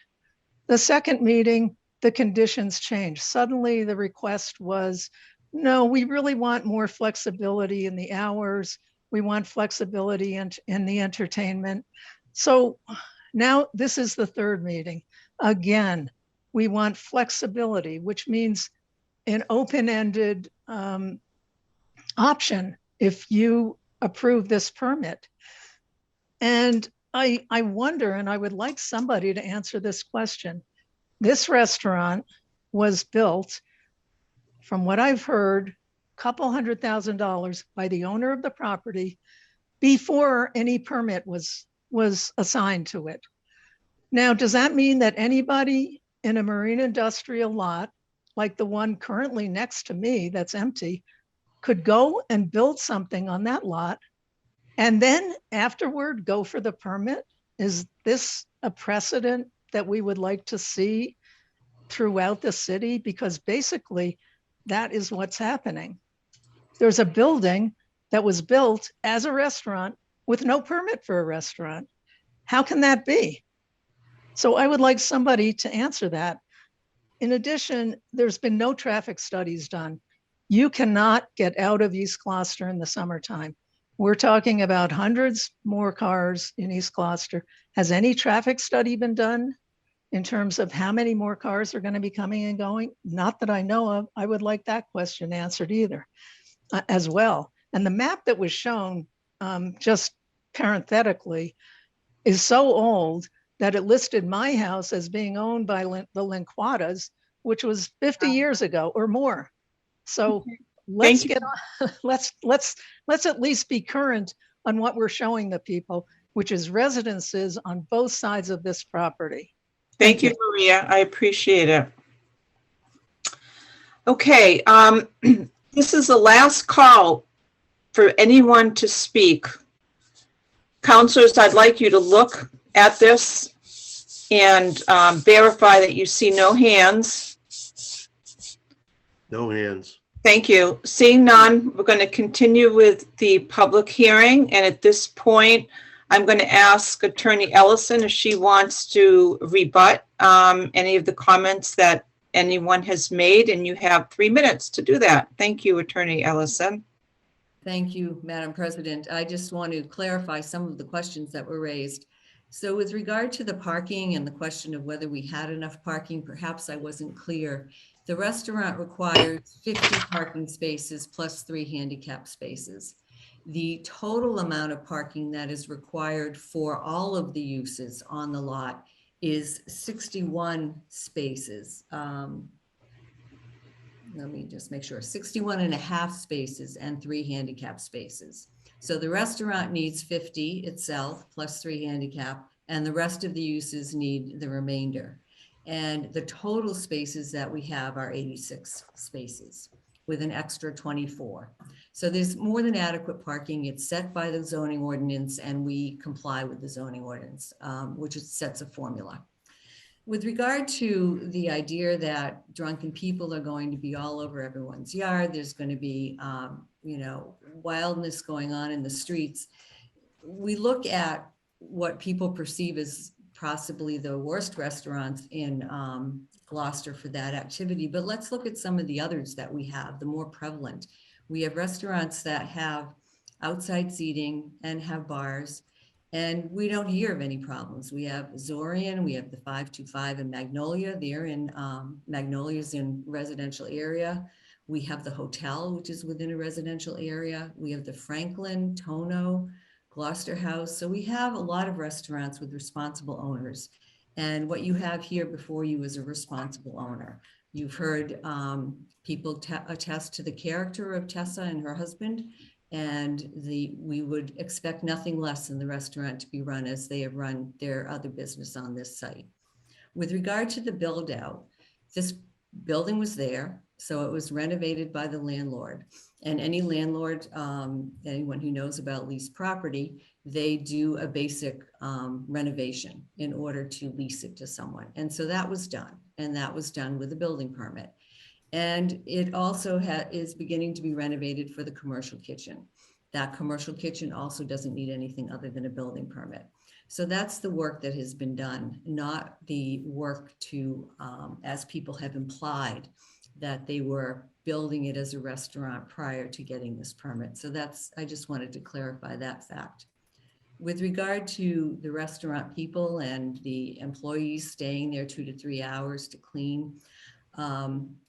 The second meeting, the conditions changed. Suddenly the request was, no, we really want more flexibility in the hours. We want flexibility in the entertainment. So now this is the third meeting. Again, we want flexibility, which means an open-ended option if you approve this permit. And I wonder, and I would like somebody to answer this question. This restaurant was built, from what I've heard, a couple $100,000 by the owner of the property before any permit was assigned to it. Now, does that mean that anybody in a marine industrial lot, like the one currently next to me that's empty, could go and build something on that lot and then afterward go for the permit? Is this a precedent that we would like to see throughout the city? Because basically that is what's happening. There's a building that was built as a restaurant with no permit for a restaurant. How can that be? So I would like somebody to answer that. In addition, there's been no traffic studies done. You cannot get out of East Gloucester in the summertime. We're talking about hundreds more cars in East Gloucester. Has any traffic study been done in terms of how many more cars are going to be coming and going? Not that I know of. I would like that question answered either as well. And the map that was shown, just parenthetically, is so old that it listed my house as being owned by the Linquatas, which was 50 years ago or more. So let's get on, let's at least be current on what we're showing the people, which is residences on both sides of this property. Thank you, Maria. I appreciate it. Okay, this is the last call for anyone to speak. Counselors, I'd like you to look at this and verify that you see no hands. No hands. Thank you. Seeing none, we're going to continue with the public hearing. And at this point, I'm going to ask Attorney Ellison if she wants to rebut any of the comments that anyone has made, and you have 3 minutes to do that. Thank you, Attorney Ellison. Thank you, Madam President. I just want to clarify some of the questions that were raised. So with regard to the parking and the question of whether we had enough parking, perhaps I wasn't clear. The restaurant requires 50 parking spaces plus 3 handicap spaces. The total amount of parking that is required for all of the uses on the lot is 61 spaces. Let me just make sure, 61 and a half spaces and 3 handicap spaces. So the restaurant needs 50 itself plus 3 handicap, and the rest of the uses need the remainder. And the total spaces that we have are 86 spaces with an extra 24. So there's more than adequate parking. It's set by the zoning ordinance, and we comply with the zoning ordinance, which sets a formula. With regard to the idea that drunken people are going to be all over everyone's yard, there's going to be, wildness going on in the streets. We look at what people perceive as possibly the worst restaurants in Gloucester for that activity, but let's look at some of the others that we have, the more prevalent. We have restaurants that have outside seating and have bars, and we don't hear of any problems. We have Zorian, we have the 525 in Magnolia. They're in Magnolia's in residential area. We have the hotel, which is within a residential area. We have the Franklin, Tono, Gloucester House. So we have a lot of restaurants with responsible owners. And what you have here before you is a responsible owner. You've heard people attest to the character of Tessa and her husband, and we would expect nothing less than the restaurant to be run as they have run their other business on this site. With regard to the build out, this building was there, so it was renovated by the landlord. And any landlord, anyone who knows about leased property, they do a basic renovation in order to lease it to someone. And so that was done, and that was done with a building permit. And it also is beginning to be renovated for the commercial kitchen. That commercial kitchen also doesn't need anything other than a building permit. So that's the work that has been done, not the work to, as people have implied, that they were building it as a restaurant prior to getting this permit. So I just wanted to clarify that fact. With regard to the restaurant people and the employees staying there 2 to 3 hours to clean,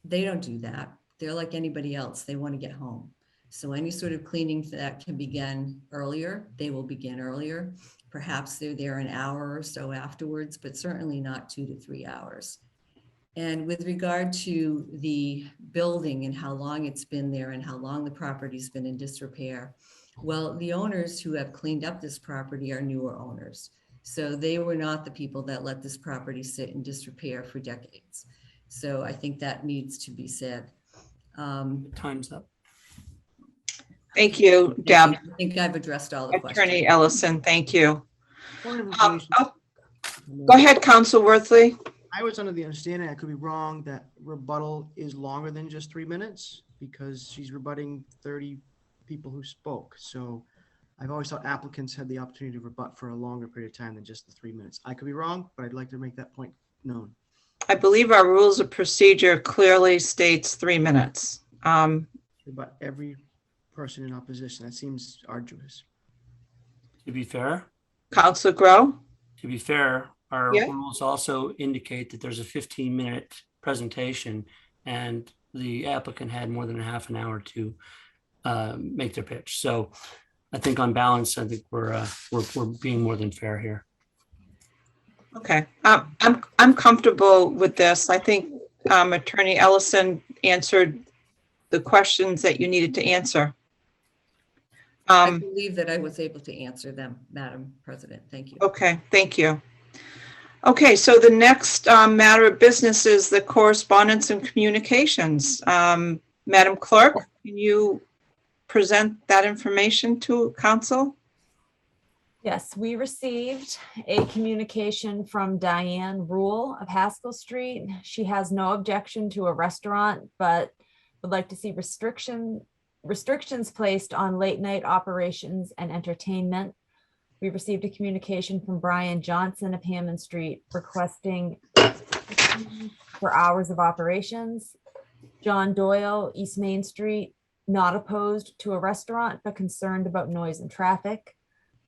they don't do that. They're like anybody else. They want to get home. So any sort of cleaning that can begin earlier, they will begin earlier. Perhaps they're there an hour or so afterwards, but certainly not 2 to 3 hours. And with regard to the building and how long it's been there and how long the property's been in disrepair, well, the owners who have cleaned up this property are newer owners. So they were not the people that let this property sit in disrepair for decades. So I think that needs to be said. Time's up. Thank you, Deb. I think I've addressed all the questions. Attorney Ellison, thank you. Go ahead, Counsel Worthley. I was under the understanding, I could be wrong, that rebuttal is longer than just 3 minutes because she's rebutting 30 people who spoke. So I've always thought applicants had the opportunity to rebut for a longer period of time than just the 3 minutes. I could be wrong, but I'd like to make that point known. I believe our rules of procedure clearly states 3 minutes. About every person in opposition. That seems arduous. To be fair, Councilor Grow? to be fair, our Yeah. rules also indicate that there's a 15-minute presentation, and the applicant had more than a half an hour to make their pitch. So I think on balance, I think we're being more than fair here. Okay, I'm comfortable with this. I think Attorney Ellison answered the questions that you needed to answer. I believe that I was able to answer them, Madam President. Thank you. Okay, thank you. Okay, so the next matter of business is the correspondence and communications. Madam Clerk, can you present that information to council? Yes, we received a communication from Diane Rule of Haskell Street. She has no objection to a restaurant, but would like to see restrictions placed on late night operations and entertainment. We received a communication from Brian Johnson of Hammond Street requesting for hours of operations. John Doyle, East Main Street, not opposed to a restaurant, but concerned about noise and traffic.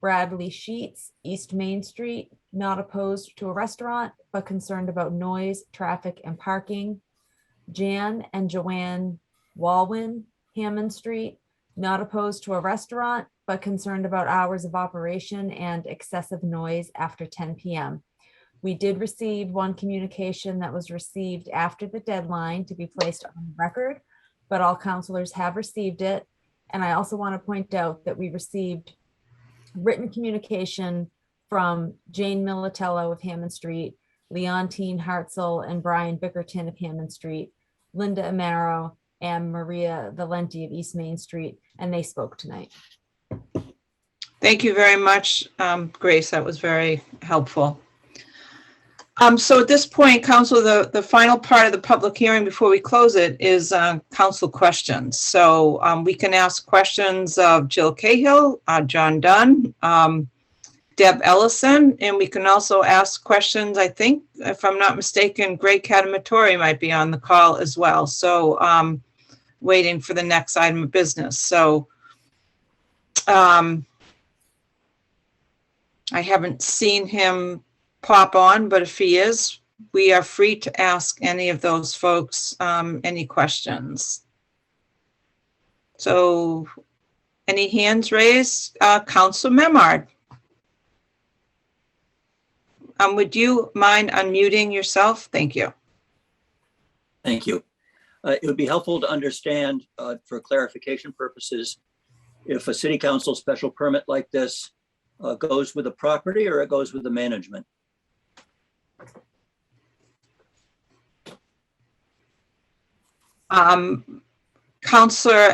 Bradley Sheets, East Main Street, not opposed to a restaurant, but concerned about noise, traffic, and parking. Jan and Joanne Walwyn, Hammond Street, not opposed to a restaurant, but concerned about hours of operation and excessive noise after 10 p.m. We did receive one communication that was received after the deadline to be placed on record, but all counselors have received it. And I also want to point out that we received written communication from Jane Militello of Hammond Street, Leontine Hartzell and Brian Bickerton of Hammond Street, Linda Amaro and Maria Valenti of East Main Street, and they spoke tonight. Thank you very much, Grace. That was very helpful. So at this point, council, the final part of the public hearing before we close it is council questions. So we can ask questions of Jill Cahill, John Dunn, Deb Ellison, and we can also ask questions, I think, if I'm not mistaken, Greg Catamatori might be on the call as well. So waiting for the next item of business. So I haven't seen him pop on, but if he is, we are free to ask any of those folks any questions. So any hands raised? Council Memard. Would you mind unmuting yourself? Thank you. Thank you. It would be helpful to understand, for clarification purposes, if a city council special permit like this goes with the property or it goes with the management. Counselor,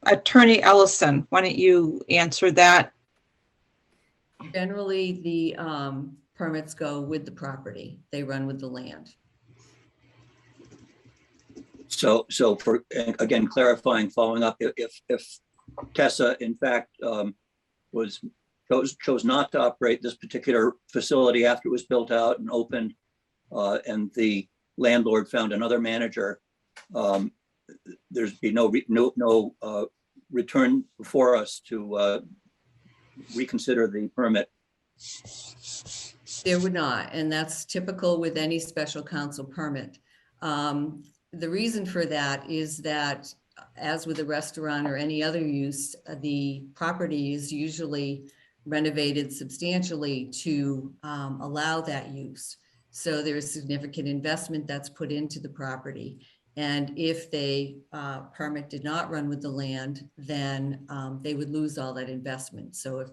Attorney Ellison, why don't you answer that? Generally, the permits go with the property. They run with the land. So for, again, clarifying, following up, if Tessa, in fact, chose not to operate this particular facility after it was built out and opened, and the landlord found another manager, there'd be no return for us to reconsider the permit. There would not, and that's typical with any special council permit. The reason for that is that, as with a restaurant or any other use, the property is usually renovated substantially to allow that use. So there's significant investment that's put into the property. And if the permit did not run with the land, then they would lose all that investment. So if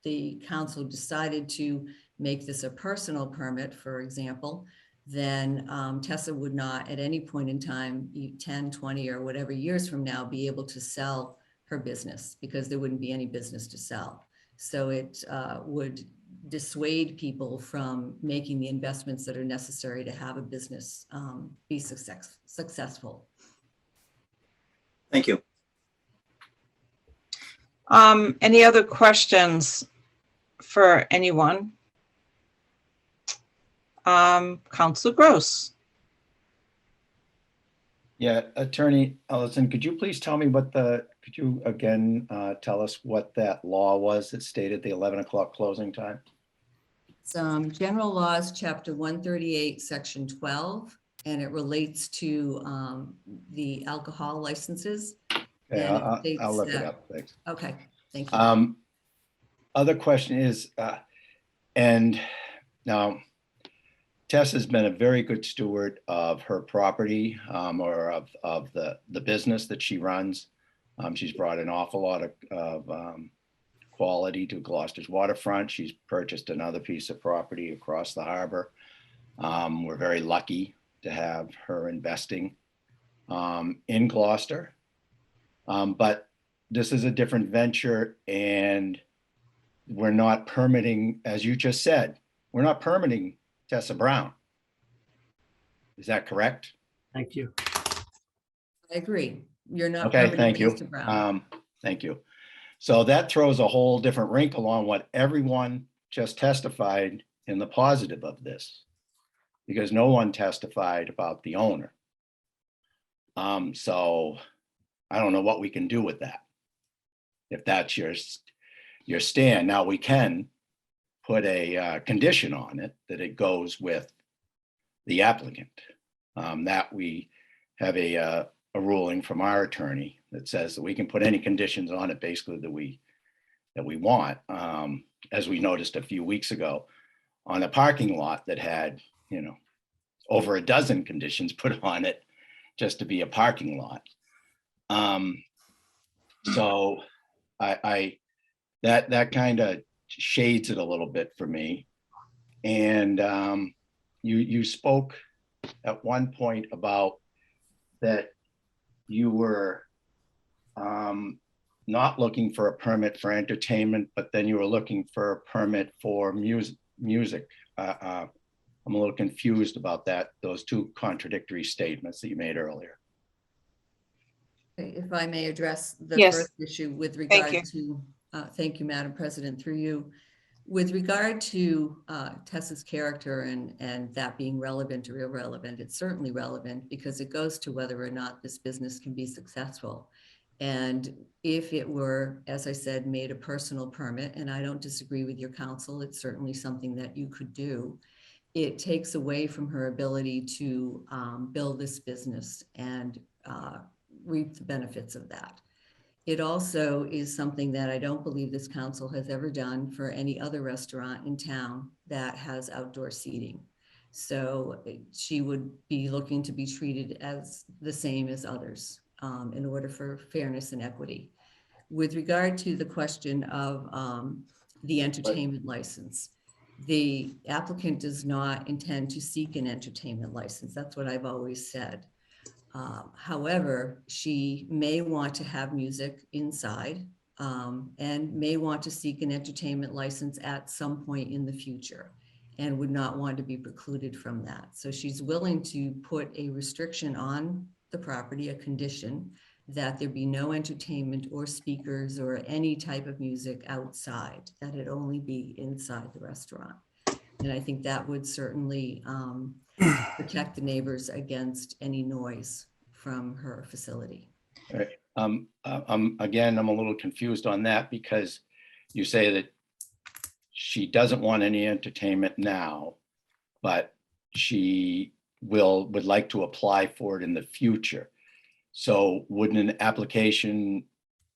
the council decided to make this a personal permit, for example, then Tessa would not at any point in time, 10, 20 or whatever years from now, be able to sell her business because there wouldn't be any business to sell. So it would dissuade people from making the investments that are necessary to have a business be successful. Thank you. Any other questions for anyone? Council Gross. Yeah, Attorney Ellison, could you please tell me could you again tell us what that law was that stated the 11 o'clock closing time? Some general laws, chapter 138, section 12, and it relates to the alcohol licenses. Okay, And it I'll states look it that- up, thanks. Okay, thank you. Other question is, and now Tess has been a very good steward of her property or of the business that she runs. She's brought an awful lot of quality to Gloucester's waterfront. She's purchased another piece of property across the harbor. We're very lucky to have her investing in Gloucester. But this is a different venture, and we're not permitting, as you just said, we're not permitting Tessa Brown. Is that correct? Thank you. I agree. You're not. Okay, thank you. Tessa Brown. Thank you. So that throws a whole different wrinkle on what everyone just testified in the positive of this, because no one testified about the owner. So I don't know what we can do with that. If that's your stand. Now we can put a condition on it that it goes with the applicant. That we have a ruling from our attorney that says that we can put any conditions on it basically that we want. As we noticed a few weeks ago on a parking lot that had, over a dozen conditions put on it just to be a parking lot. So that kind of shades it a little bit for me. And you spoke at one point about that you were not looking for a permit for entertainment, but then you were looking for a permit for music. I'm a little confused about those two contradictory statements that you made earlier. If I may address the Yes. first issue with regard Thank to, thank you, Madam President, through you. With regard to Tessa's character and that being relevant or irrelevant, it's certainly relevant because it goes to whether or not this business can be successful. And if it were, as I said, made a personal permit, and I don't disagree with your counsel, it's certainly something that you could do. It takes away from her ability to build this business and reap the benefits of that. It also is something that I don't believe this council has ever done for any other restaurant in town that has outdoor seating. So she would be looking to be treated as the same as others in order for fairness and equity. With regard to the question of the entertainment license, the applicant does not intend to seek an entertainment license. That's what I've always said. However, she may want to have music inside and may want to seek an entertainment license at some point in the future and would not want to be precluded from that. So she's willing to put a restriction on the property, a condition that there be no entertainment or speakers or any type of music outside, that it only be inside the restaurant. And I think that would certainly protect the neighbors against any noise from her facility. All right. Again, I'm a little confused on that because you say that she doesn't want any entertainment now, but she would like to apply for it in the future. So wouldn't an application,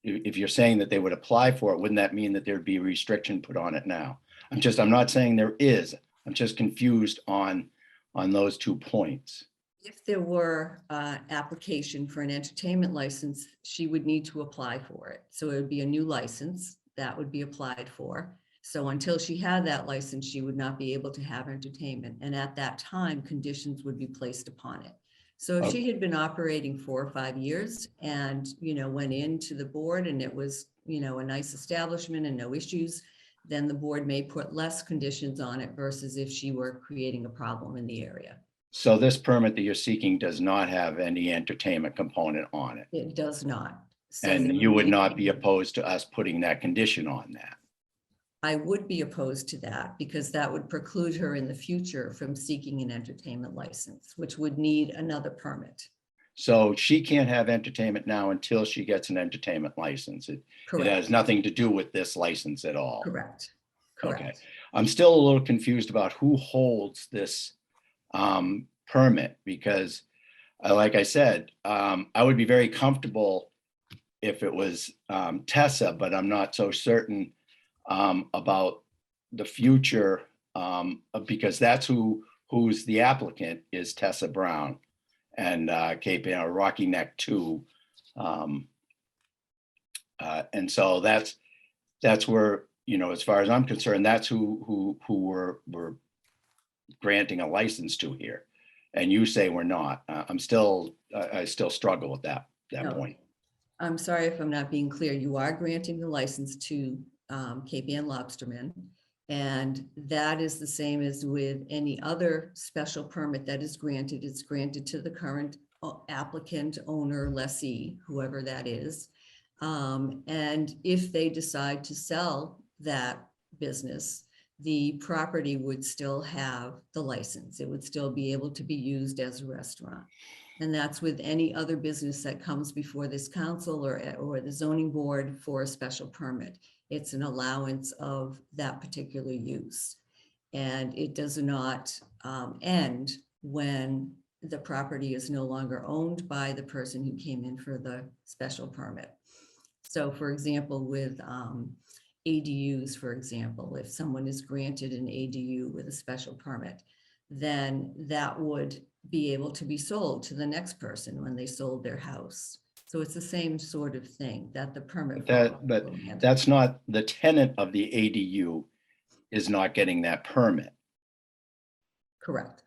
if you're saying that they would apply for it, wouldn't that mean that there'd be a restriction put on it now? I'm not saying there is. I'm just confused on those 2 points. If there were an application for an entertainment license, she would need to apply for it. So it would be a new license that would be applied for. So until she had that license, she would not be able to have entertainment. And at that time, conditions would be placed upon it. So if she had been operating 4 or 5 years and, went into the board and it was, a nice establishment and no issues, then the board may put less conditions on it versus if she were creating a problem in the area. So this permit that you're seeking does not have any entertainment component on it. It does not. So And there you would may not be opposed to us putting that condition on that. I would be opposed to that because that would preclude her in the future from seeking an entertainment license, which would need another permit. So she can't have entertainment now until she gets an entertainment license. It has nothing to do with this license at all. Correct. Okay. I'm still a little confused about who holds this permit because, like I said, I would be very comfortable if it was Tessa, but I'm not so certain about the future because that's who's the applicant is Tessa Brown and Cape Ann or Rocky Neck 2. And so that's where, you know, as far as I'm concerned, that's who we're granting a license to here. And you say we're not. I still struggle with that point. I'm sorry if I'm not being clear. You are granting the license to Cape Ann Lobsterman, and that is the same as with any other special permit that is granted. It's granted to the current applicant, owner, lessee, whoever that is. And if they decide to sell that business, the property would still have the license. It would still be able to be used as a restaurant. And that's with any other business that comes before this council or the zoning board for a special permit. It's an allowance of that particular use. And it does not end when the property is no longer owned by the person who came in for the special permit. So for example, with ADUs, for example, if someone is granted an ADU with a special permit, then that would be able to be sold to the next person when they sold their house. So it's the same sort of thing that the permit. But that's not, the tenant of the ADU is not getting that permit. Correct.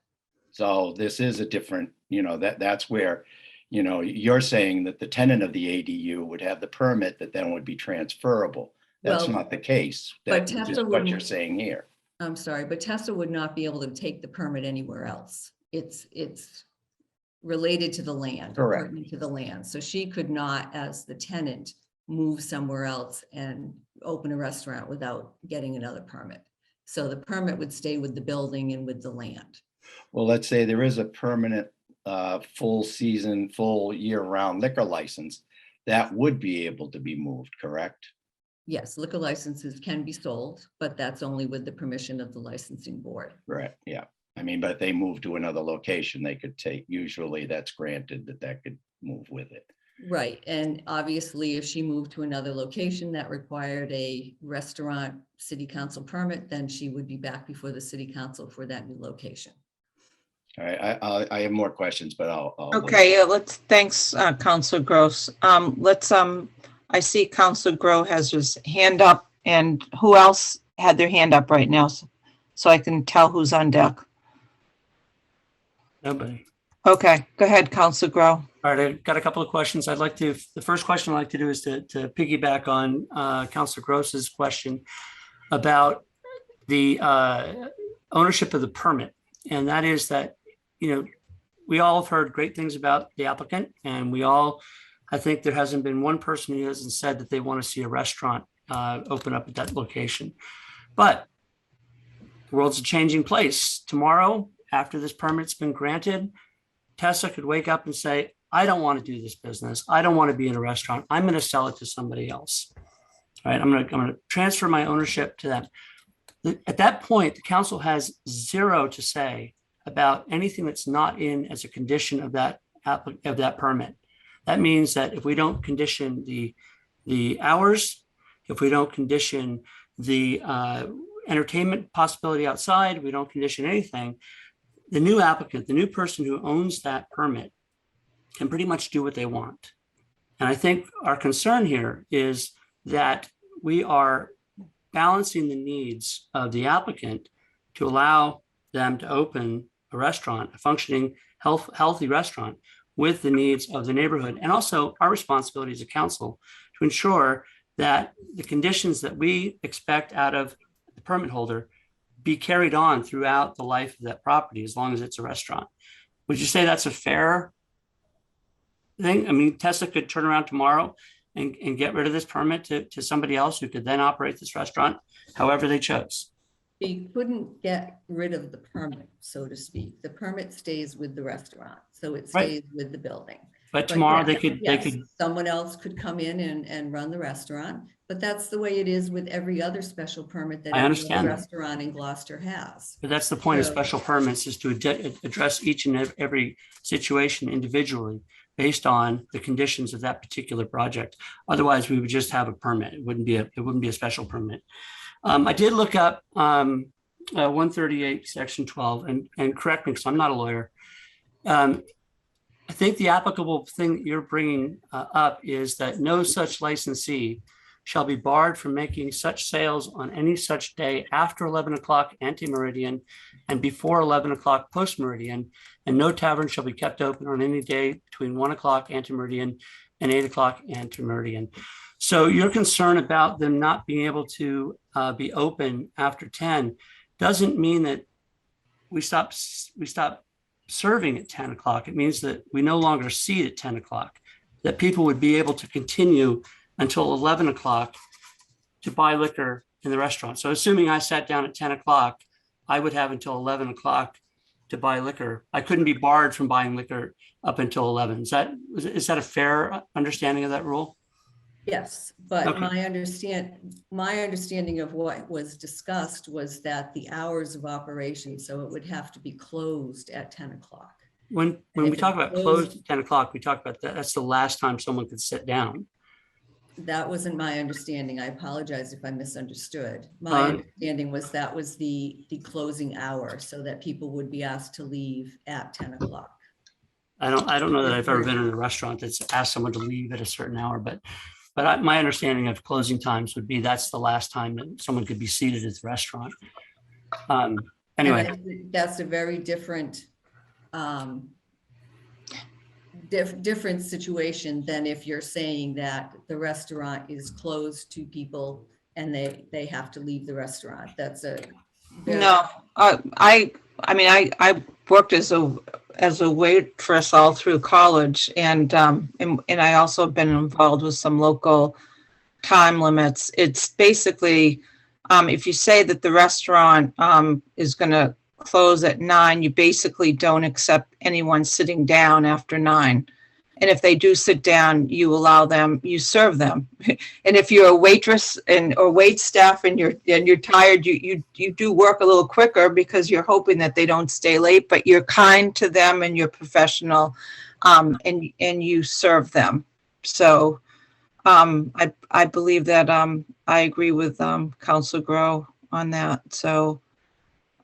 So this is a different, you know, that's where, you know, you're saying that the tenant of the ADU would have the permit that then would be transferable. That's not the case. That is what you're saying here. I'm sorry, but Tessa would not be able to take the permit anywhere else. It's related to the land, pertinent to the land. So she could not, as the tenant, move somewhere else and open a restaurant without getting another permit. So the permit would stay with the building and with the land. Well, let's say there is a permanent full season, full year-round liquor license that would be able to be moved, correct? Yes, liquor licenses can be sold, but that's only with the permission of the licensing board. Right, yeah. I mean, but if they move to another location, they could take, usually that's granted that could move with it. Right, and obviously if she moved to another location that required a restaurant city council permit, then she would be back before the city council for that new location. All right, I have more questions, but I'll Okay, yeah, thanks, Councilor Gross. I see Councilor Grow has his hand up, and who else had their hand up right now? So I can tell who's on deck. Nobody. Okay, go ahead, Councilor Grow. All right, I've got a couple of questions. The first question I'd like to do is to piggyback on Councilor Gross's question about the ownership of the permit. And that is that, you know, we all have heard great things about the applicant, and I think there hasn't been one person who hasn't said that they want to see a restaurant open up at that location. But the world's a changing place. Tomorrow, after this permit's been granted, Tessa could wake up and say, I don't want to do this business. I don't want to be in a restaurant. I'm going to sell it to somebody else. All right, I'm going to transfer my ownership to them. At that point, the council has zero to say about anything that's not in as a condition of that permit. That means that if we don't condition the hours, if we don't condition the entertainment possibility outside, we don't condition anything, the new applicant, the new person who owns that permit can pretty much do what they want. And I think our concern here is that we are balancing the needs of the applicant to allow them to open a restaurant, a functioning, healthy restaurant, with the needs of the neighborhood, and also our responsibility as a council to ensure that the conditions that we expect out of the permit holder be carried on throughout the life of that property, as long as it's a restaurant. Would you say that's a fair thing? I mean, Tessa could turn around tomorrow and get rid of this permit to somebody else who could then operate this restaurant however they chose. He couldn't get rid of the permit, so to speak. The permit stays with the restaurant, so it Right. stays with the building. But tomorrow yes, they could. Someone else could come in and run the restaurant, but that's the way it is with every other special permit that I every understand that. restaurant in Gloucester has. But that's the point of So- special permits, is to address each and every situation individually based on the conditions of that particular project. Otherwise, we would just have a permit. It wouldn't be a special permit. I did look up 138 section 12 and correct me because I'm not a lawyer. I think the applicable thing that you're bringing up is that no such licensee shall be barred from making such sales on any such day after 11 o'clock ante-meridian and before 11 o'clock post-meridian, and no tavern shall be kept open on any day between 1 o'clock ante-meridian and 8 o'clock ante-meridian. So your concern about them not being able to be open after 10 doesn't mean that we stop serving at 10 o'clock. It means that we no longer seat at 10 o'clock, that people would be able to continue until 11 o'clock to buy liquor in the restaurant. So assuming I sat down at 10 o'clock, I would have until 11 o'clock to buy liquor. I couldn't be barred from buying liquor up until 11. Is that a fair understanding of that rule? Yes, but Okay. my understanding of what was discussed was that the hours of operation, so it would have to be closed at 10 o'clock. When And we if talk it about closed- closed at 10 o'clock, we talk about that. That's the last time someone could sit down. That wasn't my understanding. I apologize if I misunderstood. My understanding was that was the closing hour, so that people would be asked to leave at 10 o'clock. I don't know that I've ever been in a restaurant that's asked someone to leave at a certain hour, but my understanding of closing times would be that's the last time that someone could be seated at the restaurant. Anyway, And that's a very different different situation than if you're saying that the restaurant is closed to people and they have to leave the restaurant. That's a very- No, I mean, I worked as a waitress all through college, and I also have been involved with some local time limits. It's basically, if you say that the restaurant is going to close at 9, you basically don't accept anyone sitting down after 9. And if they do sit down, you allow them, you serve them. And if you're a waitress or wait staff and you're tired, you do work a little quicker because you're hoping that they don't stay late, but you're kind to them and you're professional, and you serve them. So I believe that I agree with Councilor Grow on that. So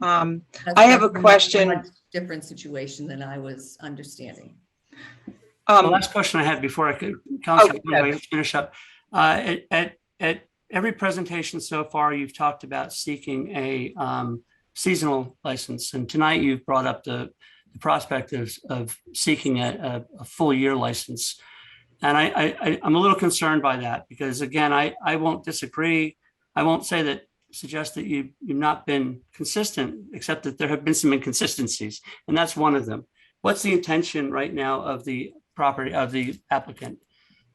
I have a question. Much different situation than I was understanding. the last question I had before I could, Councilor, finish up. At every presentation so far, you've talked about seeking a seasonal license, and tonight you've brought up the prospect of seeking a full year license. And I'm a little concerned by that because, again, I won't disagree. I won't suggest that you've not been consistent, except that there have been some inconsistencies, and that's one of them. What's the intention right now of the property of the applicant?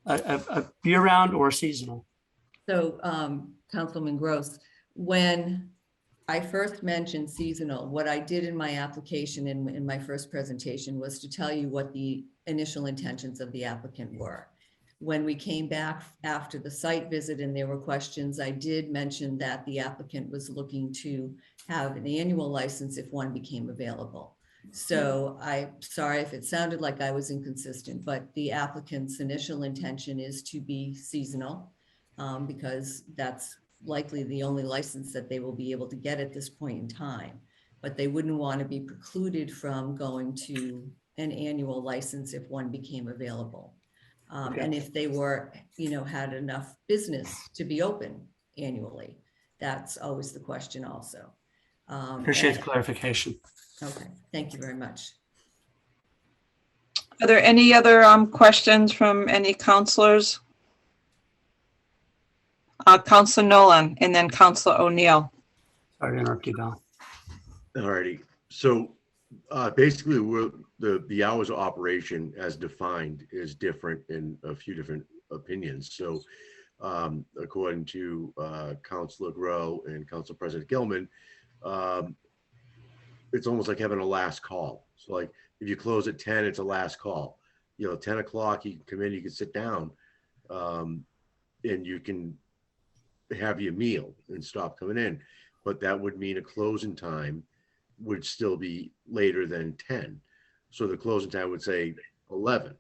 A year-round or seasonal? So, Councilman Gross, when I first mentioned seasonal, what I did in my application in my first presentation was to tell you what the initial intentions of the applicant were. When we came back after the site visit and there were questions, I did mention that the applicant was looking to have an annual license if one became available. So I'm sorry if it sounded like I was inconsistent, but the applicant's initial intention is to be seasonal because that's likely the only license that they will be able to get at this point in time. But they wouldn't want to be precluded from going to an annual license if one became available. And if they were, had enough business to be open annually, that's always the question also. Appreciate the clarification. Okay, thank you very much. Are there any other questions from any counselors? Councilor Nolan and then Councilor O'Neill. Sorry to interrupt you, Val. All righty. So basically, the hours of operation as defined is different in a few different opinions. So according to Councilor Grow and Council President Gilman, it's almost like having a last call. So like if you close at 10, it's a last call. 10 o'clock, you can come in, you can sit down, and you can have your meal and stop coming in. But that would mean a closing time would still be later than 10. So the closing time would say 11.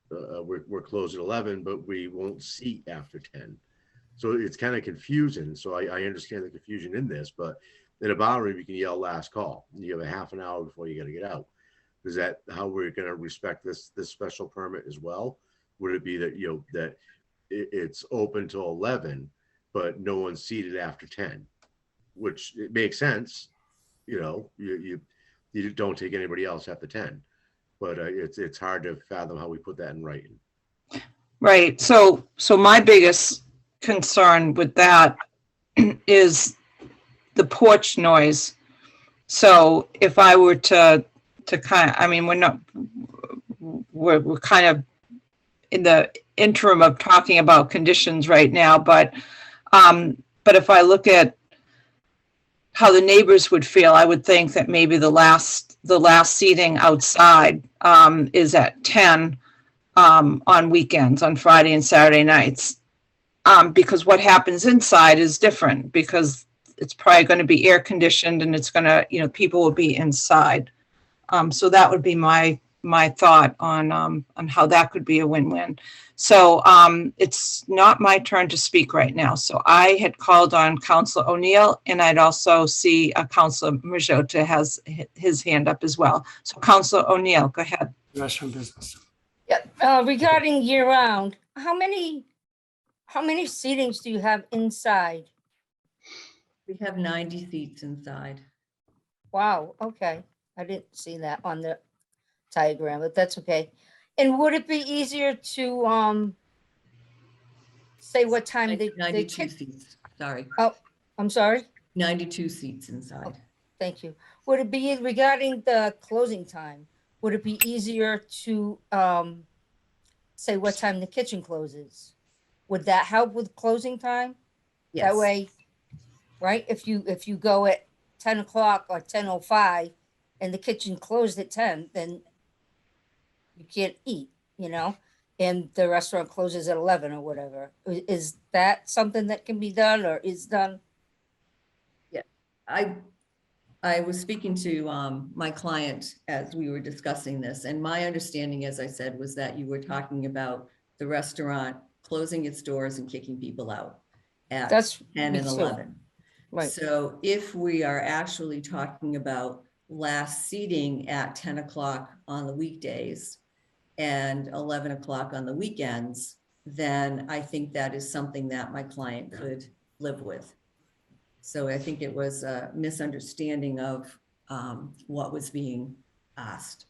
We're closed at 11, but we won't seat after 10. So it's kind of confusing. So I understand the confusion in this, but in a bar room, you can yell last call. You have a half an hour before you got to get out. Is that how we're going to respect this special permit as well? Would it be that, that it's open till 11, but no one's seated after 10, which it makes sense. You don't take anybody else after 10, but it's hard to fathom how we put that in writing. Right. So my biggest concern with that is the porch noise. So if I were to kind of, I mean, we're kind of in the interim of talking about conditions right now, but if I look at how the neighbors would feel, I would think that maybe the last seating outside is at 10 on weekends, on Friday and Saturday nights, because what happens inside is different, because it's probably going to be air conditioned and it's going to, people will be inside. So that would be my thought on how that could be a win-win. So it's not my turn to speak right now. So I had called on Councilor O'Neill, and I'd also see Councilor Majota has his hand up as well. So Councilor O'Neill, go ahead. Restaurant business. Yeah, regarding year-round, how many seatings do you have inside? We have 90 seats inside. Wow, okay. I didn't see that on the diagram, but that's okay. And would it be easier to say what time they 92 seats, sorry. Oh, I'm sorry? 92 seats inside. Thank you. Would it be regarding the closing time? Would it be easier to say what time the kitchen closes? Would that help with closing time? Yes. That way, right? If you go at 10 o'clock or 10:05 and the kitchen closed at 10, then you can't eat, and the restaurant closes at 11 or whatever. Is that something that can be done or is done? Yeah, I was speaking to my client as we were discussing this, and my understanding, as I said, was that you were talking about the restaurant closing its doors and kicking people out at 10 and 11. Right. So if we are actually talking about last seating at 10 o'clock on the weekdays and 11 o'clock on the weekends, then I think that is something that my client could live with. So I think it was a misunderstanding of what was being asked.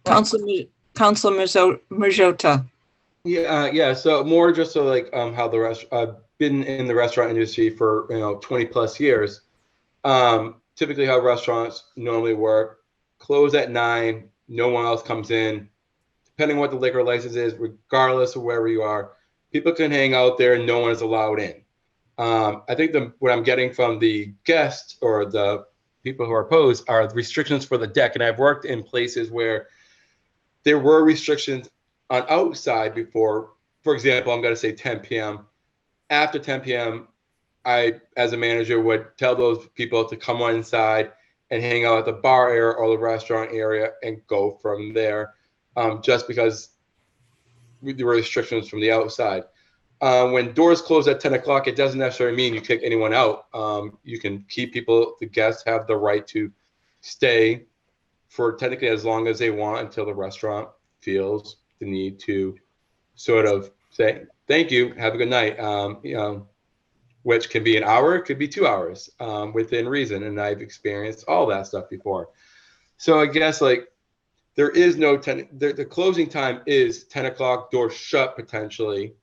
Councilor Majota. Yeah. So more just so like how the rest I've been in the restaurant industry for 20 plus years. Typically how restaurants normally work, close at 9, no one else comes in. Depending on what the liquor license is, regardless of wherever you are, people can hang out there and no one is allowed in. I think what I'm getting from the guests or the people who are opposed are the restrictions for the deck. And I've worked in places where there were restrictions on outside before. For example, I'm going to say 10 p.m. After 10 p.m., I, as a manager, would tell those people to come on inside and hang out at the bar area or the restaurant area and go from there, just because there were restrictions from the outside. When doors close at 10 o'clock, it doesn't necessarily mean you kick anyone out. You can keep people, the guests have the right to stay for technically as long as they want until the restaurant feels the need to sort of say, thank you, have a good night, which can be an hour, it could be 2 hours within reason. And I've experienced all that stuff before. So I guess like there is no the closing time is 10 o'clock, door shut potentially.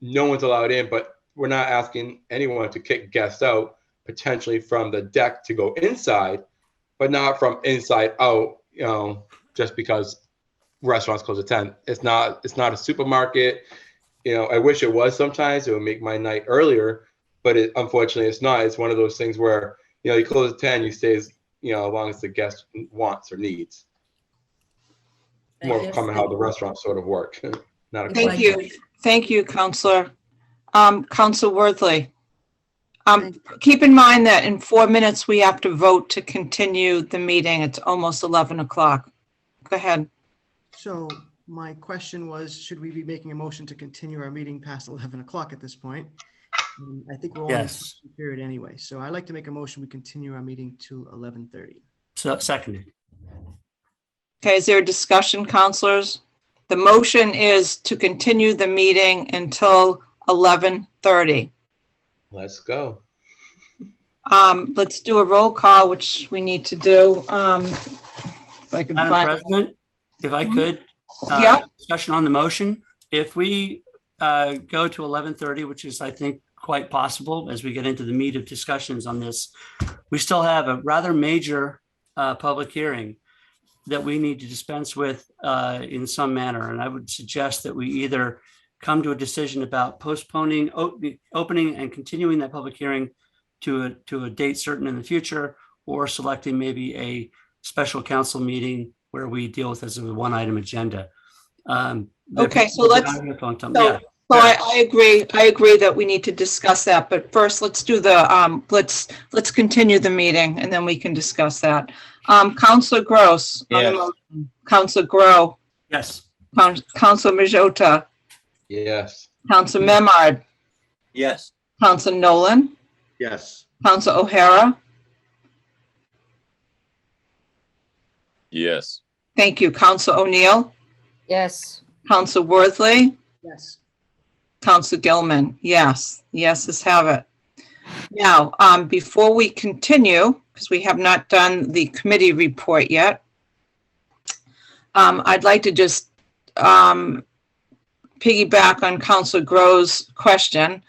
No one's allowed in, but we're not asking anyone to kick guests out potentially from the deck to go inside, but not from inside out, just because restaurants close at 10. It's not a supermarket. You know, I wish it was sometimes. It would make my night earlier, but unfortunately it's not. It's one of those things where, you know, you close at 10, you stay as, you know, as long as the guest wants or needs. More common how the restaurants sort of work. Not a Thank question. you. Thank you, Counselor. Counselor Worthley. Keep in mind that in 4 minutes, we have to vote to continue the meeting. It's almost 11 o'clock. Go ahead. So my question was, should we be making a motion to continue our meeting past 11 o'clock at this point? I think we're all in the Yes. question period anyway. So I'd like to make a motion, we continue our meeting to 11:30. So seconded. Okay, is there a discussion, counselors? The motion is to continue the meeting until 11:30. Let's go. Let's do a roll call, which we need to do. If I can Madam find. President, if I could, Yeah. discussion on the motion. If we go to 11:30, which is, I think, quite possible as we get into the meat of discussions on this, we still have a rather major public hearing that we need to dispense with in some manner. And I would suggest that we either come to a decision about postponing, opening and continuing that public hearing to a date certain in the future, or selecting maybe a special council meeting where we deal with this as a one item agenda. Okay, so let's, Yeah. so I agree that we need to discuss that, but first let's do the, let's continue the meeting and then we can discuss that. Counselor Gross. on the Yes. motion. Counselor Grow. Yes. Counselor Majota. Yes. Counselor Memard. Yes. Counselor Nolan. Yes. Counselor O'Hara. Yes. Thank you. Counselor O'Neill. Yes. Counselor Worthley. Yes. Counselor Gilman. Yes. Yeses have it. Now, before we continue, because we have not done the committee report yet, I'd like to just piggyback on Counselor Grow's question.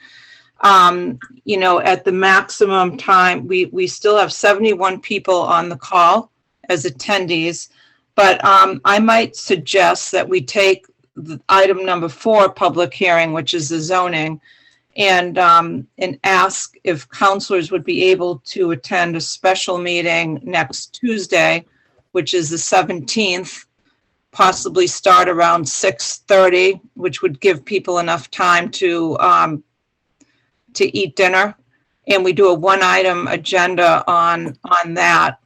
You know, at the maximum time, we still have 71 people on the call as attendees, but I might suggest that we take the item number 4, public hearing, which is the zoning, and ask if counselors would be able to attend a special meeting next Tuesday, which is the 17th, possibly start around 6:30, which would give people enough time to eat dinner. And we do a one item agenda on that,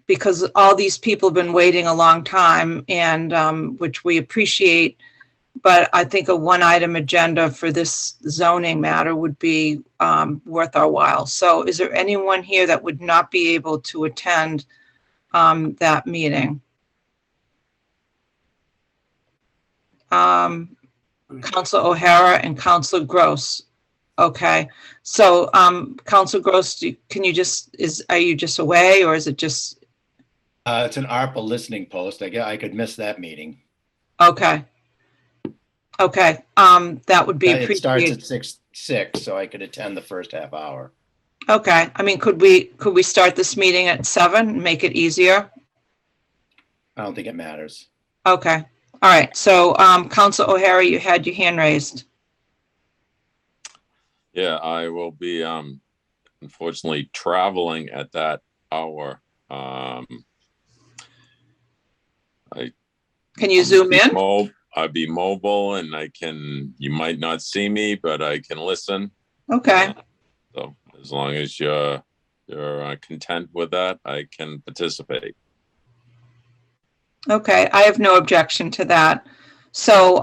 because all these people have been waiting a long time, and which we appreciate. But I think a one item agenda for this zoning matter would be worth our while. So is there anyone here that would not be able to attend that meeting? Counselor O'Hara and Counselor Gross. Okay, so Counselor Gross, are you just away, or is it just? It's an ARPA listening post. I could miss that meeting. Okay. Okay, that would be It starts appreciated. at 6, so I could attend the first half hour. Okay, I mean, could we start this meeting at 7 and make it easier? I don't think it matters. Okay, all right, so Counselor O'Hara, you had your hand raised. Yeah, I will be unfortunately traveling at that hour. Can you zoom in? I'd be mobile and you might not see me, but I can listen. Okay, So as long as you're content with that, I can participate. okay, I have no objection to that. So,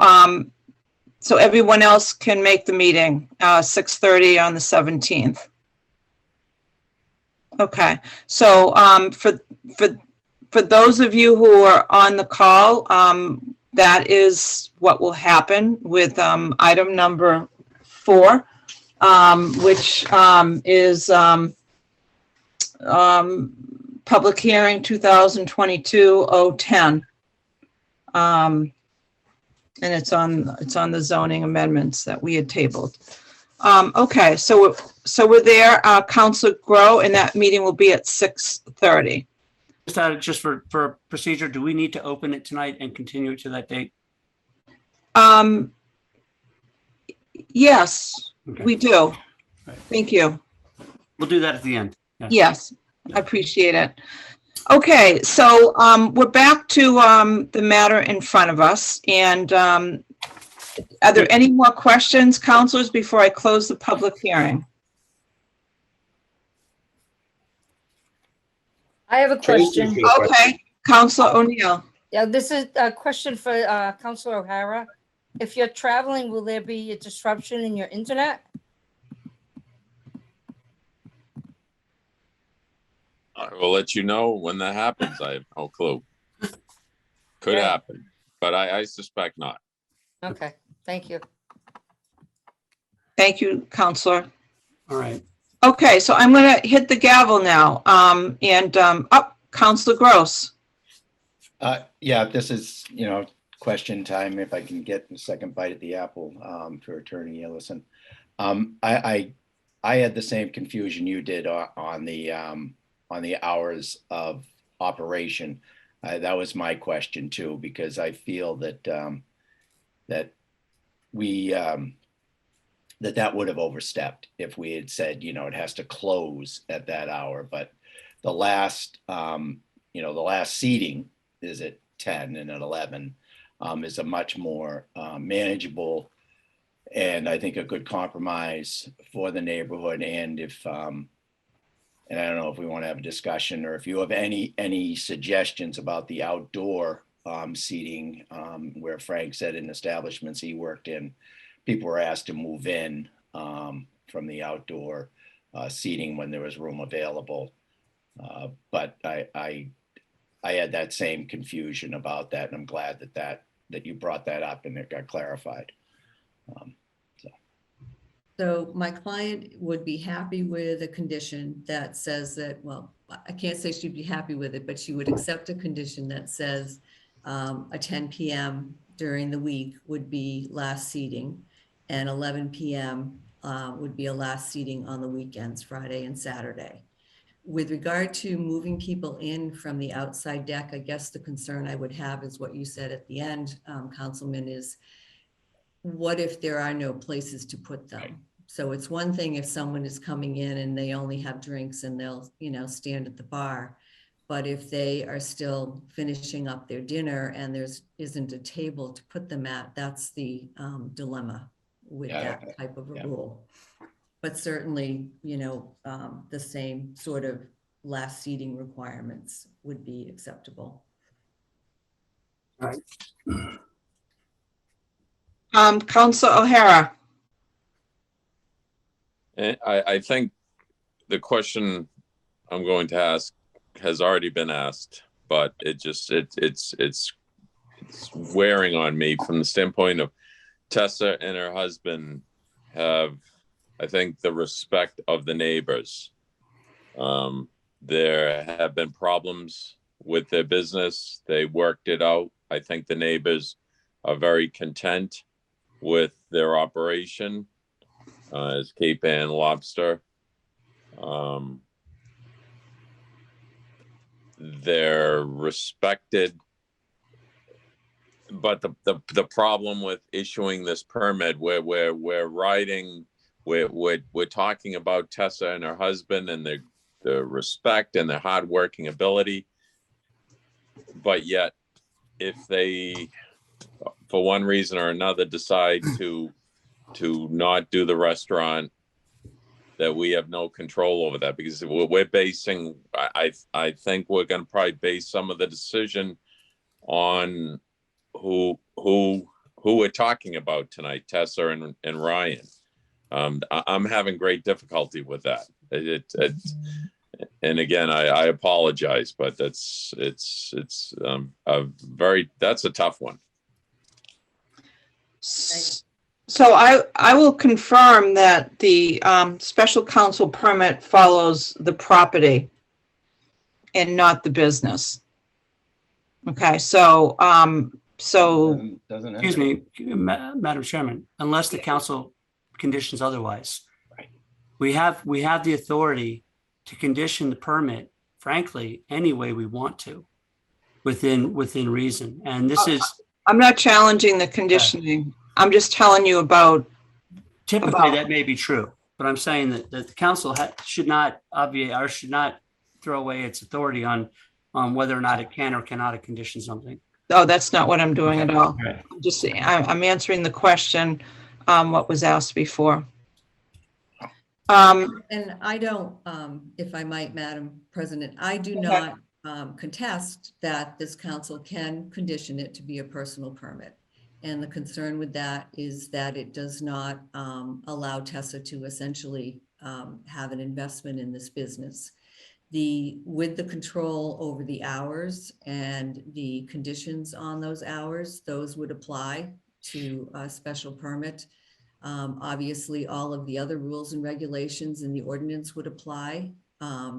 so everyone else can make the meeting, 6:30 on the 17th. Okay, so for those of you who are on the call, that is what will happen with item number 4, which is public hearing 2022-010. And it's on the zoning amendments that we had tabled. Okay, so we're there, Counselor Grow, and that meeting will be at 6:30. just for procedure, do we need to open it tonight and continue it to that date? Yes, Okay. we do. Right. Thank you. We'll do that at the end. Yes, I appreciate it. Okay, so we're back to the matter in front of us. And are there any more questions, counselors, before I close the public hearing? I have a question. Okay, Counselor O'Neill. Yeah, this is a question for Counselor O'Hara. If you're traveling, will there be a disruption in your internet? I will let you know when that happens. I have no clue. Could Yeah. happen, but I suspect not. Okay, thank you. Thank you, Counselor. All right. Okay, so I'm going to hit the gavel now. Counselor Gross. Yeah, this is, question time, if I can get a second bite at the apple for Attorney Ellison. I had the same confusion you did on the hours of operation. That was my question too, because I feel that that would have overstepped if we had said, it has to close at that hour. But the last seating is at 10 and at 11 is a much more manageable and I think a good compromise for the neighborhood. And and I don't know if we want to have a discussion or if you have any suggestions about the outdoor seating, where Frank said in establishments he worked in, people were asked to move in from the outdoor seating when there was room available. But I had that same confusion about that, and I'm glad that you brought that up and it got clarified. So my client would be happy with a condition that says that, well, I can't say she'd be happy with it, but she would accept a condition that says a 10 p.m. during the week would be last seating, and 11 p.m. Would be a last seating on the weekends, Friday and Saturday. With regard to moving people in from the outside deck, I guess the concern I would have is what you said at the end, Councilman, is what if there are no places to put them? So it's one thing if someone is coming in and they only have drinks and they'll, stand at the bar. But if they are still finishing up their dinner and isn't a table to put them at, that's the dilemma with that type of a rule. But certainly, the same sort of last seating requirements would be acceptable. All right. Counselor O'Hara. I think the question I'm going to ask has already been asked, but it's wearing on me from the standpoint of Tessa and her husband have, I think, the respect of the neighbors. There have been problems with their business. They worked it out. I think the neighbors are very content with their operation as Cape Ann Lobster. They're respected, but the problem with issuing this permit, where we're talking about Tessa and her husband and the respect and their hardworking ability, but yet if they, for one reason or another, decide to not do the restaurant, that we have no control over that, because we're basing, I think we're going to probably base some of the decision on who we're talking about tonight, Tessa and Ryan. I'm having great difficulty with that. And again, I apologize, but that's a tough one. So I will confirm that the special counsel permit follows the property and not the business. Okay, so excuse me, Madam Chairman, unless the council conditions otherwise, we have the authority to condition the permit frankly, any way we want to within reason. And this is I'm not challenging the conditioning. I'm just telling you about. typically that may be true, but I'm saying that the council should not obviate or should not throw away its authority on whether or not it can or cannot condition something. Oh, that's not what I'm doing at all. Right. I'm answering the question, what was asked before. And I don't, if I might, Madam President, I do not contest that this council can condition it to be a personal permit. And the concern with that is that it does not allow Tessa to essentially have an investment in this business. With the control over the hours and the conditions on those hours, those would apply to a special permit. Obviously, all of the other rules and regulations in the ordinance would apply,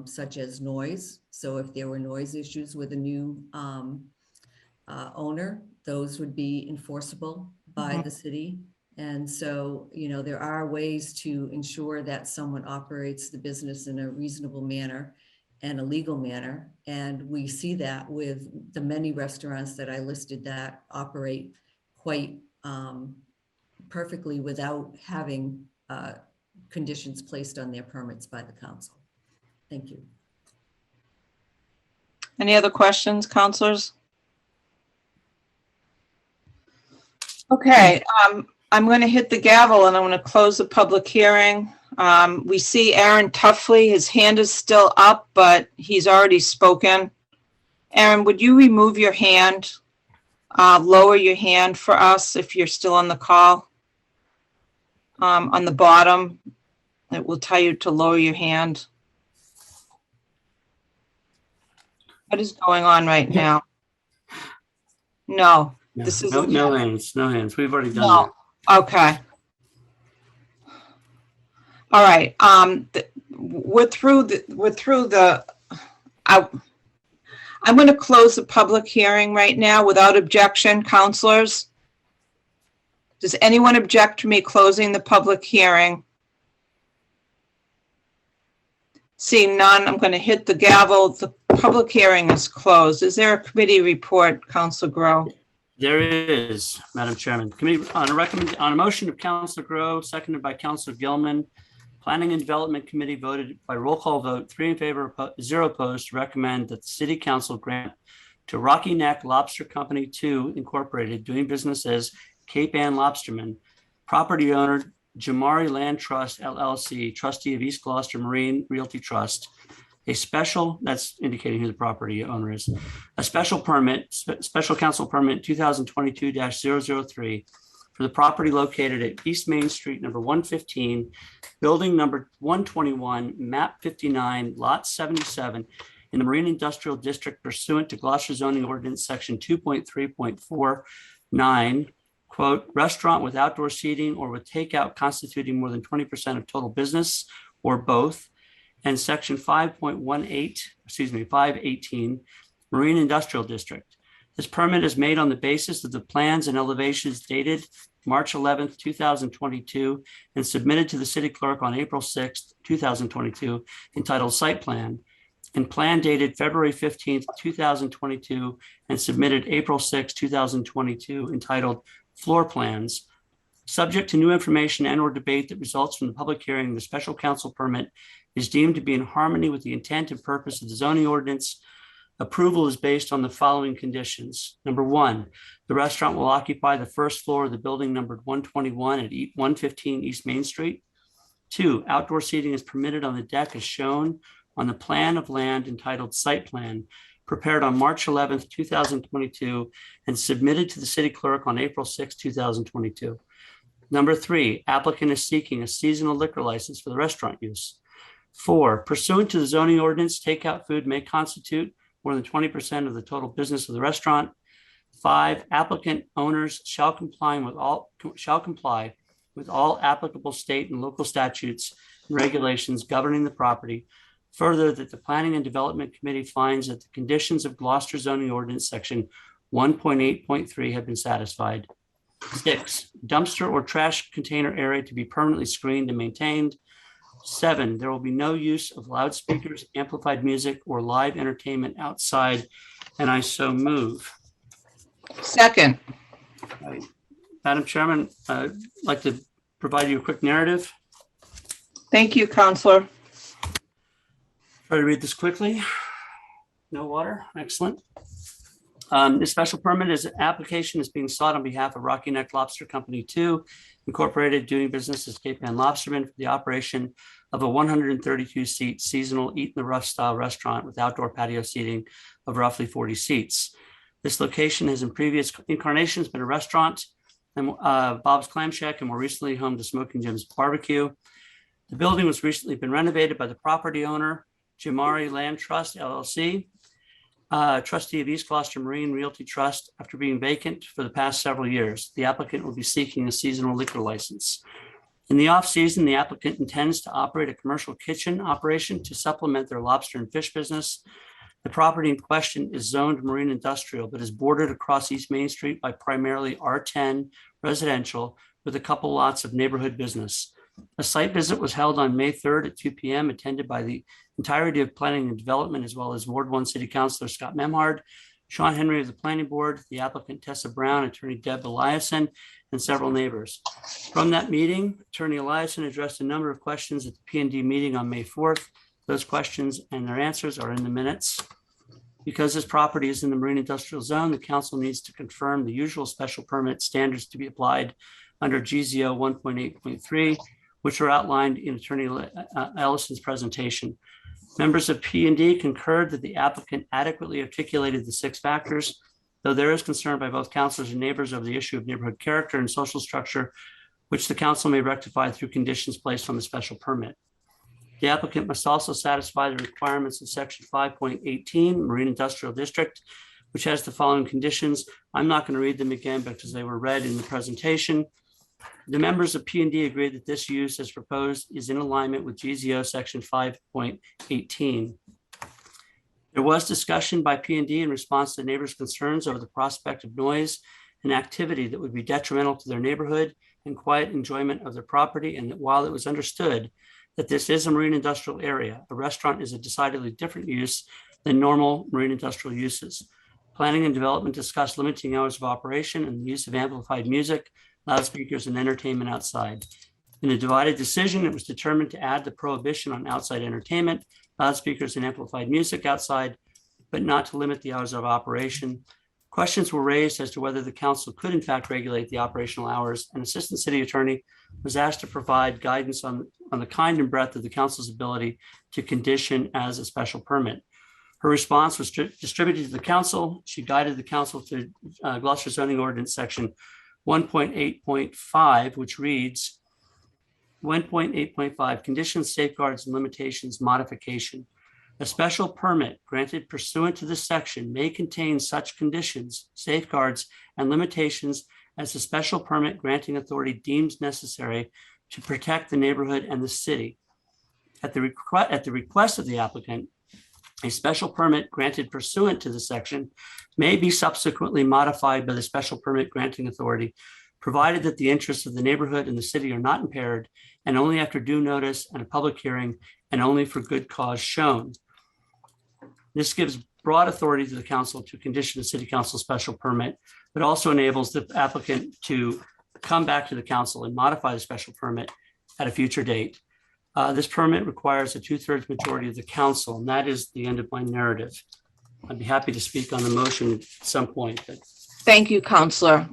such as noise. So if there were noise issues with a new owner, those would be enforceable by the city. And so, there are ways to ensure that someone operates the business in a reasonable manner and a legal manner. And we see that with the many restaurants that I listed that operate quite perfectly without having conditions placed on their permits by the council. Thank you. Any other questions, councilors? Okay, I'm going to hit the gavel and I'm going to close the public hearing. We see Aaron Tuffley, his hand is still up, but he's already spoken. Aaron, would you remove your hand, lower your hand for us if you're still on the call? On the bottom, it will tell you to lower your hand. What is going on right now? No, this is no hands. We've already done that. Okay. All right. We're through the. I'm going to close the public hearing right now without objection, councilors. Does anyone object to me closing the public hearing? Seeing none, I'm going to hit the gavel. The public hearing is closed. Is there a committee report, Councilor Grow? There is, Madam Chairman. Committee on a motion of Councilor Grow, seconded by Councilor Gilman. Planning and Development Committee voted by roll call vote, 3 in favor, 0 opposed, to recommend that the City Council grant to Rocky Neck Lobster Company 2 Incorporated, doing business as Cape Ann Lobsterman, property owner Jamari Land Trust LLC, trustee of East Gloucester Marine Realty Trust, a special, that's indicating who the property owner is, a special permit, special council permit 2022-003 for the property located at East Main Street, number 115, building number 121, map 59, lot 77, in the Marine Industrial District pursuant to Gloucester zoning ordinance section 2.3.49, quote, restaurant with outdoor seating or with takeout constituting more than 20% of total business or both, and section 518, Marine Industrial District. This permit is made on the basis of the plans and elevations dated March 11th, 2022, and submitted to the city clerk on April 6th, 2022, entitled Site Plan, and plan dated February 15th, 2022, and submitted April 6th, 2022, entitled Floor Plans. Subject to new information and or debate that results from the public hearing, the special council permit is deemed to be in harmony with the intent and purpose of the zoning ordinance. Approval is based on the following conditions. Number 1, the restaurant will occupy the first floor of the building numbered 121 at 115 East Main Street. 2, outdoor seating is permitted on the deck as shown on the plan of land entitled Site Plan, prepared on March 11th, 2022, and submitted to the city clerk on April 6, 2022. Number 3, applicant is seeking a seasonal liquor license for the restaurant use. 4, pursuant to the zoning ordinance, takeout food may constitute more than 20% of the total business of the restaurant. 5, applicant owners shall comply with all applicable state and local statutes and regulations governing the property. Further, that the Planning and Development Committee finds that the conditions of Gloucester zoning ordinance section 1.8.3 have been satisfied. 6, dumpster or trash container area to be permanently screened and maintained. 7, there will be no use of loudspeakers, amplified music, or live entertainment outside, and I so move. Second. Madam Chairman, I'd like to provide you a quick narrative. Thank you, Counselor. Try to read this quickly. No water. Excellent. This special permit is an application is being sought on behalf of Rocky Neck Lobster Company 2, Incorporated, doing business as Cape Ann Lobsterman, for the operation of a 132-seat seasonal Eat in the Rough style restaurant with outdoor patio seating of roughly 40 seats. This location has in previous incarnations been a restaurant, and Bob's Clam Shack, and more recently home to Smoking Jim's Barbecue. The building was recently been renovated by the property owner, Jamari Land Trust, LLC, trustee of East Gloucester Marine Realty Trust, after being vacant for the past several years. The applicant will be seeking a seasonal liquor license. In the off-season, the applicant intends to operate a commercial kitchen operation to supplement their lobster and fish business. The property in question is zoned marine industrial, but is bordered across East Main Street by primarily R10 residential with a couple lots of neighborhood business. A site visit was held on May 3rd at 2 p.m., attended by the entirety of Planning and Development, as well as Ward 1 City Councilor Scott Memhard, Sean Henry of the Planning Board, the applicant Tessa Brown, Attorney Deb Eliason, and several neighbors. From that meeting, Attorney Eliason addressed a number of questions at the P&D meeting on May 4th. Those questions and their answers are in the minutes. Because this property is in the marine industrial zone, the council needs to confirm the usual special permit standards to be applied under GZO 1.8.3, which are outlined in Attorney Ellison's presentation. Members of P&D concurred that the applicant adequately articulated the 6 factors, though there is concern by both councilors and neighbors over the issue of neighborhood character and social structure, which the council may rectify through conditions placed on the special permit. The applicant must also satisfy the requirements of Section 5.18 Marine Industrial District, which has the following conditions. I'm not going to read them again because they were read in the presentation. The members of P&D agree that this use as proposed is in alignment with GZO Section 5.18. There was discussion by P&D in response to neighbors' concerns over the prospect of noise and activity that would be detrimental to their neighborhood and quiet enjoyment of their property, and that while it was understood that this is a marine industrial area, a restaurant is a decidedly different use than normal marine industrial uses. Planning and Development discussed limiting hours of operation and the use of amplified music, loudspeakers, and entertainment outside. In a divided decision, it was determined to add the prohibition on outside entertainment, loudspeakers, and amplified music outside, but not to limit the hours of operation. Questions were raised as to whether the council could in fact regulate the operational hours, and Assistant City Attorney was asked to provide guidance on the kind and breadth of the council's ability to condition as a special permit. Her response was distributed to the council. She guided the council to Gloucester Zoning Ordinance Section 1.8.5, which reads, 1.8.5, conditions, safeguards, and limitations modification. A special permit granted pursuant to this section may contain such conditions, safeguards, and limitations as the special permit granting authority deems necessary to protect the neighborhood and the city. At the request of the applicant, a special permit granted pursuant to the section may be subsequently modified by the special permit granting authority, provided that the interests of the neighborhood and the city are not impaired, and only after due notice and a public hearing, and only for good cause shown. This gives broad authority to the council to condition the city council special permit, but also enables the applicant to come back to the council and modify the special permit at a future date. This permit requires a 2/3 majority of the council, and that is the end of my narrative. I'd be happy to speak on the motion at some point. But... Thank you, Counselor.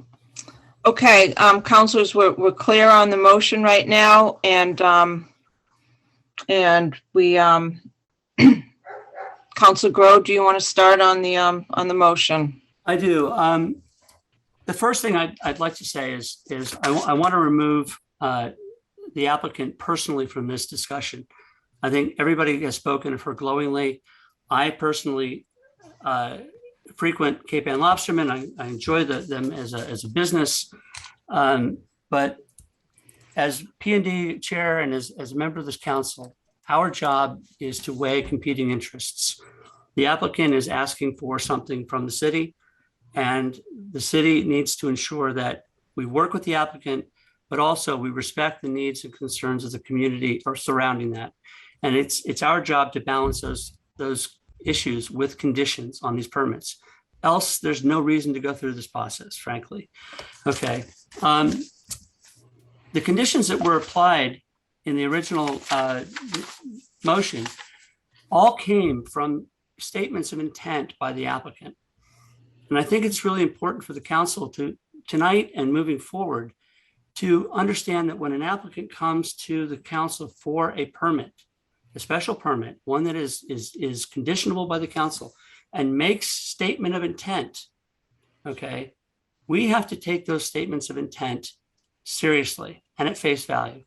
Okay, councilors, we're clear on the motion right now, and we, Councilor Grow, do you want to start on the motion? I do. The first thing I'd like to say is I want to remove the applicant personally from this discussion. I think everybody has spoken of her glowingly. I personally frequent Cape Ann Lobsterman. I enjoy them as a business, but as P&D chair and as a member of this council, our job is to weigh competing interests. The applicant is asking for something from the city, and the city needs to ensure that we work with the applicant but also we respect the needs and concerns of the community or surrounding that. And it's our job to balance those issues with conditions on these permits. Else, there's no reason to go through this process, frankly. Okay. The conditions that were applied in the original motion all came from statements of intent by the applicant. And I think it's really important for the council to tonight and moving forward to understand that when an applicant comes to the council for a permit, a special permit, one that is conditionable by the council and makes statement of intent, okay, we have to take those statements of intent seriously and at face value.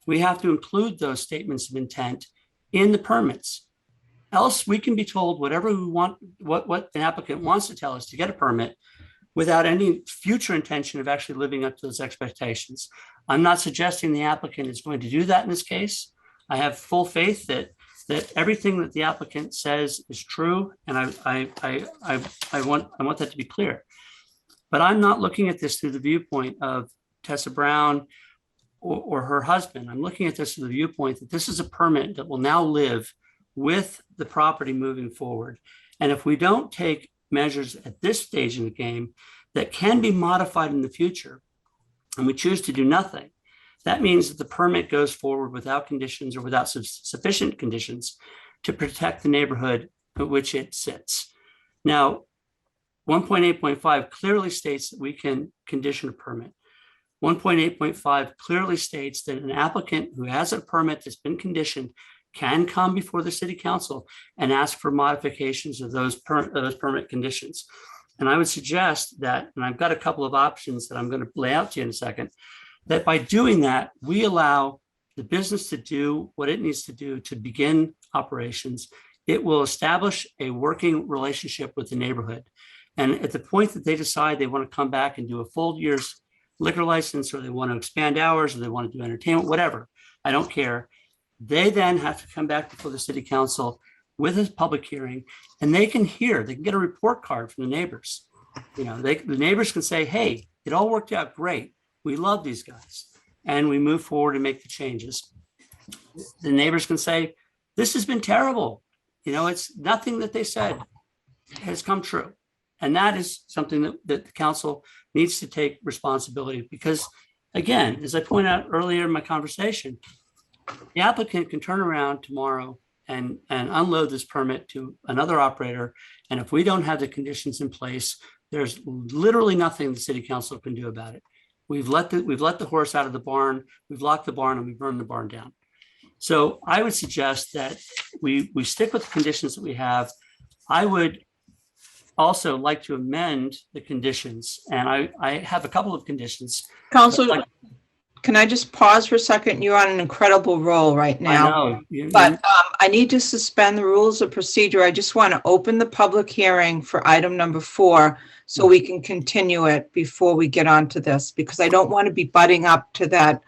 We have to include those statements of intent in the permits. Else we can be told whatever we want, what an applicant wants to tell us to get a permit without any future intention of actually living up to those expectations. I'm not suggesting the applicant is going to do that in this case. I have full faith that everything that the applicant says is true, and I want that to be clear. But I'm not looking at this through the viewpoint of Tessa Brown or her husband. I'm looking at this through the viewpoint that this is a permit that will now live with the property moving forward. And if we don't take measures at this stage in the game that can be modified in the future, and we choose to do nothing, that means that the permit goes forward without conditions or without sufficient conditions to protect the neighborhood at which it sits. Now, 1.8.5 clearly states that we can condition a permit. 1.8.5 clearly states that an applicant who has a permit that's been conditioned can come before the city council and ask for modifications of those permit conditions. And I would suggest that, and I've got a couple of options that I'm going to lay out to you in a second, that by doing that, we allow the business to do what it needs to do to begin operations. It will establish a working relationship with the neighborhood. And at the point that they decide they want to come back and do a full year's liquor license, or they want to expand hours, or they want to do entertainment, whatever, I don't care. They then have to come back before the city council with a public hearing, and they can get a report card from the neighbors. You know, the neighbors can say, hey, it all worked out great. We love these guys. And we move forward and make the changes. The neighbors can say, this has been terrible. You know, it's nothing that they said has come true. And that is something that the council needs to take responsibility, because again, as I pointed out earlier in my conversation, the applicant can turn around tomorrow and unload this permit to another operator. And if we don't have the conditions in place, there's literally nothing the city council can do about it. We've let the horse out of the barn, we've locked the barn, and we burned the barn down. So I would suggest that we stick with the conditions that we have. I would also like to amend the conditions, and I have a couple of conditions. Council, can I just pause for a second? You're on an incredible roll right now. I know. But I need to suspend the rules of procedure. I just want to open the public hearing for item number 4 so we can continue it before we get on to this, because I don't want to be butting up to that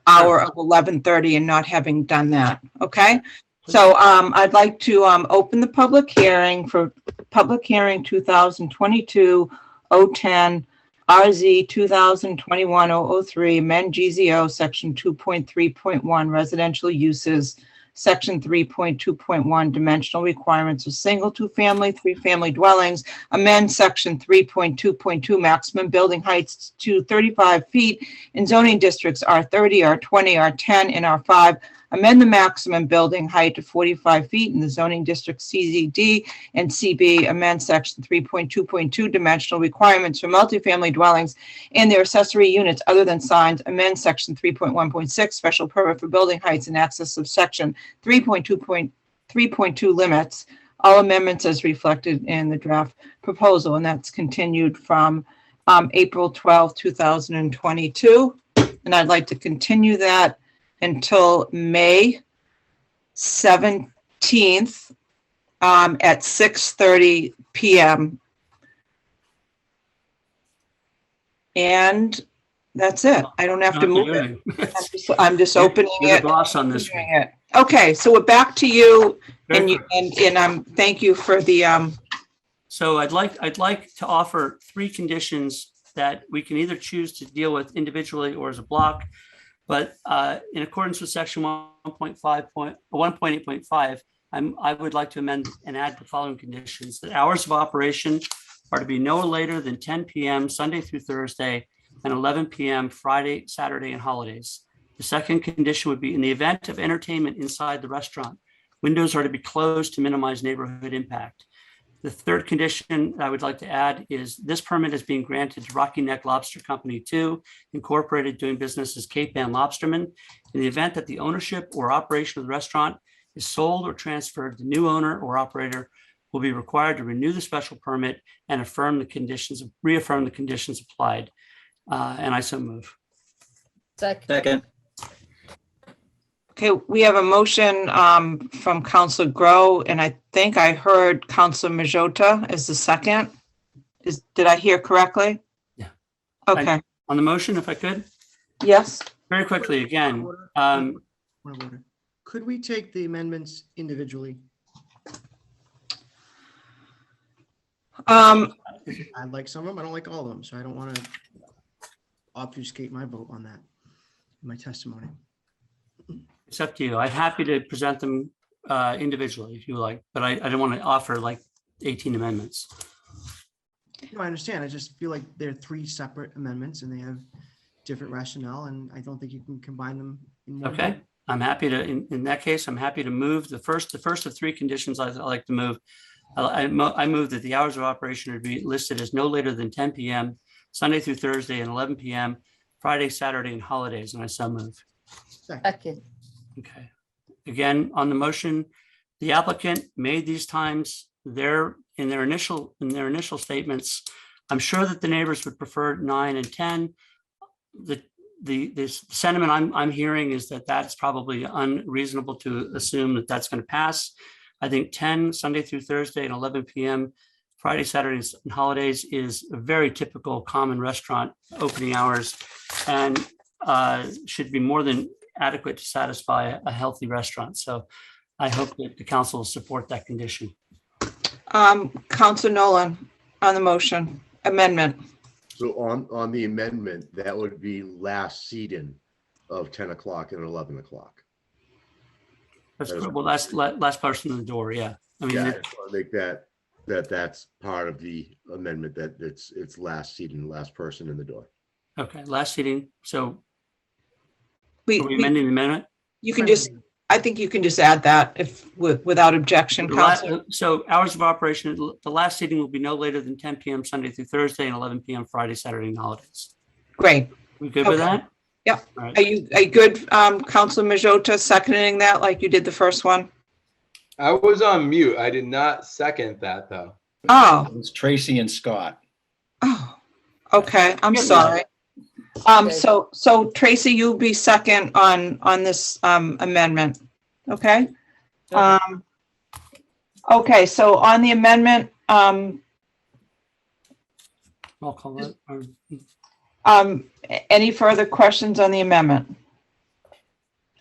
hour of 11:30 and not having done that. Okay. So I'd like to open the public hearing for public hearing 2022-010 RZ 2021-003 amend GZO section 2.3.1 residential uses, section 3.2.1 dimensional requirements of single, 2-family, 3-family dwellings, amend section 3.2.2 maximum building heights to 35 feet in zoning districts R30, R20, R10, and R5. Amend the maximum building height to 45 feet in the zoning district CZD and CB. Amend section 3.2.2 dimensional requirements for multifamily dwellings and their accessory units other than signs. Amend section 3.1.6 special permit for building heights and access of section 3.2 limits. All amendments as reflected in the draft proposal, and that's continued from April 12, 2022. And I'd like to continue that until May 17th at 6:30 p.m. And that's it. I don't have to move it. I'm just opening it. You're the boss on this one. Okay, so we're back to you, and thank you for the. So I'd like to offer 3 conditions that we can either choose to deal with individually or as a block. But in accordance with section 1.8.5, I would like to amend and add the following conditions: that hours of operation are to be no later than 10 p.m. Sunday through Thursday and 11 p.m. Friday, Saturday, and holidays. The second condition would be in the event of entertainment inside the restaurant, windows are to be closed to minimize neighborhood impact. The third condition I would like to add is this permit is being granted to Rocky Neck Lobster Company 2, Incorporated, doing business as Cape Ann Lobsterman. In the event that the ownership or operation of the restaurant is sold or transferred, the new owner or operator will be required to renew the special permit and reaffirm the conditions applied. And I so move. Second. Okay, we have a motion from Councilor Grow, and I think I heard Councilor Majota as the second. Did I hear correctly? Yeah. Okay. On the motion, if I could, Yes. very quickly again. Point of order. Could we take the amendments individually? I like some of them. I don't like all of them, so I don't want to obfuscate my vote on that, my testimony. It's up to you. I'm happy to present them individually if you like, but I don't want to offer like 18 amendments. No, I understand. I just feel like they're three separate amendments and they have different rationale, and I don't think you can combine them in one. Okay, I'm happy to, in that case, I'm happy to move the first of three conditions I like to move. I move that the hours of operation would be listed as no later than 10 p.m. Sunday through Thursday and 11 p.m. Friday, Saturday, and holidays, and I so move. Second. Okay. Again, on the motion, the applicant made these times in their initial statements. I'm sure that the neighbors would prefer 9 and 10. The sentiment I'm hearing is that that's probably unreasonable to assume that that's going to pass. I think 10 Sunday through Thursday and 11 p.m. Friday, Saturdays, and holidays is a very typical common restaurant opening hours, and should be more than adequate to satisfy a healthy restaurant. So I hope that the council will support that condition. Councilor Nolan on the motion amendment. So on the amendment, that would be last seat-in of 10 o'clock and 11 o'clock. That's well, last person in the door. Yeah. I mean, Yeah, I just want to make that's part of the amendment, that it's last seat-in, last person in the door. okay. Last seating. So We, are we amending the amendment? you can just, I think you can just add that if without objection, Councilor. So hours of operation, the last seating will be no later than 10 p.m. Sunday through Thursday and 11 p.m. Friday, Saturday, and holidays. Great. We good with Okay. that? Yep. All right. Are you good, Councilor Majota, seconding that like you did the first one? I was on mute. I did not second that though. Oh, It's Tracy and Scott. okay. I'm sorry. So Tracy, you'll be second on this amendment. Okay? Okay, so on the amendment, I'll call it. any further questions on the amendment?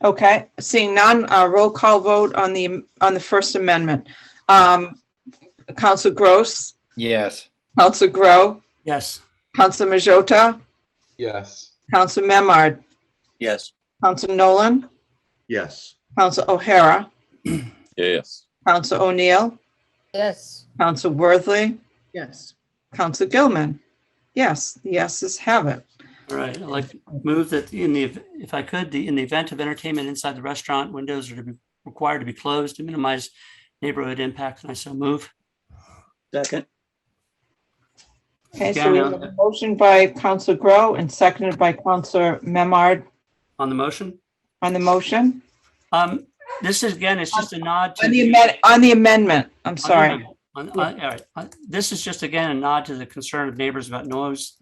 Okay, seeing none, roll call vote on the First Amendment. Council Gross, Yes. Council Grow, Yes. Council Majota, Yes. Council Memard, Yes. Council Nolan, Yes. Council O'Hara, Yes. Council O'Neill, Yes. Council Worthley, Yes. Council Gilman. Yes, the yeses have it. All right. I'd like to move that if I could, in the event of entertainment inside the restaurant, windows are to be required to be closed to minimize neighborhood impact, and I so move. Second. Okay, so we have a motion by Council Grow and seconded by Council Memard On the motion? on the motion. This is, again, it's just a nod to. On the amendment, I'm sorry. All right. This is just, again, a nod to the concern of neighbors about noise.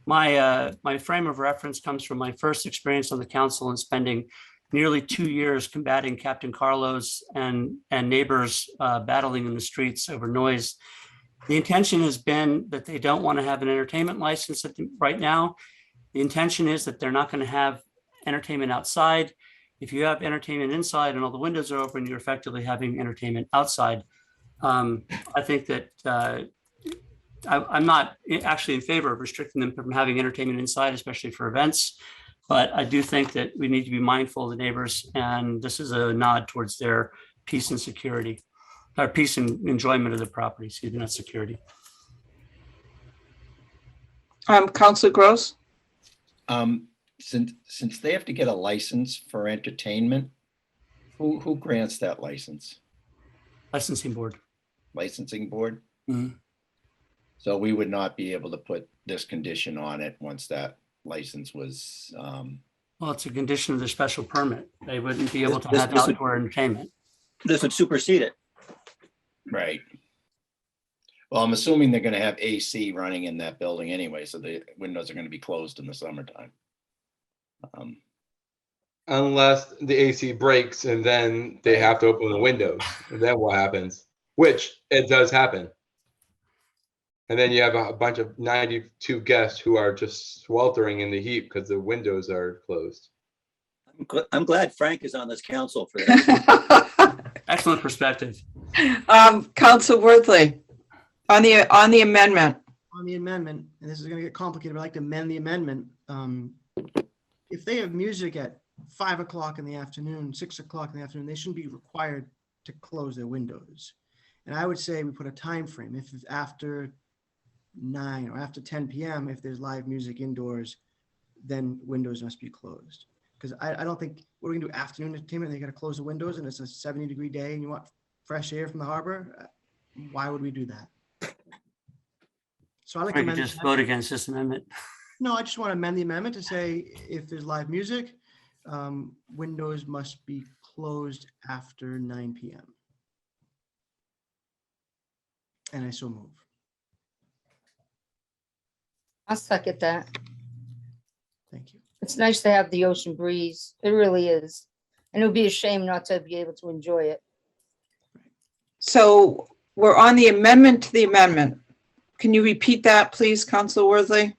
My frame of reference comes from my first experience on the council and spending nearly 2 years combating Captain Carlos and neighbors battling in the streets over noise. The intention has been that they don't want to have an entertainment license right now. The intention is that they're not going to have entertainment outside. If you have entertainment inside and all the windows are open, you're effectively having entertainment outside. I think that I'm not actually in favor of restricting them from having entertainment inside, especially for events. But I do think that we need to be mindful of the neighbors, and this is a nod towards their peace and security, or peace and enjoyment of the property, excuse me, not security. Councilor Gross? Since they have to get a license for entertainment, who grants that license? Licensing board. Licensing board? Mhm. So we would not be able to put this condition on it once that license was, Well, it's a condition of the special permit. They wouldn't be able to This- have this would- outdoor entertainment. This would supersede it. right. Well, I'm assuming they're gonna have AC running in that building anyway, so the windows are gonna be closed in the summertime. Unless the AC breaks and then they have to open the windows. And then what happens? Which it does happen. And then you have a bunch of 92 guests who are just sweltering in the heat because the windows are closed. I'm glad Frank is on this council for that. Excellent perspective. Council Worthley, on the amendment. On the amendment, and this is gonna get complicated, but I'd like to amend the amendment. If they have music at 5 o'clock in the afternoon, 6 o'clock in the afternoon, they shouldn't be required to close their windows. And I would say we put a time frame. If it's after 9 or after 10 p.m., if there's live music indoors, then windows must be closed. Because I don't think we're gonna do afternoon entertainment. They gotta close the windows and it's a 70-degree day and you want fresh air from the harbor. Why would we do that? So I like to We could amend. just vote against this amendment. No, I just want to amend the amendment to say if there's live music, windows must be closed after 9 p.m. And I so move. I'll second that. Thank you. It's nice to have the ocean breeze. It really is. And it would be a shame not to be able to enjoy it. So we're on the amendment to the amendment. Can you repeat that, please, Councilor Worthley?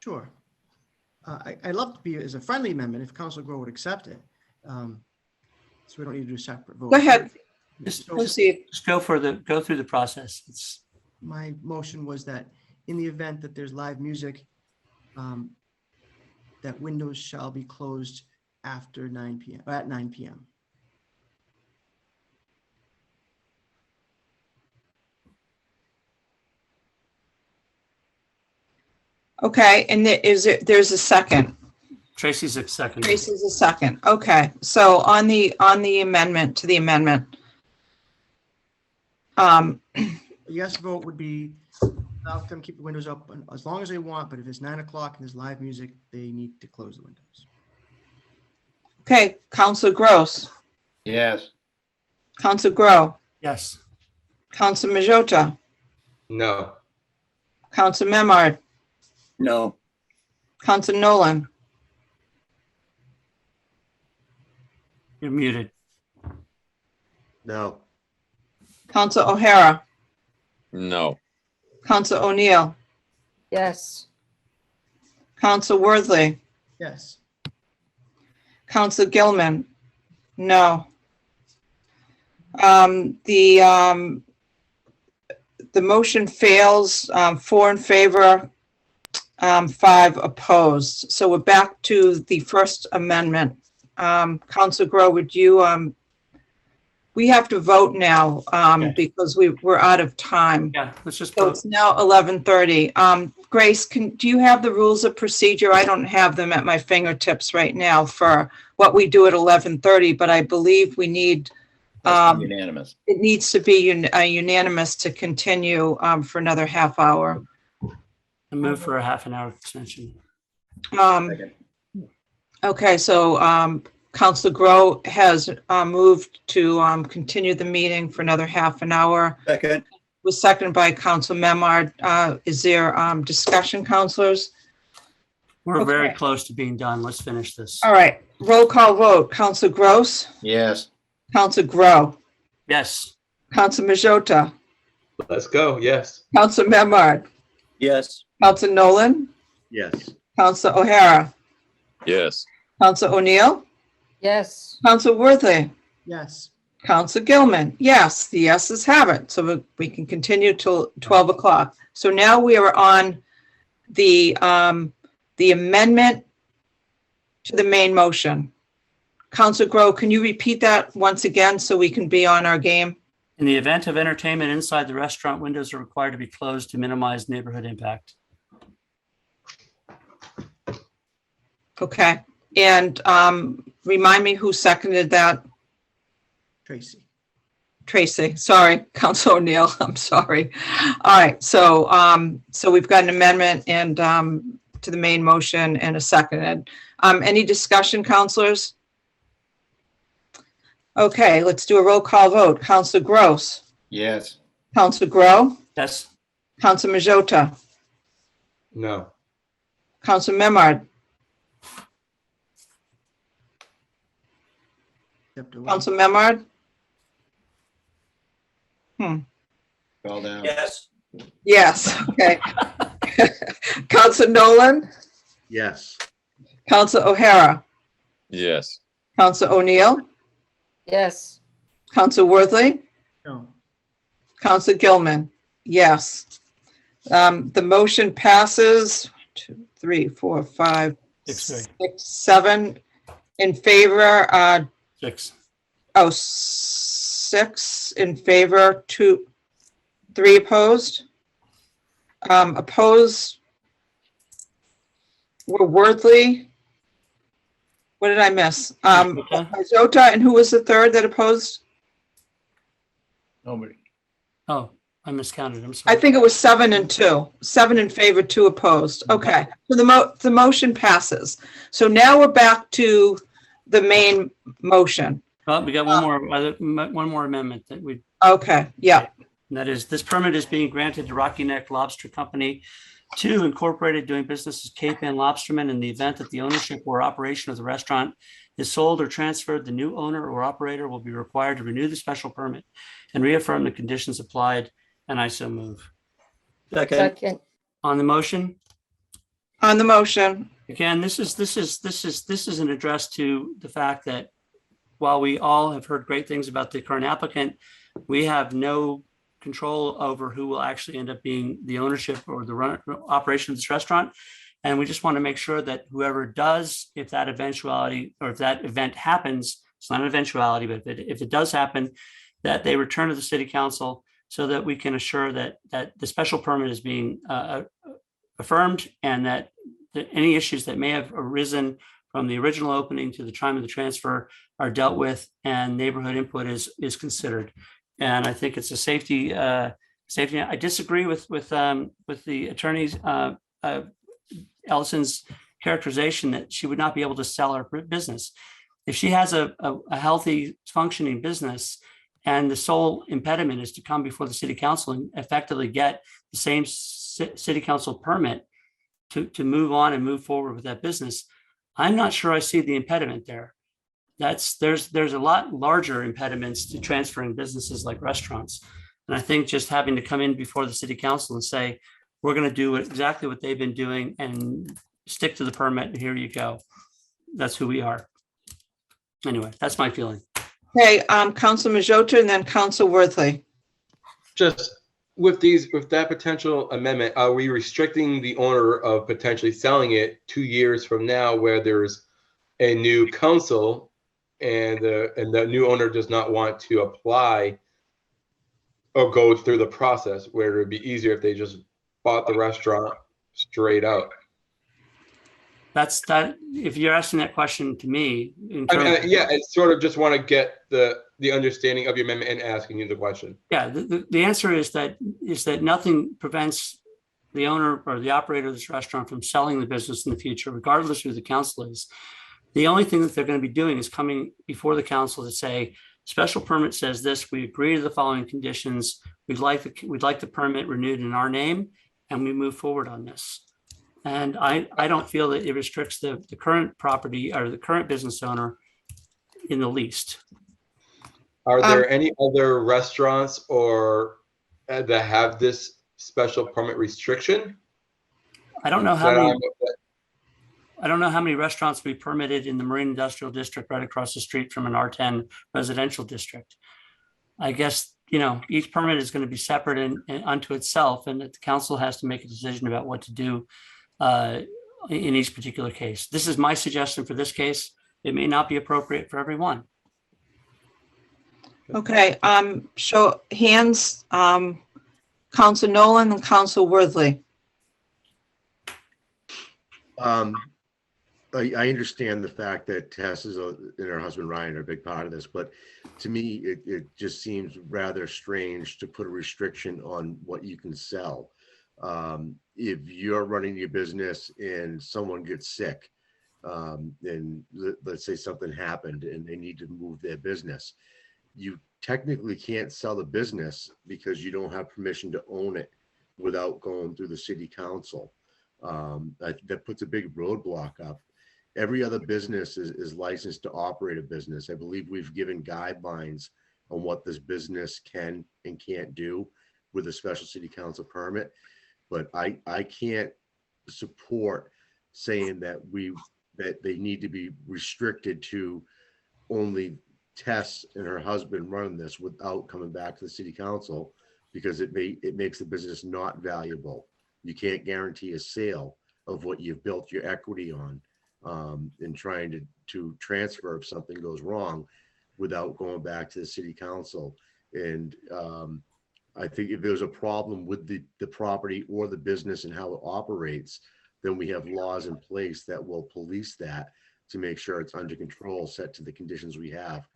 Sure. I'd love to be as a friendly amendment if Councilor Grow would accept it. So we don't need to do a separate vote. Go ahead. Just Proceed. go through the process. It's My motion was that in the event that there's live music, that windows shall be closed after 9 p.m. At 9 p.m. Okay, and there's a second. Tracy's a second. Tracy's a second. Okay, so on the amendment to the amendment. A yes vote would be allow them to keep the windows open as long as they want, but if it's 9 o'clock and there's live music, they need to close the windows. Okay, Councilor Gross, Yes. Councilor Grow, Yes. Councilor Majota, No. Councilor Memard, No. Councilor Nolan, You're muted. No. Councilor O'Hara, No. Councilor O'Neill, Yes. Councilor Worthley, Yes. Councilor Gilman, no. The motion fails, 4 in favor, 5 opposed. So we're back to the First Amendment. Councilor Grow, would you, we have to vote now because we're out of time. Yeah, let's just So vote. it's now 11:30. Grace, do you have the rules of procedure? I don't have them at my fingertips right now for what we do at 11:30, but I believe we need, Unanimous. it needs to be unanimous to continue for another half hour. I move for a half an hour extension. Okay, so Councilor Grow has moved to continue the meeting for another half an hour. Second. Was seconded by Council Memard. Is there discussion, councilors? We're very close to being done. Let's finish this. All right, roll call vote. Councilor Gross, Yes. Councilor Grow, Yes. Councilor Majota, Let's go. Yes. Councilor Memard, Yes. Councilor Nolan, Yes. Councilor O'Hara, Yes. Councilor O'Neill, Yes. Councilor Worthley, Yes. Council Gilman, yes, the yeses have it. So we can continue till 12 o'clock. So now we are on the amendment to the main motion. Council Grow, can you repeat that once again so we can be on our game? In the event of entertainment inside the restaurant, windows are required to be closed to minimize neighborhood impact. Okay, and remind me who seconded that? Tracy, sorry, Council O'Neill, I'm sorry. All right, so we've got an amendment and to the main motion and a seconded. Any discussion, councilors? Okay, let's do a roll call vote. Council Gross. Yes. Council Grow. Yes. Council Majota. No. Council Memard. Council Memard. Call down. Yes. Yes, okay. Council Nolan. Yes. Council O'Hara. Yes. Council O'Neill. Yes. Council Worthley. No. Council Gilman. Yes. The motion passes 2, 3, 4, 5, 6, 7 in favor. 6. Oh, 6 in favor, 2, 3 opposed. Opposed were Worthley. What did I miss? Majota, and who was the third that opposed? Nobody. Oh, I miscounted. I'm sorry. I think it was 7 and 2. 7 in favor, 2 opposed. Okay, so the motion passes. So now we're back to the main motion. Well, we got one more amendment that we. Okay, yeah. And that is, this permit is being granted to Rocky Neck Lobster Company, 2 Incorporated, doing business as Cape Ann Lobsterman. In the event that the ownership or operation of the restaurant is sold or transferred, the new owner or operator will be required to renew the special permit and reaffirm the conditions applied. And I so move. Second. On the motion. On the motion. Again, this is an address to the fact that while we all have heard great things about the current applicant, we have no control over who will actually end up being the ownership or the operation of this restaurant. And we just want to make sure that whoever does, if that eventuality or if that event happens, it's not an eventuality, but if it does happen, that they return to the city council so that we can assure that the special permit is being affirmed, and that any issues that may have arisen from the original opening to the time of the transfer are dealt with, and neighborhood input is considered. And I think it's a safety. I disagree with the attorney's Ellison's characterization that she would not be able to sell her business. If she has a healthy, functioning business, and the sole impediment is to come before the city council and effectively get the same city council permit to move on and move forward with that business, I'm not sure I see the impediment there. There's a lot larger impediments to transferring businesses like restaurants. And I think just having to come in before the city council and say, we're going to do exactly what they've been doing and stick to the permit, and here you go. That's who we are. Anyway, that's my feeling. Okay, Council Majota and then Council Worthley. Just with that potential amendment, are we restricting the owner of potentially selling it 2 years from now, where there's a new council and the new owner does not want to apply or go through the process, where it would be easier if they just bought the restaurant straight out? If you're asking that question to me, I sort of just want to get the understanding of your amendment and asking you the question. Yeah, the answer is that nothing prevents the owner or the operator of this restaurant from selling the business in the future, regardless of who the council is. The only thing that they're going to be doing is coming before the council to say, special permit says this, we agree to the following conditions, we'd like the permit renewed in our name, and we move forward on this. And I don't feel that it restricts the current property or the current business owner in the least. Are there any other restaurants or that have this special permit restriction? I don't know how many. I don't know how many restaurants we permitted in the Marine Industrial District right across the street from an R10 residential district. I guess, each permit is going to be separate and unto itself, and that the council has to make a decision about what to do in each particular case. This is my suggestion for this case. It may not be appropriate for everyone. Okay, show hands, Council Nolan and Council Worthley. I understand the fact that Tess and her husband Ryan are a big part of this, but to me, it just seems rather strange to put a restriction on what you can sell. If you're running your business and someone gets sick, and let's say something happened and they need to move their business, you technically can't sell the business because you don't have permission to own it without going through the city council. That puts a big roadblock up. Every other business is licensed to operate a business. I believe we've given guidelines on what this business can and can't do with a special city council permit. But I can't support saying that they need to be restricted to only Tess and her husband running this without coming back to the city council, because it makes the business not valuable. You can't guarantee a sale of what you've built your equity on, in trying to transfer if something goes wrong without going back to the city council. And I think if there's a problem with the property or the business and how it operates, then we have laws in place that will police that to make sure it's under control, set to the conditions we have.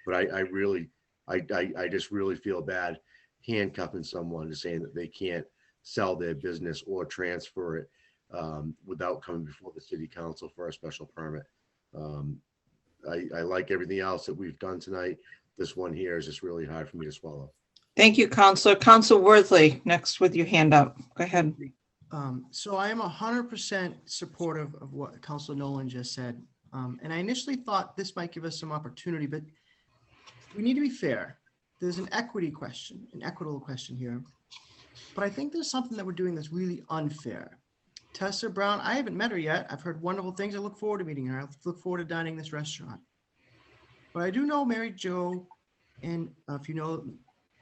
But I just really feel bad handcuffing someone to saying that they can't sell their business or transfer it without coming before the city council for a special permit. I like everything else that we've done tonight. This one here is just really hard for me to swallow. Thank you, Councilor. Council Worthley, next with your hand up. Go ahead. So I am 100% supportive of what Councilor Nolan just said. And I initially thought this might give us some opportunity, but we need to be fair. There's an equity question, an equitable question here. But I think there's something that we're doing that's really unfair. Tessa Brown, I haven't met her yet. I've heard wonderful things. I look forward to meeting her. I look forward to dining in this restaurant. But I do know Mary Jo, and if you know,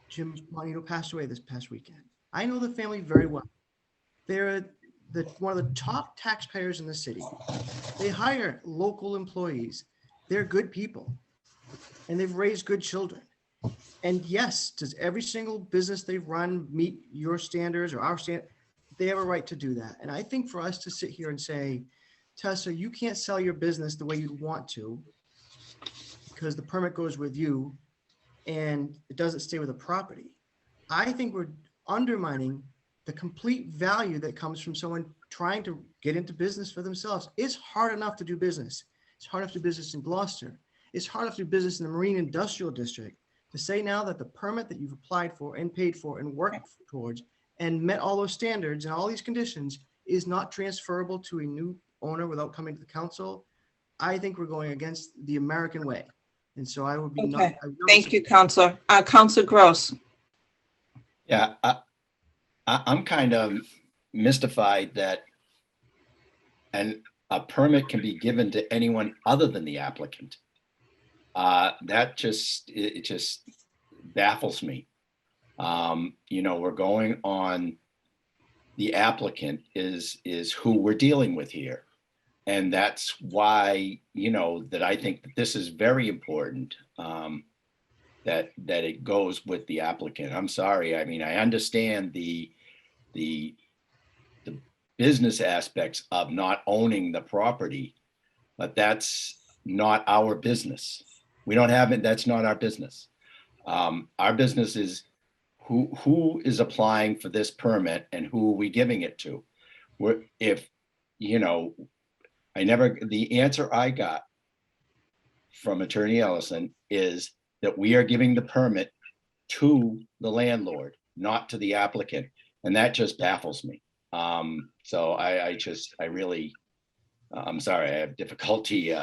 Jim Monito passed away this past weekend. I know the family very well. They're one of the top taxpayers in the city. They hire local employees. They're good people, and they've raised good children. And yes, does every single business they run meet your standards or our standards? They have a right to do that. And I think for us to sit here and say, Tessa, you can't sell your business the way you'd want to because the permit goes with you and it doesn't stay with the property. I think we're undermining the complete value that comes from someone trying to get into business for themselves. It's hard enough to do business. It's hard enough to do business in Gloucester. It's hard enough to do business in the Marine Industrial District. To say now that the permit that you've applied for and paid for and worked towards and met all those standards and all these conditions is not transferable to a new owner without coming to the council, I think we're going against the American way. And so I would be Okay. Thank you, Councilor. Councilor Gross. Yeah, I'm kind of mystified that a permit can be given to anyone other than the applicant. That just baffles me. We're going on the applicant is who we're dealing with here. And that's why, that I think that this is very important, that it goes with the applicant. I'm sorry. I mean, I understand the business aspects of not owning the property, but that's not our business. We don't have it. That's not our business. Our business is who is applying for this permit and who are we giving it to? The answer I got from Attorney Ellison is that we are giving the permit to the landlord, not to the applicant. And that just baffles me. So I'm sorry, I have difficulty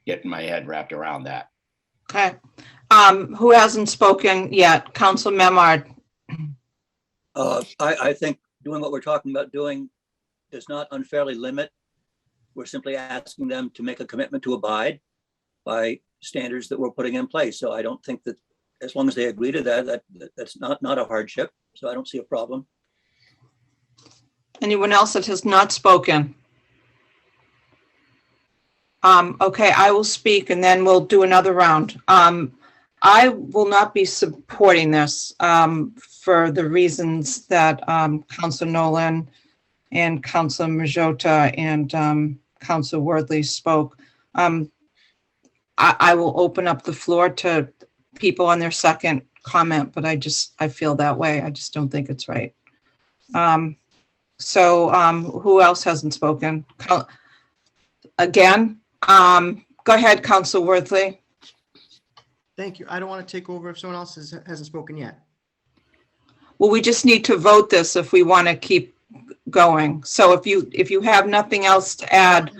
getting my head wrapped around that. Okay. Who hasn't spoken yet? Council Memard. I think doing what we're talking about doing does not unfairly limit We're simply asking them to make a commitment to abide by standards that we're putting in place. So I don't think that, as long as they agree to that, that's not a hardship. So I don't see a problem. Anyone else that has not spoken? Okay, I will speak and then we'll do another round. I will not be supporting this for the reasons that Councilor Nolan and Councilor Majota and Councilor Worthley spoke. I will open up the floor to people on their second comment, but I feel that way. I just don't think it's right. So who else hasn't spoken? Again, go ahead, Councilor Worthley. Thank you. I don't want to take over if someone else hasn't spoken yet. Well, we just need to vote this if we want to keep going. So if you have nothing else to add.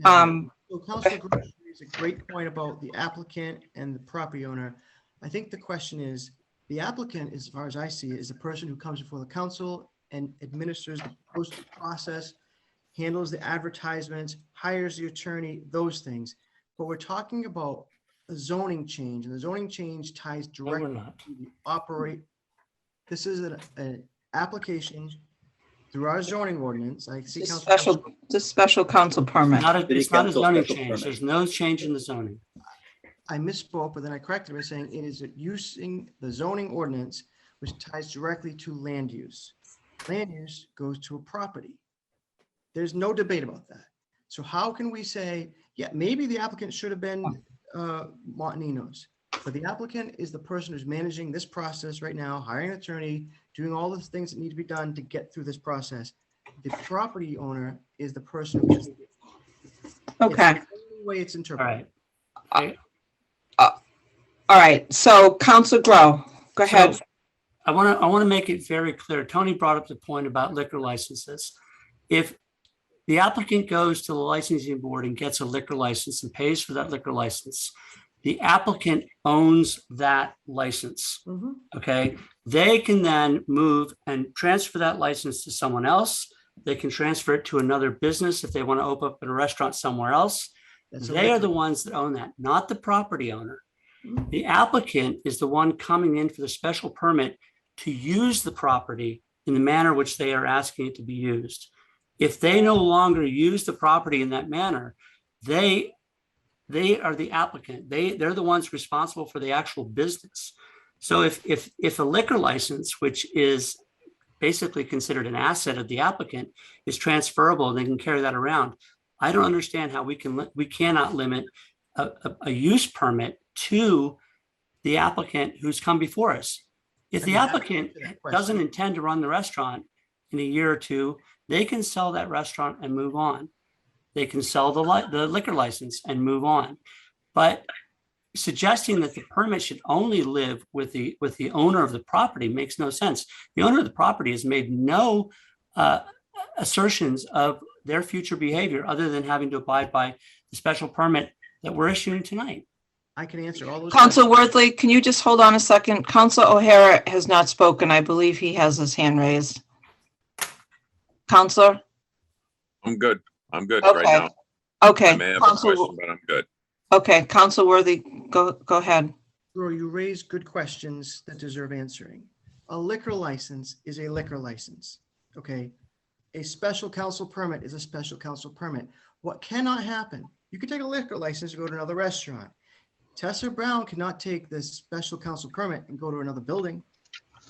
So Councilor Gross raised a great point about the applicant and the property owner. I think the question is, the applicant, as far as I see it, is the person who comes before the council and administers the posting process, handles the advertisements, hires the attorney, those things. But we're talking about a zoning change, and the zoning change ties directly to the operate. This is an application through our zoning ordinance. I see It's a special council permit. It's not a zoning change. There's no change in the zoning. I misspoke, but then I corrected by saying it is using the zoning ordinance, which ties directly to land use. Land use goes to a property. There's no debate about that. So how can we say, yeah, maybe the applicant should have been Montanino's, but the applicant is the person who's managing this process right now, hiring an attorney, doing all the things that need to be done to get through this process. The property owner is the person who just. Okay. It's the only way it's interpreted. All right. So Councilor Grow, go ahead. So, I want to make it very clear. Tony brought up the point about liquor licenses. If the applicant goes to the licensing board and gets a liquor license and pays for that liquor license, the applicant owns that license. Okay. They can then move and transfer that license to someone else. They can transfer it to another business if they want to open up a restaurant somewhere else. They are the ones that own that, not the property owner. The applicant is the one coming in for the special permit to use the property in the manner which they are asking it to be used. If they no longer use the property in that manner, they are the applicant. They're the ones responsible for the actual business. So if a liquor license, which is basically considered an asset of the applicant, is transferable and they can carry that around, I don't understand how we cannot limit a use permit to the applicant who's come before us. If the applicant doesn't intend to run the restaurant in a year or two, they can sell that restaurant and move on. They can sell the liquor license and move on. But suggesting that the permit should only live with the owner of the property makes no sense. The owner of the property has made no assertions of their future behavior other than having to abide by the special permit that we're issuing tonight. I can answer all those. Councilor Worthley, can you just hold on a second? Councilor O'Hara has not spoken. I believe he has his hand raised. Councilor? I'm good. I'm good Okay. right now. Okay. I may have a question, but I'm good. Okay, Councilor Worthy, go ahead. Bro, you raise good questions that deserve answering. A liquor license is a liquor license, okay? A special council permit is a special council permit. What cannot happen, you can take a liquor license and go to another restaurant. Tessa Brown cannot take this special council permit and go to another building.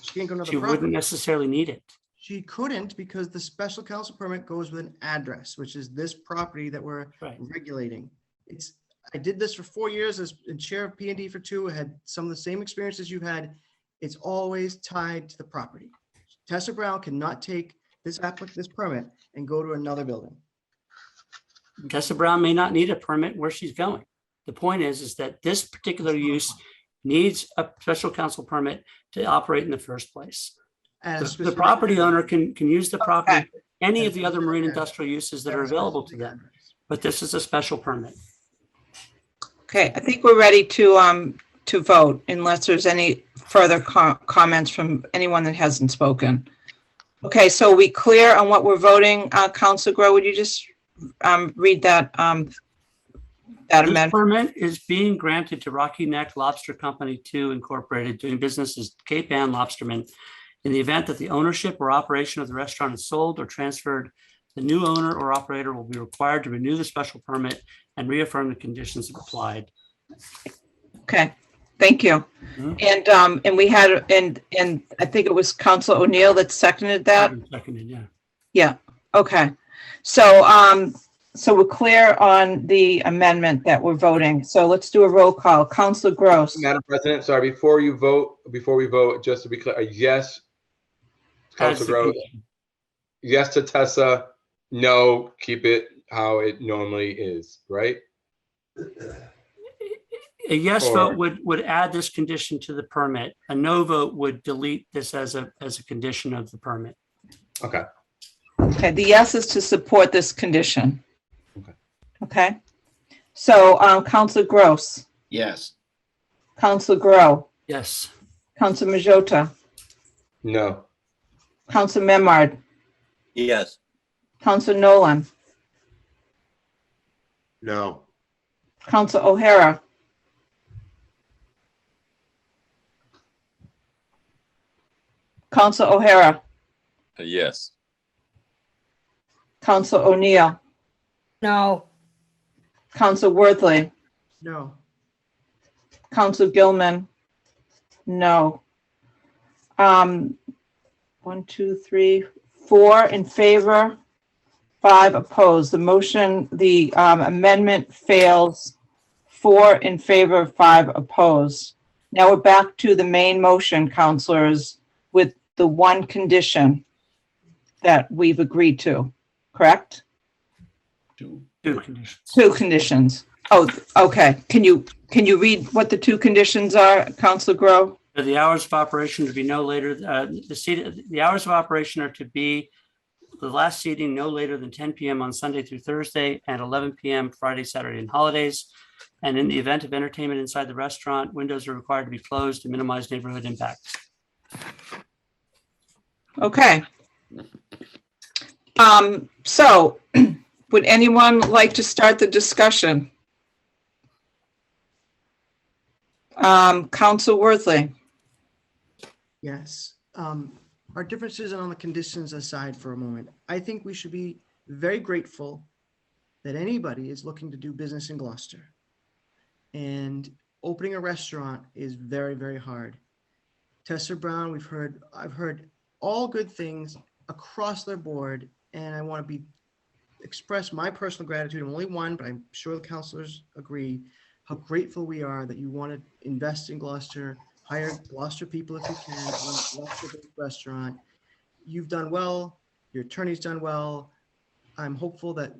She can't go to another She property. wouldn't necessarily need it. She couldn't because the special council permit goes with an address, which is this property that we're regulating. I did this for 4 years as chair of P&D for 2. I had some of the same experiences you've had. It's always tied to the property. Tessa Brown cannot take this permit and go to another building. Tessa Brown may not need a permit where she's going. The point is that this particular use needs a special council permit to operate in the first place. The property owner can use the property, any of the other marine industrial uses that are available to them, but this is a special permit. Okay, I think we're ready to vote unless there's any further comments from anyone that hasn't spoken. Okay, so we clear on what we're voting? Councilor Grow, would you just read that This amendment? permit is being granted to Rocky Neck Lobster Company 2 Incorporated, doing business as Cape Ann Lobsterman. In the event that the ownership or operation of the restaurant is sold or transferred, the new owner or operator will be required to renew the special permit and reaffirm the conditions that applied. Okay, thank you. And we had, and I think it was Council O'Neill that seconded that. Seconded, yeah. Yeah, okay. So, so we're clear on the amendment that we're voting. So let's do a roll call. Council Gross. Madam President, sorry, before we vote, just to be clear, a yes, Council Gross, yes to Tessa, no, keep it how it normally is, right? A yes Or- vote would add this condition to the permit. A no vote would delete this as a condition of the permit. Okay. Okay, the yes is to support this condition. Okay. Okay. So, Council Gross, Yes. Council Grow, Yes. Council Majota, No. Council Memard, Yes. Council Nolan, No. Council O'Hara, Council O'Hara, Yes. Council O'Neill, No. Council Worthley, No. Council Gilman, no. 1, 2, 3, 4 in favor, 5 opposed. The motion, the amendment fails. 4 in favor, 5 opposed. Now we're back to the main motion, councilors, with the one condition that we've agreed to, correct? Two conditions. 2 conditions. Oh, okay. Can you read what the 2 conditions are, Council Grow? The hours of operation to be no later, the hours of operation are to be the last seating no later than 10 p.m. on Sunday through Thursday and 11 p.m. Friday, Saturday, and holidays. And in the event of entertainment inside the restaurant, windows are required to be closed to minimize neighborhood impact. Okay. So would anyone like to start the discussion? Council Worthley. Yes. Our differences on the conditions aside for a moment, I think we should be very grateful that anybody is looking to do business in Gloucester. And opening a restaurant is very, very hard. Tessa Brown, I've heard all good things across the board, and I want to express my personal gratitude. I'm only one, but I'm sure the councilors agree how grateful we are that you want to invest in Gloucester, hire Gloucester people if you can, run a Gloucester-based restaurant. You've done well, your attorney's done well. I'm hopeful that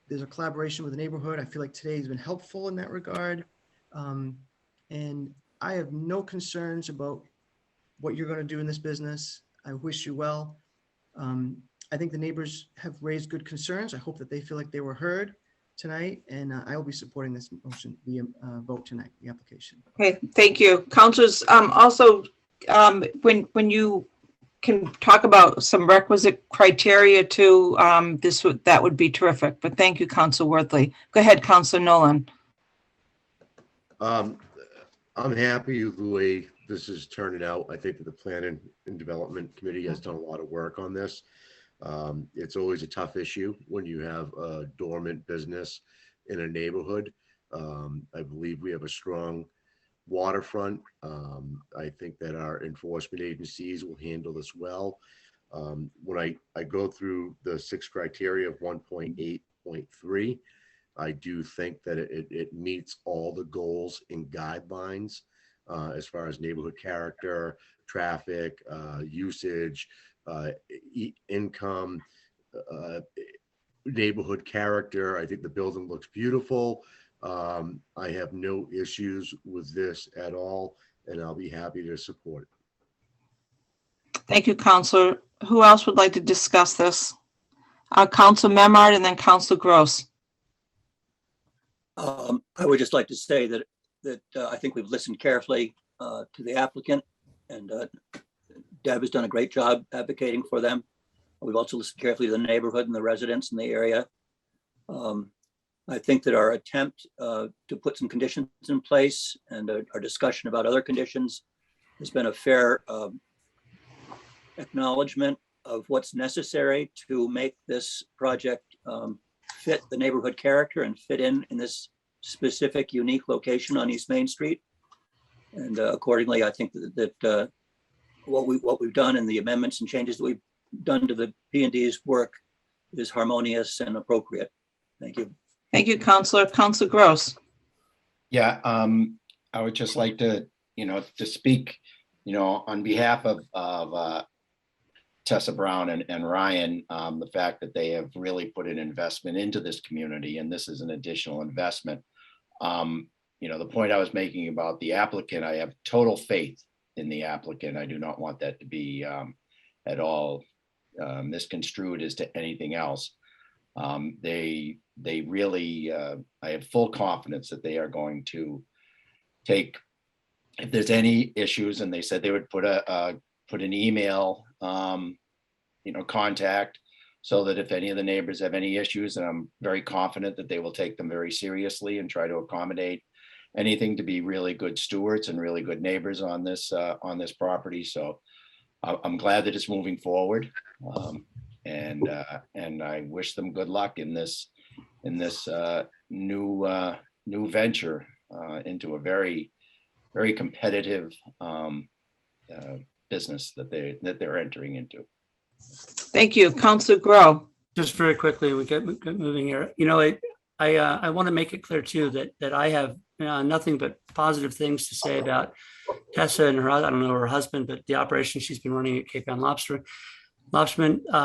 there's a collaboration with the neighborhood. I feel like today has been helpful in that regard. And I have no concerns about what you're going to do in this business. I wish you well. I think the neighbors have raised good concerns. I hope that they feel like they were heard tonight, and I will be supporting this motion, the vote tonight, the application. Okay, thank you. Councilors, also, when you can talk about some requisite criteria to that would be terrific. But thank you, Council Worthley. Go ahead, Council Nolan. I'm happy with the way this is turning out. I think that the Planning and Development Committee has done a lot of work on this. It's always a tough issue when you have a dormant business in a neighborhood. I believe we have a strong waterfront. I think that our enforcement agencies will handle this well. When I go through the 6 criteria of 1.8.3, I do think that it meets all the goals and guidelines as far as neighborhood character, traffic, usage, income, neighborhood character. I think the building looks beautiful. I have no issues with this at all, and I'll be happy to support it. Thank you, Councilor. Who else would like to discuss this? Council Memard and then Council Gross. I would just like to say that I think we've listened carefully to the applicant, and Deb has done a great job advocating for them. We've also listened carefully to the neighborhood and the residents in the area. I think that our attempt to put some conditions in place and our discussion about other conditions has been a fair acknowledgement of what's necessary to make this project fit the neighborhood character and fit in this specific unique location on East Main Street. And accordingly, I think that what we've done and the amendments and changes that we've done to the P&D's work is harmonious and appropriate. Thank you. Thank you, Councilor. Councilor Gross. Yeah, I would just like to, to speak, on behalf of Tessa Brown and Ryan, the fact that they have really put an investment into this community, and this is an additional investment. The point I was making about the applicant, I have total faith in the applicant. I do not want that to be at all misconstrued as to anything else. They really, I have full confidence that they are going to take, if there's any issues, and they said they would put an email, contact, so that if any of the neighbors have any issues, and I'm very confident that they will take them very seriously and try to accommodate anything to be really good stewards and really good neighbors on this property. So I'm glad that it's moving forward. And I wish them good luck in this new venture into a very, very competitive business that they're entering into. Thank you, Councilor Grow. Just very quickly, we get moving here. I want to make it clear too that I have nothing but positive things to say about Tessa and I don't know her husband, but the operation she's been running at Cape Ann Lobsterman.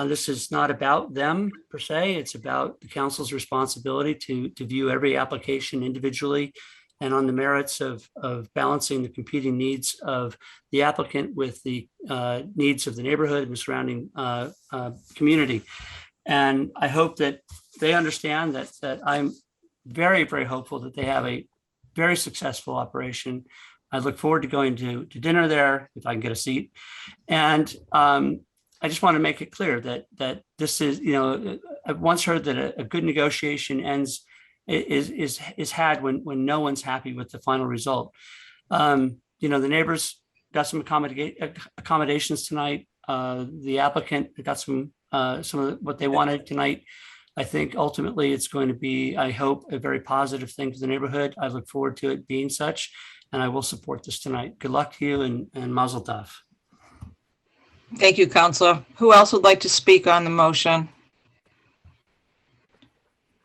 This is not about them per se. It's about the council's responsibility to view every application individually and on the merits of balancing the competing needs of the applicant with the needs of the neighborhood and the surrounding community. And I hope that they understand that I'm very, very hopeful that they have a very successful operation. I look forward to going to dinner there if I can get a seat. And I just want to make it clear that this is, I've once heard that a good negotiation is had when no one's happy with the final result. The neighbors got some accommodations tonight. The applicant got some of what they wanted tonight. I think ultimately it's going to be, I hope, a very positive thing for the neighborhood. I look forward to it being such, and I will support this tonight. Good luck to you and mazel tov. Thank you, Councilor. Who else would like to speak on the motion?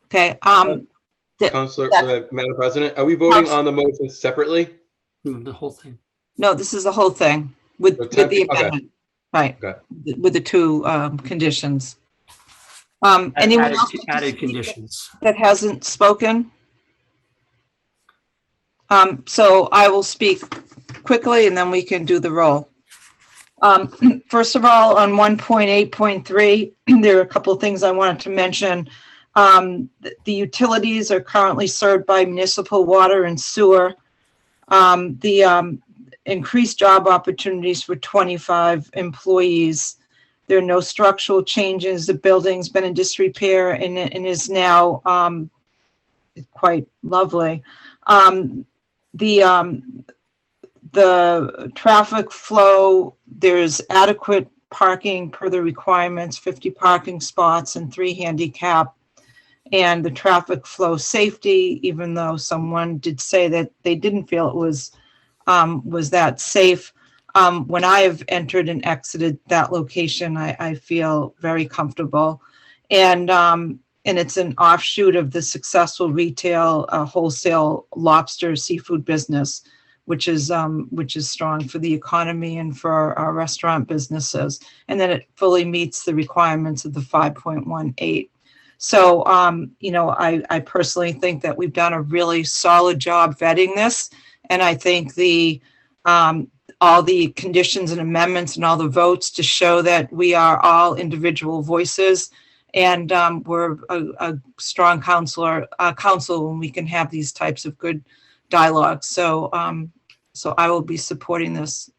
Okay. Councilor, Madam President, are we voting on the motion separately? The whole thing. No, this is the whole thing with the amendment, right? Okay. With the two conditions. Anyone else added conditions that hasn't spoken? So I will speak quickly and then we can do the roll. First of all, on 1.8.3, there are a couple of things I wanted to mention. The utilities are currently served by municipal water and sewer. The increased job opportunities for 25 employees. There are no structural changes. The building's been in disrepair and is now quite lovely. The traffic flow, there's adequate parking per the requirements, 50 parking spots and 3 handicap. And the traffic flow safety, even though someone did say that they didn't feel it was that safe. When I have entered and exited that location, I feel very comfortable. And it's an offshoot of the successful retail wholesale lobster seafood business, which is strong for the economy and for our restaurant businesses. And then it fully meets the requirements of the 5.18. So, I personally think that we've done a really solid job vetting this. And I think all the conditions and amendments and all the votes to show that we are all individual voices. And we're a strong council when we can have these types of good dialogues. So I will be supporting this.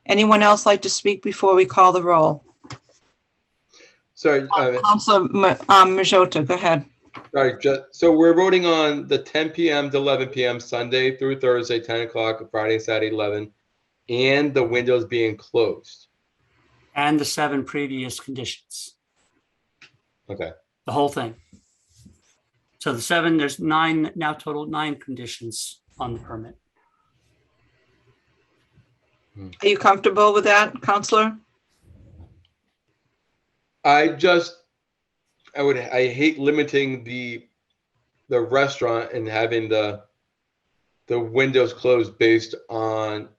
Anyone else like to speak before we call the roll? Sorry. Councilor Majota, go ahead. Sorry, so we're voting on the 10 p.m. to 11 p.m. Sunday through Thursday, 10 o'clock, Friday, Saturday, 11, and the windows being closed. And the 7 previous conditions, Okay. the whole thing. So the 7, there's 9, now total 9 conditions on the permit. Are you comfortable with that, Counselor? I hate limiting the restaurant and having the windows closed based on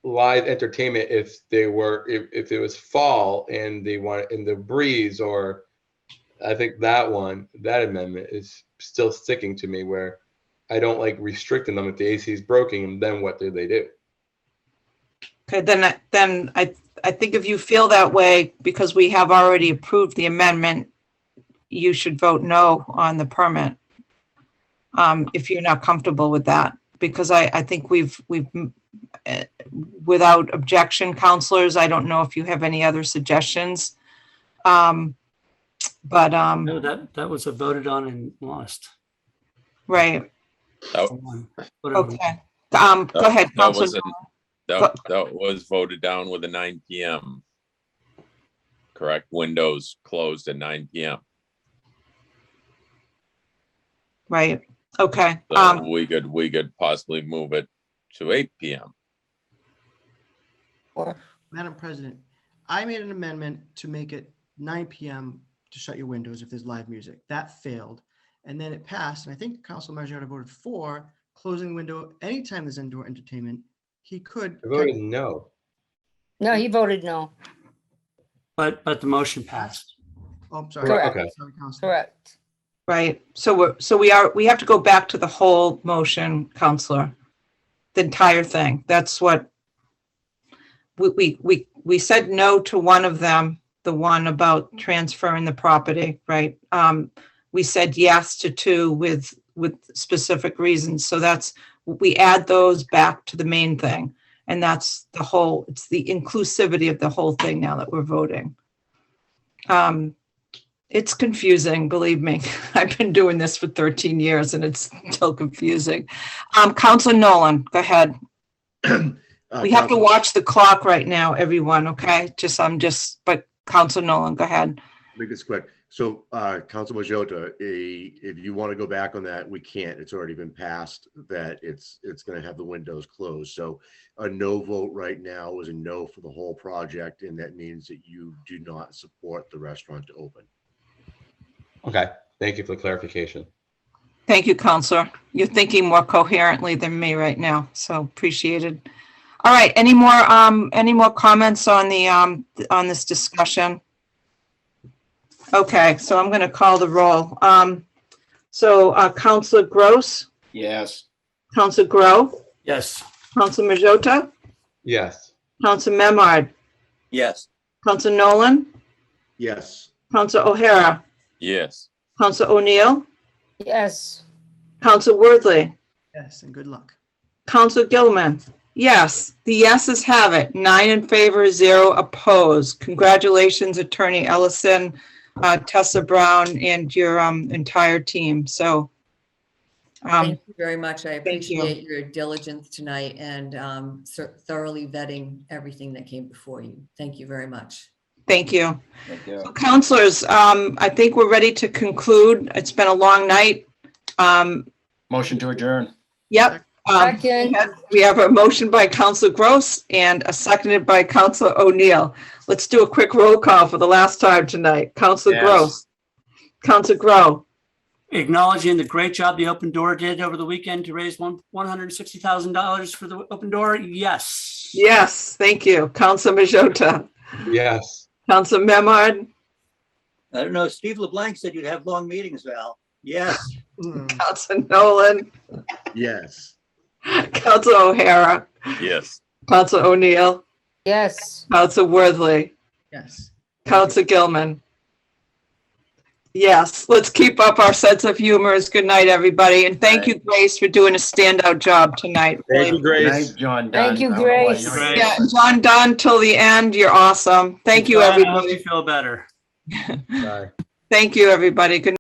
live entertainment if it was fall and they want in the breeze, or I think that amendment is still sticking to me, where I don't like restricting them. If the AC is broken, then what do they do? Okay, then I think if you feel that way, because we have already approved the amendment, you should vote no on the permit. If you're not comfortable with that, because I think we've without objection, counselors, I don't know if you have any other suggestions. No, that was voted on and lost. Right. Whatever. Okay. Go ahead, Counselor. That was voted down with a 9 p.m. Correct. Windows closed at 9 p.m. Right. Okay. So we could possibly move it to 8 p.m. Madam President, I made an amendment to make it 9 p.m. to shut your windows if there's live music. That failed. And then it passed. And I think Council Majority voted for closing the window anytime there's indoor entertainment. He could. I voted no. No, he voted no. But the motion passed. Oh, I'm sorry. Correct. Sorry, Councilor. Correct. Right. So we have to go back to the whole motion, Counselor. The entire thing. That's what we said no to one of them, the one about transferring the property, right? We said yes to 2 with specific reasons. So we add those back to the main thing. And that's it's the inclusivity of the whole thing now that we're voting. It's confusing, believe me. I've been doing this for 13 years and it's still confusing. Councilor Nolan, go ahead. We have to watch the clock right now, everyone, okay? But Councilor Nolan, go ahead. Make this quick. So, Council Majota, if you want to go back on that, we can't. It's already been passed that it's going to have the windows closed. So a no vote right now is a no for the whole project, and that means that you do not support the restaurant to open. Okay. Thank you for the clarification. Thank you, Counselor. You're thinking more coherently than me right now, so appreciated. All right, any more comments on on this discussion? Okay, so I'm going to call the roll. Counselor Gross, Yes. Counselor Grow, Yes. Counselor Majota, Yes. Counselor Memard, Yes. Counselor Nolan, Yes. Counselor O'Hara, Yes. Counselor O'Neill, Yes. Counselor Worthley, Yes, and good luck. Counselor Gilman. Yes, the yeses have it. 9 in favor, 0 opposed. Congratulations, Attorney Ellison, Tessa Brown, and your entire team. So, Thank you very much. I thank you. appreciate your diligence tonight and thoroughly vetting everything that came before you. Thank you very much. Thank you. Thank you. So, counselors, I think we're ready to conclude. It's been a long night. Motion to adjourn. Yep. Second. We have a motion by Counselor Gross and a seconded by Counselor O'Neill. Let's do a quick roll call for the last time tonight. Counselor Yes. Gross. Counselor Grow. Acknowledging the great job the Open Door did over the weekend to raise $160,000 for the Open Door. Yes. Yes, thank you. Counselor Majota. Yes. Counselor Memard. I don't know. Steve LeBlanc said you'd have long meetings, Val. Yes. Counselor Nolan. Yes. Counselor O'Hara. Yes. Counselor O'Neill. Yes. Counselor Worthley. Yes. Counselor Gilman. Yes, let's keep up our sense of humor. Good night, everybody. And thank you, Grace, for doing a standout job tonight. Thank you, Good Grace. night, John Dunn. Thank you, I don't know why Grace. you're- Yeah, John Dunn till the end. You're awesome. Thank you, I hope everybody. you feel better. Bye. Thank you, everybody. Good